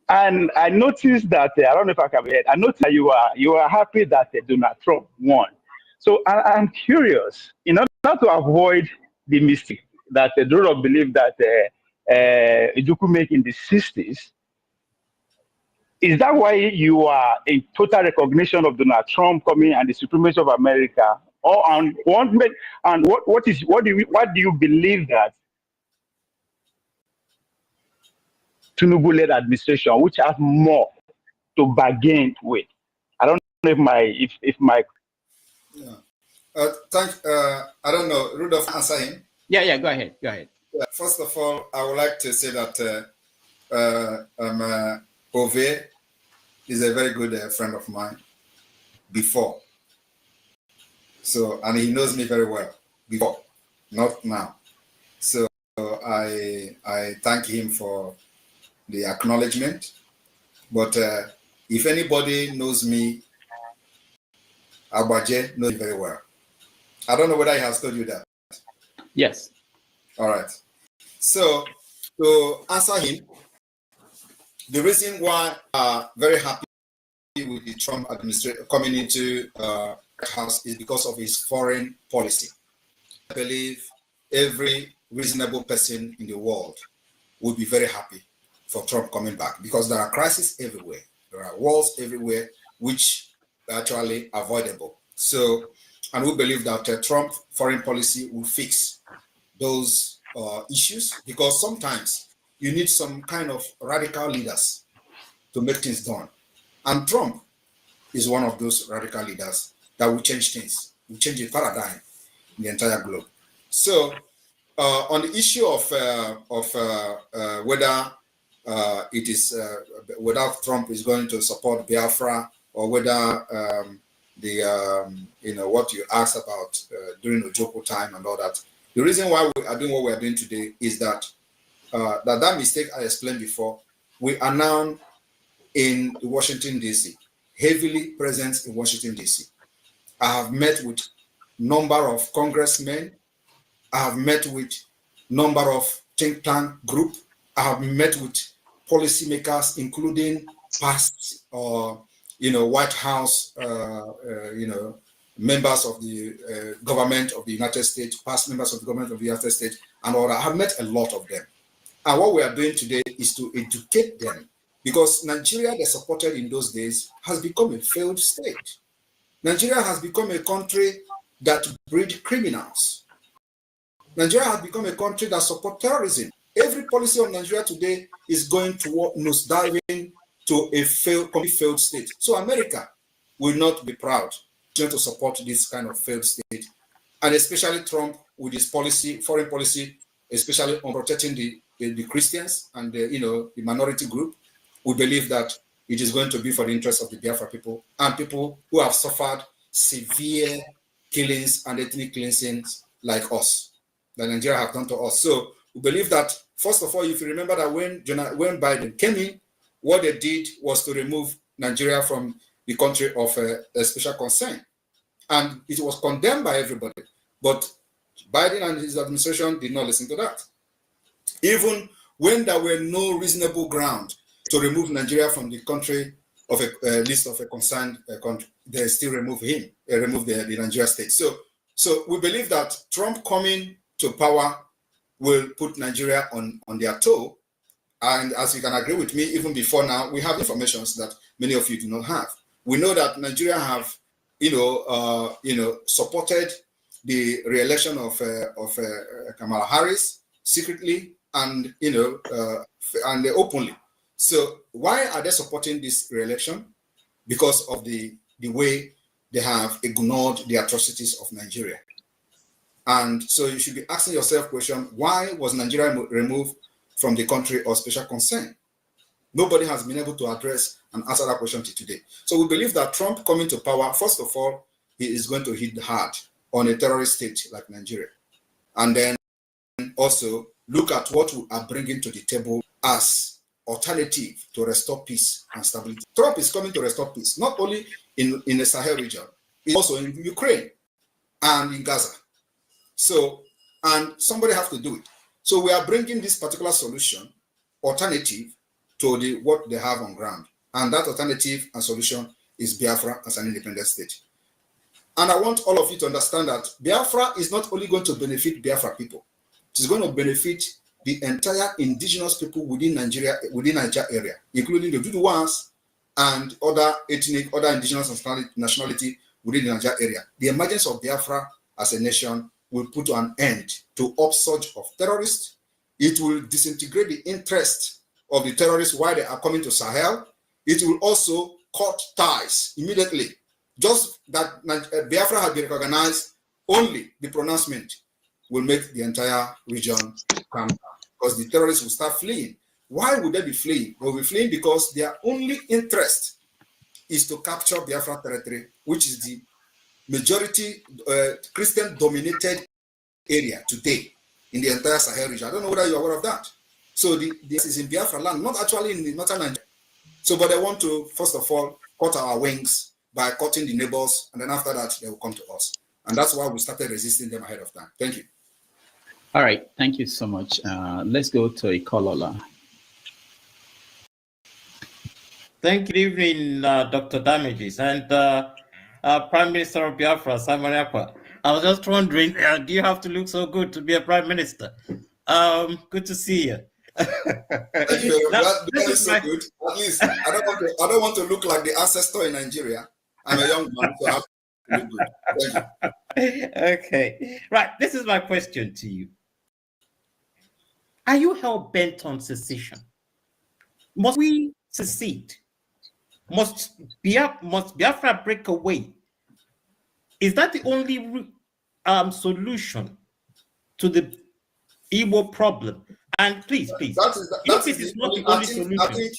And I noticed that, I don't know if I can be, I noticed that you are happy that Donald Trump won. So I'm curious, in order to avoid the mistake that Donald believed that Ojukwu made in the 60s, is that why you are in total recognition of Donald Trump coming and the supremacy of America? Or what do you believe that Tinubu-led administration, which has more to bargain with? I don't know if my yeah. I don't know. Rudolph, answer him. Yeah, go ahead. First of all, I would like to say that Ove is a very good friend of mine before. So, and he knows me very well before, not now. So I thank him for the acknowledgement. But if anybody knows me, OGOJA knows me very well. I don't know whether he has told you that. Yes. All right. So to answer him, the reason why I'm very happy with the Trump administration coming into the House is because of his foreign policy. I believe every reasonable person in the world would be very happy for Trump coming back because there are crises everywhere. There are wars everywhere, which are actually avoidable. So, and we believe that Trump foreign policy will fix those issues because sometimes you need some kind of radical leaders to make things done. And Trump is one of those radical leaders that will change things, will change the paradigm in the entire globe. So on the issue of whether it is whether Trump is going to support Biafra or whether what you asked about during Ojukwu time and all that, the reason why we are doing what we are doing today is that that mistake I explained before, we are now in Washington, D.C., heavily present in Washington, D.C. I have met with number of congressmen. I have met with number of think tank group. I have met with policymakers, including past White House, members of the government of the United States, past members of the government of the United States, and all that. I have met a lot of them. And what we are doing today is to educate them, because Nigeria, they supported in those days, has become a failed state. Nigeria has become a country that breeds criminals. Nigeria has become a country that supports terrorism. Every policy of Nigeria today is going toward nosediving to a complete failed state. So America will not be proud to support this kind of failed state, and especially Trump with his policy, foreign policy, especially on protecting the Christians and the minority group. We believe that it is going to be for the interest of the Biafra people and people who have suffered severe killings and ethnic cleansings like us, that Nigeria have done to us. So we believe that, first of all, if you remember that when Biden came in, what they did was to remove Nigeria from the country of a special concern. And it was condemned by everybody. But Biden and his administration did not listen to that. Even when there were no reasonable ground to remove Nigeria from the country of a list of a concerned country, they still remove him, remove the Nigeria state. So we believe that Trump coming to power will put Nigeria on their toe. And as you can agree with me, even before now, we have information that many of you do not have. We know that Nigeria have, supported the re-election of Kamala Harris secretly and and openly. So why are they supporting this re-election? Because of the way they have ignored the atrocities of Nigeria. And so you should be asking yourself question, why was Nigeria removed from the country of special concern? Nobody has been able to address and answer that question till today. So we believe that Trump coming to power, first of all, he is going to hit hard on a terrorist state like Nigeria. And then also look at what we are bringing to the table as alternative to restore peace and stability. Trump is coming to restore peace, not only in the Sahel region, it's also in Ukraine and in Gaza. So, and somebody has to do it. So we are bringing this particular solution, alternative to what they have on ground. And that alternative and solution is Biafra as an independent state. And I want all of you to understand that Biafra is not only going to benefit Biafra people, it is going to benefit the entire indigenous people within Nigeria area, including the Duduwas and other indigenous nationality within the Nigeria area. The emergence of Biafra as a nation will put an end to upsurge of terrorists. It will disintegrate the interest of the terrorists while they are coming to Sahel. It will also cut ties immediately. Just that Biafra has been recognized, only the pronouncement will make the entire region calm down, because the terrorists will start fleeing. Why would they be fleeing? They will be fleeing because their only interest is to capture Biafra territory, which is the majority Christian-dominated area today in the entire Sahel region. I don't know whether you're aware of that. So this is in Biafra land, not actually in the northern Nigeria. So, but they want to, first of all, cut our wings by cutting the neighbors, and then after that, they will come to us. And that's why we started resisting them ahead of time. Thank you. All right, thank you so much. Let's go to Ikolola. Thank you. Good evening, Dr. Damages and Prime Minister of Biafra, Simon Ekpa. I was just wondering, do you have to look so good to be a Prime Minister? Good to see you. Thank you. That is so good. At least I don't want to look like the ancestor in Nigeria. I'm a young man, so I have to look good. Thank you. Okay. Right. This is my question to you. Are you hell-bent on secession? Must we secede? Must Biafra break away? Is that the only solution to the Igbo problem? And please, that is not the only solution.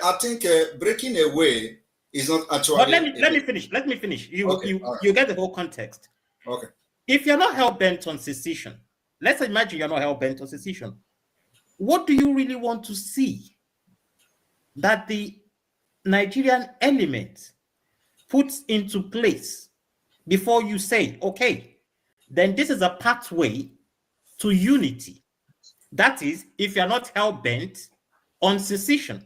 I think breaking away is not actually. But let me finish. Let me finish. You get the whole context. Okay. If you're not hell-bent on secession, let's imagine you're not hell-bent on secession. What do you really want to see that the Nigerian element puts into place before you say, okay, then this is a pathway to unity? That is, if you're not hell-bent on secession.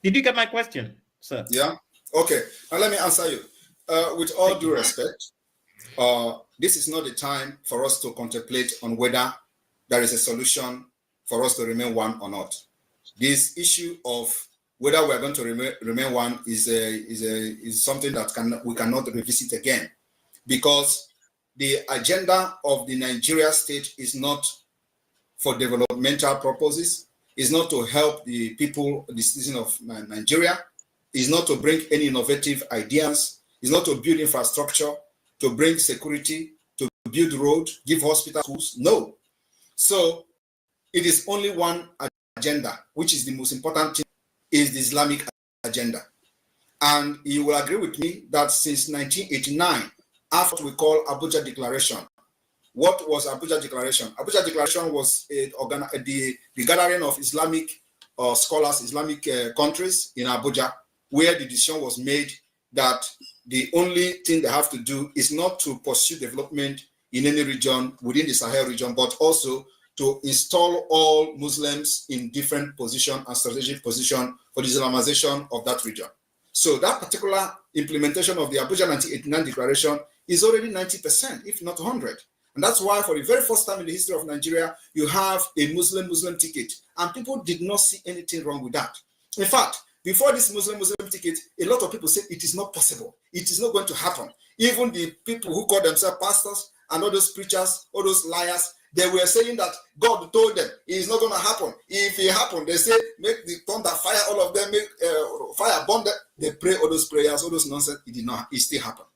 Did you get my question, sir? Yeah. Okay. Now let me answer you. With all due respect, this is not the time for us to contemplate on whether there is a solution for us to remain one or not. This issue of whether we are going to remain one is something that we cannot revisit again, because the agenda of the Nigeria state is not for developmental purposes. is not to help the people, the citizens of Nigeria, is not to bring any innovative ideas, is not to build infrastructure, to bring security, to build road, give hospital schools. No. So it is only one agenda, which is the most important thing, is the Islamic agenda. And you will agree with me that since 1989, after we call Abuja Declaration, what was Abuja Declaration? Abuja Declaration was the gathering of Islamic scholars, Islamic countries in Abuja, where the decision was made that the only thing they have to do is not to pursue development in any region within the Sahel region, but also to install all Muslims in different position and strategic position for the Islamization of that region. So that particular implementation of the Abuja 1989 Declaration is already 90%, if not 100. And that's why for the very first time in the history of Nigeria, you have a Muslim ticket. And people did not see anything wrong with that. In fact, before this Muslim ticket, a lot of people said it is not possible. It is not going to happen. Even the people who call themselves pastors and all those preachers, all those liars, they were saying that God told them it is not going to happen. If it happened, they say, make the thunder fire all of them, make fire burn them. They pray all those prayers, all those nonsense. It did not. It still happened.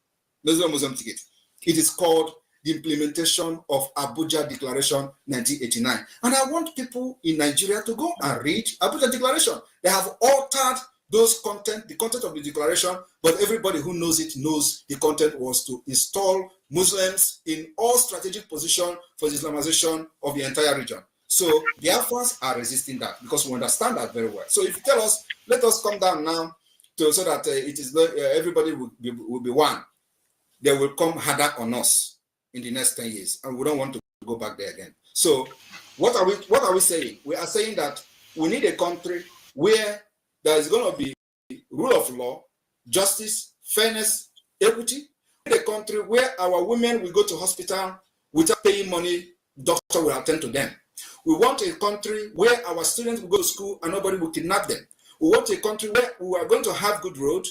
There's no Muslim ticket. It is called the implementation of Abuja Declaration 1989. And I want people in Nigeria to go and read Abuja Declaration. They have altered those content, the content of the declaration, but everybody who knows it knows the content was to install Muslims in all strategic position for the Islamization of the entire region. So the Biafrans are resisting that because we understand that very well. So if you tell us, let us come down now so that it is everybody will be one, they will come harder on us in the next 10 years, and we don't want to go back there again. So what are we saying? We are saying that we need a country where there is going to be rule of law, justice, fairness, equity. We need a country where our women will go to hospital without paying money, doctor will attend to them. We want a country where our students will go to school and nobody will kidnap them. We want a country where we are going to have good road,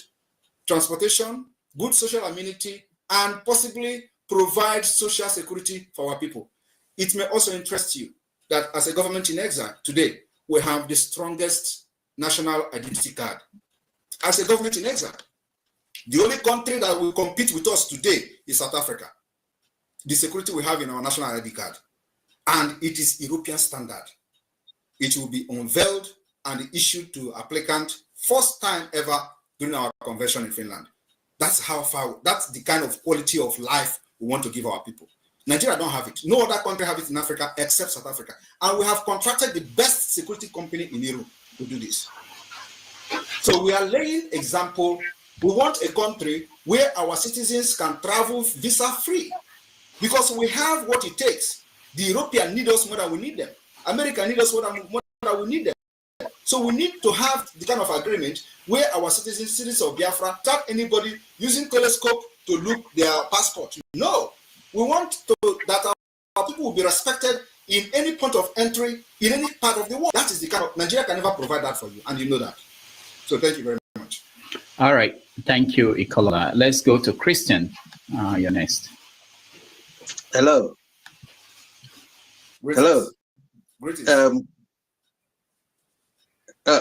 transportation, good social amenity, and possibly provide social security for our people. It may also interest you that as a government in exile today, we have the strongest national identity card. As a government in exile, the only country that will compete with us today is South Africa. The security we have in our national ID card, and it is European standard. It will be unveiled and issued to applicant first time ever during our convention in Finland. That's how far, that's the kind of quality of life we want to give our people. Nigeria don't have it. No other country have it in Africa except South Africa. And we have contracted the best security company in Europe to do this. So we are laying example. We want a country where our citizens can travel visa free because we have what it takes. The Europeans need us more than we need them. America need us more than we need them. So we need to have the kind of agreement where our citizens of Biafra, without anybody using telescope to look their passport. No, we want that our people will be respected in any point of entry, in any part of the world. That is the kind of, Nigeria can never provide that for you, and you know that. So thank you very much. All right, thank you, Ikola. Let's go to Christian. You're next. Hello. Greetings. Hello. Greetings.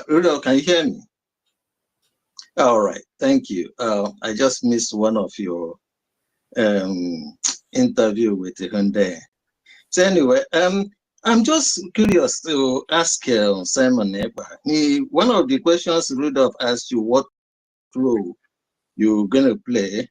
Rudolph, can you hear me? All right, thank you. I just missed one of your interview with Hyundai. So anyway, I'm just curious to ask Simon Ekpa. One of the questions Rudolph asked you, what role you're going to play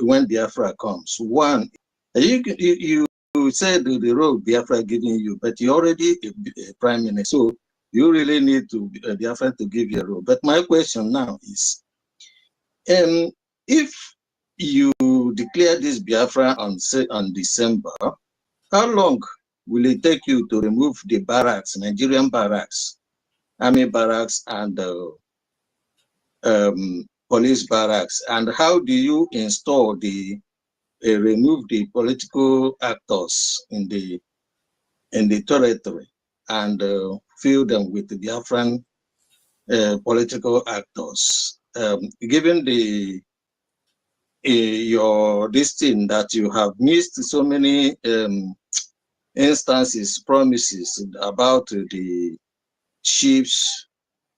when Biafra comes. One, you said the role Biafra giving you, but you're already a prime minister, so you really need to Biafra to give you a role. But my question now is, if you declare this Biafra on December, how long will it take you to remove the barracks, Nigerian barracks, army barracks, and police barracks? And how do you install remove the political actors in the territory and fill them with the Biafran political actors? Given this thing that you have missed so many instances, promises about the chiefs,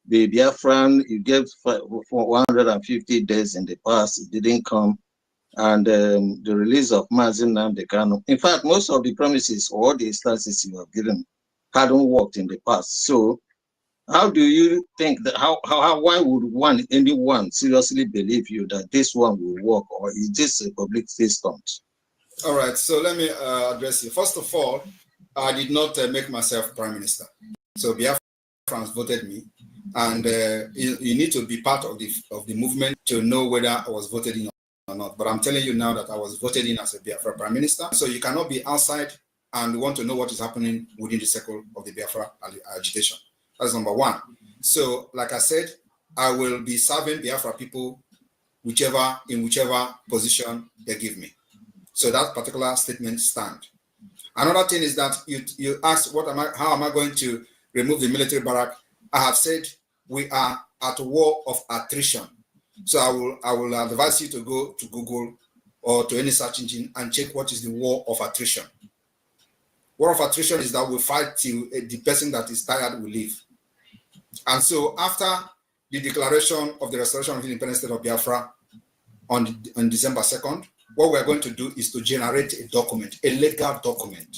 the Biafran, you gave for 150 days in the past, it didn't come. And the release of Mazi Nnamdi Kanu. In fact, most of the promises or the instances you have given hadn't worked in the past. So how do you think that, why would anyone seriously believe you that this one will work, or is this a public stunt? All right, so let me address you. First of all, I did not make myself prime minister. So Biafrans voted me, and you need to be part of the movement to know whether I was voted in or not. But I'm telling you now that I was voted in as a Biafra prime minister. So you cannot be outside and want to know what is happening within the circle of the Biafra agitation. That's number one. So, like I said, I will be serving Biafra people in whichever position they give me. So that particular statement stands. Another thing is that you asked, how am I going to remove the military barrack? I have said we are at a war of attrition. So I will advise you to go to Google or to any search engine and check what is the war of attrition. War of attrition is that we fight till the person that is tired will leave. And so after the declaration of the restoration of the independent state of Biafra on December 2nd, what we're going to do is to generate a document, a legal document.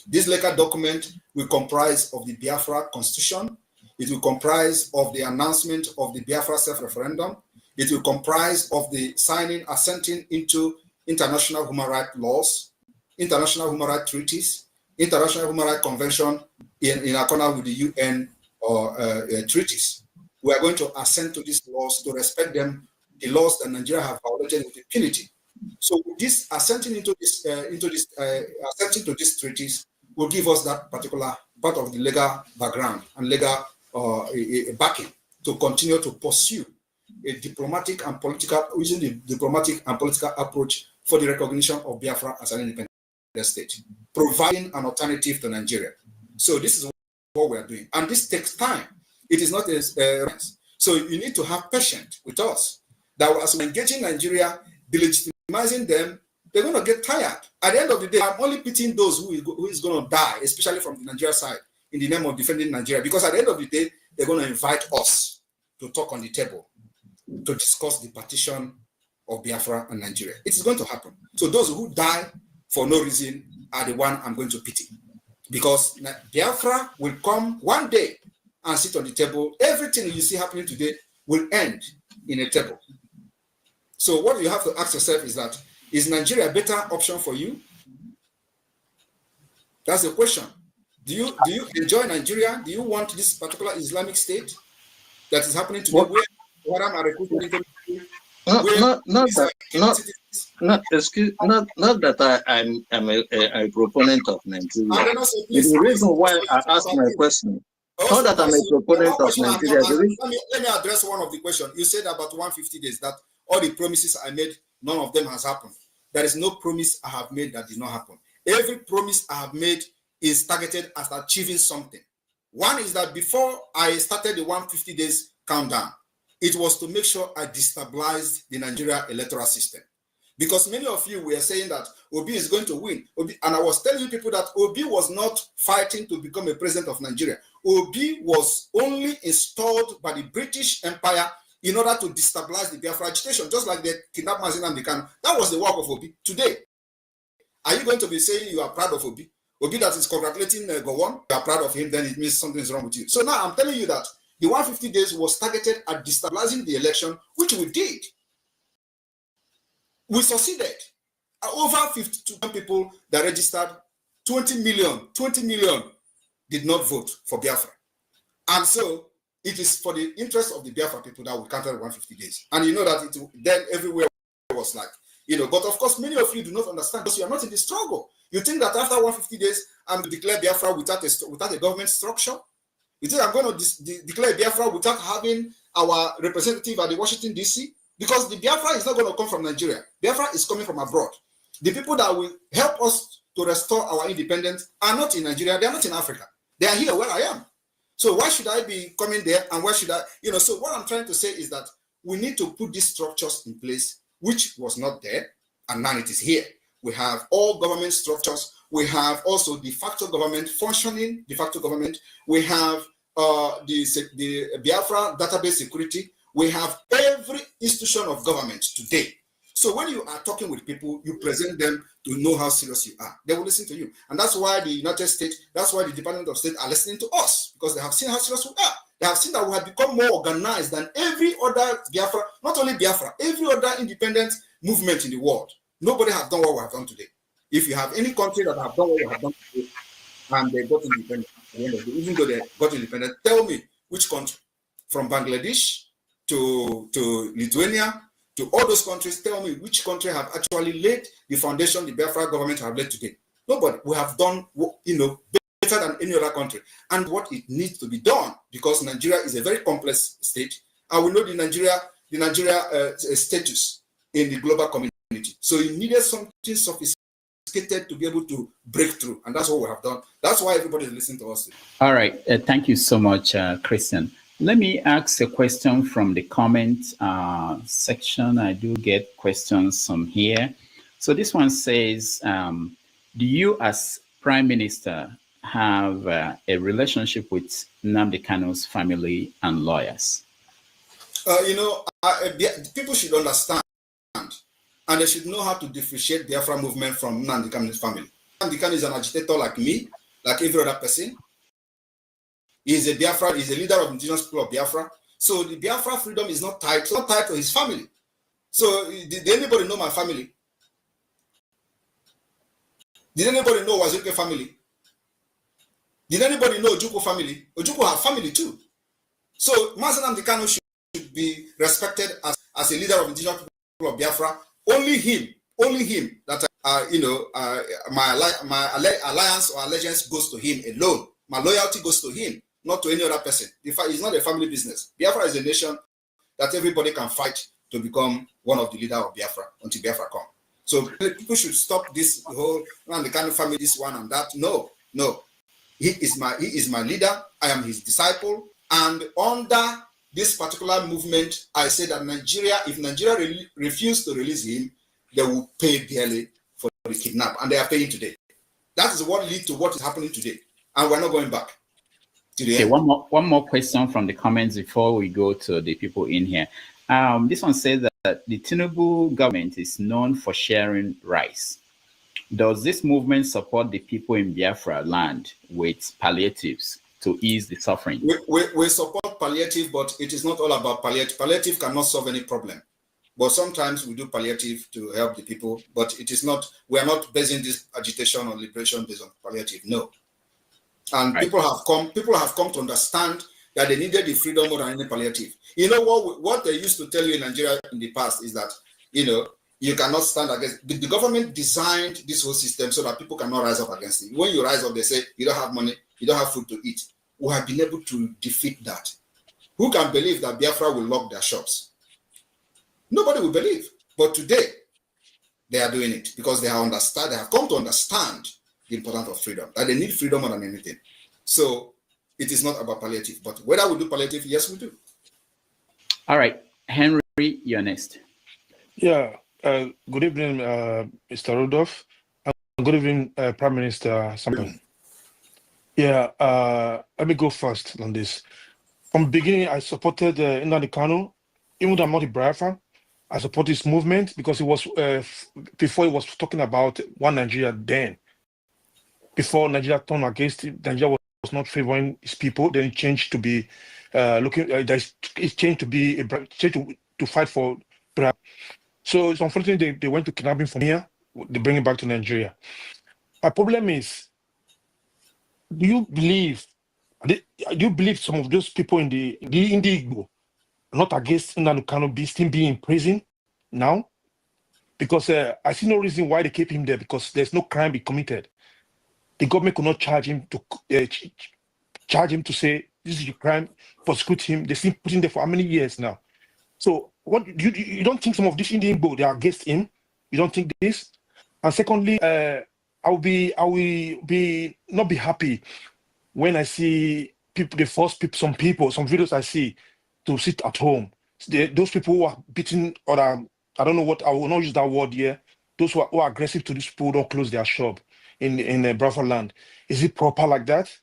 This legal document will comprise of the Biafra constitution. It will comprise of the announcement of the Biafra self-referendum. It will comprise of the assenting into international human rights laws, international human rights treaties, international human rights convention in accordance with the UN treaties. We are going to assent to these laws to respect them, the laws that Nigeria have violated with impunity. So this assenting to these treaties will give us that particular part of the legal background and legal backing to continue to pursue a diplomatic and political, using the diplomatic and political approach for the recognition of Biafra as an independent state, providing an alternative to Nigeria. So this is what we are doing, and this takes time. It is not so you need to have patience with us. That as we engage in Nigeria, delegitimizing them, they're going to get tired. At the end of the day, I'm only pitying those who is going to die, especially from the Nigeria side, in the name of defending Nigeria, because at the end of the day, they're going to invite us to talk on the table, to discuss the partition of Biafra and Nigeria. It is going to happen. So those who die for no reason are the one I'm going to pity, because Biafra will come one day and sit on the table. Everything you see happening today will end in a table. So what you have to ask yourself is that, is Nigeria a better option for you? That's the question. Do you enjoy Nigeria? Do you want this particular Islamic state that is happening today? Where I'm recruiting not that I'm a proponent of Nigeria. The reason why I asked my question, not that I'm a proponent of Nigeria. Let me address one of the questions. You said about 150 days, that all the promises I made, none of them has happened. There is no promise I have made that did not happen. Every promise I have made is targeted at achieving something. One is that before I started the 150 days countdown, it was to make sure I destabilized the Nigeria electoral system. Because many of you were saying that Obi is going to win. And I was telling people that Obi was not fighting to become a president of Nigeria. Obi was only installed by the British Empire in order to destabilize the Biafra agitation, just like they kidnapped Mazi Nnamdi Kanu. That was the work of Obi. Today, are you going to be saying you are proud of Obi? Obi that is congratulating Gowon, you are proud of him, then it means something is wrong with you. So now I'm telling you that the 150 days was targeted at destabilizing the election, which we did. We succeeded. Over 52 people that registered, 20 million did not vote for Biafra. And so it is for the interest of the Biafra people that we counted 150 days. And you know that then everywhere was like, but of course, many of you do not understand because you are not in the struggle. You think that after 150 days, I'm going to declare Biafra without a government structure? You think I'm going to declare Biafra without having our representative at the Washington, D.C.? Because the Biafra is not going to come from Nigeria. Biafra is coming from abroad. The people that will help us to restore our independence are not in Nigeria. They are not in Africa. They are here where I am. So why should I be coming there, and why should I, so what I'm trying to say is that we need to put these structures in place, which was not there, and now it is here. We have all government structures. We have also de facto government, functioning de facto government. We have the Biafra database security. We have every institution of government today. So when you are talking with people, you present them to know how serious you are. They will listen to you. And that's why the United States, that's why the Department of State are listening to us, because they have seen how serious we are. They have seen that we have become more organized than every other Biafra, not only Biafra, every other independent movement in the world. Nobody has done what we have done today. If you have any country that have done what we have done today, and they got independent, even though they got independent, tell me which country, from Bangladesh to Lithuania, to all those countries, tell me which country have actually laid the foundation the Biafra government have laid today. Nobody. We have done, better than any other country. And what it needs to be done, because Nigeria is a very complex state, and we know the Nigeria status in the global community. So it needed something sophisticated to be able to break through, and that's what we have done. That's why everybody is listening to us. All right. Thank you so much, Christian. Let me ask a question from the comment section. I do get questions from here. So this one says, do you as Prime Minister have a relationship with Nnamdi Kanu's family and lawyers? People should understand, and they should know how to differentiate the Biafra movement from Nnamdi Kanu's family. Nnamdi Kanu is an agitator like me, like every other person. He's a Biafra, he's a leader of the indigenous people of Biafra. So the Biafra freedom is not tied to his family. So did anybody know my family? Did anybody know Wazuke family? Did anybody know Ojukwu family? Ojukwu have family too. So Mazi Nnamdi Kanu should be respected as a leader of the indigenous people of Biafra. Only him that my alliance or allegiance goes to him alone. My loyalty goes to him, not to any other person. It's not a family business. Biafra is a nation that everybody can fight to become one of the leaders of Biafra until Biafra come. So people should stop this whole the kind of family, this one and that. No. He is my leader. I am his disciple. And under this particular movement, I say that if Nigeria refuse to release him, they will pay dearly for the kidnap, and they are paying today. That is what leads to what is happening today, and we're not going back. Okay, one more question from the comments before we go to the people in here. This one says that the Tinubu government is known for sharing rice. Does this movement support the people in Biafra land with palliatives to ease the suffering? We support palliative, but it is not all about palliative. Palliative cannot solve any problem. But sometimes we do palliative to help the people, but it is not, we are not basing this agitation or liberation based on palliative, no. And right. People have come to understand that they needed the freedom more than any palliative. You know what they used to tell you in Nigeria in the past is that, you cannot stand against, the government designed this whole system so that people cannot rise up against it. When you rise up, they say, you don't have money, you don't have food to eat. We have been able to defeat that. Who can believe that Biafra will lock their shops? Nobody will believe. But today, they are doing it because they have come to understand the importance of freedom, that they need freedom more than anything. So it is not about palliative, but whether we do palliative, yes, we do. All right. Henry, you're next. Yeah. Good evening, Mr. Rudolph. Good evening, Prime Minister Simon. Yeah, let me go first on this. From the beginning, I supported Nnamdi Kanu, even though I'm not a Biafran. I support this movement because it was before he was talking about one Nigeria then. Before Nigeria turned against it, Nigeria was not favoring its people. Then it changed to be it changed to be to fight for Biafra. So it's unfortunate they went to kidnap him from here. They bring him back to Nigeria. My problem is, do you believe some of those people in the Igbo not against Nnamdi Kanu still being in prison now? Because I see no reason why they keep him there, because there's no crime be committed. The government could not charge him to say this is your crime, prosecute him. They still put him there for how many years now? So what you don't think some of these Indian Igbo they are against him? You don't think this? And secondly, I will not be happy when I see people, they force people, some videos I see to sit at home. Those people who are beating, or I don't know what, I will not use that word here. Those who are aggressive to these people don't close their shop in Biafraland. Is it proper like that?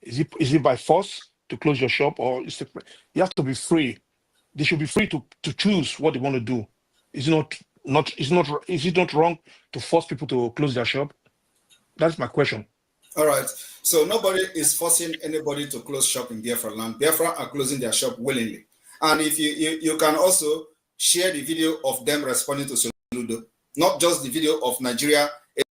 Is it by force? to close your shop, or you have to be free. They should be free to choose what they want to do. Is it not wrong to force people to close their shop? That's my question. All right. So nobody is forcing anybody to close shop in Biafraland. Biafra are closing their shop willingly. And if you can also share the video of them responding to Soludo, not just the video of Nigeria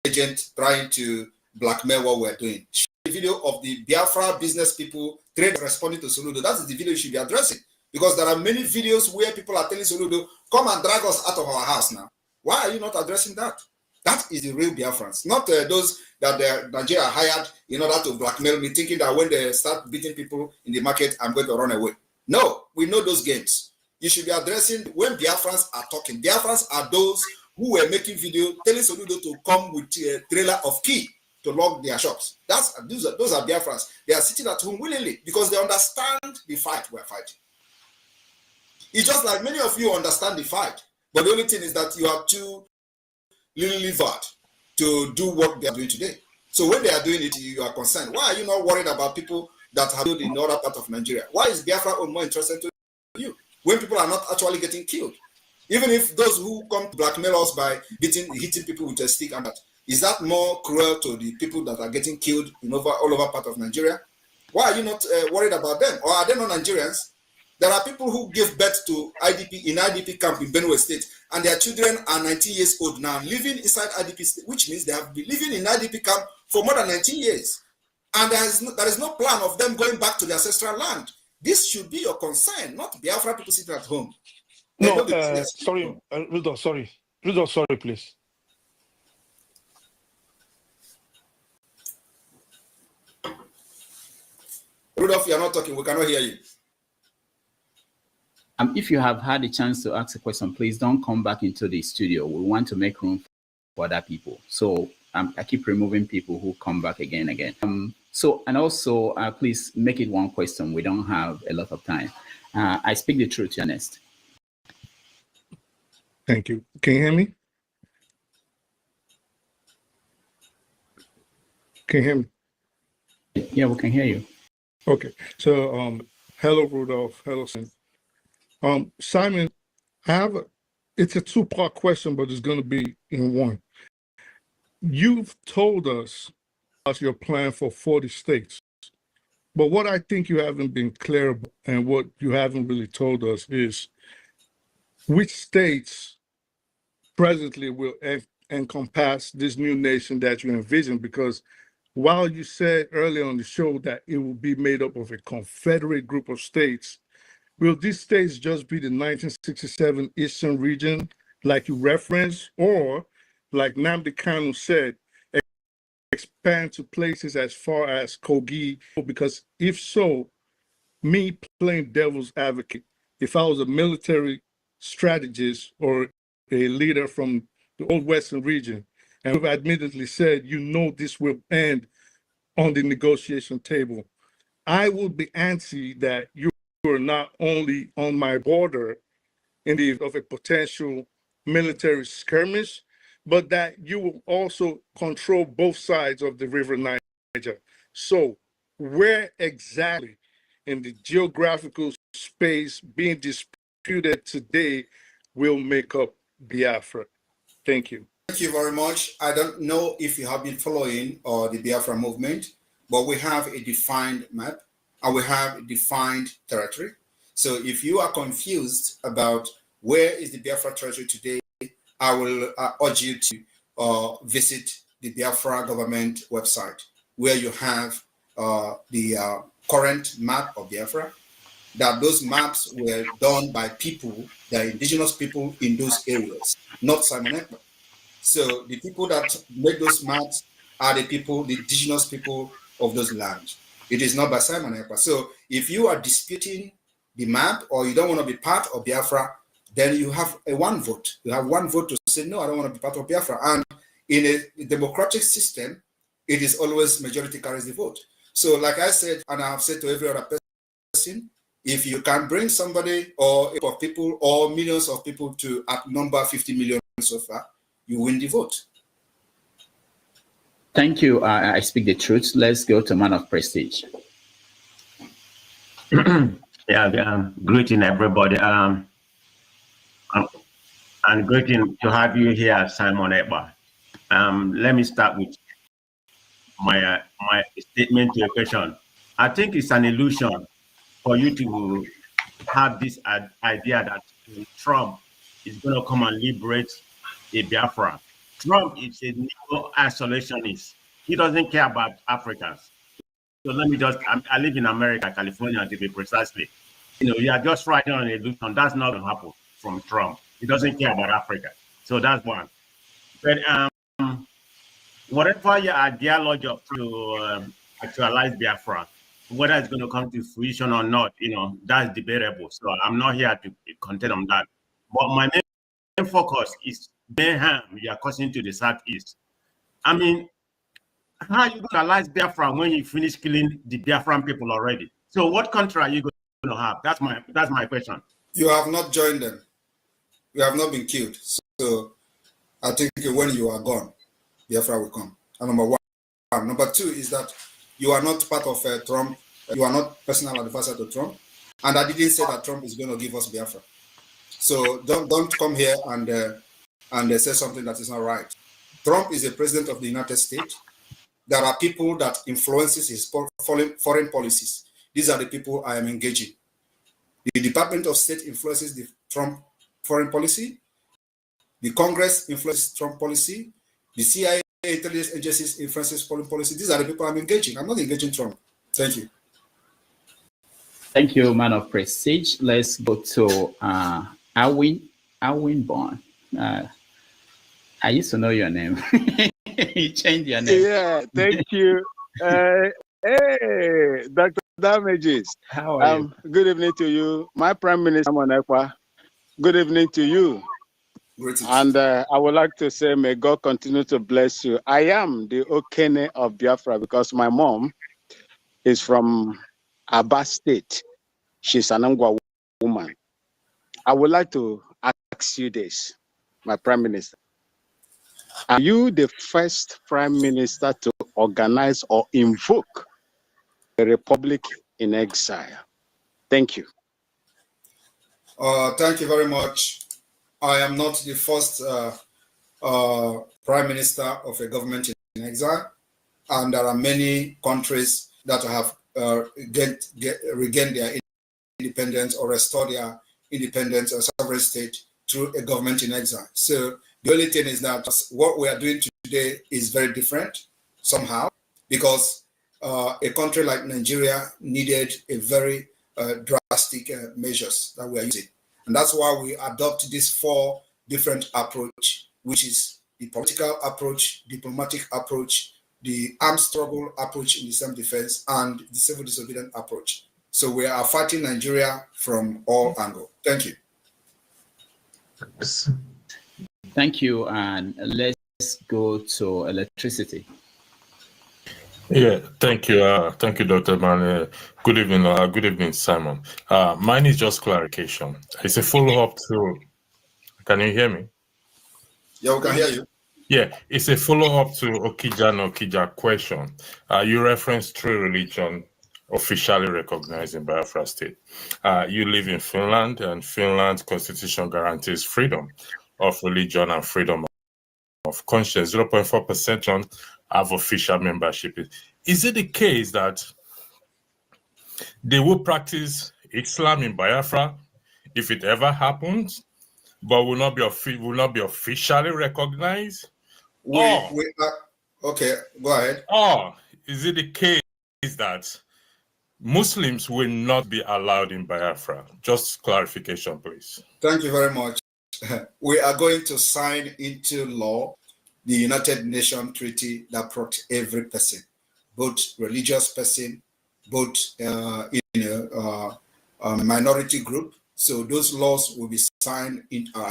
agent trying to blackmail what we're doing. Share the video of the Biafra business people responding to Soludo. That is the video you should be addressing. Because there are many videos where people are telling Soludo, come and drag us out of our house now. Why are you not addressing that? That is the real Biafrans, not those that Nigeria hired in order to blackmail me, thinking that when they start beating people in the market, I'm going to run away. No, we know those games. You should be addressing when Biafrans are talking. Biafrans are those who were making video telling Soludo to come with a trailer of key to lock their shops. Those are Biafrans. They are sitting at home willingly because they understand the fight we're fighting. It's just like many of you understand the fight, but the only thing is that you are too livered to do what they are doing today. So when they are doing it, you are concerned. Why are you not worried about people that have killed in the other part of Nigeria? Why is Biafra more interesting to you when people are not actually getting killed? Even if those who come to blackmail us by hitting people with a stick and that, is that more cruel to the people that are getting killed in all over part of Nigeria? Why are you not worried about them? Or are they not Nigerians? There are people who give birth to IDP in IDP camp in Benue State, and their children are 19 years old now, living inside IDP state, which means they have been living in IDP camp for more than 19 years. And there is no plan of them going back to their ancestral land. This should be your concern, not Biafra people sitting at home. No, sorry, Rudolph, sorry. Rudolph, sorry, please. Rudolph, you are not talking. We cannot hear you. If you have had a chance to ask a question, please don't come back into the studio. We want to make room for other people. So I keep removing people who come back again. And also, please make it one question. We don't have a lot of time. I speak the truth, Ernest. Thank you. Can you hear me? Can you hear me? Yeah, we can hear you. Okay. So, hello, Rudolph. Hello, Simon. Simon, it's a two-part question, but it's going to be in one. You've told us about your plan for 40 states, but what I think you haven't been clear about and what you haven't really told us is which states presently will encompass this new nation that you envision, because while you said earlier on the show that it will be made up of a confederate group of states, will these states just be the 1967 Eastern region, like you referenced, or like Nnamdi Kanu said, expand to places as far as Kogi? Because if so, me playing devil's advocate, if I was a military strategist or a leader from the old Western region, and we've admittedly said, this will end on the negotiation table, I would be antsy that you are not only on my border in the event of a potential military skirmish, but that you will also control both sides of the River Niger. So where exactly in the geographical space being disputed today will make up Biafra? Thank you. Thank you very much. I don't know if you have been following the Biafra movement, but we have a defined map and we have a defined territory. So if you are confused about where is the Biafra territory today, I will urge you to visit the Biafra government website, where you have the current map of Biafra, that those maps were done by people, the indigenous people in those areas, not Simon Ekpa. So the people that make those maps are the people, the indigenous people of those lands. It is not by Simon Ekpa. So if you are disputing the map or you don't want to be part of Biafra, then you have one vote. You have one vote to say, no, I don't want to be part of Biafra. And in a democratic system, it is always majority carries the vote. So like I said, and I have said to every other person, if you can bring somebody or a group of people or millions of people to outnumber 50 million so far, you win the vote. Thank you. I speak the truth. Let's go to Man of Prestige. Yeah, greeting everybody. And greeting to have you here, Simon Ekpa. Let me start with my my statement to your question. I think it's an illusion for you to have this idea that Trump is going to come and liberate a Biafra. Trump is a neo-isolationist. He doesn't care about Africans. So let me just, I live in America, California, to be precisely. You are just riding on an illusion. That's not going to happen from Trump. He doesn't care about Africa. So that's one. But whatever your ideology to actualize Biafra, whether it's going to come to fruition or not, that's debatable. So I'm not here to contend on that. But my main focus is mayhem you are causing to the Southeast. I mean, how are you going to realize Biafra when you finish killing the Biafran people already? So what country are you going to have? That's my question. You have not joined them. You have not been killed. So I think when you are gone, Biafra will come. And number one. Number two is that you are not part of Trump. You are not personal advisor to Trump. And I didn't say that Trump is going to give us Biafra. So don't come here and say something that is not right. Trump is the president of the United States. There are people that influences his foreign policies. These are the people I am engaging. The Department of State influences the Trump foreign policy. The Congress influences Trump policy. The CIA intelligence agencies influences foreign policy. These are the people I'm engaging. I'm not engaging Trump. Thank you. Thank you, man of prestige. Let's go to Alwin Bond. I used to know your name. You changed your name. Yeah, thank you. Hey, Dr. Damages. How are you? Good evening to you. My Prime Minister, Simon Ekpa. Good evening to you. Greetings. And I would like to say, may God continue to bless you. I am the Okene of Biafra because my mom is from Aba State. She's an Angwa woman. I would like to ask you this, my Prime Minister. Are you the first Prime Minister to organize or invoke a republic in exile? Thank you. Thank you very much. I am not the first Prime Minister of a government in exile, and there are many countries that have regained their independence or restored their independence or sovereign state through a government in exile. So the only thing is that what we are doing today is very different somehow, because a country like Nigeria needed a very drastic measures that we are using. And that's why we adopt this 4 different approach, which is the political approach, diplomatic approach, the armed struggle approach in the self-defense, and the civil disobedience approach. So we are fighting Nigeria from all angles. Thank you. Thank you, and let's go to electricity. Yeah, thank you, Dr. Man. Good evening, Simon. Mine is just clarification. It's a follow-up to. Can you hear me? Yeah, we can hear you. Yeah, it's a follow-up to Okija question. You referenced 3 religions officially recognized in Biafra state. You live in Finland, and Finland's constitution guarantees freedom of religion and freedom of conscience. 0.4% have official membership. Is it the case that they will practice Islam in Biafra if it ever happens, but will not be officially recognized? Okay, go ahead. Or is it the case that Muslims will not be allowed in Biafra? Just clarification, please. Thank you very much. We are going to sign into law the United Nations Treaty that protects every person, both religious person, both minority group. So those laws will be signed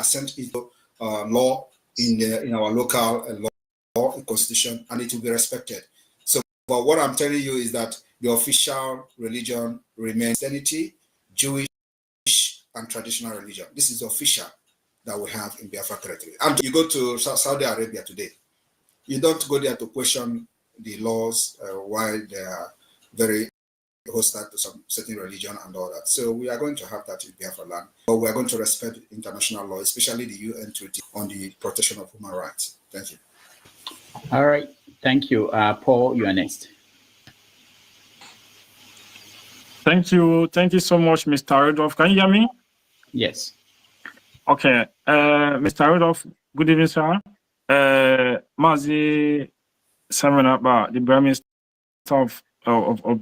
sent into law in our local law constitution, and it will be respected. So, but what I'm telling you is that the official religion remains Christianity, Jewish, and traditional religion. This is the official that we have in Biafra territory. And you go to Saudi Arabia today, you don't go there to question the laws while they are very hostile to some certain religion and all that. So we are going to have that in Biafraland, but we are going to respect international law, especially the UN Treaty on the protection of human rights. Thank you. All right. Thank you. Paul, you are next. Thank you. Thank you so much, Mr. Rudolph. Can you hear me? Yes. Okay. Mr. Rudolph, good evening, sir. Mazi Simon Abba, the Prime Minister of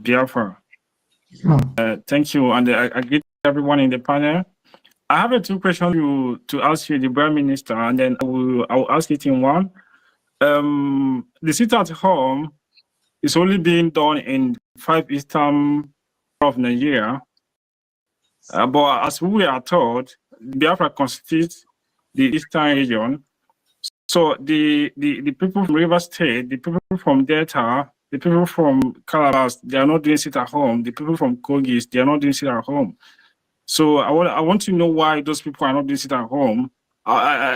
Biafra. Thank you. And I greet everyone in the panel. I have two questions to ask you, the Prime Minister, and then I will ask it in one. The sit at home is only being done in 5 eastern of Nigeria, but as we are told, Biafra constitutes the eastern region. So the people from River State, the people from Delta, the people from Calabar, they are not doing sit at home. The people from Kogis, they are not doing sit at home. So I want to know why those people are not doing sit at home.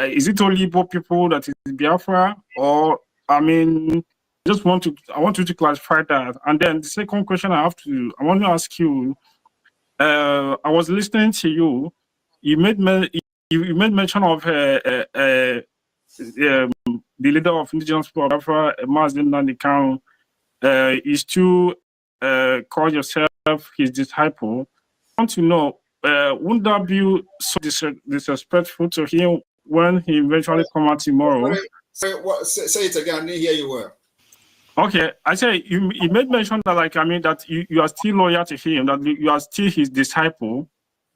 Is it only Igbo people that is Biafra, or I mean, I want you to clarify that. And then the second question I want to ask you. I was listening to you. You made mention of the leader of indigenous people of Biafra, Mazin Nandikano, is to call yourself his disciple. I want to know, wouldn't that be so disrespectful to him when he eventually come out tomorrow? Say it again. I didn't hear you well. Okay, I say you made mention that, like, I mean, that you are still loyal to him, that you are still his disciple.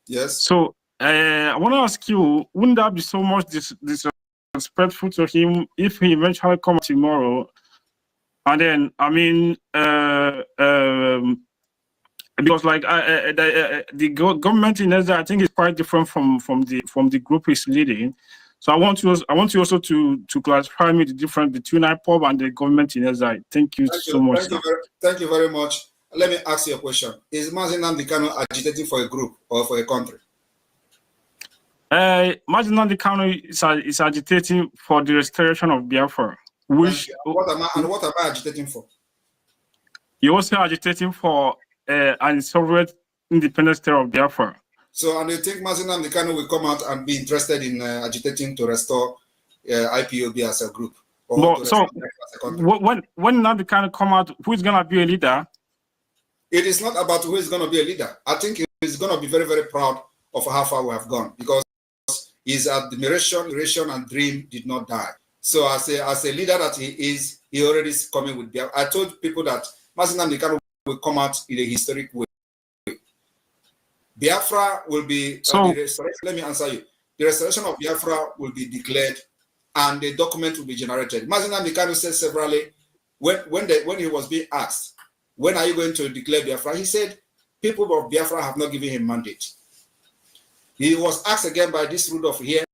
Yes. So I want to ask you, wouldn't that be so much disrespectful to him if he eventually comes tomorrow? And then, I mean, because like the government in Israel, I think, is quite different from the group he's leading. So I want you also to clarify me the difference between IPOB and the government in Israel. Thank you so much. Thank you very much. Let me ask you a question. Is Mazin Nandikano agitating for a group or for a country? Mazin Nandikano is agitating for the restoration of Biafra. Which what am I agitating for? You're also agitating for an sovereign independent state of Biafra. So, and you think Mazin Nandikano will come out and be interested in agitating to restore IPOB as a group? Or so, when Nandikano come out, who is going to be a leader? It is not about who is going to be a leader. I think he's going to be very, very proud of how far we have gone, because his admiration and dream did not die. So, as a leader that he is, he already is coming with Biafra. I told people that Mazin Nandikano will come out in a historic way. Biafra will be, let me answer you. The restoration of Biafra will be declared and the document will be generated. Mazin Nandikano said severally, when he was being asked, when are you going to declare Biafra? He said, people of Biafra have not given him mandate. He was asked again by this Rudolph here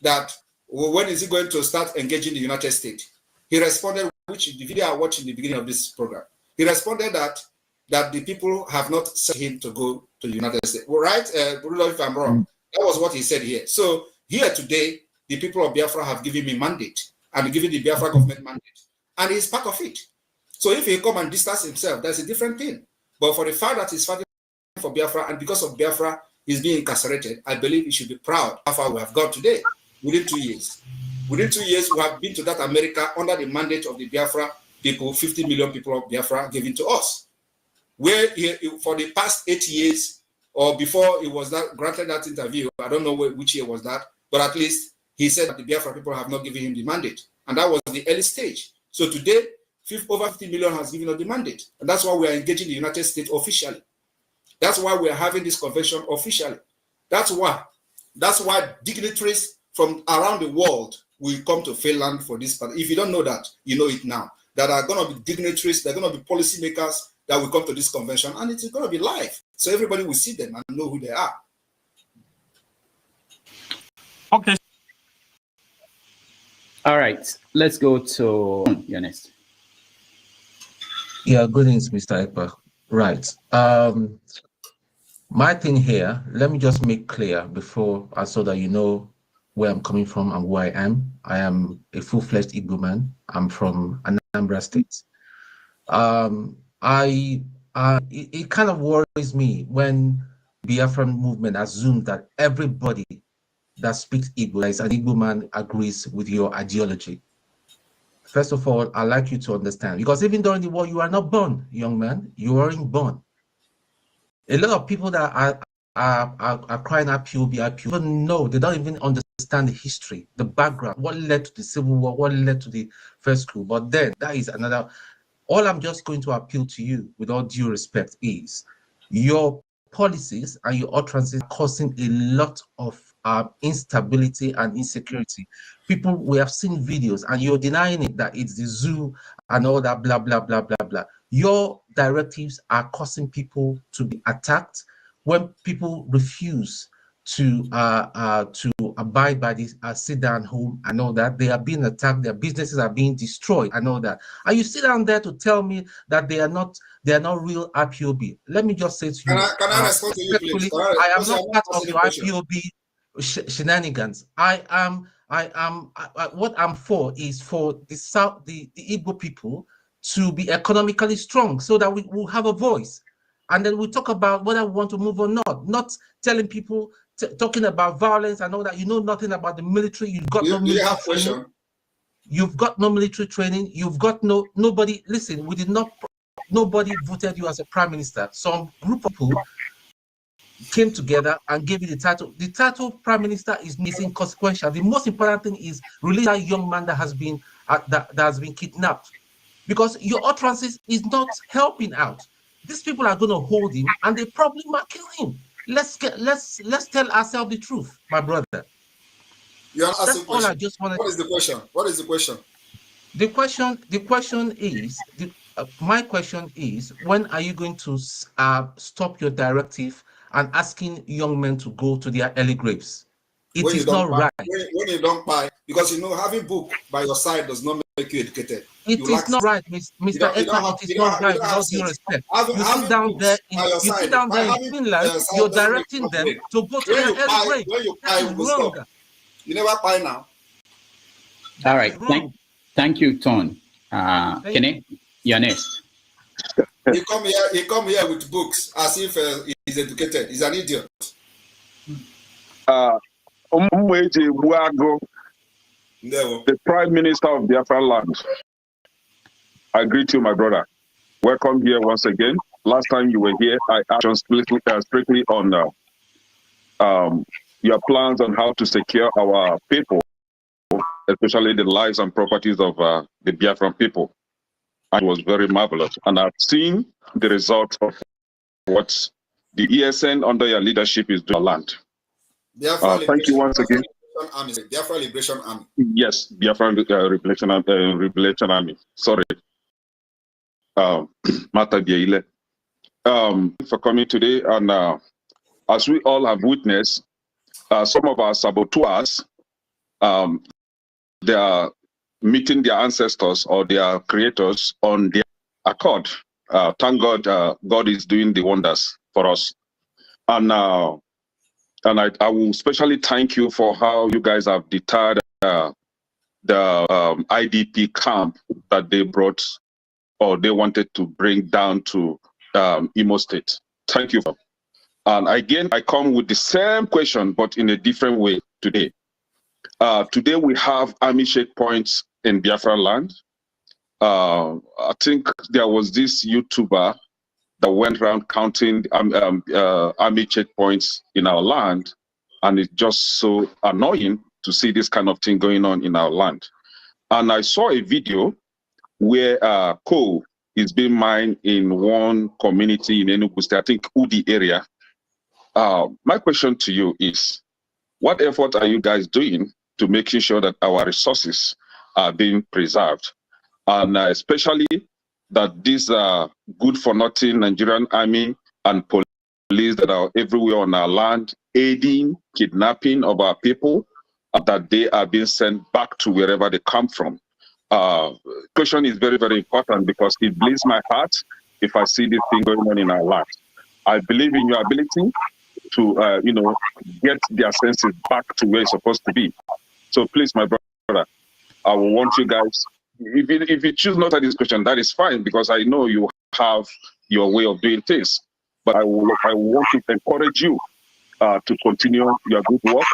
that, when is he going to start engaging the United States? He responded, which the video I watched in the beginning of this program. He responded that the people have not sent him to go to the United States. Well, right, Rudolph, if I'm wrong, that was what he said here. So here today, the people of Biafra have given me mandate and given the Biafra government mandate, and he's part of it. So if he come and distance himself, that's a different thing. But for the fact that he's fighting for Biafra, and because of Biafra, he's being incarcerated, I believe he should be proud how far we have gone today within 2 years. Within 2 years, we have been to that America under the mandate of the Biafra people, 50 million people of Biafra given to us. Where for the past 8 years, or before he was granted that interview, I don't know which year was that, but at least he said that the Biafra people have not given him the mandate. And that was the early stage. So today, over 50 million has given us the mandate. And that's why we are engaging the United States officially. That's why we are having this convention officially. That's why dignitaries from around the world will come to Finland for this part. If you don't know that, you know it now. That are going to be dignitaries, they're going to be policymakers that will come to this convention, and it's going to be live. So everybody will see them and know who they are. Okay. All right. Let's go to Ernest. Yeah, greetings, Mr. Ekpa. Right. My thing here, let me just make clear before, so that you know where I'm coming from and where I am. I am a full-fledged Igbo man. I'm from Anambra State. I it kind of worries me when Biafran movement assumes that everybody that speaks Igbo, that is an Igbo man, agrees with your ideology. First of all, I'd like you to understand, because even during the war, you are not born, young man. You weren't born. A lot of people that are crying out POB, even know, they don't even understand the history, the background, what led to the Civil War, what led to the first coup. But then that is another. All I'm just going to appeal to you, with all due respect, is your policies and your utterances causing a lot of instability and insecurity. People, we have seen videos, and you're denying it, that it's the zoo and all that, blah, blah, blah, blah, blah. Your directives are causing people to be attacked. When people refuse to abide by this sit down home and all that, they are being attacked, their businesses are being destroyed and all that. And you sit down there to tell me that they are not real IPOB. Let me just say to you, can I respond to you, please? I am not part of your IPOB shenanigans. What I'm for is for the Igbo people to be economically strong, so that we will have a voice. And then we talk about whether we want to move or not telling people, talking about violence and all that. You know nothing about the military. You've got no military training. You've got no military training. You've got nobody. Listen, nobody voted you as a prime minister. Some group of people came together and gave you the title. The title of prime minister is inconsequential. The most important thing is release that young man that has been kidnapped, because your utterances is not helping out. These people are going to hold him, and they probably might kill him. Let's tell ourselves the truth, my brother. You are asking all I just wanted. What is the question? What is the question? My question is, when are you going to stop your directive and asking young men to go to their early graves? It is not right. When you don't buy, because you know having book by your side does not make you educated. It is not right, Mr. Ekpa. It is not right, with all due respect. You sit down there in Finland, you're directing them to go to their early grave. That is wrong. You never buy now. All right. Thank you, Ton. Kenny, you're next. He come here with books as if he's educated. He's an idiot. The Prime Minister of Biafralands. I greet you, my brother. Welcome here once again. Last time you were here, I asked strictly on your plans on how to secure our people, especially the lives and properties of the Biafran people. It was very marvelous. And I've seen the result of what the ESN under your leadership is doing on land. Thank you once again. Biafra Liberation Army. Yes, Biafra Liberation Army. Sorry. Mata Bieile. For coming today, and as we all have witnessed, some of our saboteurs, they are meeting their ancestors or their creators on their accord. Thank God, God is doing the wonders for us. And I will especially thank you for how you guys have deterred the IDP camp that they brought, or they wanted to bring down to Imo State. Thank you. And again, I come with the same question, but in a different way today. Today we have army checkpoints in Biafraland. I think there was this YouTuber that went around counting army checkpoints in our land, and it's just so annoying to see this kind of thing going on in our land. And I saw a video where coal is being mined in one community in Enugu State, I think Udi area. My question to you is, what effort are you guys doing to making sure that our resources are being preserved? And especially that these good-for-nothing Nigerian army and police that are everywhere on our land, aiding kidnapping of our people, that they are being sent back to wherever they come from. Question is very, very important, because it bleeds my heart if I see this thing going on in our land. I believe in your ability to, get their senses back to where it's supposed to be. So please, my brother, I will want you guys, if you choose not at this question, that is fine, because I know you have your way of doing things. But I want to encourage you to continue your good work.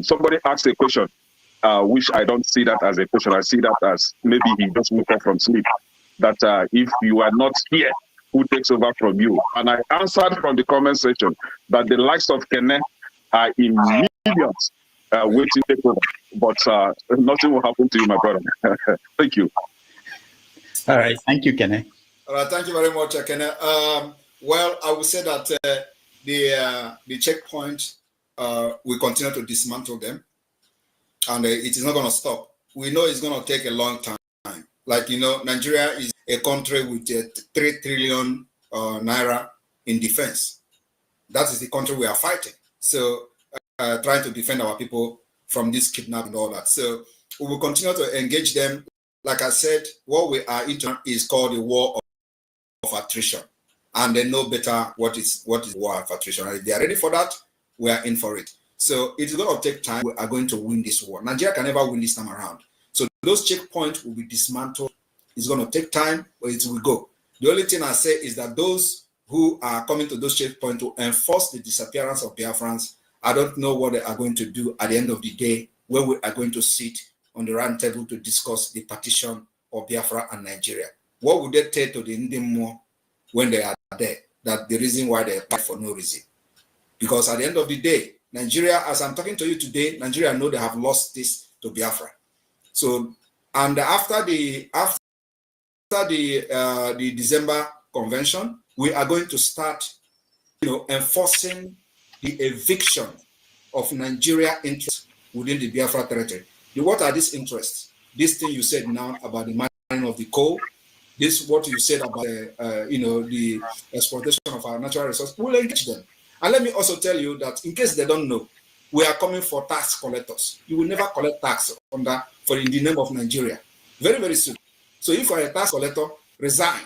Somebody asked a question, which I don't see that as a question. I see that as maybe he just woke up from sleep. That if you are not here, who takes over from you? And I answered from the comment section that the likes of Kene are in millions waiting to take over. But nothing will happen to you, my brother. Thank you. All right. Thank you, Kene. All right. Thank you very much, Kene. Well, I would say that the checkpoint, we continue to dismantle them. And it is not going to stop. We know it's going to take a long time. Like, you know, Nigeria is a country with 3 trillion naira in defense. That is the country we are fighting. So trying to defend our people from this kidnapping and all that. So we will continue to engage them. Like I said, what we are into is called the war of attrition. And they know better what is war of attrition. And if they are ready for that, we are in for it. So it's going to take time. We are going to win this war. Nigeria can never win this time around. So those checkpoints will be dismantled. It's going to take time, but it will go. The only thing I say is that those who are coming to those checkpoints to enforce the disappearance of Biafrans, I don't know what they are going to do at the end of the day when we are going to sit on the round table to discuss the partition of Biafra and Nigeria. What would they tell to the Indian more when they are there? That the reason why they fight for no reason. Because at the end of the day, Nigeria, as I'm talking to you today, Nigeria know they have lost this to Biafra. So, and after the December convention, we are going to start, enforcing the eviction of Nigeria interests within the Biafra territory. What are these interests? This thing you said now about the mining of the coal, this what you said about the exploitation of our natural resources. We'll engage them. And let me also tell you that in case they don't know, we are coming for tax collectors. You will never collect tax in the name of Nigeria. Very, very soon. So if you are a tax collector, resign,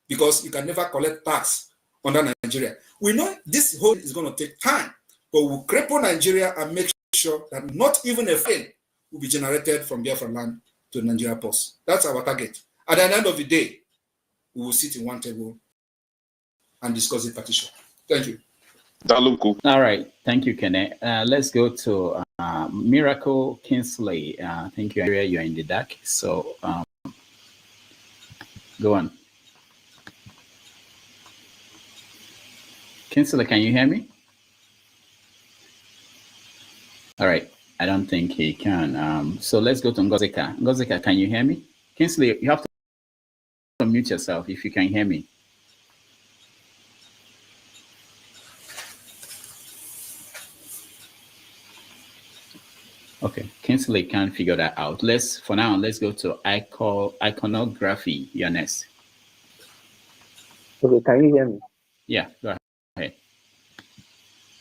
because you can never collect tax under Nigeria. We know this whole is going to take time, but we'll cripple Nigeria and make sure that not even a thing will be generated from Biafraland to Nigeria Post. That's our target. At the end of the day, we will sit in one table and discuss the partition. Thank you. All right. Thank you, Kene. Let's go to Miracle Kingsley. Thank you, Andrea. You're in the deck. So go on. Kingsley, can you hear me? All right. I don't think he can. So let's go to Ngozika. Ngozika, can you hear me? Kingsley, you have to unmute yourself if you can hear me. Okay, Kingsley can't figure that out. For now, let's go to iconography. You're next. Okay, can you hear me? Yeah, go ahead.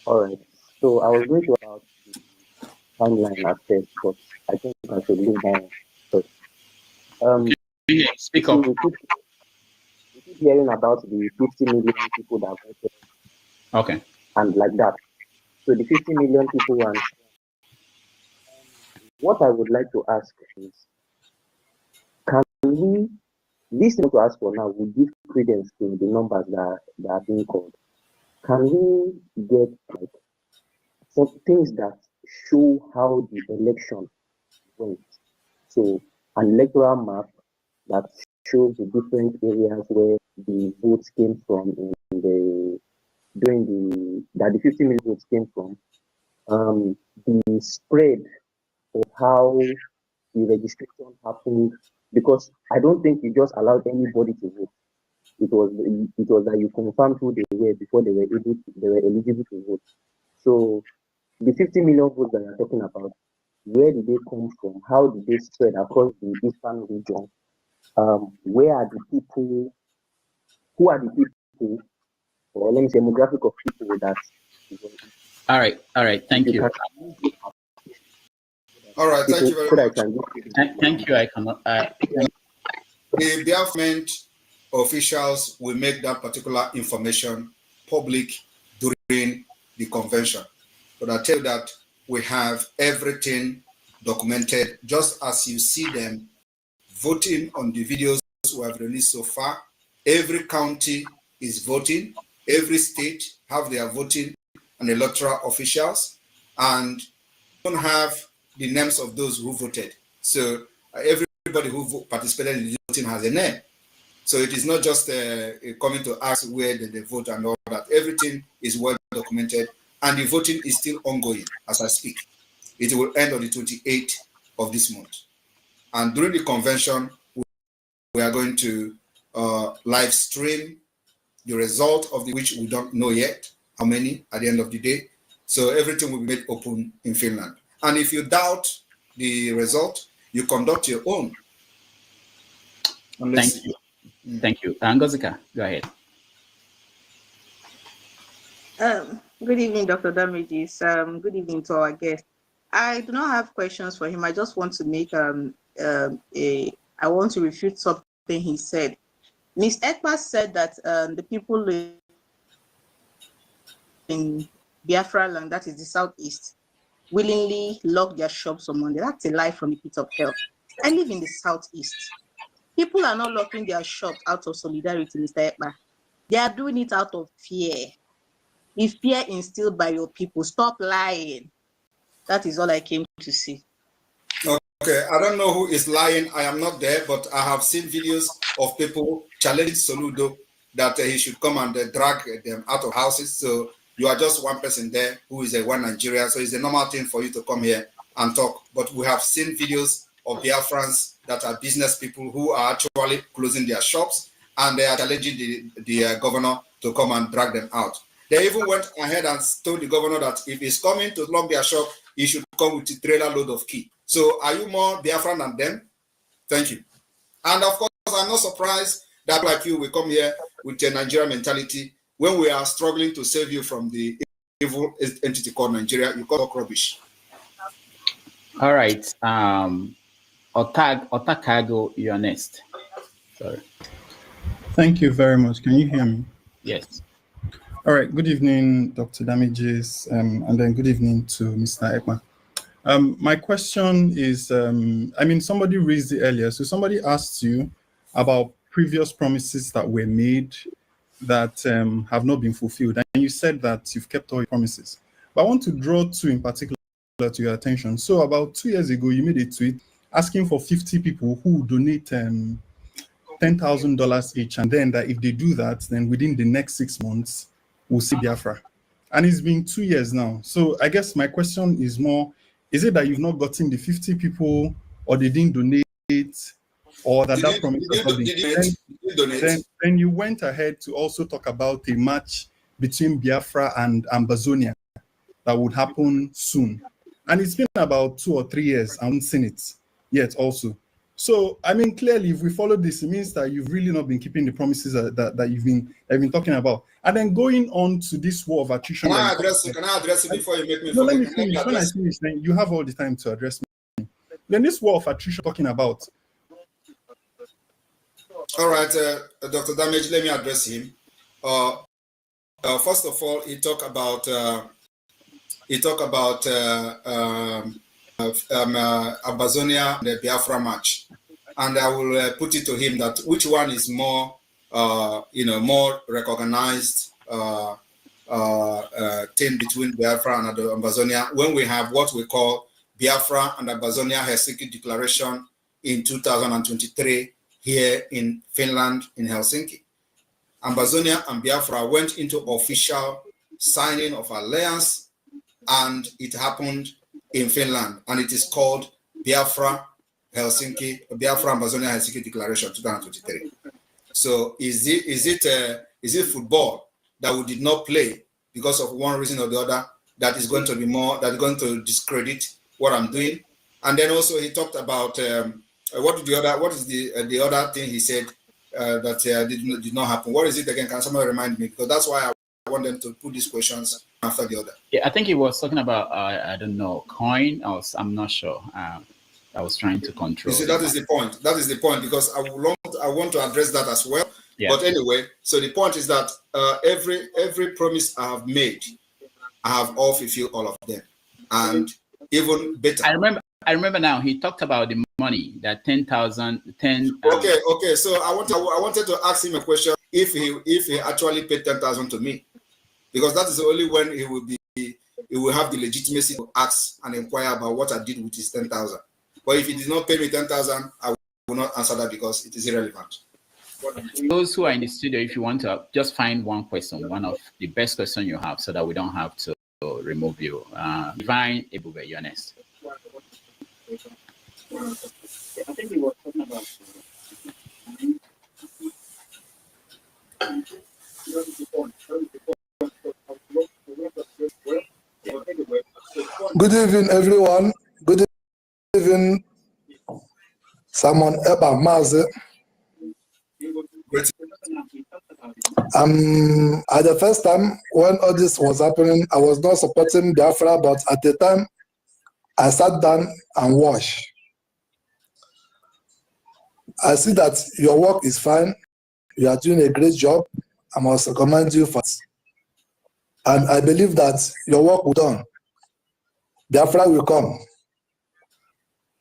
All right. So I was going to about the timeline at first, but I think I should leave down first. Speak up. We keep hearing about the 50 million people that voted. Okay. And like that. So the 50 million people and what I would like to ask is, can we, this thing to ask for now, will give credence to the numbers that are being called. Can we get some things that show how the election went? So an electoral map that shows the different areas where the votes came from that the 50 million votes came from, the spread of how the registration happened, because I don't think you just allowed anybody to vote. It was that you confirmed who they were before they were eligible to vote. So the 50 million votes that you're talking about, where did they come from? How did they spread across the eastern region? Where are the people? Who are the people? Or let me say, demographic of people that. All right. Thank you. All right, thank you very much. Thank you. The government officials will make that particular information public during the convention. But I tell you that we have everything documented, just as you see them voting on the videos we have released so far. every county is voting, every state have their voting and electoral officials, and don't have the names of those who voted. So everybody who participated in the voting has a name. So it is not just coming to ask where they vote and all that. Everything is well documented, and the voting is still ongoing as I speak. It will end on the 28th of this month. And during the convention, we are going to live stream the result of which we don't know yet how many at the end of the day. So everything will be made open in Finland. And if you doubt the result, you conduct your own. Thank you. Thank you. NGOZI, go ahead. Good evening, Dr. Damages. Good evening to our guest. I do not have questions for him. I just want to make I want to refute something he said. Ms. Ekpa said that the people in Biafraland, that is the southeast, willingly lock their shops on Monday. That's a lie from the pit of hell. I live in the southeast. People are not locking their shops out of solidarity, Mr. Ekpa. They are doing it out of fear. If fear instilled by your people, stop lying. That is all I came to see. Okay, I don't know who is lying. I am not there, but I have seen videos of people challenging Soludo that he should come and drag them out of houses. So you are just one person there who is a one Nigeria. So it's a normal thing for you to come here and talk. But we have seen videos of BIAFRANS that are business people who are actually closing their shops, and they are challenging the governor to come and drag them out. They even went ahead and told the governor that if he's coming to lock their shop, he should come with a trailer load of key. So are you more Biafran than them? Thank you. And of course, I'm not surprised that like you will come here with a Nigerian mentality when we are struggling to save you from the evil entity called Nigeria. You call it rubbish. All right. Otakago, you're next. Sorry. Thank you very much. Can you hear me? Yes. All right. Good evening, Dr. Damages, and then good evening to Mr. Ekpa. My question is, I mean, somebody raised it earlier. So somebody asked you about previous promises that were made that have not been fulfilled. And you said that you've kept all your promises. But I want to draw two in particular to your attention. So about 2 years ago, you made a tweet asking for 50 people who donate $10,000 each. And then that if they do that, then within the next 6 months, we'll see Biafra. And it's been 2 years now. So I guess my question is more, is it that you've not gotten the 50 people, or they didn't donate, or that that promise has not been? Then you went ahead to also talk about a match between Biafra and Ambazonia that would happen soon. And it's been about 2 or 3 years. I haven't seen it yet also. So, I mean, clearly, if we follow this, it means that you've really not been keeping the promises that you've been talking about. And then going on to this war of attrition. Can I address it before you make me No, forget? let me finish. When I finish, then you have all the time to address me. Then this war of attrition talking about. All right, Dr. Damage, let me address him. First of all, he talked about Ambazonia, the Biafra match, and I will put it to him that which one is more, more recognized thing between Biafra and Ambazonia when we have what we call Biafra and Ambazonia Helsinki Declaration in 2023 here in Finland, in Helsinki. Ambazonia and Biafra went into official signing of alliance, and it happened in Finland, and it is called Biafra Ambazonia Helsinki Declaration 2023. So is it football that we did not play because of one reason or the other that is going to be more, that is going to discredit what I'm doing? And then also he talked about what is the other thing he said that did not happen? What is it again? Can somebody remind me? Because that's why I want them to put these questions after the other. Yeah, I think he was talking about I don't know, coin. I'm not sure. I was trying to control. You see, that is the point. That is the point, because I want to address that as well. Yeah. But anyway, so the point is that every promise I have made, I have all fulfilled all of them, and even better. I remember now. He talked about the money, that 10,000. Okay. So I wanted to ask him a question. if he actually paid 10,000 to me, because that is only when he will have the legitimacy to ask and inquire about what I did with his 10,000. But if he did not pay me 10,000, I will not answer that because it is irrelevant. Those who are in the studio, if you want to just find one question, one of the best questions you have, so that we don't have to remove you. Divine Ebube, you're next. I think he was talking about. Good evening, everyone. Good evening, Simon Eba Maze. At the first time when all this was happening, I was not supporting Biafra, but at the time, I sat down and watched. I see that your work is fine. You are doing a great job. I must commend you for it. And I believe that your work will be done. Biafra will come.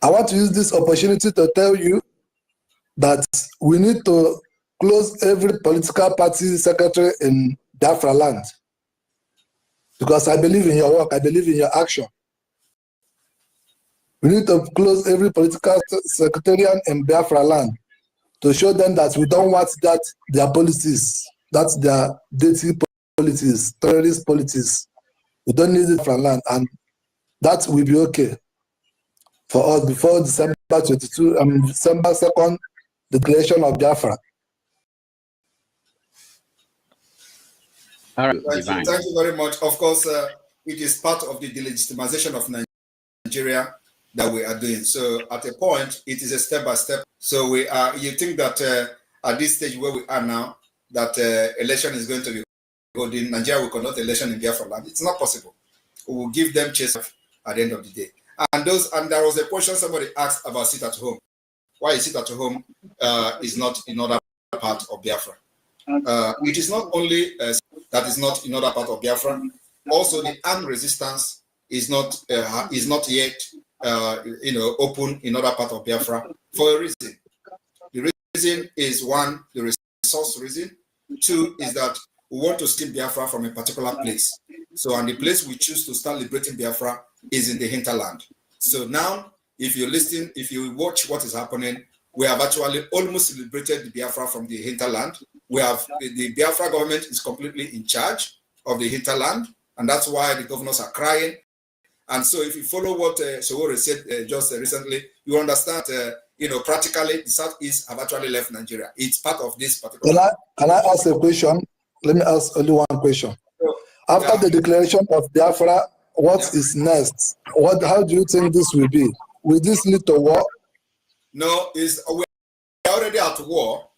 I want to use this opportunity to tell you that we need to close every political party secretary in Biafraland. Because I believe in your work, I believe in your action. We need to close every political secretariat in Biafraland to show them that we don't want that their policies, that's their dirty policies, terrorist policies. We don't need it from land, and that will be okay for us before December 22, December 2nd, the creation of Biafra. Thank you very much. Of course, it is part of the delegitimization of Nigeria that we are doing. So at a point, it is a step-by-step. So we are, you think that at this stage where we are now, that election is going to be holding, Nigeria will conduct election in Biafraland. It's not possible. We will give them chase at the end of the day. And there was a question somebody asked about sit at home. Why is sit at home is not in other part of Biafra? It is not only that is not in other part of Biafra. Also, the armed resistance is not yet open in other part of Biafra for a reason. The reason is one, the resource reason. Two is that we want to steal Biafra from a particular place. So, and the place we choose to start liberating Biafra is in the hinterland. So now, if you listen, if you watch what is happening, we have actually almost liberated the Biafra from the hinterland. We have the Biafra government is completely in charge of the hinterland, and that's why the governors are crying. And so, if you follow what Sowore said just recently, you understand. Practically, the Southeast have actually left Nigeria. It's part of this particular. Can I ask a question? Let me ask only one question. After the declaration of Biafra, what is next? How do you think this will be? Will this lead to war? No, we're already at war.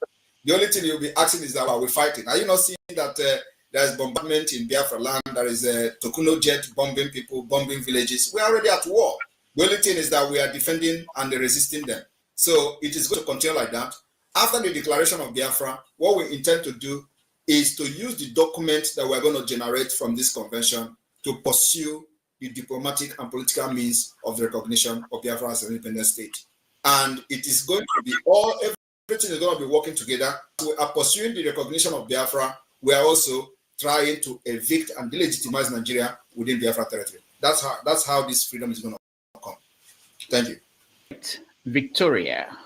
The only thing you'll be asking is that are we fighting? Are you not seeing that there's bombardment in Biafraland? There is a Tokuno jet bombing people, bombing villages. We're already at war. The only thing is that we are defending and resisting them. So it is going to continue like that. After the declaration of Biafra, what we intend to do is to use the document that we're going to generate from this convention to pursue the diplomatic and political means of the recognition of Biafra as an independent state. And it is going to be everything is going to be working together. We are pursuing the recognition of Biafra. We are also trying to evict and delegitimize Nigeria within Biafra territory. That's how this freedom is going to come. Thank you. Victoria,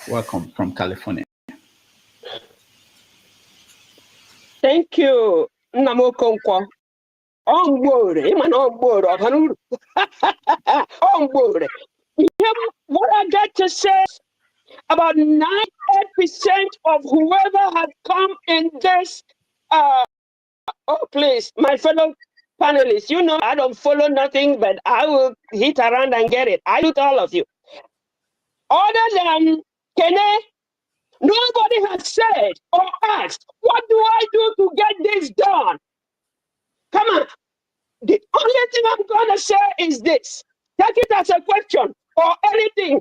welcome from California. Thank you, Namokonkwa. On board, on board, on board. What I got to say, about 98% of whoever had come in this, please, my fellow panelists, I don't follow nothing, but I will hit around and get it. I look all of you. Other than Kene, nobody has said or asked, what do I do to get this done? Come on. The only thing I'm going to say is this. Take it as a question or anything.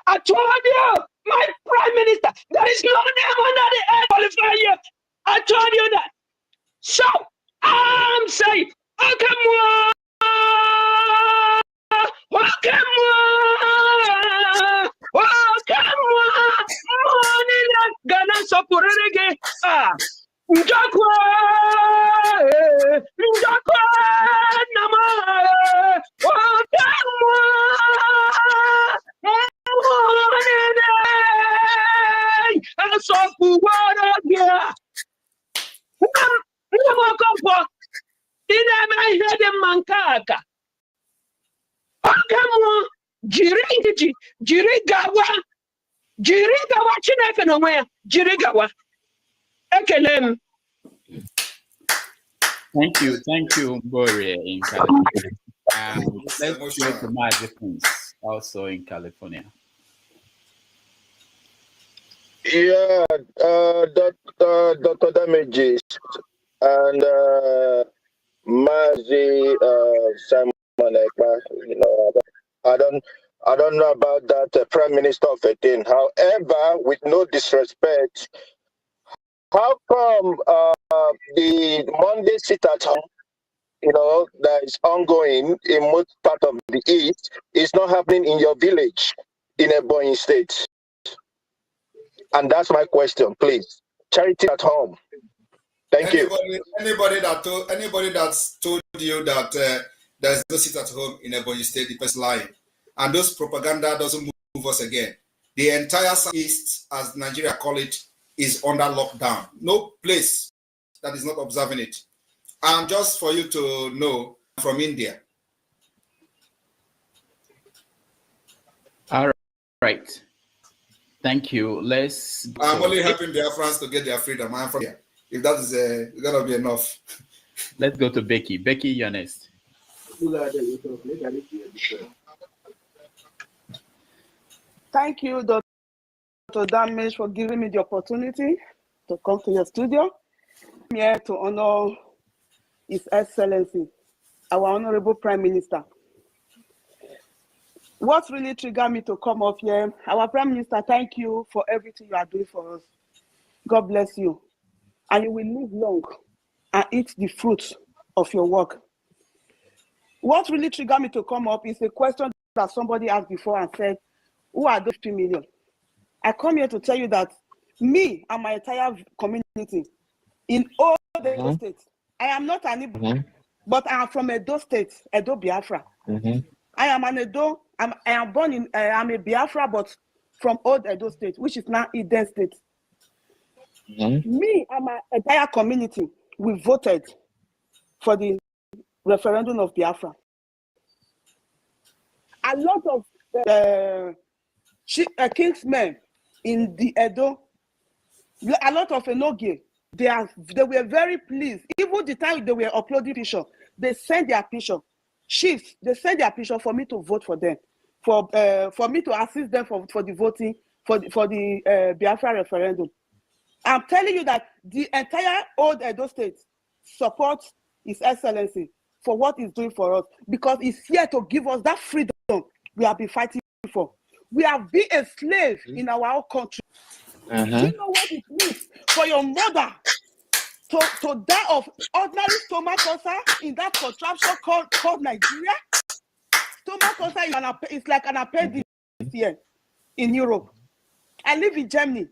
I told you, my prime minister, there is no name under the air qualifier here. I told you that. So, I'm saying, jiri gawa Chineke n'onwe ya, jiri gawa. Ekele m. Thank you, Boria in California. Let's go to Mazi Prince, also in California. Yeah, Dr. Damages and Mazi Simon Ekpa, you know, I don't know about that Prime Minister of a thing. However, with no disrespect, how come the Monday sit at home, you know, that is ongoing in most part of the East, is not happening in your village in a Ebonyi State? And that's my question, please. Charity at home. Thank you. Anybody that's told you that there's no sit at home in Ebonyi State, the person lying. And those propaganda doesn't move us again. The entire Southeast, as Nigeria call it, is under lockdown. No place that is not observing it. And just for you to know, from India. All right. Thank you. I'm only helping Biafrans to get their freedom. I'm from here. If that is gonna be enough. Let's go to Becky. Becky, you're next. Thank you, Dr. Damage, for giving me the opportunity to come to your studio. I'm here to honor His Excellency, our Honorable Prime Minister. What really triggered me to come up here, our Prime Minister, thank you for everything you are doing for us. God bless you. And you will live long and eat the fruits of your work. What really triggered me to come up is a question that somebody asked before and said, who are those 2 million? I come here to tell you that me and my entire community in all the Edo states, I am not an Igbo, but I am from Edo State, Edo Biafra. I am an Edo, I am born in, I'm a Biafra, but from old Edo State, which is now Eden State. Me and my entire community, we voted for the referendum of Biafra. A lot of Kingsmen in the Edo, a lot of Enoge, they were very pleased. Even the time they were uploading picture, they sent their picture. Chiefs, they sent their picture for me to vote for them, for me to assist them for the voting for the Biafra referendum. I'm telling you that the entire old Edo State supports His Excellency for what he's doing for us, because he's here to give us that freedom we have been fighting for. We have been a slave in our own country. Do you know what it means for your mother to die of ordinary stomach ulcer in that contraption called Nigeria? Stomach ulcer is like an appendix here in Europe. I live in Germany.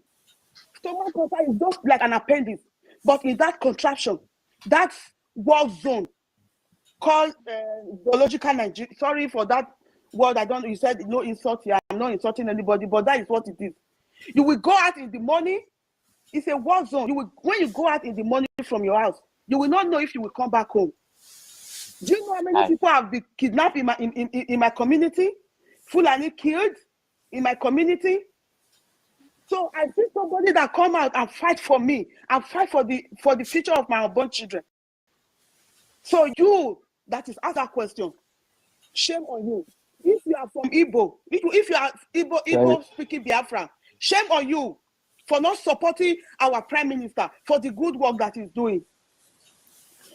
Stomach ulcer is just like an appendix, but in that contraption, that war zone called biological Nigeria. Sorry for that word. You said no insult here. I'm not insulting anybody, but that is what it is. You will go out in the morning. It's a war zone. When you go out in the morning from your house, you will not know if you will come back home. Do you know how many people have been kidnapped in my community? Fulani killed in my community. So I see somebody that come out and fight for me and fight for the future of my unborn children. So you that is asked that question, shame on you. If you are from Igbo, if you are Igbo speaking Biafra, shame on you for not supporting our Prime Minister for the good work that he's doing.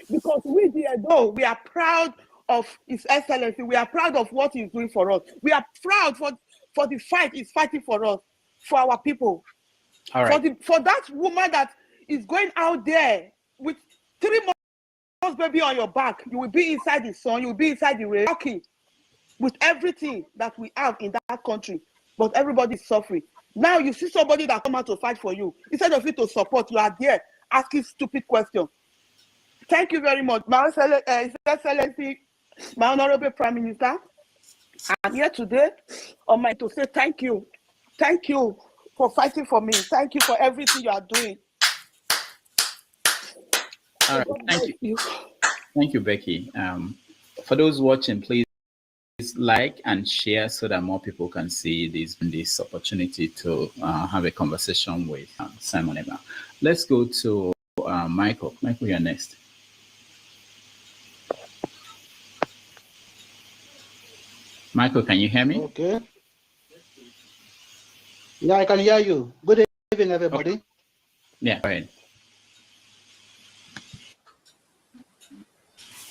Because we we are proud of His Excellency. We are proud of what he's doing for us. We are proud for the fight he's fighting for us, for our people. All right. For that woman that is going out there with 3 months baby on your back, you will be inside the sun, you will be inside the rain, walking with everything that we have in that country, but everybody is suffering. Now you see somebody that come out to fight for you. Instead of you to support, you are there asking stupid questions. Thank you very much. My Excellency, my Honorable Prime Minister, I'm here today to say thank you. Thank you for fighting for me. Thank you for everything you are doing. All right, thank you. Thank you, Becky. For those watching, please like and share so that more people can see this opportunity to have a conversation with Simon Ekpa. Let's go to Michael. Michael, you're next. Michael, can you hear me? Okay. Yeah, I can hear you. Good evening, everybody. Okay. Yeah, go ahead.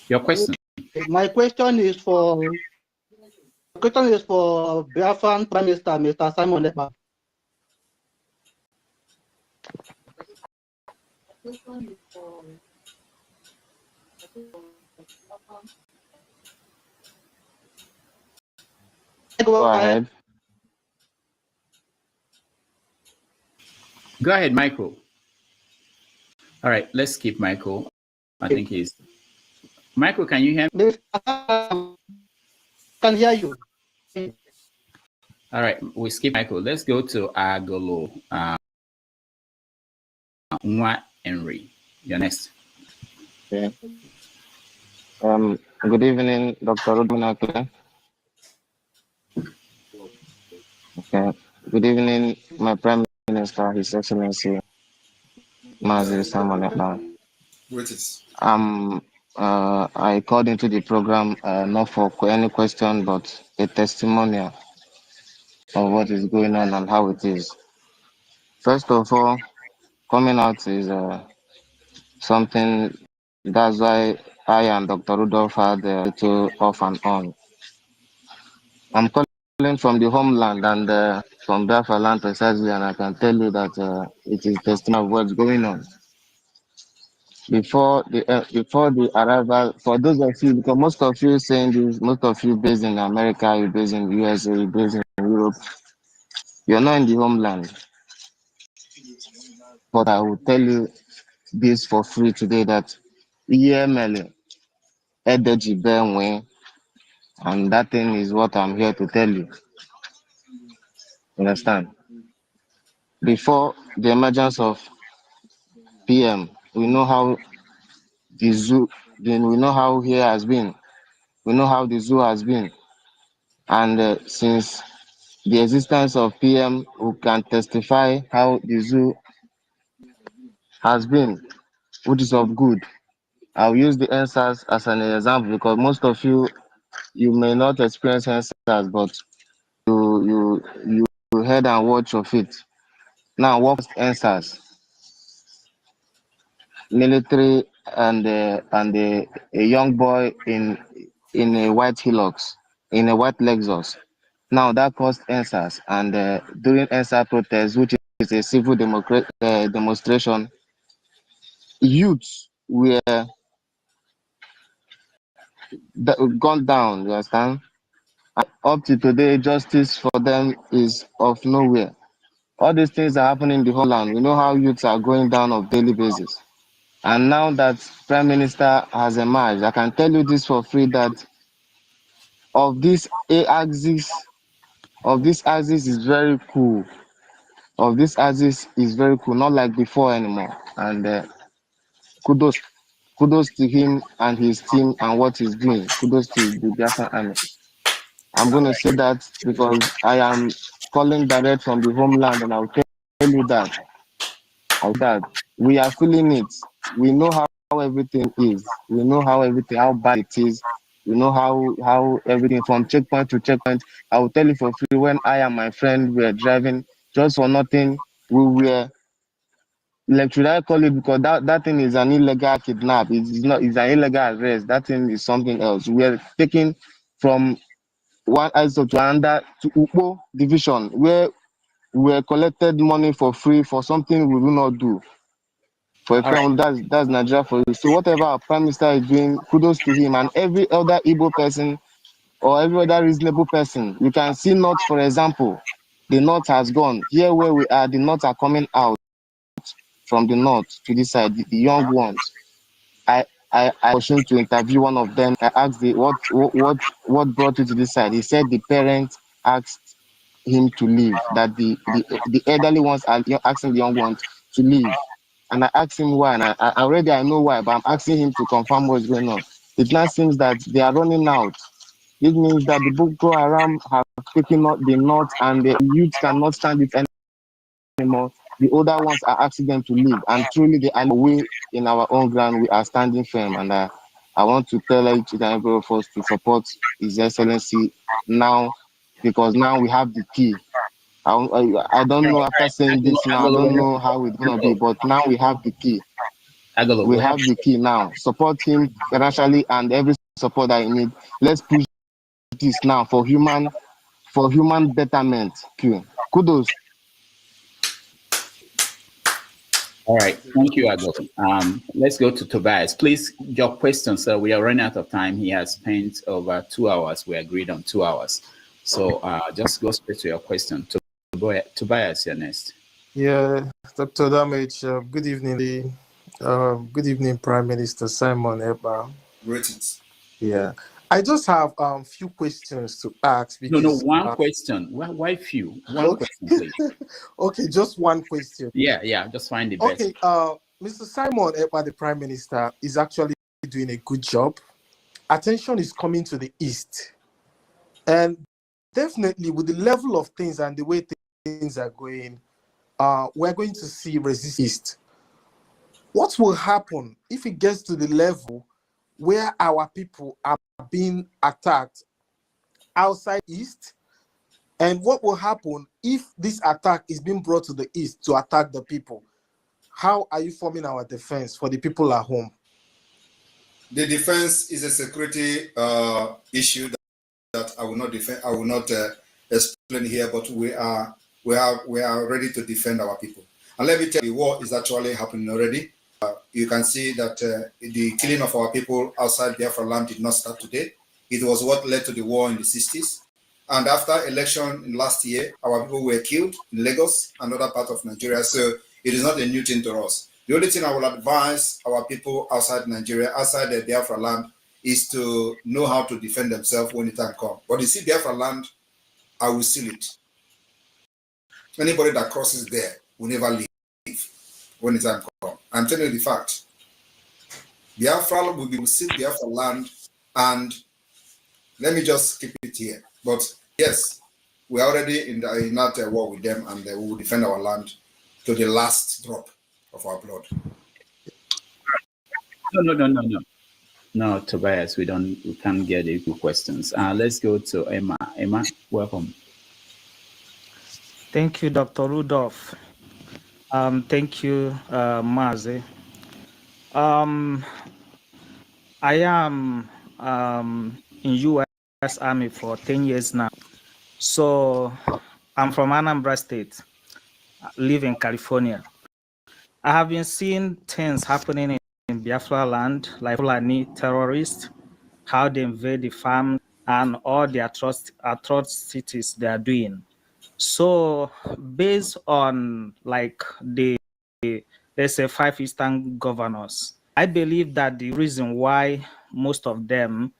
Your question. Okay. My question is for Biafran Prime Minister, Mr. Simon Ekpa. Go ahead. Go ahead, Michael. All right, let's keep Michael. I think he's... Michael, can you hear me? Can hear you. All right, we skip Michael. Let's go to Agolo. Nwa Henry. You're next. Okay. Good evening, Dr. Rudmanake. Okay. Good evening, my Prime Minister, His Excellency, Mazi Simon Ekpa. I called into the program not for any question, but a testimonial of what is going on and how it is. First of all, coming out is something. That's why I and Dr. Rudolph had a little off and on. I'm calling from the homeland and from Biafralands precisely, and I can tell you that it is testimony of what's going on. Before the arrival, for those of you, because most of you saying this, most of you based in America, you're based in the USA, you're based in Europe, you're not in the homeland. But I will tell you this for free today that EML, Edeji Benwe, and that thing is what I'm here to tell you. Understand? Before the emergence of PM, we know how the zoo, then we know how here has been. We know how the zoo has been. And since the existence of PM, who can testify how the zoo has been, which is of good. I'll use the answers as an example because most of you may not experience answers, but you heard and watch of it. Now, what answers? Military and a young boy in a white Hilux, in a white Lexus. Now that caused answers, and during answer protest, which is a civil demonstration, youths were gone down. You understand? And up to today, justice for them is of nowhere. All these things are happening in the homeland. We know how youths are going down on a daily basis. And now that Prime Minister has emerged, I can tell you this for free that of this axis is very cool. Of this axis is very cool, not like before anymore. And kudos to him and his team and what he's doing. Kudos to the Biafran Army. I'm going to say that because I am calling direct from the homeland, and I'll tell you that we are feeling it. We know how everything is. We know how bad it is. We know how everything from checkpoint to checkpoint. I will tell you for free, when I and my friend were driving just for nothing, we were, like, should I call it, because that thing is an illegal kidnap. It's an illegal arrest. That thing is something else. We are taken from one ISO to another to Upo division, where we were collected money for free for something we do not do. For a crown, that's Nigeria for you. So whatever our Prime Minister is doing, kudos to him and every other Igbo person or every other reasonable person. You can see North, for example. The North has gone. Here where we are, the North are coming out from the North to this side, the young ones. I was to interview one of them. I asked what brought you to this side. He said the parents asked him to leave, that the elderly ones are asking the young ones to leave. And I asked him why, and I know why, but I'm asking him to confirm what's going on. It now seems that they are running out It means that the Boko Haram have taken out the north and the youth cannot stand it anymore. The older ones are asking them to leave, and truly they are away in our own ground. We are standing firm, and I want to tell each and every of us to support His Excellency now, because now we have the key. I don't know, after saying this now, I don't know how it's going to be, but now we have the key. We have the key now. Support him financially and every support that he needs. Let's push this now for human betterment. Kudos. All right, thank you, Agolo. Let's go to Tobias. Please, your question, sir. We are running out of time. He has spent over 2 hours. We agreed on 2 hours. So just go straight to your question. Tobias, you're next. Yeah, Dr. Damage, good evening. Good evening, Prime Minister Simon Ekpa. Greetings. Yeah, I just have few questions to ask. Because, one question. Why few? One question, please. Okay, just one question. Yeah, just find the best. Okay, Mr. Simon Ekpa, the Prime Minister, is actually doing a good job. Attention is coming to the East. And definitely with the level of things and the way things are going, we're going to see resistance. What will happen if it gets to the level where our people are being attacked outside East? And what will happen if this attack is being brought to the East to attack the people? How are you forming our defense for the people at home? The defense is a security issue that I will not defend. I will not explain here, but we are ready to defend our people. And let me tell you, the war is actually happening already. You can see that the killing of our people outside Biafraland did not start today. It was what led to the war in the 60s. And after election in last year, our people were killed in Lagos and other parts of Nigeria. So it is not a new thing to us. The only thing I will advise our people outside Nigeria, outside the Biafra land, is to know how to defend themselves when the time comes. But you see, Biafra land, I will seal it. Anybody that crosses there will never leave when the time comes. I'm telling you the fact. Biafra will seal Biafra land, and let me just keep it here. But yes, we're already in that war with them, and we will defend our land to the last drop of our blood. No. No, Tobias, we can't get equal questions. Let's go to Emma. Emma, welcome. Thank you, Dr. Rudolph. Thank you, Mazi. I am in U.S. Army for 10 years now. So I'm from Anambra State, live in California. I have been seeing things happening in Biafra land, like Fulani terrorists, how they invade the farm and all the atrocities they are doing. So based on like let's say 5 Eastern governors, I believe that the reason why most of them,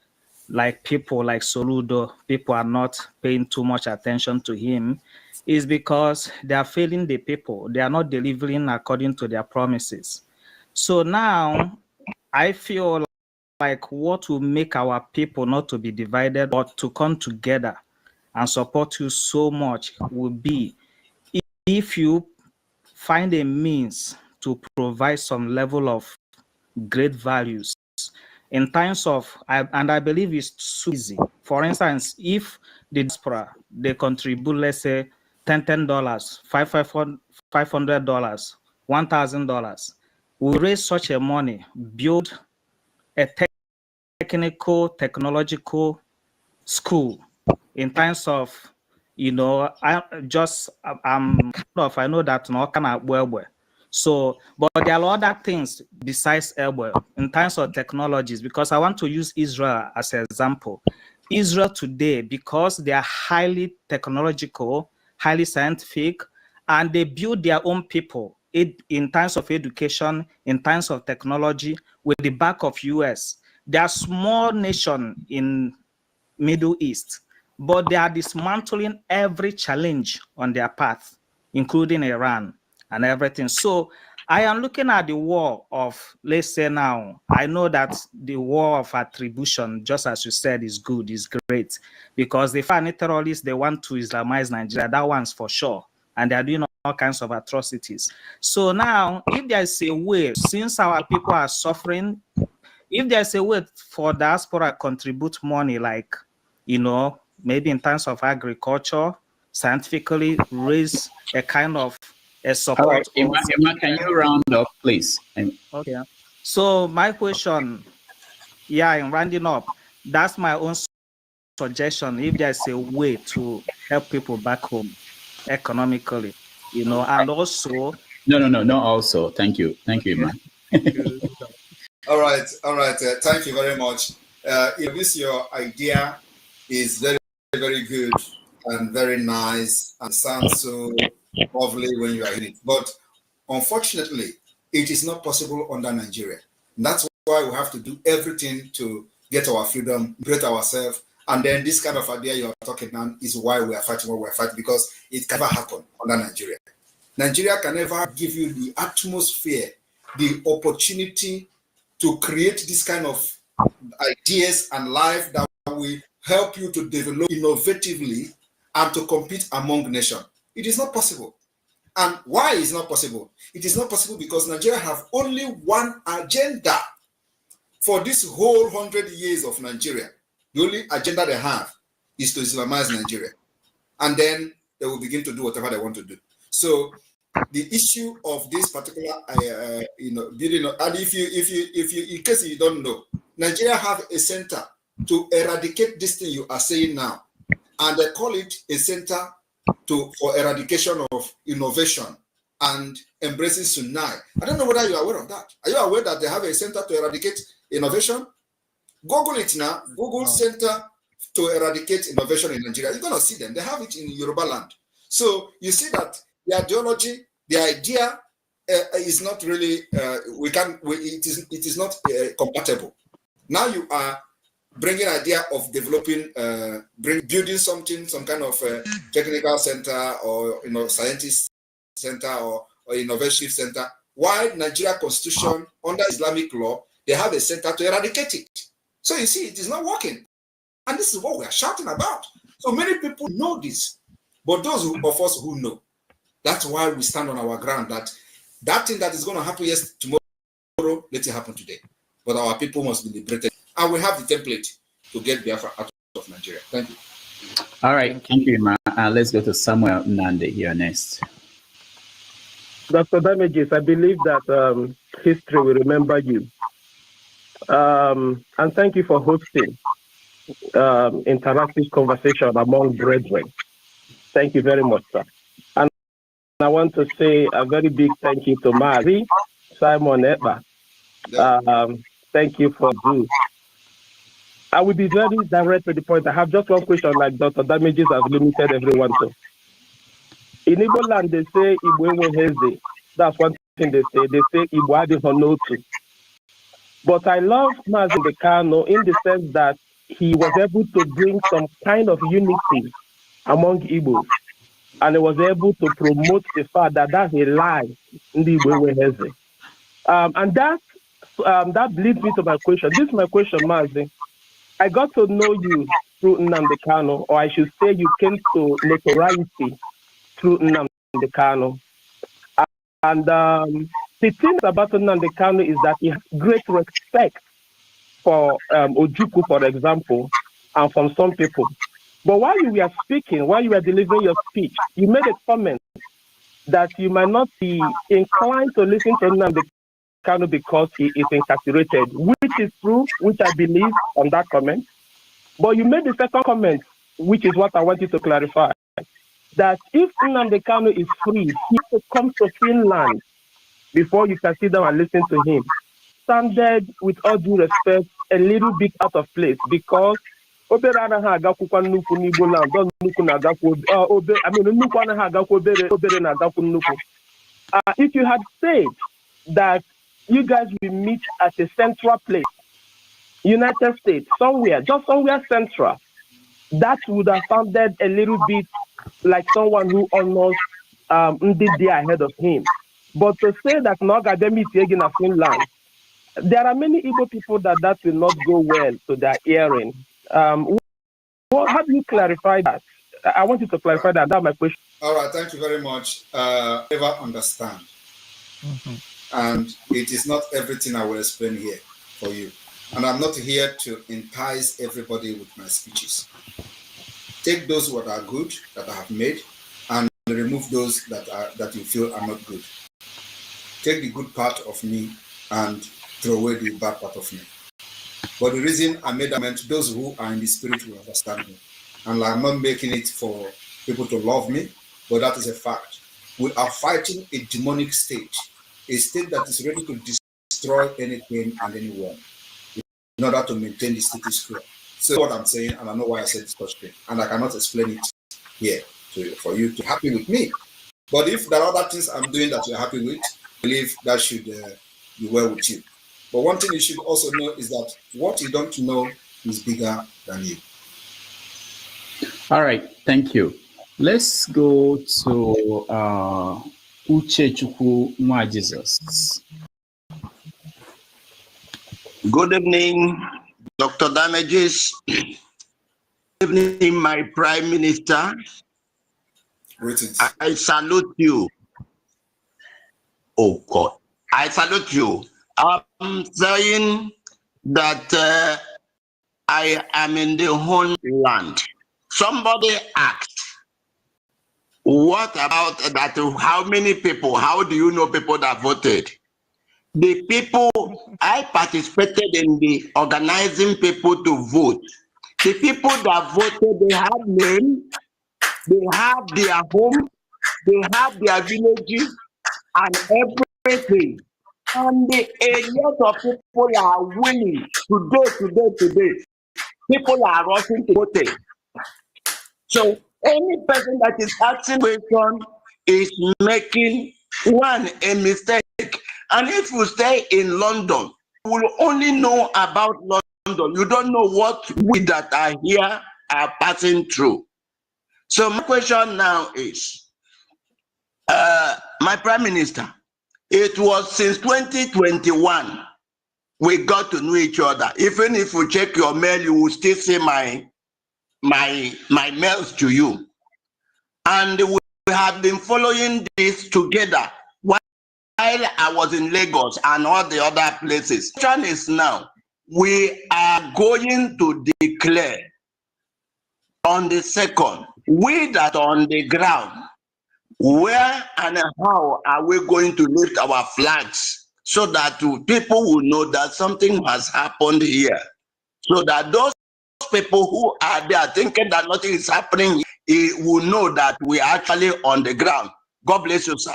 like people like Soludo, people are not paying too much attention to him, is because they are failing the people. They are not delivering according to their promises. So now I feel like what will make our people not to be divided but to come together and support you so much will be if you find a means to provide some level of great values in times of, and I believe it's so easy. For instance, if the diaspora, they contribute, let's say, $10, $500, $1,000, we raise such a money, build a technical, technological school in terms of, I know that no kind of well. So, but there are other things besides Elwell in terms of technologies, because I want to use Israel as an example. Israel today, because they are highly technological, highly scientific, and they build their own people in terms of education, in terms of technology, with the back of US. They are a small nation in Middle East, but they are dismantling every challenge on their path, including Iran and everything. So I am looking at the war of, let's say now, I know that the war of attribution, just as you said, is good, is great, because the foreign terrorists, they want to Islamize Nigeria. That one's for sure. And they are doing all kinds of atrocities. So now, if there's a way, since our people are suffering, if there's a way for diaspora to contribute money, like, you know, maybe in terms of agriculture, scientifically raise a kind of a support. All right, Emma, can you round up, please? Okay. So my question, yeah, in rounding up, that's my own suggestion. If there's a way to help people back home economically, you know, and also. No, also. Thank you, Emma. All right. Thank you very much. Your idea is very, very good and very nice and sounds so lovely when you are in it. But unfortunately, it is not possible under Nigeria. That's why we have to do everything to get our freedom, create ourselves. And then this kind of idea you are talking about is why we are fighting what we are fighting, because it can never happen under Nigeria. Nigeria can never give you the atmosphere, the opportunity to create this kind of ideas and life that will help you to develop innovatively and to compete among nations. It is not possible. And why is it not possible? It is not possible because Nigeria have only one agenda for this whole 100 years of Nigeria. The only agenda they have is to Islamize Nigeria. And then they will begin to do whatever they want to do. So the issue of this particular, building, and if you, in case you don't know, Nigeria have a center to eradicate this thing you are saying now, and they call it a center for eradication of innovation and embracing Sunai. I don't know whether you are aware of that. Are you aware that they have a center to eradicate innovation? Google it now. Google Center to Eradicate Innovation in Nigeria. You're going to see them. They have it in Yoruba land. So you see that the ideology, the idea is not really, it is not compatible. Now you are bringing idea of developing, building something, some kind of technical center or scientist center or innovation center. While Nigeria Constitution under Islamic law, they have a center to eradicate it. So you see, it is not working. And this is what we are shouting about. So many people know this, but those of us who know, that's why we stand on our ground that thing that is going to happen tomorrow, let it happen today. But our people must be liberated. And we have the template to get Biafra out of Nigeria. Thank you. All right, thank you, Ma. Let's go to Samuel Nande here next. Dr. Damages, I believe that history will remember you. And thank you for hosting interactive conversation among brethren. Thank you very much, sir. And I want to say a very big thank you to Mazi, Simon Ekpa. Thank you for this. I will be very direct to the point. I have just one question, like Dr. Damages has limited everyone to. In Igbo land, they say Igbo Heze. That's one thing they say. They say Igbo Adi Honotu. But I love Mazi Dekano in the sense that he was able to bring some kind of unity among Igbos. And he was able to promote the fact that that's a lie in the Igbo Heze. And that leads me to my question. This is my question, Mazi. I got to know you through Nnamdi Kanu, or I should say you came to notoriety through Nnamdi Kanu. And the thing about Nnamdi Kanu is that he has great respect for Ojukwu, for example, and from some people. But while you were speaking, while you were delivering your speech, you made a comment that you might not be inclined to listen to Nnamdi Kanu because he is incarcerated, which is true, which I believe on that comment. But you made the second comment, which is what I want you to clarify, that if Nnamdi Kanu is free, he has to come to Finland before you can sit down and listen to him. Sounded, with all due respect, a little bit out of place because if you had said that you guys will meet at a central place, United States, somewhere, just somewhere central, that would have sounded a little bit like someone who almost did there ahead of him. But to say that no academic in Finland, there are many Igbo people that will not go well to their hearing. Well, how do you clarify that? I want you to clarify that. That's my question. All right, thank you very much. Never understand. And it is not everything I will explain here for you. And I'm not here to entice everybody with my speeches. Take those what are good that I have made and remove those that you feel are not good. Take the good part of me and throw away the bad part of me. But the reason I made that meant those who are in the spirit will understand me. And I'm not making it for people to love me, but that is a fact. We are fighting a demonic state, a state that is ready to destroy anything and anyone in order to maintain the status quo. So what I'm saying, and I know why I said this such thing, and I cannot explain it here for you to be happy with me. But if there are other things I'm doing that you're happy with, I believe that should be well with you. But one thing you should also know is that what you don't know is bigger than you. All right, thank you. Let's go to Uchechukwu Nwa Jesus. Good evening, Dr. Damages. Good evening, my Prime Minister. Greetings. I salute you. Oh God, I salute you. I'm saying that I am in the homeland. Somebody asked, what about that? How many people? How do you know people that voted? The people, I participated in the organizing people to vote. The people that voted, they have name, they have their home, they have their villages, and everything. And a lot of people are willing today. People are rushing to vote. So any person that is asking question is making a mistake. And if you stay in London, you will only know about London. You don't know what we that are here are passing through. So my question now is, my Prime Minister, it was since 2021 we got to know each other. Even if you check your mail, you will still see my mails to you. And we have been following this together while I was in Lagos and all the other places. The question is now, we are going to declare on the 2nd, we that are on the ground, where and how are we going to lift our flags so that people will know that something has happened here? So that those people who are there thinking that nothing is happening, will know that we are actually on the ground. God bless you, sir.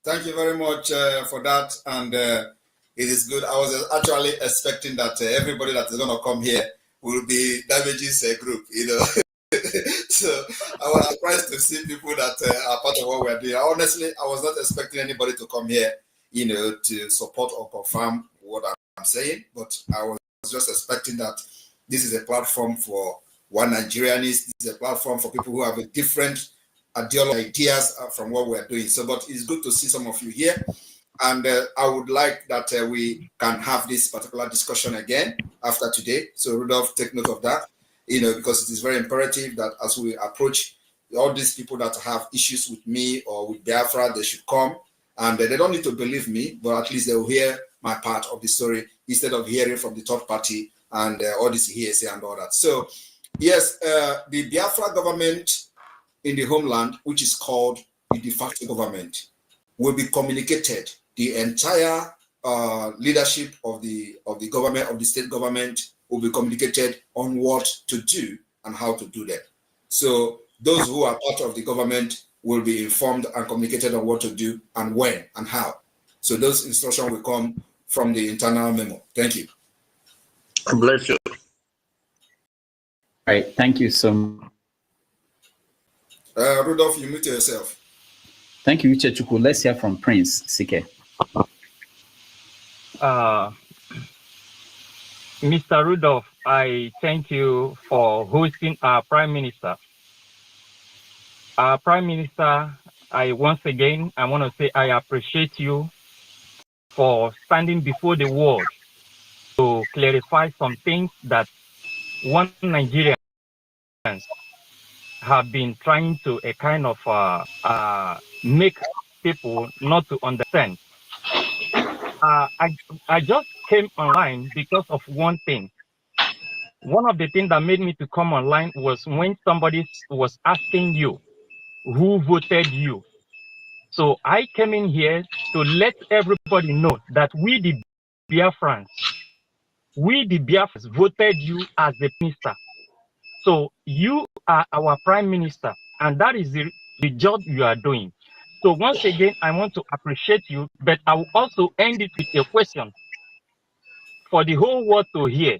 Thank you very much for that. And it is good. I was actually expecting that everybody that is going to come here will be Damages group, you know. So I was surprised to see people that are part of what we're doing. Honestly, I was not expecting anybody to come here, you know, to support or confirm what I'm saying. But I was just expecting that this is a platform for one Nigerianist. This is a platform for people who have a different ideas from what we're doing. So, but it's good to see some of you here. And I would like that we can have this particular discussion again after today. So Rudolph, take note of that, you know, because it is very imperative that as we approach all these people that have issues with me or with Biafra, they should come. And they don't need to believe me, but at least they'll hear my part of the story instead of hearing from the third party and all this hearsay and all that. So, yes, the Biafra government in the homeland, which is called the de facto government, will be communicated. The entire leadership of the government, of the state government, will be communicated on what to do and how to do that. So those who are part of the government will be informed and communicated on what to do and when and how. So those instructions will come from the internal memo. Thank you. Bless you. All right, thank you so much. Rudolph, you mute yourself. Thank you, Uchechukwu. Let's hear from Prince Sike. Mr. Rudolph, I thank you for hosting our Prime Minister. Our Prime Minister once again, I want to say I appreciate you for standing before the world to clarify some things that one Nigerian have been trying to a kind of make people not to understand. I just came online because of one thing. One of the things that made me to come online was when somebody was asking you who voted you. So I came in here to let everybody know that we the Biafrans voted you as the minister. So you are our prime minister, and that is the job you are doing. So once again, I want to appreciate you, but I will also end it with a question for the whole world to hear.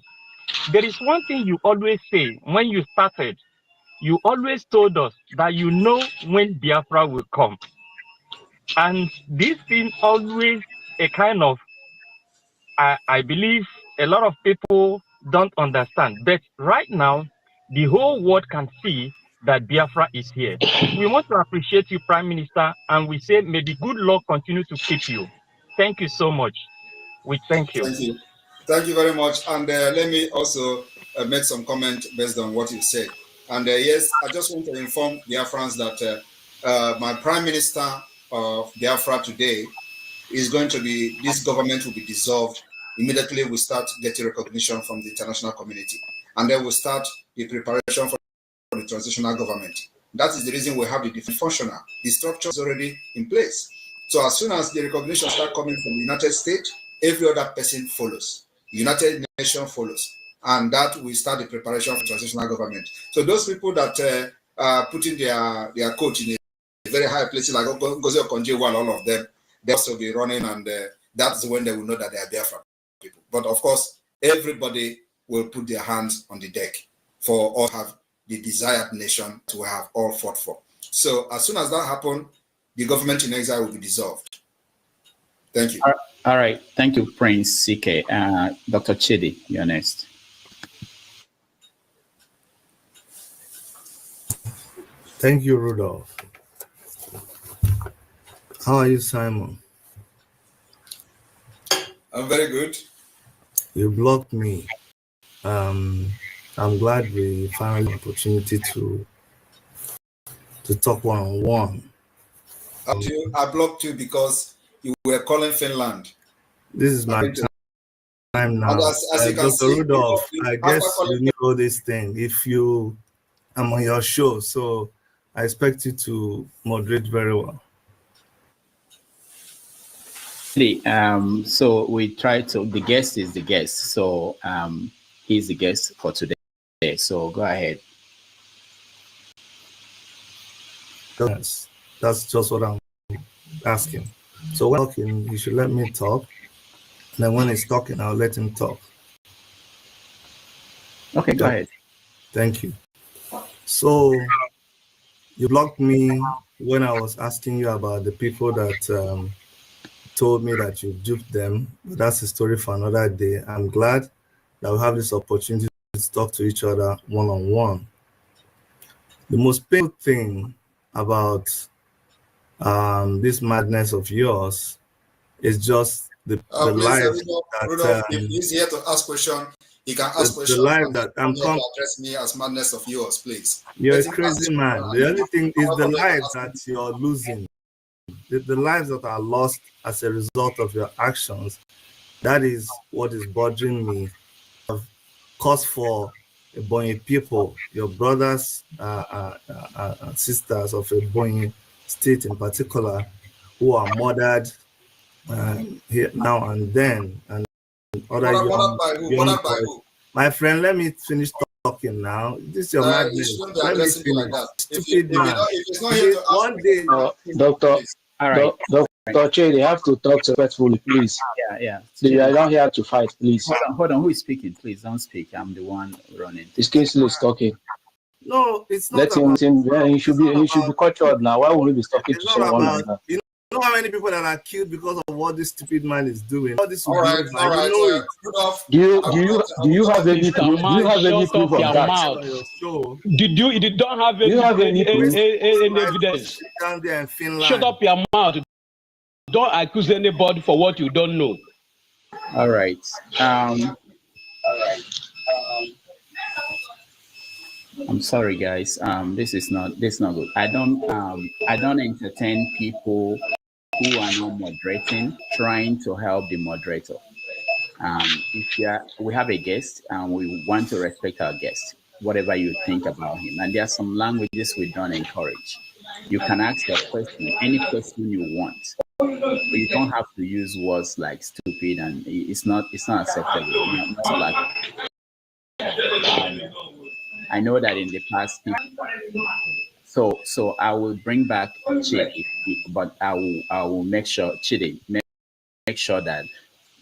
There is one thing you always say when you started. You always told us that you know when Biafra will come. And this thing always a kind of, I believe a lot of people don't understand. But right now, the whole world can see that Biafra is here. We want to appreciate you, Prime Minister, and we say may the good Lord continue to keep you. Thank you so much. We thank you. Thank you. Thank you very much. And let me also make some comment based on what you said. And yes, I just want to inform Biafrans that my Prime Minister of Biafra today is going to be, this government will be dissolved immediately we start getting recognition from the international community. And then we'll start the preparation for the transitional government. That is the reason we have the different functional. The structure is already in place. So as soon as the recognition start coming from the United States, every other person follows. The United Nations follows. And that will start the preparation for transitional government. So those people that are putting their coat in a very high place, like NGOZI or all of them, they'll also be running, and that's when they will know that they are Biafra people. But of course, everybody will put their hands on the deck for all have the desired nation to have all fought for. So as soon as that happens, the government in exile will be dissolved. Thank you. All right. Thank you, Prince CK. Dr. Chidi, you're next. Thank you, Rudolph. How are you, Simon? I'm very good. You blocked me. I'm glad we found an opportunity to talk one-on-one. I blocked you because you were calling Finland. This is my time now. As you can Dr. see, Rudolph, I guess you need all these things. I'm on your show, so I expect you to moderate very well. So we try to, the guest is the guest. So he's the guest for today. So go ahead. That's just what I'm asking. So when talking, you should let me talk. And then when he's talking, I'll let him talk. Okay, go ahead. Thank you. So you blocked me when I was asking you about the people that told me that you duped them. But that's a story for another day. I'm glad that we have this opportunity to talk to each other one-on-one. The most painful thing about this madness of yours is just the life Rudolph, if he's here to ask questions, he can ask questions. The life that I'm coming to address me as madness of yours, please. You're a crazy man. The only thing is the life that you're losing, the lives that are lost as a result of your actions. That is what is bothering me. Cause for Ebonyi people, your brothers, sisters of Ebonyi state in particular, who are murdered here now and then, and other young boys. My friend, let me finish talking now. This is your madness. Let me finish. Stupid man. One day, Doctor. All right. Dr. Che, they have to talk respectfully, please. Yeah. They are not here to fight, please. Hold on. Who is speaking? Please don't speak. I'm the one running. This Kingsley is talking. No, it's not. Let him. He should be cut short now. Why would he be talking to someone like that? know how many people that are killed because of what this stupid man is doing. All this will All be right, over. all right. You know it. Do you have any Mr. Man, shut up your mouth. You don't have any evidence. Down there in Finland. Shut up your mouth. Don't accuse anybody for what you don't know. All right. I'm sorry, guys. This is not good. I don't entertain people who are not moderating, trying to help the moderator. We have a guest and we want to respect our guest, whatever you think about him. And there are some languages we don't encourage. You can ask a question, any question you want. But you don't have to use words like stupid, and it's not acceptable. I know that in the past, so I will bring back Chidi, but I will make sure Chidi make sure that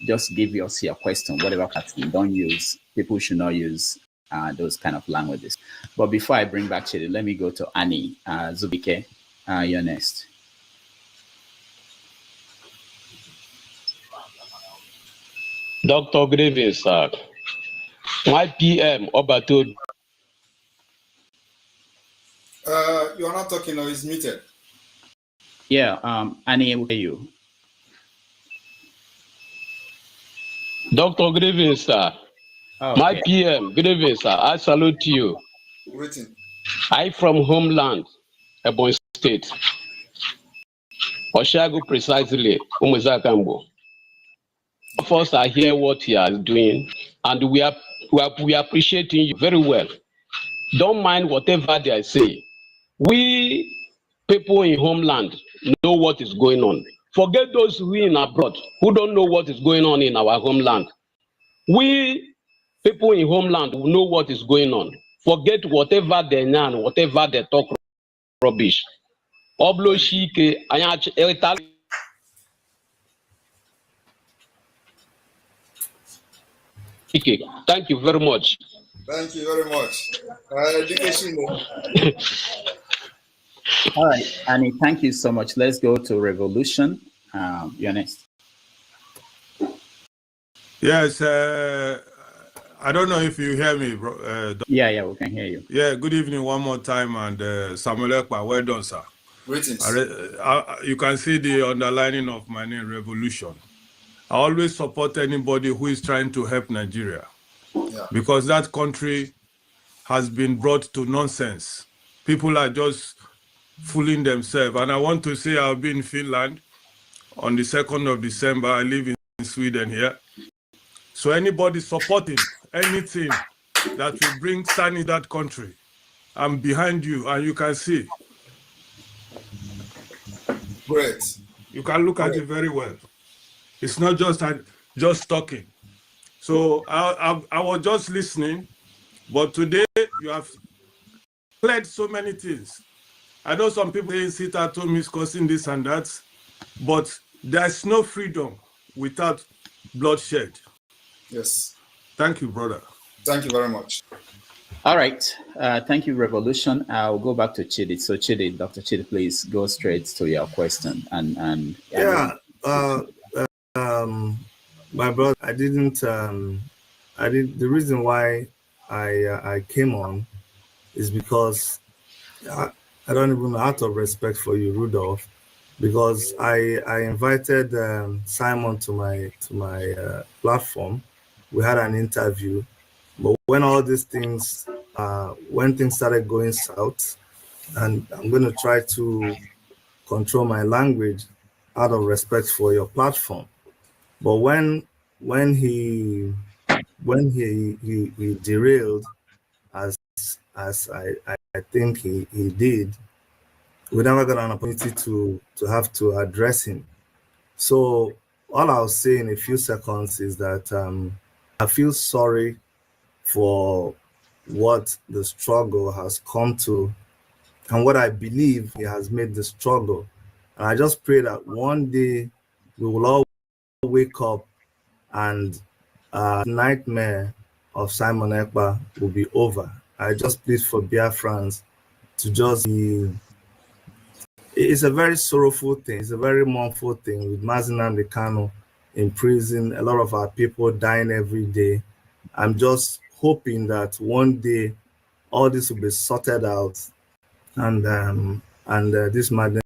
just give your question, whatever pattern. Don't use, people should not use those kind of languages. But before I bring back Chidi, let me go to Annie Zubike. You're next. Dr. Grievin, sir. My PM, Obato. You're not talking, or it's muted. Yeah, Annie, will you? Dr. Grievin, sir. Oh, my okay. PM, Grievin, sir. I salute you. Waiting. I from homeland, Ebonyi State. Oshago precisely, Umuzakambo. First, I hear what you are doing, and we are appreciating you very well. Don't mind whatever they say. We people in homeland know what is going on. Forget those who are in abroad who don't know what is going on in our homeland. We people in homeland who know what is going on. Forget whatever they know, whatever they talk rubbish. Thank you very much. Thank you very much. All right, Annie, thank you so much. Let's go to Revolution. You're next. Yes, I don't know if you hear me, bro. Yeah, we can hear you. Yeah, good evening one more time, and Samuel Ekpa, well done, sir. Greetings. You can see the underlining of my name, Revolution. I always support anybody who is trying to help Nigeria, because that country has been brought to nonsense. People are just fooling themselves. And I want to say I'll be in Finland on the 2nd of December. I live in Sweden here. So anybody supporting anything that will bring sun in that country, I'm behind you, and you can see. Great. You can look at it very well. It's not just talking. So I was just listening, but today you have played so many things. I know some people saying sit at home is causing this and that, but there's no freedom without bloodshed. Yes. Thank you, brother. Thank you very much. All right. Thank you, Revolution. I'll go back to Chidi. So Chidi, Dr. Chidi, please go straight to your question. My brother, the reason why I came on is because I don't even know, out of respect for you, Rudolph, because I invited Simon to my platform. We had an interview, but when all these things, when things started going south, and I'm going to try to control my language out of respect for your platform. But when he derailed, as I think he did, we never got an opportunity to have to address him. So all I'll say in a few seconds is that I feel sorry for what the struggle has come to and what I believe he has made the struggle. And I just pray that one day we will all wake up and nightmare of Simon Ekpa will be over. I just plead for Biafrans to just be it's a very sorrowful thing. It's a very mournful thing with Mazi Nnamdi Kanu in prison. A lot of our people dying every day. I'm just hoping that one day all this will be sorted out and this madness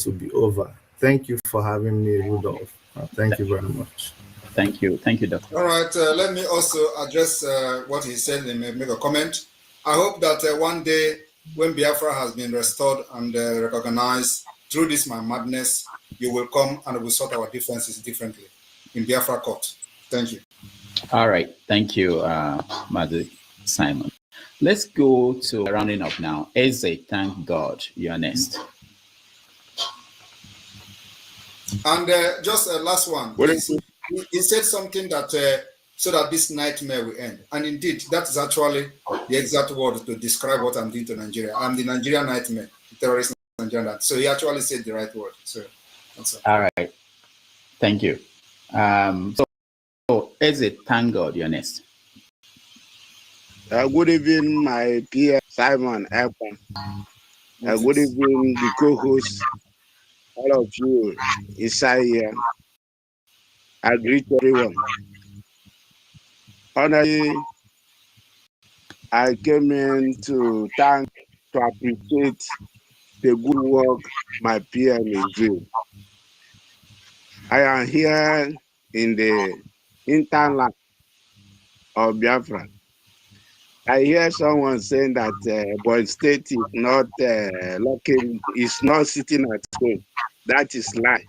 will be over. Thank you for having me, Rudolph. Thank you very much. Thank you, Doctor. All right, let me also address what he said and make a comment. I hope that one day when Biafra has been restored and recognized through this my madness, you will come and we'll sort our differences differently in Biafra court. Thank you. All right, thank you, Mazi Simon. Let's go to rounding up now. Eze, thank God, you're next. And just last one. He said something that so that this nightmare will end. And indeed, that is actually the exact word to describe what I'm doing to Nigeria. I'm the Nigerian nightmare, the terrorist Nigerian. So he actually said the right word. So that's all right. Thank you. So Eze, thank God, you're next. Good evening, my peer Simon EKOM. Good evening, the co-hosts, all of you inside here. I greet everyone. Honestly, I came in to appreciate the good work my PM is doing. I am here in the hinterland of Biafra. I hear someone saying that Boy State is not is not sitting at home. That is lie.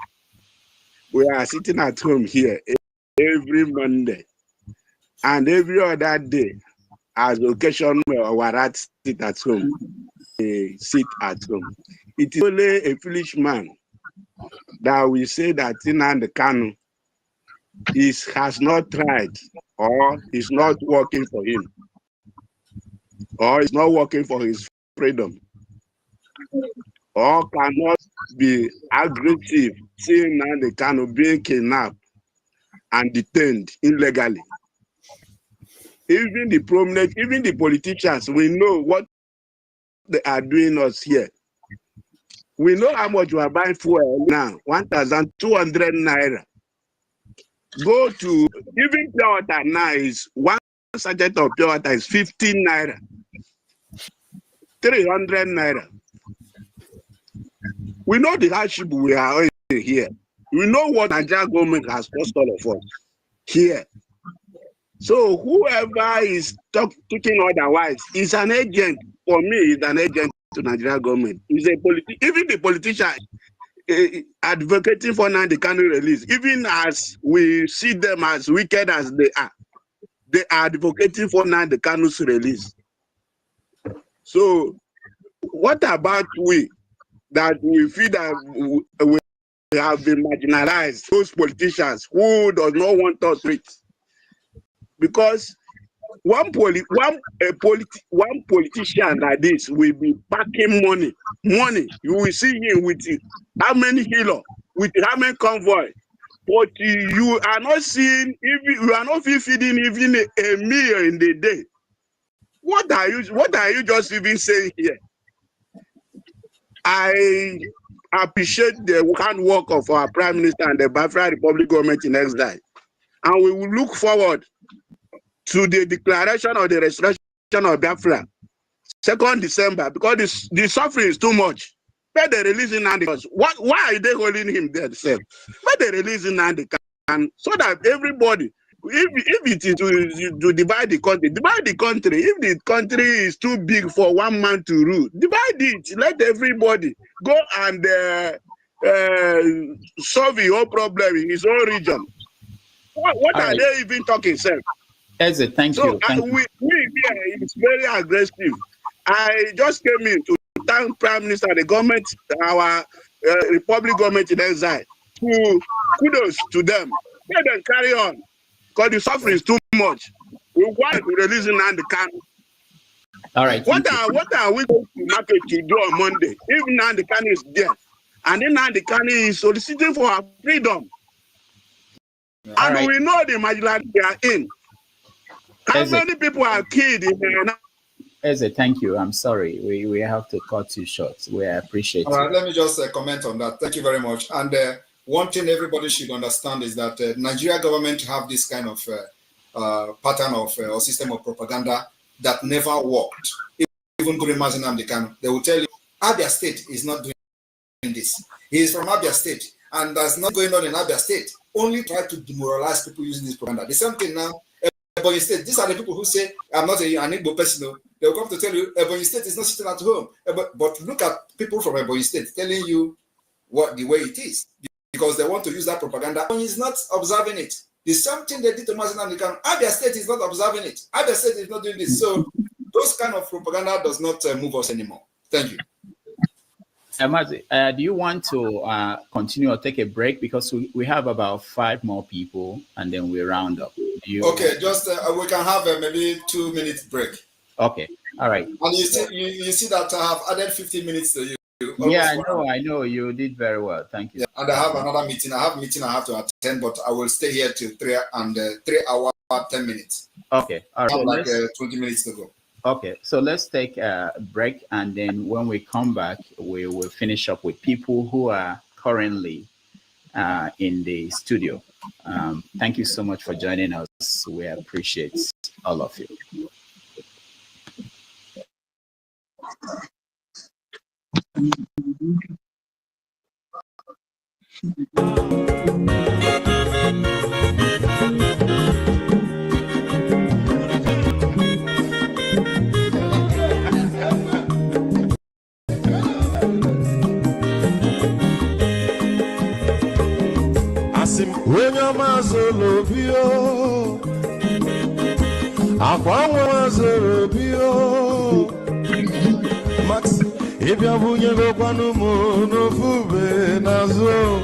We are sitting at home here every Monday and every other day. As occasion our sit at home, sit at home. It is only a foolish man that we say that Nnamdi Kanu has not tried or is not working for him or is not working for his freedom or cannot be aggressive seeing Nnamdi Kanu being kidnapped and detained illegally. Even the prominent, even the politicians, we know what they are doing us here. We know how much we are buying fuel now, 1,200 naira. Go to, even pure water now is, one sachet of pure water is 15 naira. 300 naira. We know the hardship we are here. We know what Nigeria government has cost all of us here. So whoever is talking otherwise is an agent. For me, is an agent to Nigeria government. Is a even the politician advocating for Nnamdi Kanu release. Even as we see them as wicked as they are advocating for Nnamdi Kanu's release. So what about we that we feel that we have been marginalized? Those politicians who does not want us to. Because one politician like this will be packing money. You will see him with how many healer, with how many convoy. But you are not seeing, you are not feeding even a meal in the day. What are you just even saying here? I appreciate the hard work of our Prime Minister and the Biafra Republic government in exile. And we will look forward to the declaration of the restoration of Biafra, 2nd December, because the suffering is too much. But they releasing Nnamdi. Why are they holding him there? But they releasing Nnamdi, so that everybody, if it is to divide the country, divide the country. If the country is too big for one man to rule, divide it. Let everybody go and solve the whole problem in his own region. What are they even talking, sir? Eze, thank you. We here is very aggressive. I just came in to thank Prime Minister, the government, our Republic government in exile. Kudos to them. Let them carry on, because the suffering is too much. We want to release Nnamdi Kanu. All right. What are we going to market to do on Monday if Nnamdi Kanu is there, and then Nnamdi Kanu is soliciting for our freedom? And we know the marginality they are in. How many people are killed in Eze, thank you. I'm sorry. We have to cut you short. We appreciate All right, it. let me just comment on that. Thank you very much. And one thing everybody should understand is that Nigeria government have this kind of pattern of or system of propaganda that never worked. Even during Mazi Nnamdi Kanu, they will tell you, Abia State is not doing this. He is from Abia State, and there's not going on in Abia State. Only try to demoralize people using this propaganda. The same thing now, Ebonyi State. These are the people who say, I'm not an Igbo person. They'll come to tell you, Ebonyi State is not sitting at home. But look at people from Ebonyi State telling you what the way it is, because they want to use that propaganda. And he's not observing it. The same thing they did to Mazi Nnamdi Kanu. Abia State is not observing it. Abia State is not doing this. So those kind of propaganda does not move us anymore. Thank you. Mazi, do you want to continue or take a break? Because we have about 5 more people and then we round up. Okay, just we can have maybe 2 minutes break. Okay, all right. And you see that I have added 15 minutes to you. Yeah, I know. You did very well. Thank you. Yeah, and I have another meeting. I have a meeting I have to attend, but I will stay here till 3 hours, 10 minutes. Okay, all right. I have like 20 minutes to go. Okay, so let's take a break, and then when we come back, we will finish up with people who are currently in the studio. Thank you so much for joining us. We appreciate all of you. When you're Mazolobio, Max, if you're Bunyego Panumo, no Fube, Nazo,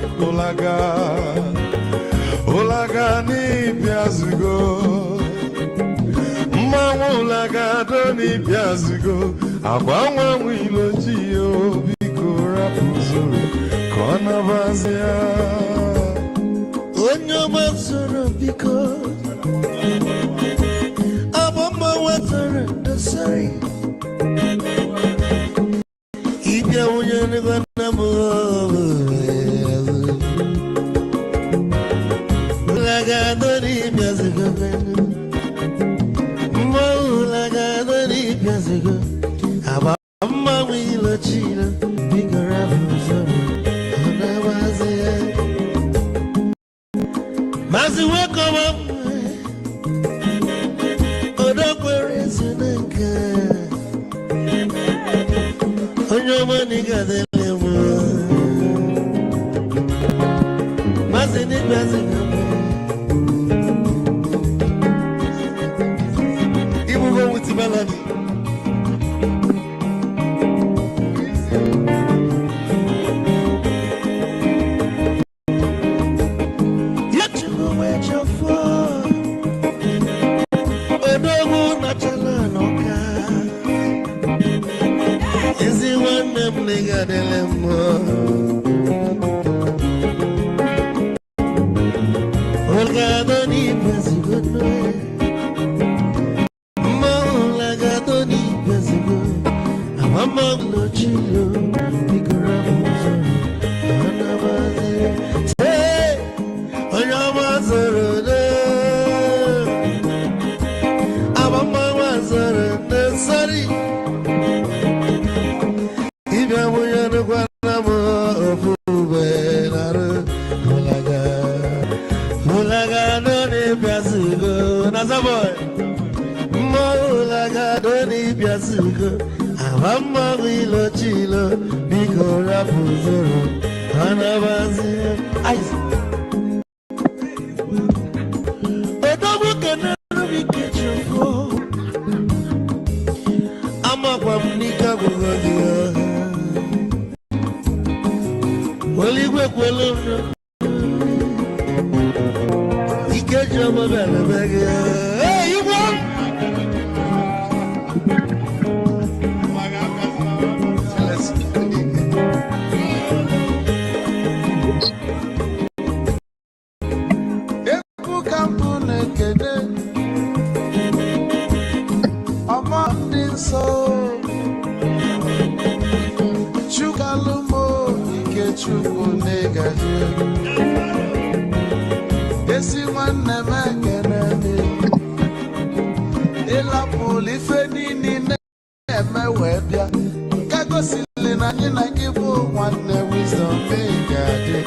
Olaga, ni Piazugo, Mamulaga, Doni Piazugo, Aquama Wilogio, Bico Rapuzo, Conavazia. Onyo mazoro biko abamba watara dasari ibya unyane bana mo laga dori byazigo mo laga dori byazigo abamba wilo chira bigara fuzoro Mazi wake up, Odokwere Senenka. On your money, got the lemon. Mazi ni Mazi. You will go with the melody. So chukwu negaji esi nwanne m ekene ịlapụlụ ife niile na-eme wee bịa nke gosili na anyị na gị bụ nwanne wisdom ga-adị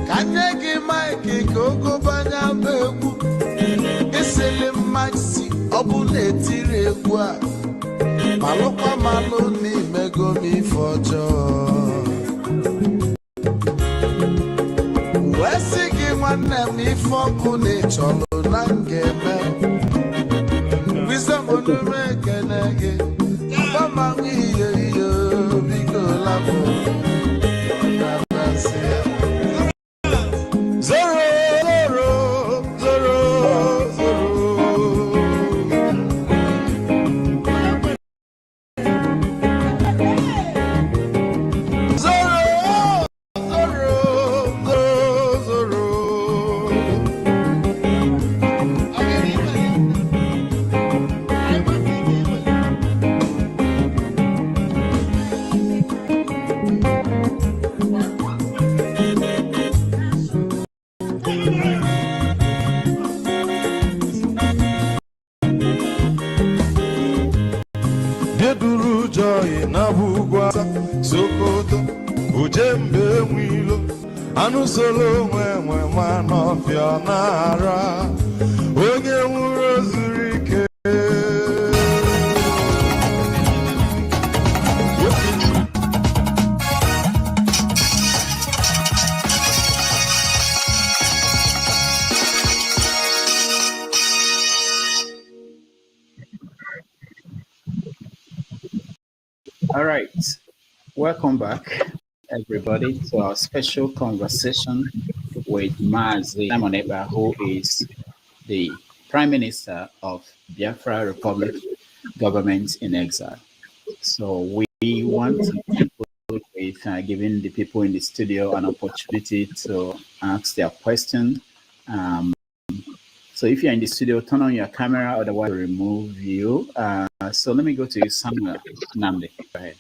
ka nye gị maịkị ka ogobanya bụ egwu isili mmasị ọ bụ na-etiri egwu a malụkwa malụ n'imego m ife ọjọọ wee sị gị nwanne m ife ọkụ na ịchọlụ na ngeme wisdom onume ekene gị gbamanwụ ihe ihe biko lapụ Sokoto ujembe nwilo anụ solo nwe nwa n'ọfịa n'ara onye nwụrụ zuru ike All right. Welcome back, everybody, to our special conversation with Mazi Simon Ekpa, who is the Prime Minister of Biafra Republic Government in Exile. So we want to conclude with giving the people in the studio an opportunity to ask their question. So if you're in the studio, turn on your camera, otherwise we'll remove you. So let me go to you, Samuel Namdi. Go ahead.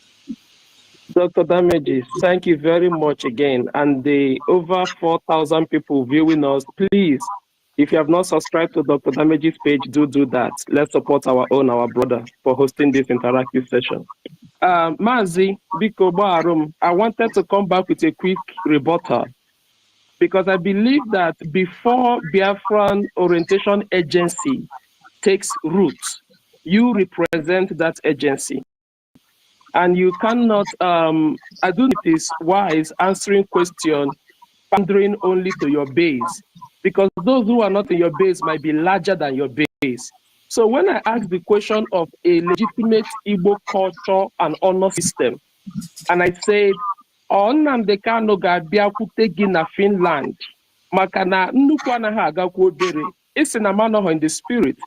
Dr. Damages, thank you very much again. And the over 4,000 people viewing us, please, if you have not subscribed to Dr. Damages' page, do that. Let's support our brother, for hosting this interactive session. Mazi, Biko Barum, I wanted to come back with a quick rebuttal, because I believe that before Biafran Orientation Agency takes root, you represent that agency. And you cannot, I do think it is wise answering question, pandering only to your base, because those who are not in your base might be larger than your base. So when I ask the question of a legitimate Igbo culture and honor system, and I said, Nnamdi Kanu ga-abịakwute gị na Finland, maka na nnukwu anaghị agakwa obere, isi na manoho in the spirit.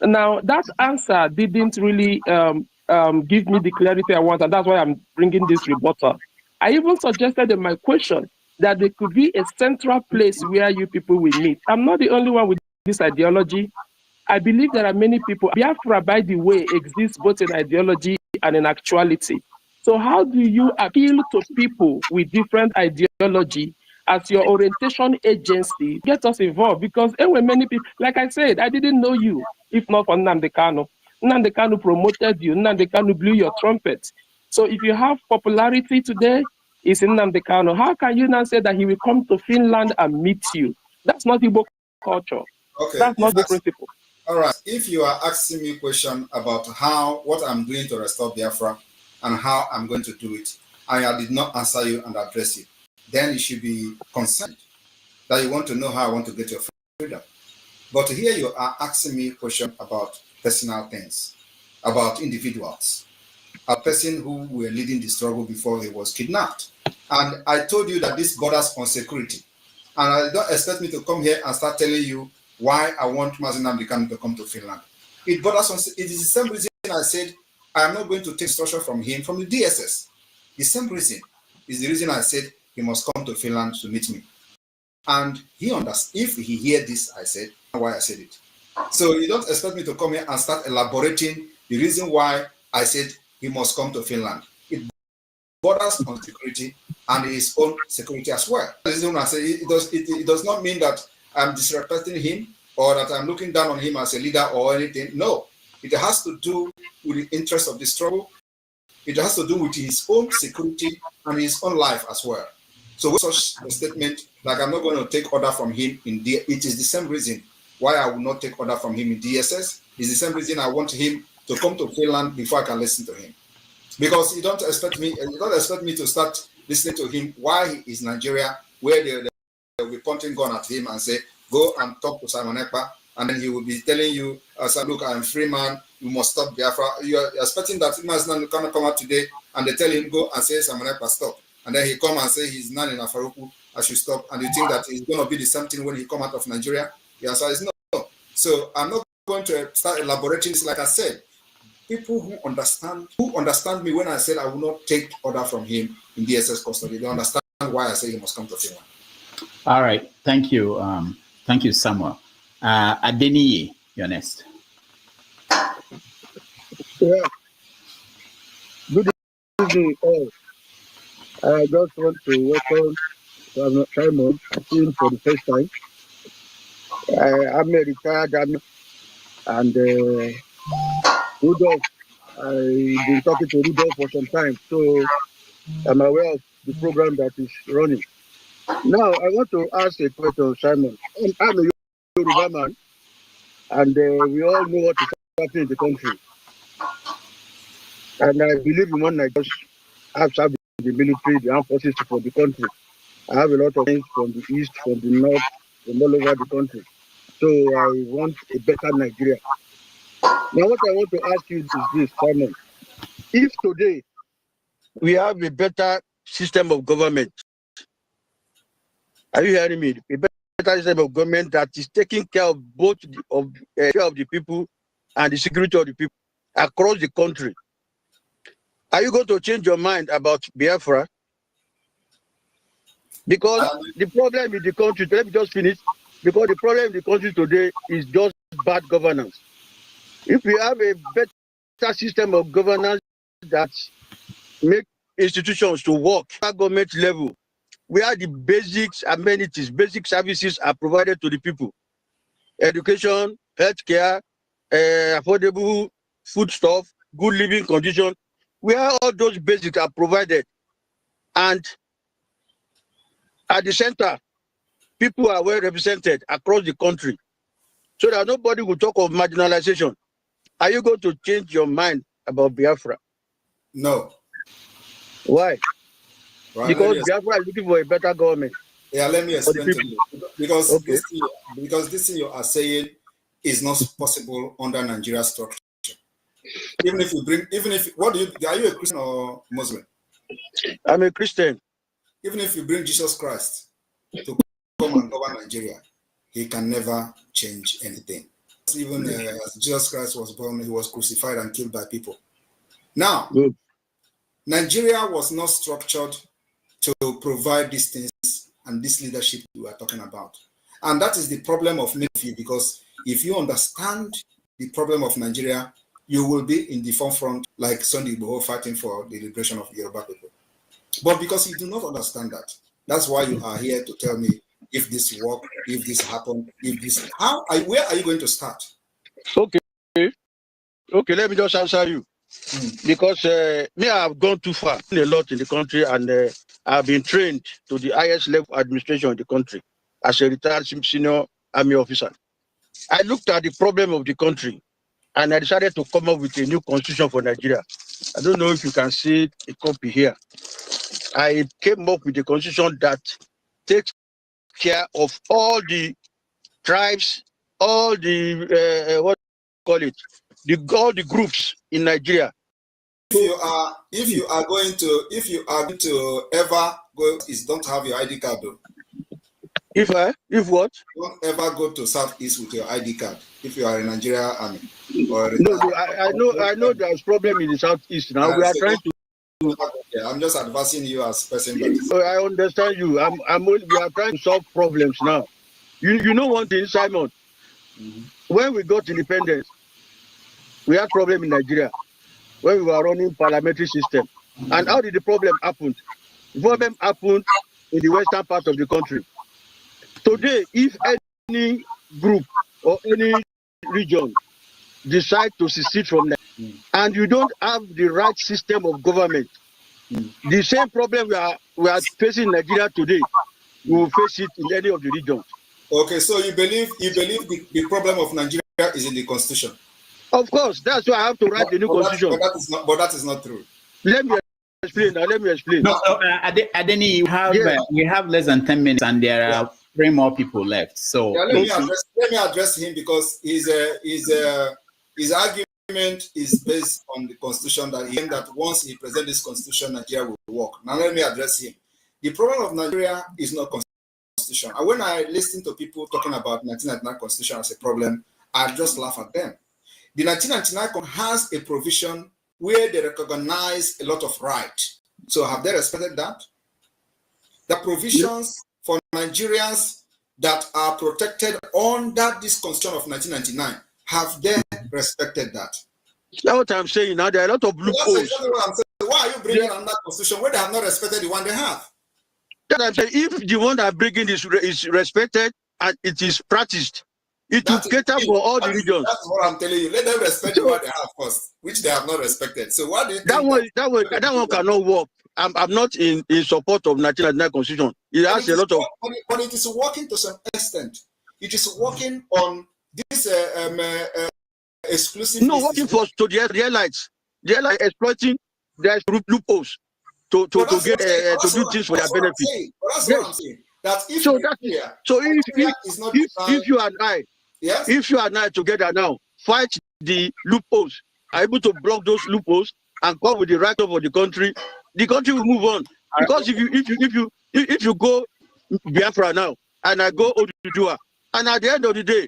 Now, that answer didn't really give me the clarity I want, and that's why I'm bringing this rebuttal. I even suggested in my question that there could be a central place where you people will meet. I'm not the only one with this ideology. I believe there are many people. Biafra, by the way, exists both in ideology and in actuality. So how do you appeal to people with different ideology as your orientation agency? Get us involved, because there were many people, like I said, I didn't know you, if not for Nnamdi Kanu. Nnamdi Kanu promoted you. Nnamdi Kanu blew your trumpet. So if you have popularity today, it's in Nnamdi Kanu. How can you now say that he will come to Finland and meet you? That's not Igbo culture. Okay. That's not the principle. All right. If you are asking me a question about what I'm doing to restore Biafra and how I'm going to do it, and I did not answer you and address you, then you should be concerned that you want to know how I want to get your freedom. But here you are asking me a question about personal things, about individuals, a person who were leading the struggle before he was kidnapped. And I told you that this borders on security. And I don't expect me to come here and start telling you why I want Mazi Nnamdi Kanu to come to Finland. It borders on, it is the same reason I said I am not going to take instruction from him, from the DSS. The same reason is the reason I said he must come to Finland to meet me. And he understands. If he hears this, I said, why I said it. So you don't expect me to come here and start elaborating the reason why I said he must come to Finland. It borders on security and his own security as well. This is what I say. It does not mean that I'm disrespecting him or that I'm looking down on him as a leader or anything. No, it has to do with the interest of the struggle. It has to do with his own security and his own life as well. So with such a statement, like I'm not going to take order from him in it is the same reason why I will not take order from him in DSS. It's the same reason I want him to come to Finland before I can listen to him. Because you don't expect me to start listening to him while he is Nigeria, where they'll be pointing gun at him and say, go and talk to Simon Ekpa, and then he will be telling you, look, I'm free man, you must stop Biafra. You're expecting that Imas Nan can come out today and they tell him, go and say Simon Ekpa stop. And then he come and say he's not in Afaruku, I should stop. And you think that it's going to be the same thing when he come out of Nigeria? The answer is no. So I'm not going to start elaborating this. Like I said, people who understand me when I said I will not take order from him in DSS custody, they understand why I say he must come to Finland. All right, thank you. Thank you, Samuel. Adeniyi, you're next. Yeah. Good evening, all. I just want to welcome Simon for the first time. I'm a retired army, and Rudolph, I've been talking to Rudolph for some time, so I'm aware of the program that is running. Now, I want to ask a question, Simon. I'm a Yoruba man, and we all know what is happening in the country. And I believe in one night, I have served in the military, the armed forces for the country. I have a lot of things from the east, from the north, from all over the country. So I want a better Nigeria. Now, what I want to ask you is this, Simon. If today we have a better system of government, are you hearing me? A better system of government that is taking care of both of the people and the security of the people across the country. Are you going to change your mind about Biafra? Because the problem in the country, let me just finish, because the problem in the country today is just bad governance. If we have a better system of governance that make institutions to work at government level, where the basics, amenities, basic services are provided to the people, education, healthcare, affordable foodstuff, good living conditions, where all those basics are provided, and at the center, people are well represented across the country, so that nobody will talk of marginalization. Are you going to change your mind about Biafra? No. Why? Right, because Biafra is looking for a better government. Yeah, let me explain to you. Because, okay. this thing you are saying is not possible under Nigeria structure. Even if, are you a Christian or Muslim? I'm a Christian. Even if you bring Jesus Christ to come and govern Nigeria, he can never change anything. Even as Jesus Christ was born, he was crucified and killed by people. Now, Nigeria was not structured to provide these things and this leadership we are talking about. And that is the problem of many of you, because if you understand the problem of Nigeria, you will be in the forefront like Sunday Igboho fighting for the liberation of the Yoruba people. But because you do not understand that, that's why you are here to tell me if this work, if this happened, if this, where are you going to start? Okay, let me just answer you. Because me, I've gone too far, a lot in the country, and I've been trained to the highest level administration in the country as a retired senior army officer. I looked at the problem of the country, and I decided to come up with a new constitution for Nigeria. I don't know if you can see a copy here. I came up with a constitution that takes care of all the tribes, all the all the groups in Nigeria. If you are going to ever go, don't have your ID card though. If what? Don't ever go to Southeast with your ID card if you are in Nigeria army. Or I know there's problem in the Southeast now. We are trying to. I'm just advising you as person. I understand you. We are trying to solve problems now. You know one thing, Simon. When we got independence, we had problem in Nigeria when we were running parliamentary system. And how did the problem happen? The problem happened in the western part of the country. Today, if any group or any region decide to secede from that, and you don't have the right system of government, the same problem we are facing in Nigeria today, we will face it in any of the regions. Okay, so you believe the problem of Nigeria is in the constitution? Of course, that's why I have to write the new constitution. But that is not true. Let me explain. Now, let me explain. No, Adeni, we have less than 10 minutes, and there are 3 more people left. So let me address him, because his argument is based on the constitution, that once he presents this constitution, Nigeria will work. Now let me address him. The problem of Nigeria is not constitution. And when I listen to people talking about 1999 constitution as a problem, I just laugh at them. The 1999 has a provision where they recognize a lot of rights. So have they respected that? The provisions for Nigerians that are protected under this constitution of 1999, have they respected that? That's what I'm saying. Now there are a lot of loopholes. That's exactly what I'm saying. Why are you bringing another constitution where they have not respected the one they have? That I'm saying, if the one that bringing this is respected and it is practiced, it will cater for all the regions. That's what I'm telling you. Let them respect the one they have first, which they have not respected. So what do you think? That one cannot work. I'm not in support of 1999 constitution. It has a lot of. But it is working to some extent. It is working on this exclusive. No, working for to the airlines. The airlines exploiting their loopholes to get to do things for their benefit. That's what I'm saying. That if if you and I, if you and I together now fight the loopholes, are able to block those loopholes and come with the right of the country will move on. Because if you go Biafra now and I go OGOJA, and at the end of the day,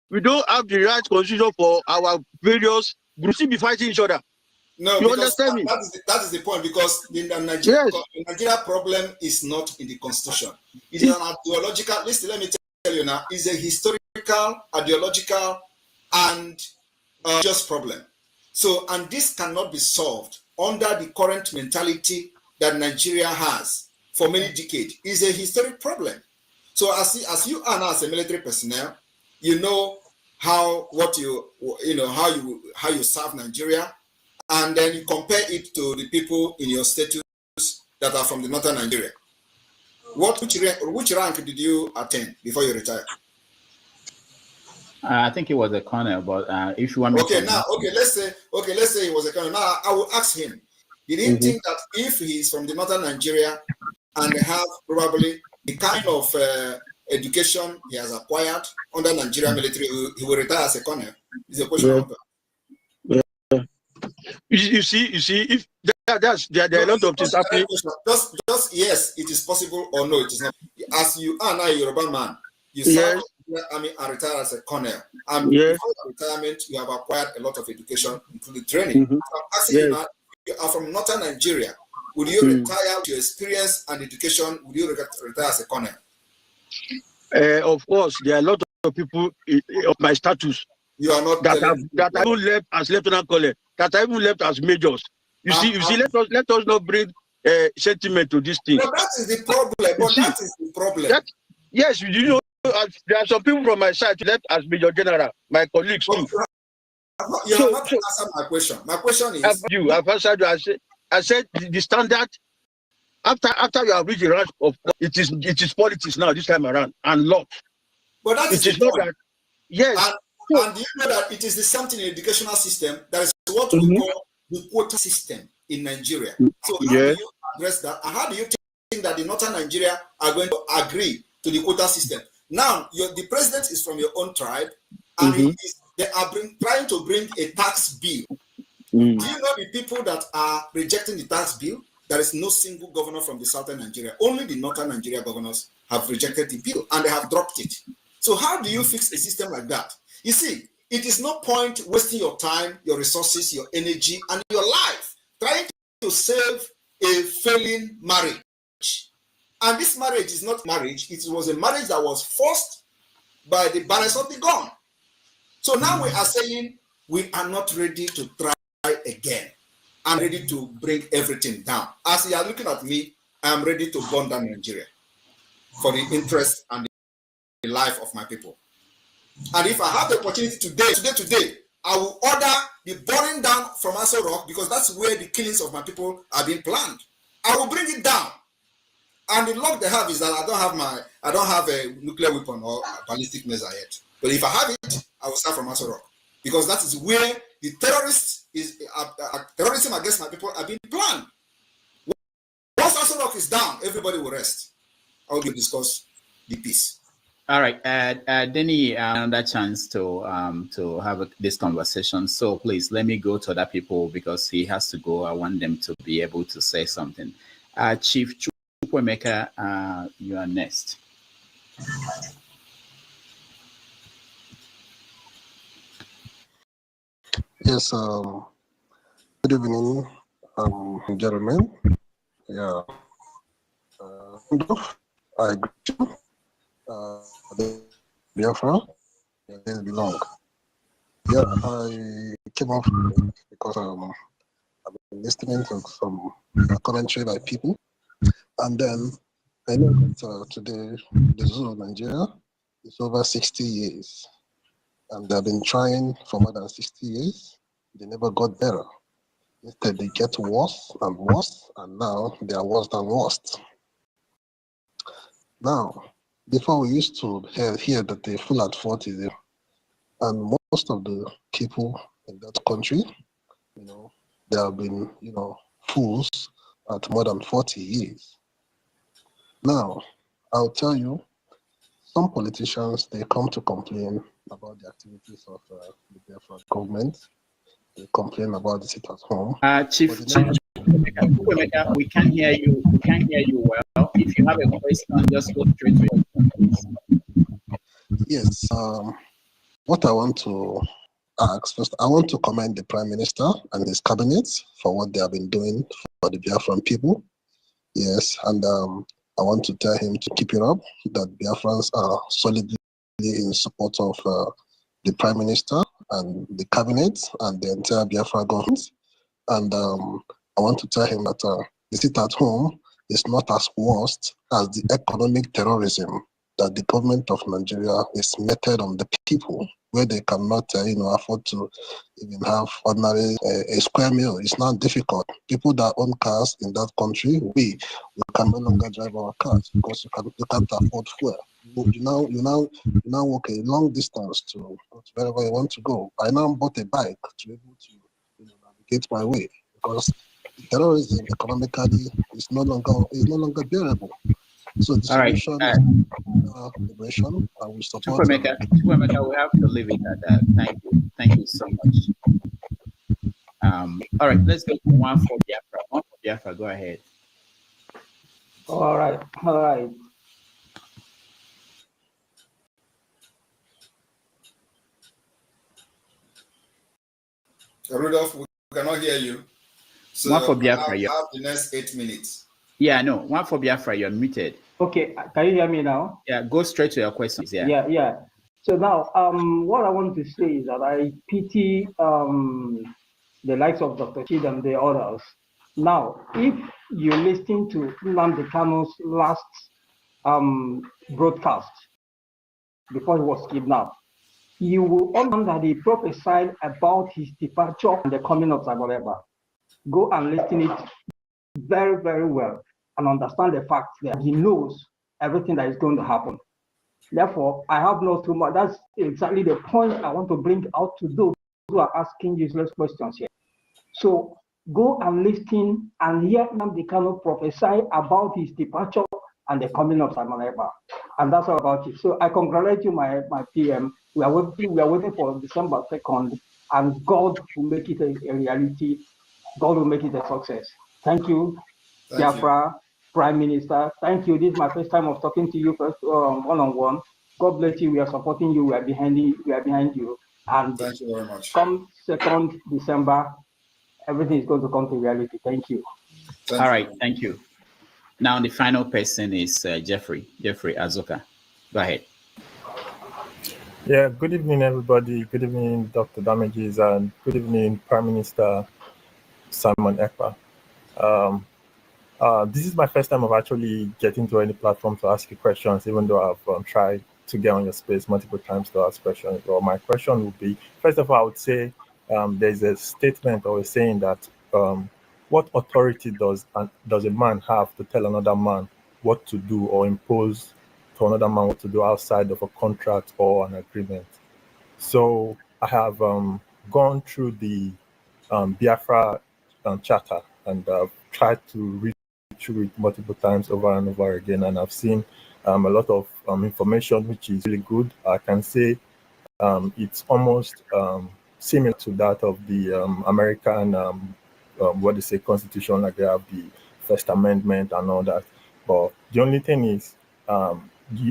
we don't have the right constitution for our various groups to be fighting each other. No, you understand me? That is the point, because the Nigeria problem is not in the constitution. It is an ideological. Listen, let me tell you now. It's a historical, ideological, and just problem. So, and this cannot be solved under the current mentality that Nigeria has for many decades. It's a historic problem. So, as you are now as a military personnel, you know how you serve Nigeria. And then you compare it to the people in your status that are from the northern Nigeria. Which rank did you attain before you retired? I think it was a colonel, but if you want me let's say it was a colonel. Now I will ask him. Did he think that if he is from the northern Nigeria and have probably the kind of education he has acquired under Nigerian military, he will retire as a colonel? Is a question. You see, if there are a lot of things happening. Just yes, it is possible, or no, it is not. As you are now a Yoruba man, you serve in the army and retire as a colonel. And before retirement, you have acquired a lot of education, including training. So I'm asking you now, you are from northern Nigeria. Would you retire with your experience and education? Would you retire as a colonel? Of course, there are a lot of people of my status. You are not that have left as lieutenant colonel, that have even left as majors. You see, let us not bring sentiment to this thing. No, that is the problem. Yes, you know, there are some people from my side who left as major general, my colleagues too. You have not answered my question. My question is: I've answered you. I said the standard. After you have reached the rank of, it is politics now this time around and law. But that is not that. Yes. And do you know that it is the something in the educational system that is what we call the quota system in Nigeria? So how do you address that? And how do you think that the northern Nigeria are going to agree to the quota system? Now, the president is from your own tribe, and they are trying to bring a tax bill. Do you know the people that are rejecting the tax bill? There is no single governor from the southern Nigeria. Only the northern Nigeria governors have rejected the bill, and they have dropped it. So how do you fix a system like that? You see, it is no point wasting your time, your resources, your energy, and your life trying to save a failing marriage. And this marriage is not marriage. It was a marriage that was forced by the barrels of the gun. So now we are saying we are not ready to try again. I'm ready to bring everything down. As you are looking at me, I am ready to burn down Nigeria for the interest and the life of my people. And if I have the opportunity today, I will order the burning down from Aso Rock, because that's where the killings of my people are being planned. I will bring it down. And the luck they have is that I don't have a nuclear weapon or a ballistic missile yet. But if I have it, I will start from Aso Rock, because that is where the terrorism against my people are being planned. Once Aso Rock is down, everybody will rest. I will discuss the peace. All right, Denny, another chance to have this conversation. So please let me go to other people because he has to go. I want them to be able to say something. Chief Chukwemeka, you are next. Yes. Good evening, gentlemen. Yeah. I greet you. The Biafra, they belong. Yeah, I came off because I've been listening to some commentary by people, and then I know that today the zoo of Nigeria is over 60 years, and they've been trying for more than 60 years. They never got better. Instead, they get worse and worse, and now they are worse than worst. Now, before we used to hear that they full at 40 there, and most of the people in that country, they have been, fools at more than 40 years. Now, I'll tell you, some politicians, they come to complain about the activities of the Biafra government. They complain about the sit at home. Chief, we can't hear you. We can't hear you well. If you have a question, just go straight to your question. Yes. What I want to ask first, I want to commend the Prime Minister and his cabinet for what they have been doing for the Biafran people. Yes, and I want to tell him to keep it up. That Biafrans are solidly in support of the Prime Minister and the cabinet and the entire Biafra government. And I want to tell him that the sit at home is not as worst as the economic terrorism that the government of Nigeria is meted on the people, where they cannot, afford to even have ordinary a square meal. It's not difficult. People that own cars in that country, we can no longer drive our cars because you can't afford fuel. You now walk a long distance to wherever you want to go. I now bought a bike to be able to navigate my way because terrorism economically is no longer bearable. So the solution is liberation, and we support. Chukwemeka, we have to leave it at that. Thank you so much. All right, let's go to one for Biafra. One for Biafra, go ahead. All right. Rudolph, we cannot hear you. So one for Biafra. I have the next 8 minutes. Yeah, no. One for Biafra, you're muted. Okay, can you hear me now? Yeah, go straight to your questions. Yeah. So now, what I want to say is that I pity the likes of Dr. Chid and the others. Now, if you listen to Nnamdi Kanu's last broadcast before he was kidnapped, you will understand that he prophesied about his departure and the coming of Zagoreba. Go and listen it very, very well and understand the fact that he knows everything that is going to happen. Therefore, I have no too much. That's exactly the point I want to bring out to those who are asking useless questions here. So go and listen and hear Nnamdi Kanu prophesy about his departure and the coming of Zagoreba. And that's all about it. So I congratulate you, my PM. We are waiting for December 2nd, and God will make it a reality. God will make it a success. Thank you, Biafra, Prime Minister. Thank you. This is my first time of talking to you first one-on-one. God bless you. We are supporting you. We are behind you. And thank you very much. Come 2nd December, everything is going to come to reality. Thank you. All right. Thank you. Now the final person is Jeffrey Azuka. Go ahead. Yeah. Good evening, everybody. Good evening, Dr. Damages, and good evening, Prime Minister. Simon Ekpa. This is my first time of actually getting to any platform to ask you questions, even though I've tried to get on your space multiple times to ask questions. Well, my question would be, first of all, I would say there's a statement or a saying that what authority does a man have to tell another man what to do or impose to another man what to do outside of a contract or an agreement? So I have gone through the Biafra charter, and I've tried to read through it multiple times over and over again, and I've seen a lot of information which is really good. I can say it's almost similar to that of the American what they say constitution, like they have the First Amendment and all that. But the only thing is,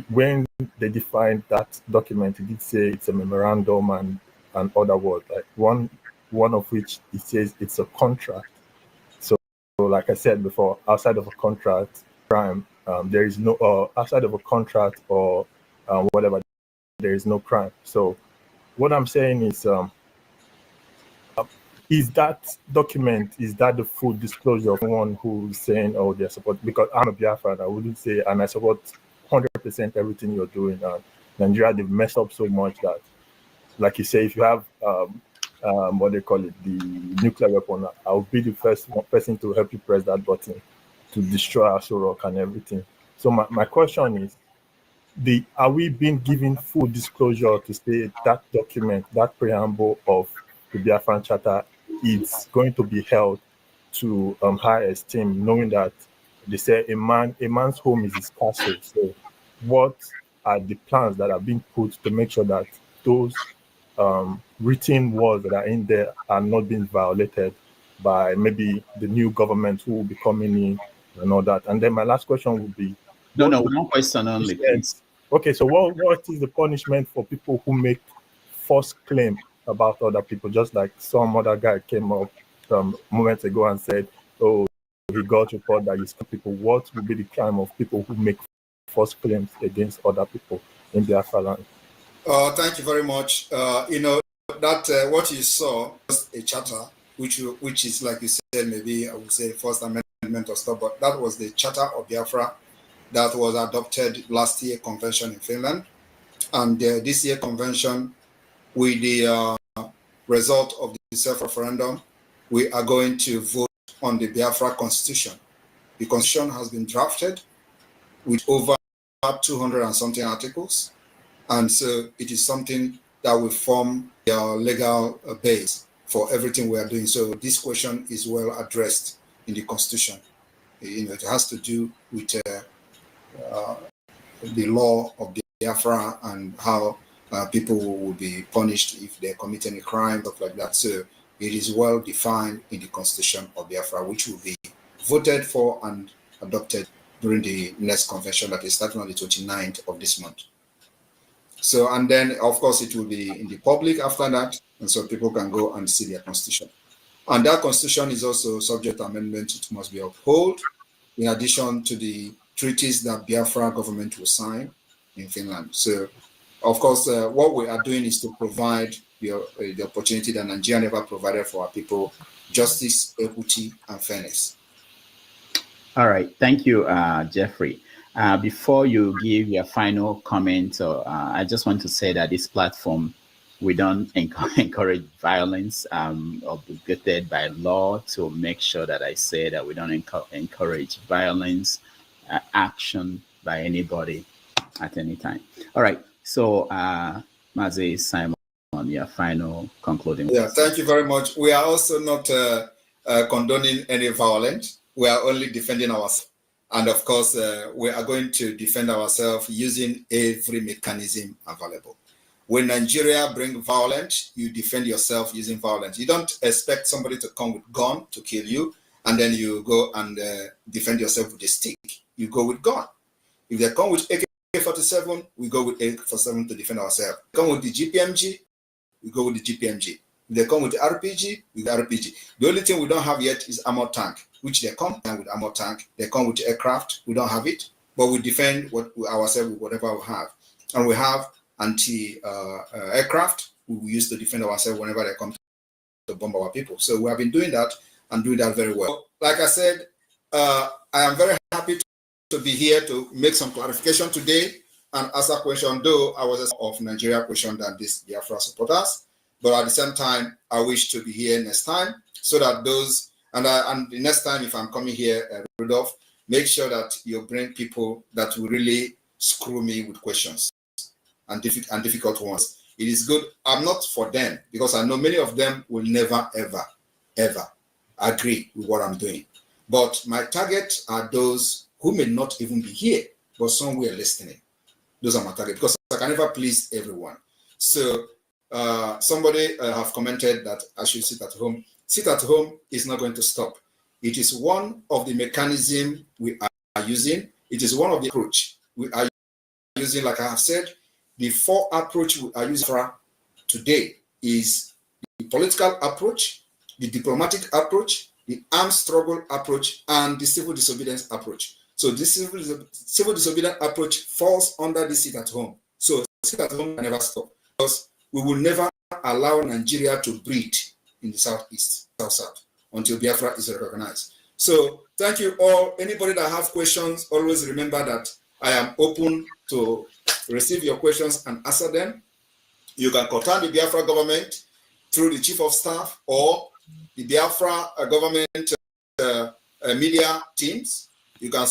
when they defined that document, it did say it's a memorandum and other words, like one of which it says it's a contract. So like I said before, outside of a contract crime, there is no outside of a contract or whatever, there is no crime. So what I'm saying is that document, is that the full disclosure of someone who's saying, oh, they're support? Because I'm a Biafran, I wouldn't say, and I support 100% everything you're doing. Nigeria, they've messed up so much that, like you say, if you have what they call it, the nuclear weapon, I'll be the first person to help you press that button to destroy Aso Rock and everything. So my question is, are we being given full disclosure to say that document, that preamble of the Biafran Charter is going to be held to high esteem, knowing that they say a man's home is his castle? So what are the plans that are being put to make sure that those written words that are in there are not being violated by maybe the new government who will be coming in and all that? And then my last question would be, one question only, please. Okay, so what is the punishment for people who make false claim about other people, just like some other guy came up moments ago and said, oh, he got report that you scam people? What would be the crime of people who make false claims against other people in Biafralands? Thank you very much. That what you saw was a charter, which is, like you said, maybe I would say First Amendment or stuff, but that was the Charter of Biafra that was adopted last year convention in Finland. And this year convention, with the result of the self-referendum, we are going to vote on the Biafra Constitution. The Constitution has been drafted with over 200 and something articles. And so it is something that will form the legal base for everything we are doing. So this question is well addressed in the Constitution. It has to do with the law of Biafra and how people will be punished if they commit any crime, stuff like that. So it is well defined in the Constitution of Biafra, which will be voted for and adopted during the next convention that is starting on the 29th of this month. So, and then of course it will be in the public after that, and so people can go and see their Constitution. And that Constitution is also subject to amendment. It must be upheld, in addition to the treaties that Biafra government will sign in Finland. So, of course, what we are doing is to provide the opportunity that Nigeria never provided for our people: justice, equity, and fairness. All right, thank you, Jeffrey. Before you give your final comment, I just want to say that this platform, we don't encourage violence, obligated by law to make sure that I say that we don't encourage violence, action by anybody at any time. All right, so Mazi Simon, your final concluding. Yeah, thank you very much. We are also not condoning any violence. We are only defending ourselves. And of course, we are going to defend ourselves using every mechanism available. When Nigeria brings violence, you defend yourself using violence. You don't expect somebody to come with gun to kill you, and then you go and defend yourself with a stick. You go with gun. If they come with AK-47, we go with AK-47 to defend ourselves. If they come with the GPMG, we go with the GPMG. If they come with the RPG, with the RPG. The only thing we don't have yet is armored tank, which they come with armored tank. They come with aircraft. We don't have it, but we defend ourselves with whatever we have. And we have anti-aircraft we use to defend ourselves whenever they come to bomb our people. So we have been doing that, and do that very well. Like I said, I am very happy to be here to make some clarification today and answer a question, though I was of Nigeria question than this Biafra supporters. But at the same time, I wish to be here next time so that those, and the next time if I'm coming here, Rudolph, make sure that you bring people that will really screw me with questions and difficult ones. It is good. I'm not for them because I know many of them will never, ever, ever agree with what I'm doing. But my target are those who may not even be here, but somewhere listening. Those are my target because I can never please everyone. So somebody have commented that I should sit at home. Sit at home is not going to stop. It is one of the mechanisms we are using. It is one of the approach we are using. Like I have said, the 4 approach we are using for today is the political approach, the diplomatic approach, the armed struggle approach, and the civil disobedience approach. So this civil disobedience approach falls under the sit at home. So sit at home can never stop because we will never allow Nigeria to breathe in the southeast, south, until Biafra is recognized. So thank you all. Anybody that have questions, always remember that I am open to receive your questions and answer them. You can contact the Biafra government through the chief of staff or the Biafra government media teams. You can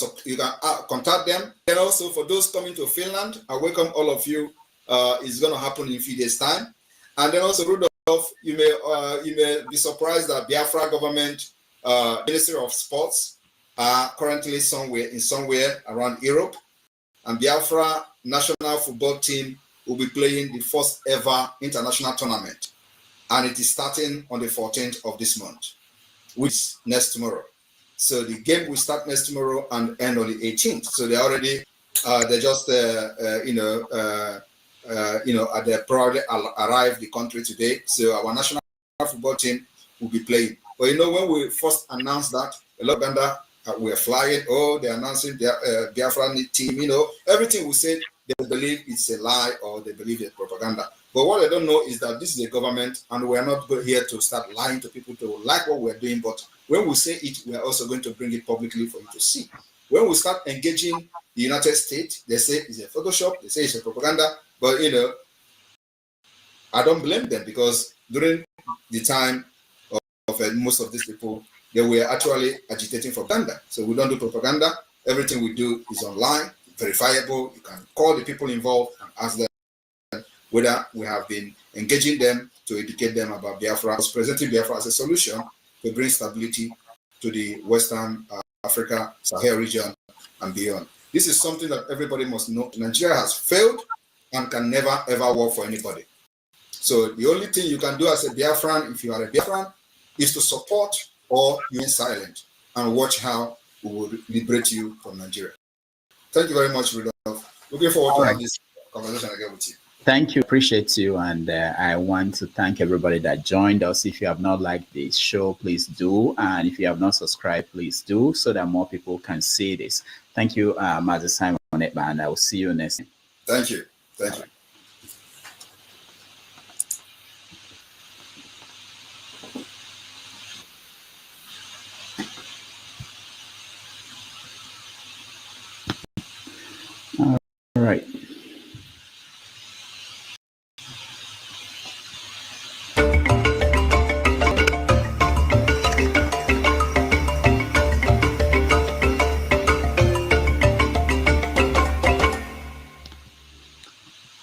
contact them. And also for those coming to Finland, I welcome all of you. It's going to happen in a few days' time. And then also, Rudolph, you may be surprised that Biafra government Ministry of Sports are currently somewhere around Europe, and Biafra national football team will be playing the first ever international tournament, and it is starting on the 14th of this month, which is next tomorrow. So the game will start next tomorrow and end on the 18th. So they already they just they probably arrived the country today. So our national football team will be playing. But when we first announced that, a lot of Uganda were flying. Oh, they're announcing their Biafra team. Everything we said, they believe it's a lie or they believe it's propaganda. But what they don't know is that this is a government, and we're not here to start lying to people to like what we're doing. But when we say it, we're also going to bring it publicly for you to see. When we start engaging the United States, they say it's a Photoshop, they say it's a propaganda. But I don't blame them because during the time of most of these people, they were actually agitating for propaganda. So we don't do propaganda. Everything we do is online, verifiable. You can call the people involved and ask them whether we have been engaging them to educate them about Biafra, presenting Biafra as a solution to bring stability to the Western Africa, Sahel region, and beyond. This is something that everybody must know. Nigeria has failed and can never, ever work for anybody. So the only thing you can do as a Biafran, if you are a Biafran, is to support or remain silent and watch how we will liberate you from Nigeria. Thank you very much, Rudolph. Looking forward to having this conversation again with you. Thank you, appreciate you, and I want to thank everybody that joined us. If you have not liked this show, please do, and if you have not subscribed, please do, so that more people can see this. Thank you, Master Simon Ekpa, and I will see you next time. Thank you. Thank you. All right.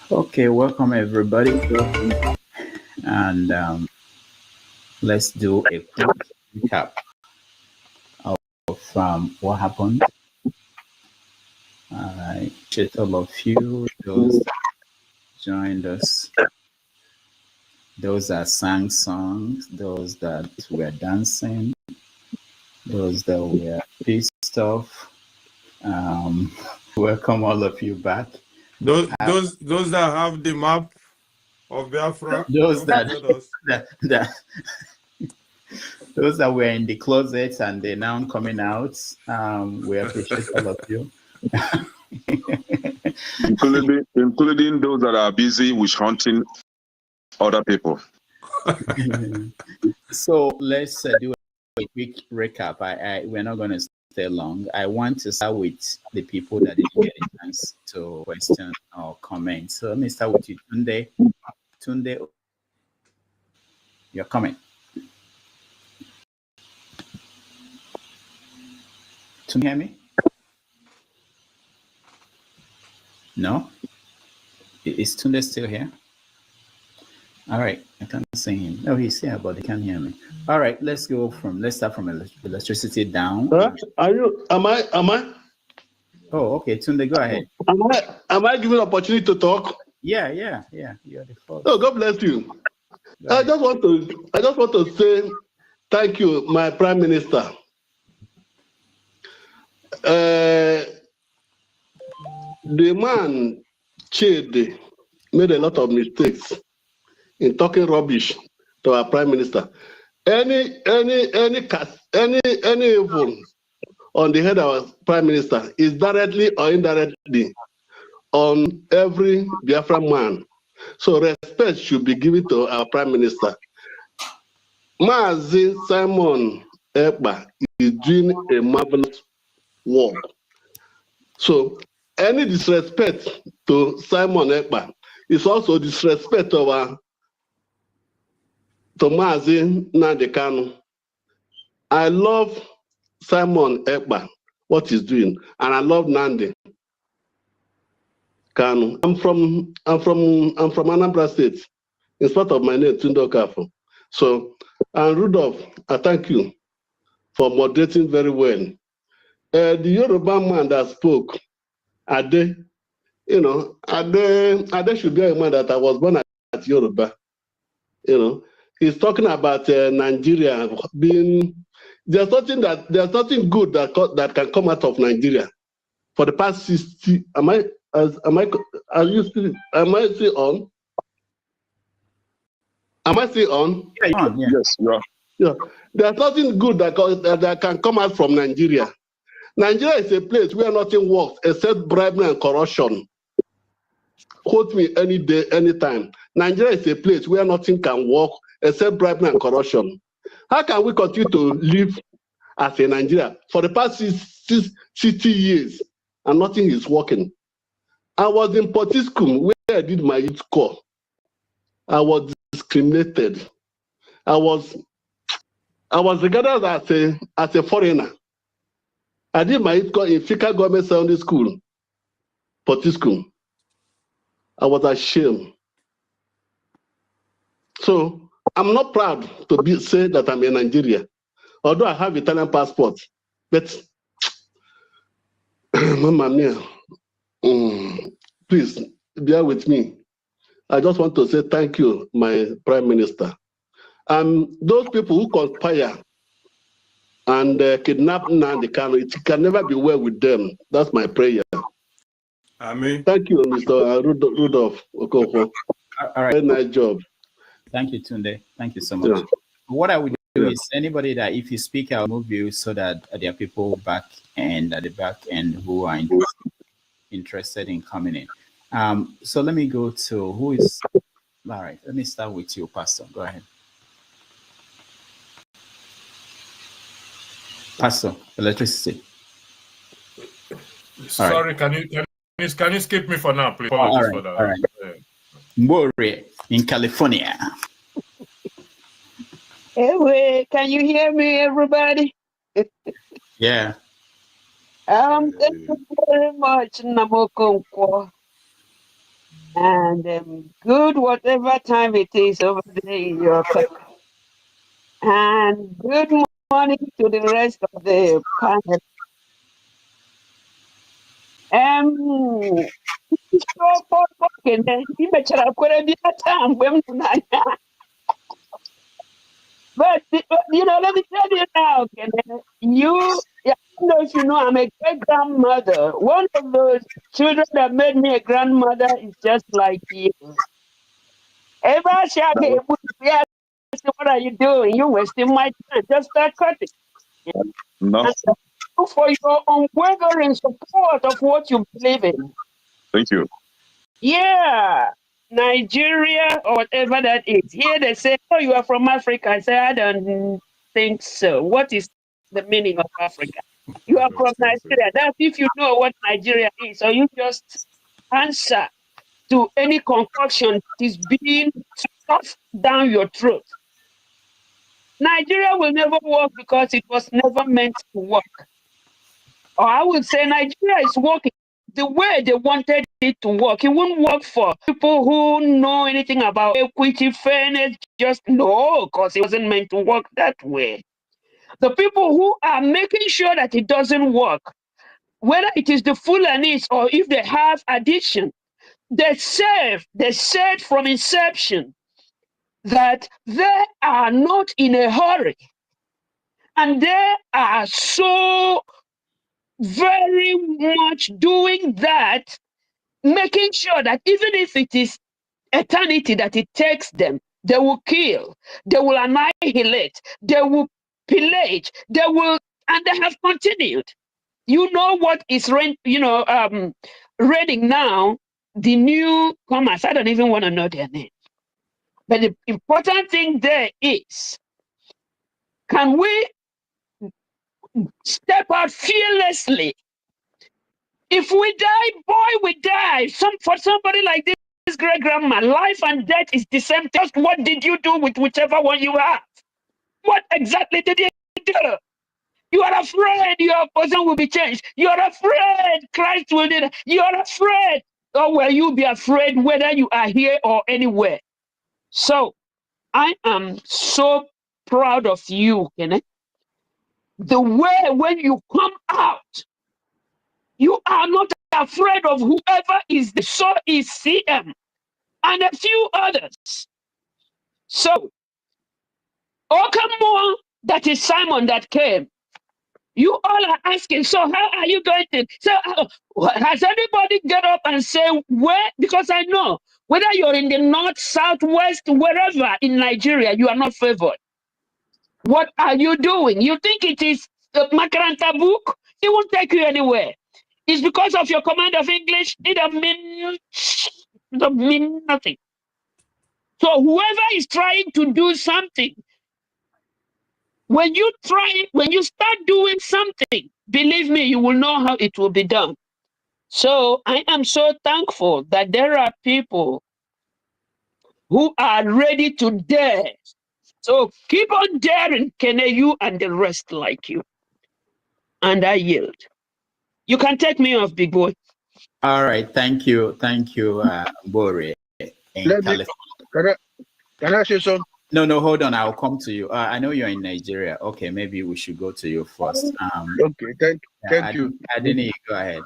Okay, welcome everybody, and let's do a quick recap of what happened. I appreciate all of you, those that joined us, those that sang songs, those that were dancing, those that were pissed off. Welcome all of you back. Those that have the map of Biafra, those that those that were in the closet and they're now coming out. We appreciate all of you. including those that are busy with hunting other people. So let's do a quick recap. We're not going to stay long. I want to start with the people that didn't get a chance to question or comment. So let me start with you, Tunde. Tunde, your comment. Can you hear me? No? Is Tunde still here? All right, I can't see him. No, he's here, but he can't hear me. All right, let's start from electricity down. Am I? Oh, okay, Tunde, go ahead. Am I given opportunity to talk? Yeah. You're the first. Oh, God bless you. I just want to say thank you, my Prime Minister. The man Chede made a lot of mistakes in talking rubbish to our Prime Minister. Any evil on the head of our Prime Minister is directly or indirectly on every Biafran man. So respect should be given to our Prime Minister. Mazi Simon Ekpa is doing a marvelous work. So any disrespect to Simon Ekpa is also disrespect to Mazi Nnamdi Kanu. I love Simon Ekpa, what he's doing, and I love Nnamdi Kanu. I'm from Anambra State, in spite of my name, Tundo Kafo. So, and Rudolph, I thank you for moderating very well. The Yoruba man that spoke, Ade, Ade should be a man that I was born at Yoruba. He's talking about Nigeria being. There's nothing good that can come out of Nigeria. For the past 60, am I still on? Am I still on? Yeah, you're on. Yeah. Yes, you are. Yeah. There's nothing good that can come out from Nigeria. Nigeria is a place where nothing works except bribery and corruption. Quote me any day, anytime. Nigeria is a place where nothing can work except bribery and corruption. How can we continue to live as a Nigeria for the past 60 years and nothing is working? I was in Potiskum where I did my youth corps. I was discriminated. I was regarded as a foreigner. I did my youth corps in EFIK-IBIBIO Government Secondary School, Potiskum. I was ashamed. So I'm not proud to say that I'm a Nigerian, although I have Italian passport. But, Mamma mia, please bear with me. I just want to say thank you, my Prime Minister. Those people who conspire and kidnap Nnamdi Kanu, it can never be well with them. That's my prayer. Amen. Thank you, Mr. Rudolph Okonkwo. All right. Very nice job. Thank you, Tunde. Thank you so much. Yeah. What I would do is anybody that if you speak, I'll move you so that there are people back and at the back end who are interested in coming in. So let me go to who is. All right. Let me start with you, Pastor. Go ahead. Pastor, electricity. Sorry, right. Can you skip me for now, please? All right. For that. All right. More in California. Anyway, can you hear me, everybody? Yeah. Thank you very much, Namokonkwo. And good whatever time it is over there in your country. And good morning to the rest of the panel. But let me tell you now, I don't know if you know, I'm a great grandmother. One of those children that made me a grandmother is just like you. What are you doing? You're wasting my time. Just start cutting. No. And for your unwavering support of what you believe in. Thank you. Yeah. Nigeria or whatever that is. Here they say, oh, you are from Africa. I say, I don't think so. What is the meaning of Africa? You are from Nigeria. That's if you know what Nigeria is, or you just answer to any concoction that is being stuffed down your throat. Nigeria will never work because it was never meant to work. Or I would say Nigeria is working the way they wanted it to work. It wouldn't work for people who know anything about equity, fairness, just no, because it wasn't meant to work that way. The people who are making sure that it doesn't work, whether it is the Fulanis or if they have addiction, they said from inception that they are not in a hurry. And they are so very much doing that, making sure that even if it is eternity that it takes them, they will kill, they will annihilate, they will pillage, they will, and they have continued. You know what is reading now, the newcomers, I don't even want to know their name. But the important thing there is, can we step out fearlessly? If we die, boy, we die. For somebody like this great grandma, life and death is the same. Just what did you do with whichever one you have? What exactly did you do? You are afraid your person will be changed. You are afraid Christ will do that. You are afraid. Or will you be afraid whether you are here or anywhere? So I am so proud of you, Kenneth. The way when you come out, you are not afraid of whoever is the so is CM and a few others. So, Okamoa, that is Simon that came. You all are asking, so how are you going to? So, has anybody get up and say where? Because I know whether you're in the north, south, west, wherever in Nigeria, you are not favored. What are you doing? You think it is a Makaranta book? It won't take you anywhere. It's because of your command of English. It don't mean nothing. So whoever is trying to do something, when you start doing something, believe me, you will know how it will be done. So I am so thankful that there are people who are ready to dare. So keep on daring, Kene, you and the rest like you. And I yield. You can take me off, big boy. All right, thank you, Bore. Can I say something? No, hold on. I'll come to you. I know you're in Nigeria. Okay, maybe we should go to you first. Okay, thank you. Adini, go ahead.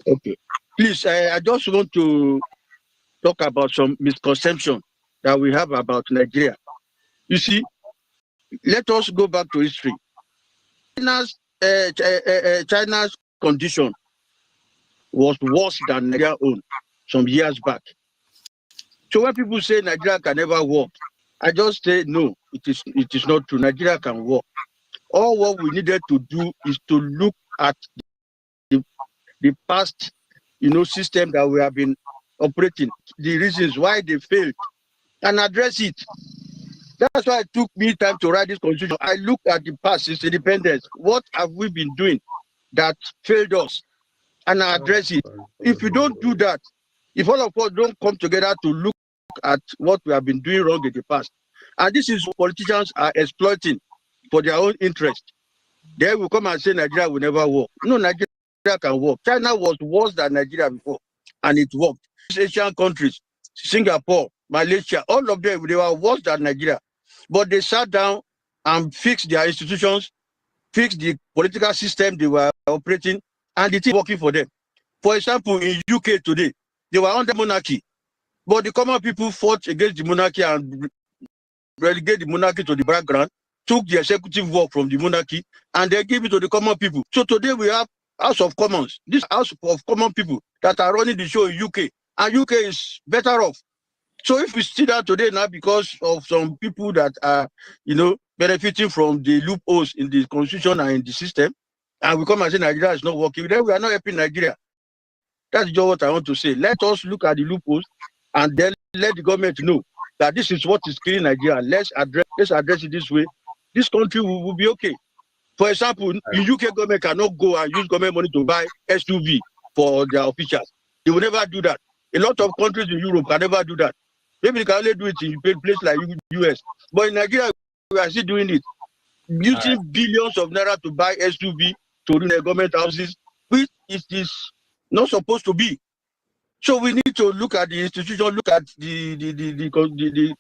Okay, please. I just want to talk about some misconception that we have about Nigeria. You see, let us go back to history. China's condition was worse than Nigeria's own some years back. So when people say Nigeria can never work, I just say no, it is not true. Nigeria can work. All what we needed to do is to look at the past, system that we have been operating, the reasons why they failed, and address it. That's why it took me time to write this constitution. I look at the past since independence. What have we been doing that failed us? And I address it. If you don't do that, if all of us don't come together to look at what we have been doing wrong in the past, and this is what politicians are exploiting for their own interest, they will come and say Nigeria will never work. No, Nigeria can work. China was worse than Nigeria before, and it worked. Asian countries, Singapore, Malaysia, all of them, they were worse than Nigeria. But they sat down and fixed their institutions, fixed the political system they were operating, and it is working for them. For example, in UK today, they were under monarchy, but the common people fought against the monarchy and relegated the monarchy to the background, took the executive work from the monarchy, and they gave it to the common people. So today we have House of Commons, this House of Common People that are running the show in UK, and UK is better off. So if we see that today now because of some people that are, benefiting from the loopholes in the constitution and in the system, and we come and say Nigeria is not working, then we are not helping Nigeria. That's just what I want to say. Let us look at the loopholes and then let the government know that this is what is killing Nigeria. Let's address it this way this country will be okay. For example, the UK government cannot go and use government money to buy SUV for their officials. They will never do that. A lot of countries in Europe can never do that. Maybe they can only do it in a place like US. But in Nigeria, we are still doing it. Using billions of naira to buy SUV to run their government houses, which it is not supposed to be. So we need to look at the institution, look at the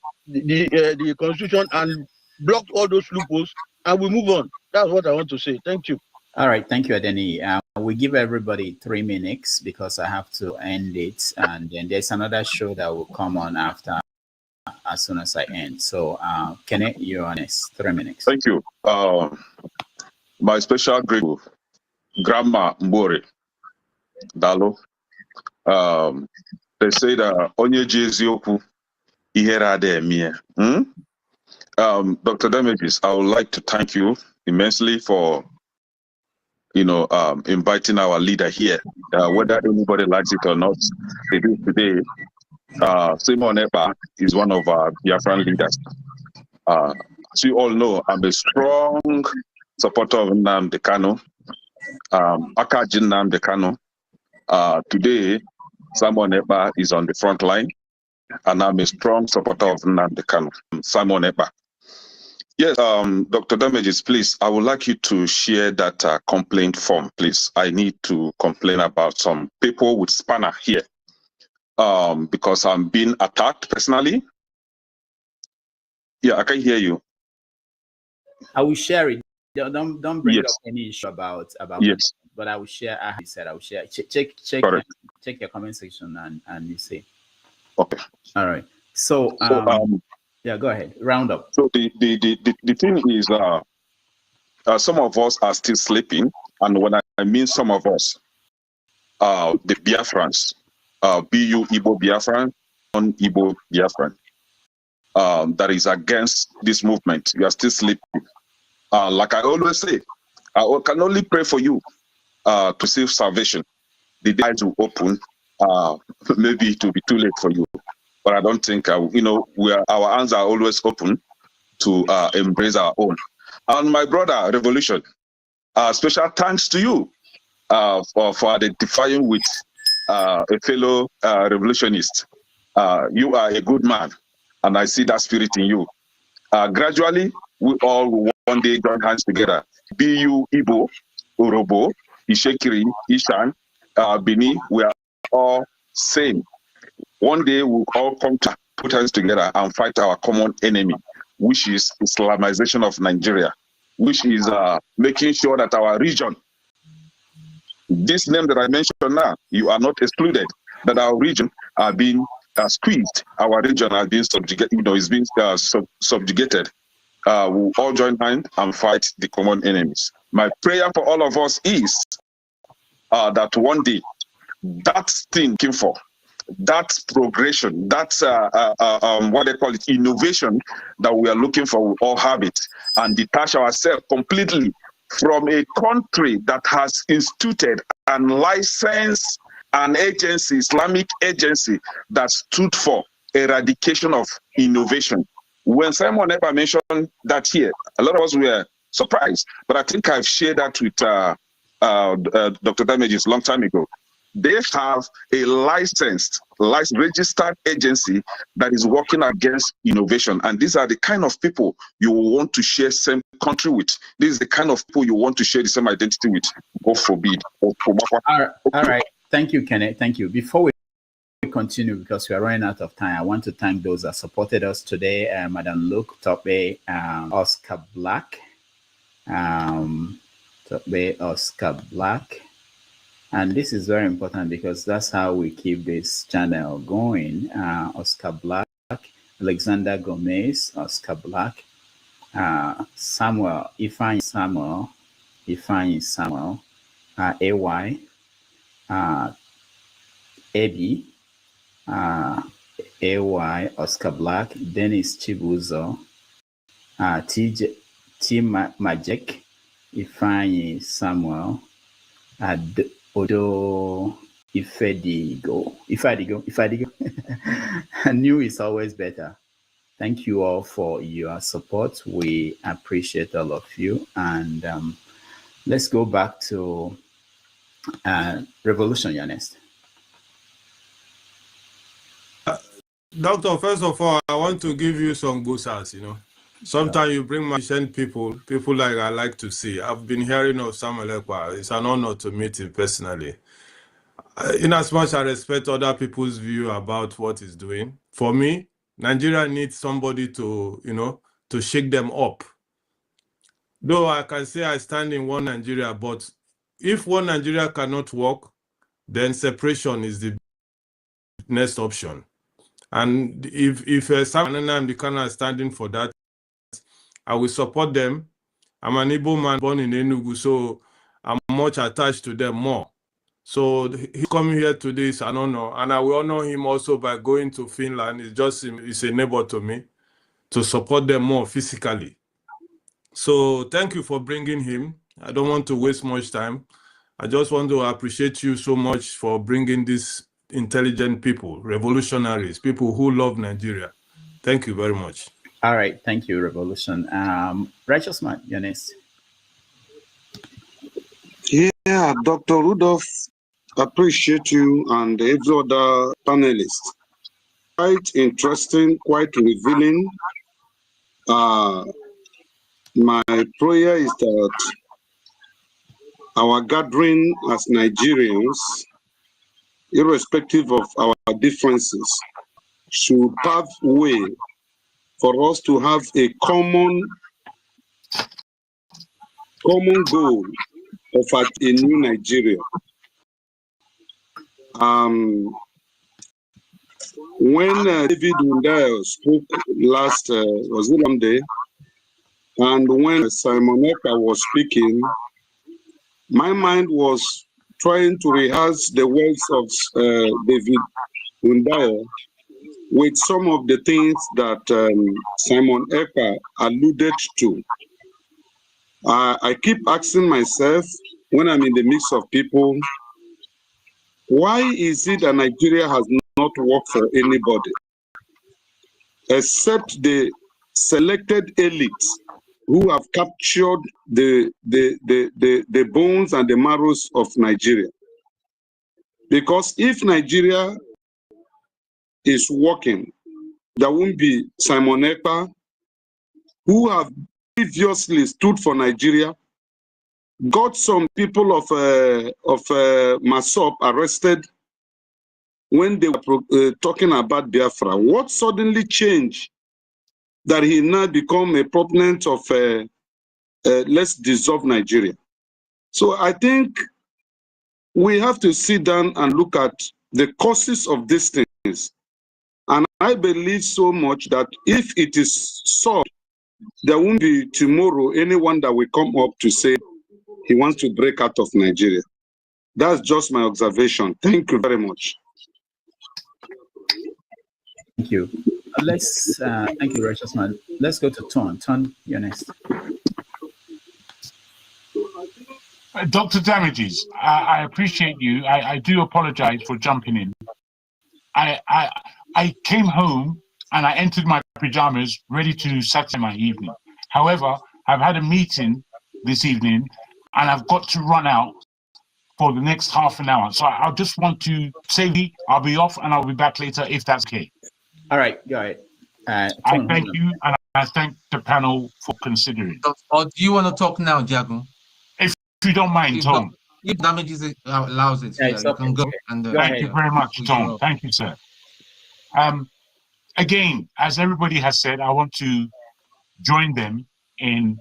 constitution, and block all those loopholes, and we move on. That's what I want to say. Thank you. All right, thank you, Adeni. We give everybody 3 minutes because I have to end it, and then there's another show that will come on after as soon as I end. So, Kenneth, you're on next. 3 minutes. Thank you. My special great Grandma Mbore Dalo. They say that onye Jezioku ihera de mie. Dr. Damages, I would like to thank you immensely for inviting our leader here. Whether anybody likes it or not, today, Simon Epa is one of our Biafran leaders. As you all know, I'm a strong supporter of Nnamdi Kanu, Akajin Nnamdi Kanu. Today, Simon Epa is on the front line, and I'm a strong supporter of Nnamdi Kanu, Simon Epa. Yes, Dr. Damages, please, I would like you to share that complaint form, please. I need to complain about some people with spanner here because I'm being attacked personally. Yeah, I can hear you. I will share it. Don't bring Yes. up any issue about Yes. but I will share. I said I will share. Check your comment section and you see. Okay. All right. So yeah, go ahead. Round up. So the thing is, some of us are still sleeping, and when I mean some of us, the Biafrans, BU Igbo Biafran, non-Igbo Biafran, that is against this movement. You are still sleeping. Like I always say, I can only pray for you to receive salvation. The eyes will open. Maybe it will be too late for you, but I don't think our hands are always open to embrace our own. And my brother, Revolution, special thanks to you for identifying with a fellow revolutionist. You are a good man, and I see that spirit in you. Gradually, we all will one day join hands together. BU, Igbo, Orobo, Ishekiri, Ishan, Bini, we are all same. One day we'll all come to put hands together and fight our common enemy, which is Islamization of Nigeria, which is making sure that our region, this name that I mentioned now, you are not excluded, that our region are being squeezed, our region are being subjugated, is being subjugated. We'll all join hands and fight the common enemies. My prayer for all of us is that one day that thing came for, that progression, that what they call it, innovation that we are looking for, we all have it, and detach ourselves completely from a country that has instituted and licensed an agency, Islamic agency, that stood for eradication of innovation. When Simon ever mentioned that here, a lot of us were surprised, but I think I've shared that with Dr. Damages a long time ago. They have a licensed, registered agency that is working against innovation. And these are the kind of people you want to share same country with. This is the kind of people you want to share the same identity with. God forbid. All right. Thank you, Kenneth. Thank you. Before we continue, because we are running out of time, I want to thank those that supported us today. Madam Luke, Tope, Oscar Black, Oscar Black. And this is very important because that's how we keep this channel going. Oscar Black, Alexander Gomez, Oscar Black, Samuel, Ifeanyi Samuel, AY, Eddie, AY, Oscar Black, Dennis Chibuzo, T Majek, Ifeanyi Samuel, Odo Ifedigo. I knew it's always better. Thank you all for your support. We appreciate all of you. And let's go back to Revolution, Ernest. Doctor, first of all, I want to give you some boosters, you know. Sometimes you bring my people like I like to see. I've been hearing of Samuel Ekpa. It's an honor to meet him personally. In as much as I respect other people's view about what he's doing, for me, Nigeria needs somebody to, you know, to shake them up. Though I can say I stand in one Nigeria, but if one Nigeria cannot work, then separation is the next option. And if Sam and I'm the kind of standing for that, I will support them. I'm an Igbo man born in Enugu, so I'm much attached to them more. So he coming here today is an honor, and I will honor him also by going to Finland. It's a neighbor to me, to support them more physically. So thank you for bringing him. I don't want to waste much time. I just want to appreciate you so much for bringing these intelligent people, revolutionaries, people who love Nigeria. Thank you very much. All right, thank you, Revolution. Righteous Man, you're next. Yeah, Dr. Rudolph, appreciate you and every other panelist. Quite interesting, quite revealing. My prayer is that our gathering as Nigerians, irrespective of our differences, should pave way for us to have a common goal of a new Nigeria. When David Wundayo spoke last, was it Monday, and when Simon Ekpa was speaking, my mind was trying to rehearse the words of David Wundayo with some of the things that Simon Ekpa alluded to. I keep asking myself, when I'm in the midst of people, why is it that Nigeria has not worked for anybody except the selected elites who have captured the bones and the marrows of Nigeria? Because if Nigeria is working, there won't be Simon Ekpa, who have previously stood for Nigeria, got some people of Masop arrested when they were talking about Biafra. What suddenly changed that he now become a proponent of let's dissolve Nigeria? So I think we have to sit down and look at the causes of these things. And I believe so much that if it is solved, there won't be tomorrow anyone that will come up to say he wants to break out of Nigeria. That's just my observation. Thank you very much. Thank you. Thank you, Righteous Man. Let's go to Ton. Ton, you're next. Dr. Damages, I appreciate you. I do apologize for jumping in. I came home and I entered my pajamas ready to Saturday my evening. However, I've had a meeting this evening and I've got to run out for the next half an hour. So I just want to say I'll be off and I'll be back later if that's okay. All right, go ahead. I thank you and I thank the panel for considering. Or do you want to talk now, Diago? If you don't mind, Tom. If Damages allows it, you can go. And, thank you very much, Tom. Thank you, sir. Again, as everybody has said, I want to join them in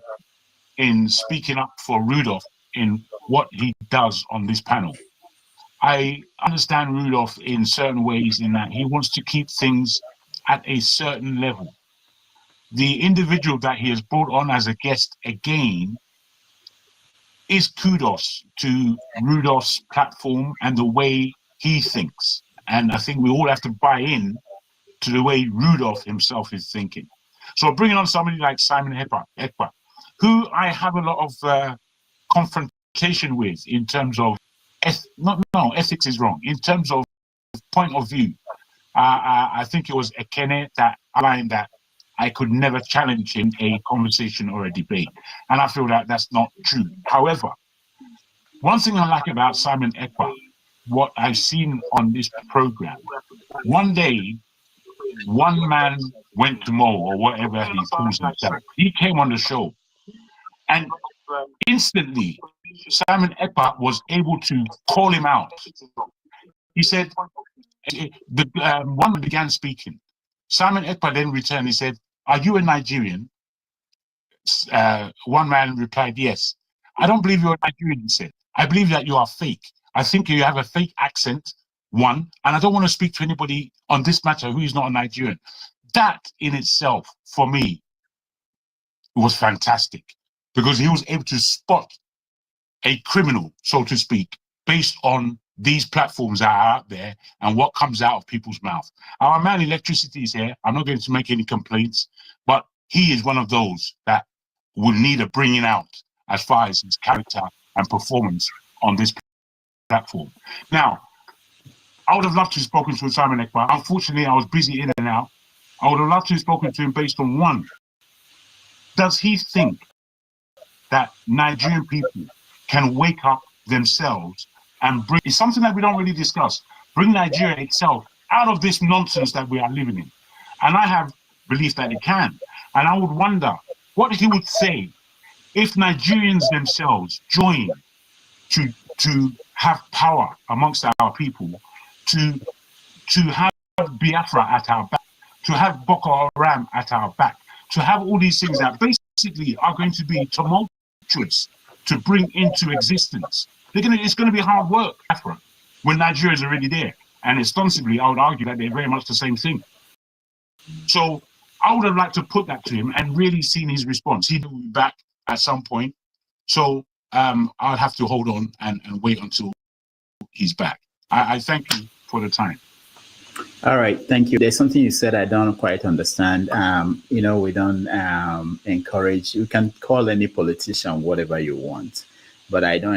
speaking up for Rudolph in what he does on this panel. I understand Rudolph in certain ways in that he wants to keep things at a certain level. The individual that he has brought on as a guest again is kudos to Rudolph's platform and the way he thinks. And I think we all have to buy in to the way Rudolph himself is thinking. So bringing on somebody like Simon Ekpa, who I have a lot of confrontation with in terms of, ethics is wrong, in terms of point of view. I think it was Ekene that outlined that I could never challenge him a conversation or a debate. And I feel that that's not true. However, one thing I like about Simon Ekpa, what I've seen on this program, one day, one man went to Mo, or whatever he calls himself. He came on the show, and instantly, Simon Ekpa was able to call him out. He said, one began speaking. Simon Ekpa then returned. He said, "Are you a Nigerian?" One man replied, "Yes." "I don't believe you're a Nigerian," he said. "I believe that you are fake. I think you have a fake accent, one, and I don't want to speak to anybody on this matter who is not a Nigerian." That in itself, for me, was fantastic, because he was able to spot a criminal, so to speak, based on these platforms that are out there and what comes out of people's mouth. Our man Electricity is here. I'm not going to make any complaints, but he is one of those that will need a bringing out as far as his character and performance on this platform. Now, I would have loved to have spoken to Simon Ekpa. Unfortunately, I was busy in and out. I would have loved to have spoken to him based on one. Does he think that Nigerian people can wake up themselves and bring, it's something that we don't really discuss, bring Nigeria itself out of this nonsense that we are living in? And I have belief that it can. And I would wonder what he would say if Nigerians themselves join to have power amongst our people, to have Biafra at our back, to have Boko Haram at our back, to have all these things that basically are going to be tumultuous to bring into existence. It's going to be hard work, Biafra, when Nigeria is already there. And ostensibly, I would argue that they're very much the same thing. So I would have liked to put that to him and really seen his response. He'd be back at some point. So I'll have to hold on and wait until he's back. I thank you for the time. All right, thank you. There's something you said I don't quite understand. We don't encourage, you can call any politician whatever you want, but I don't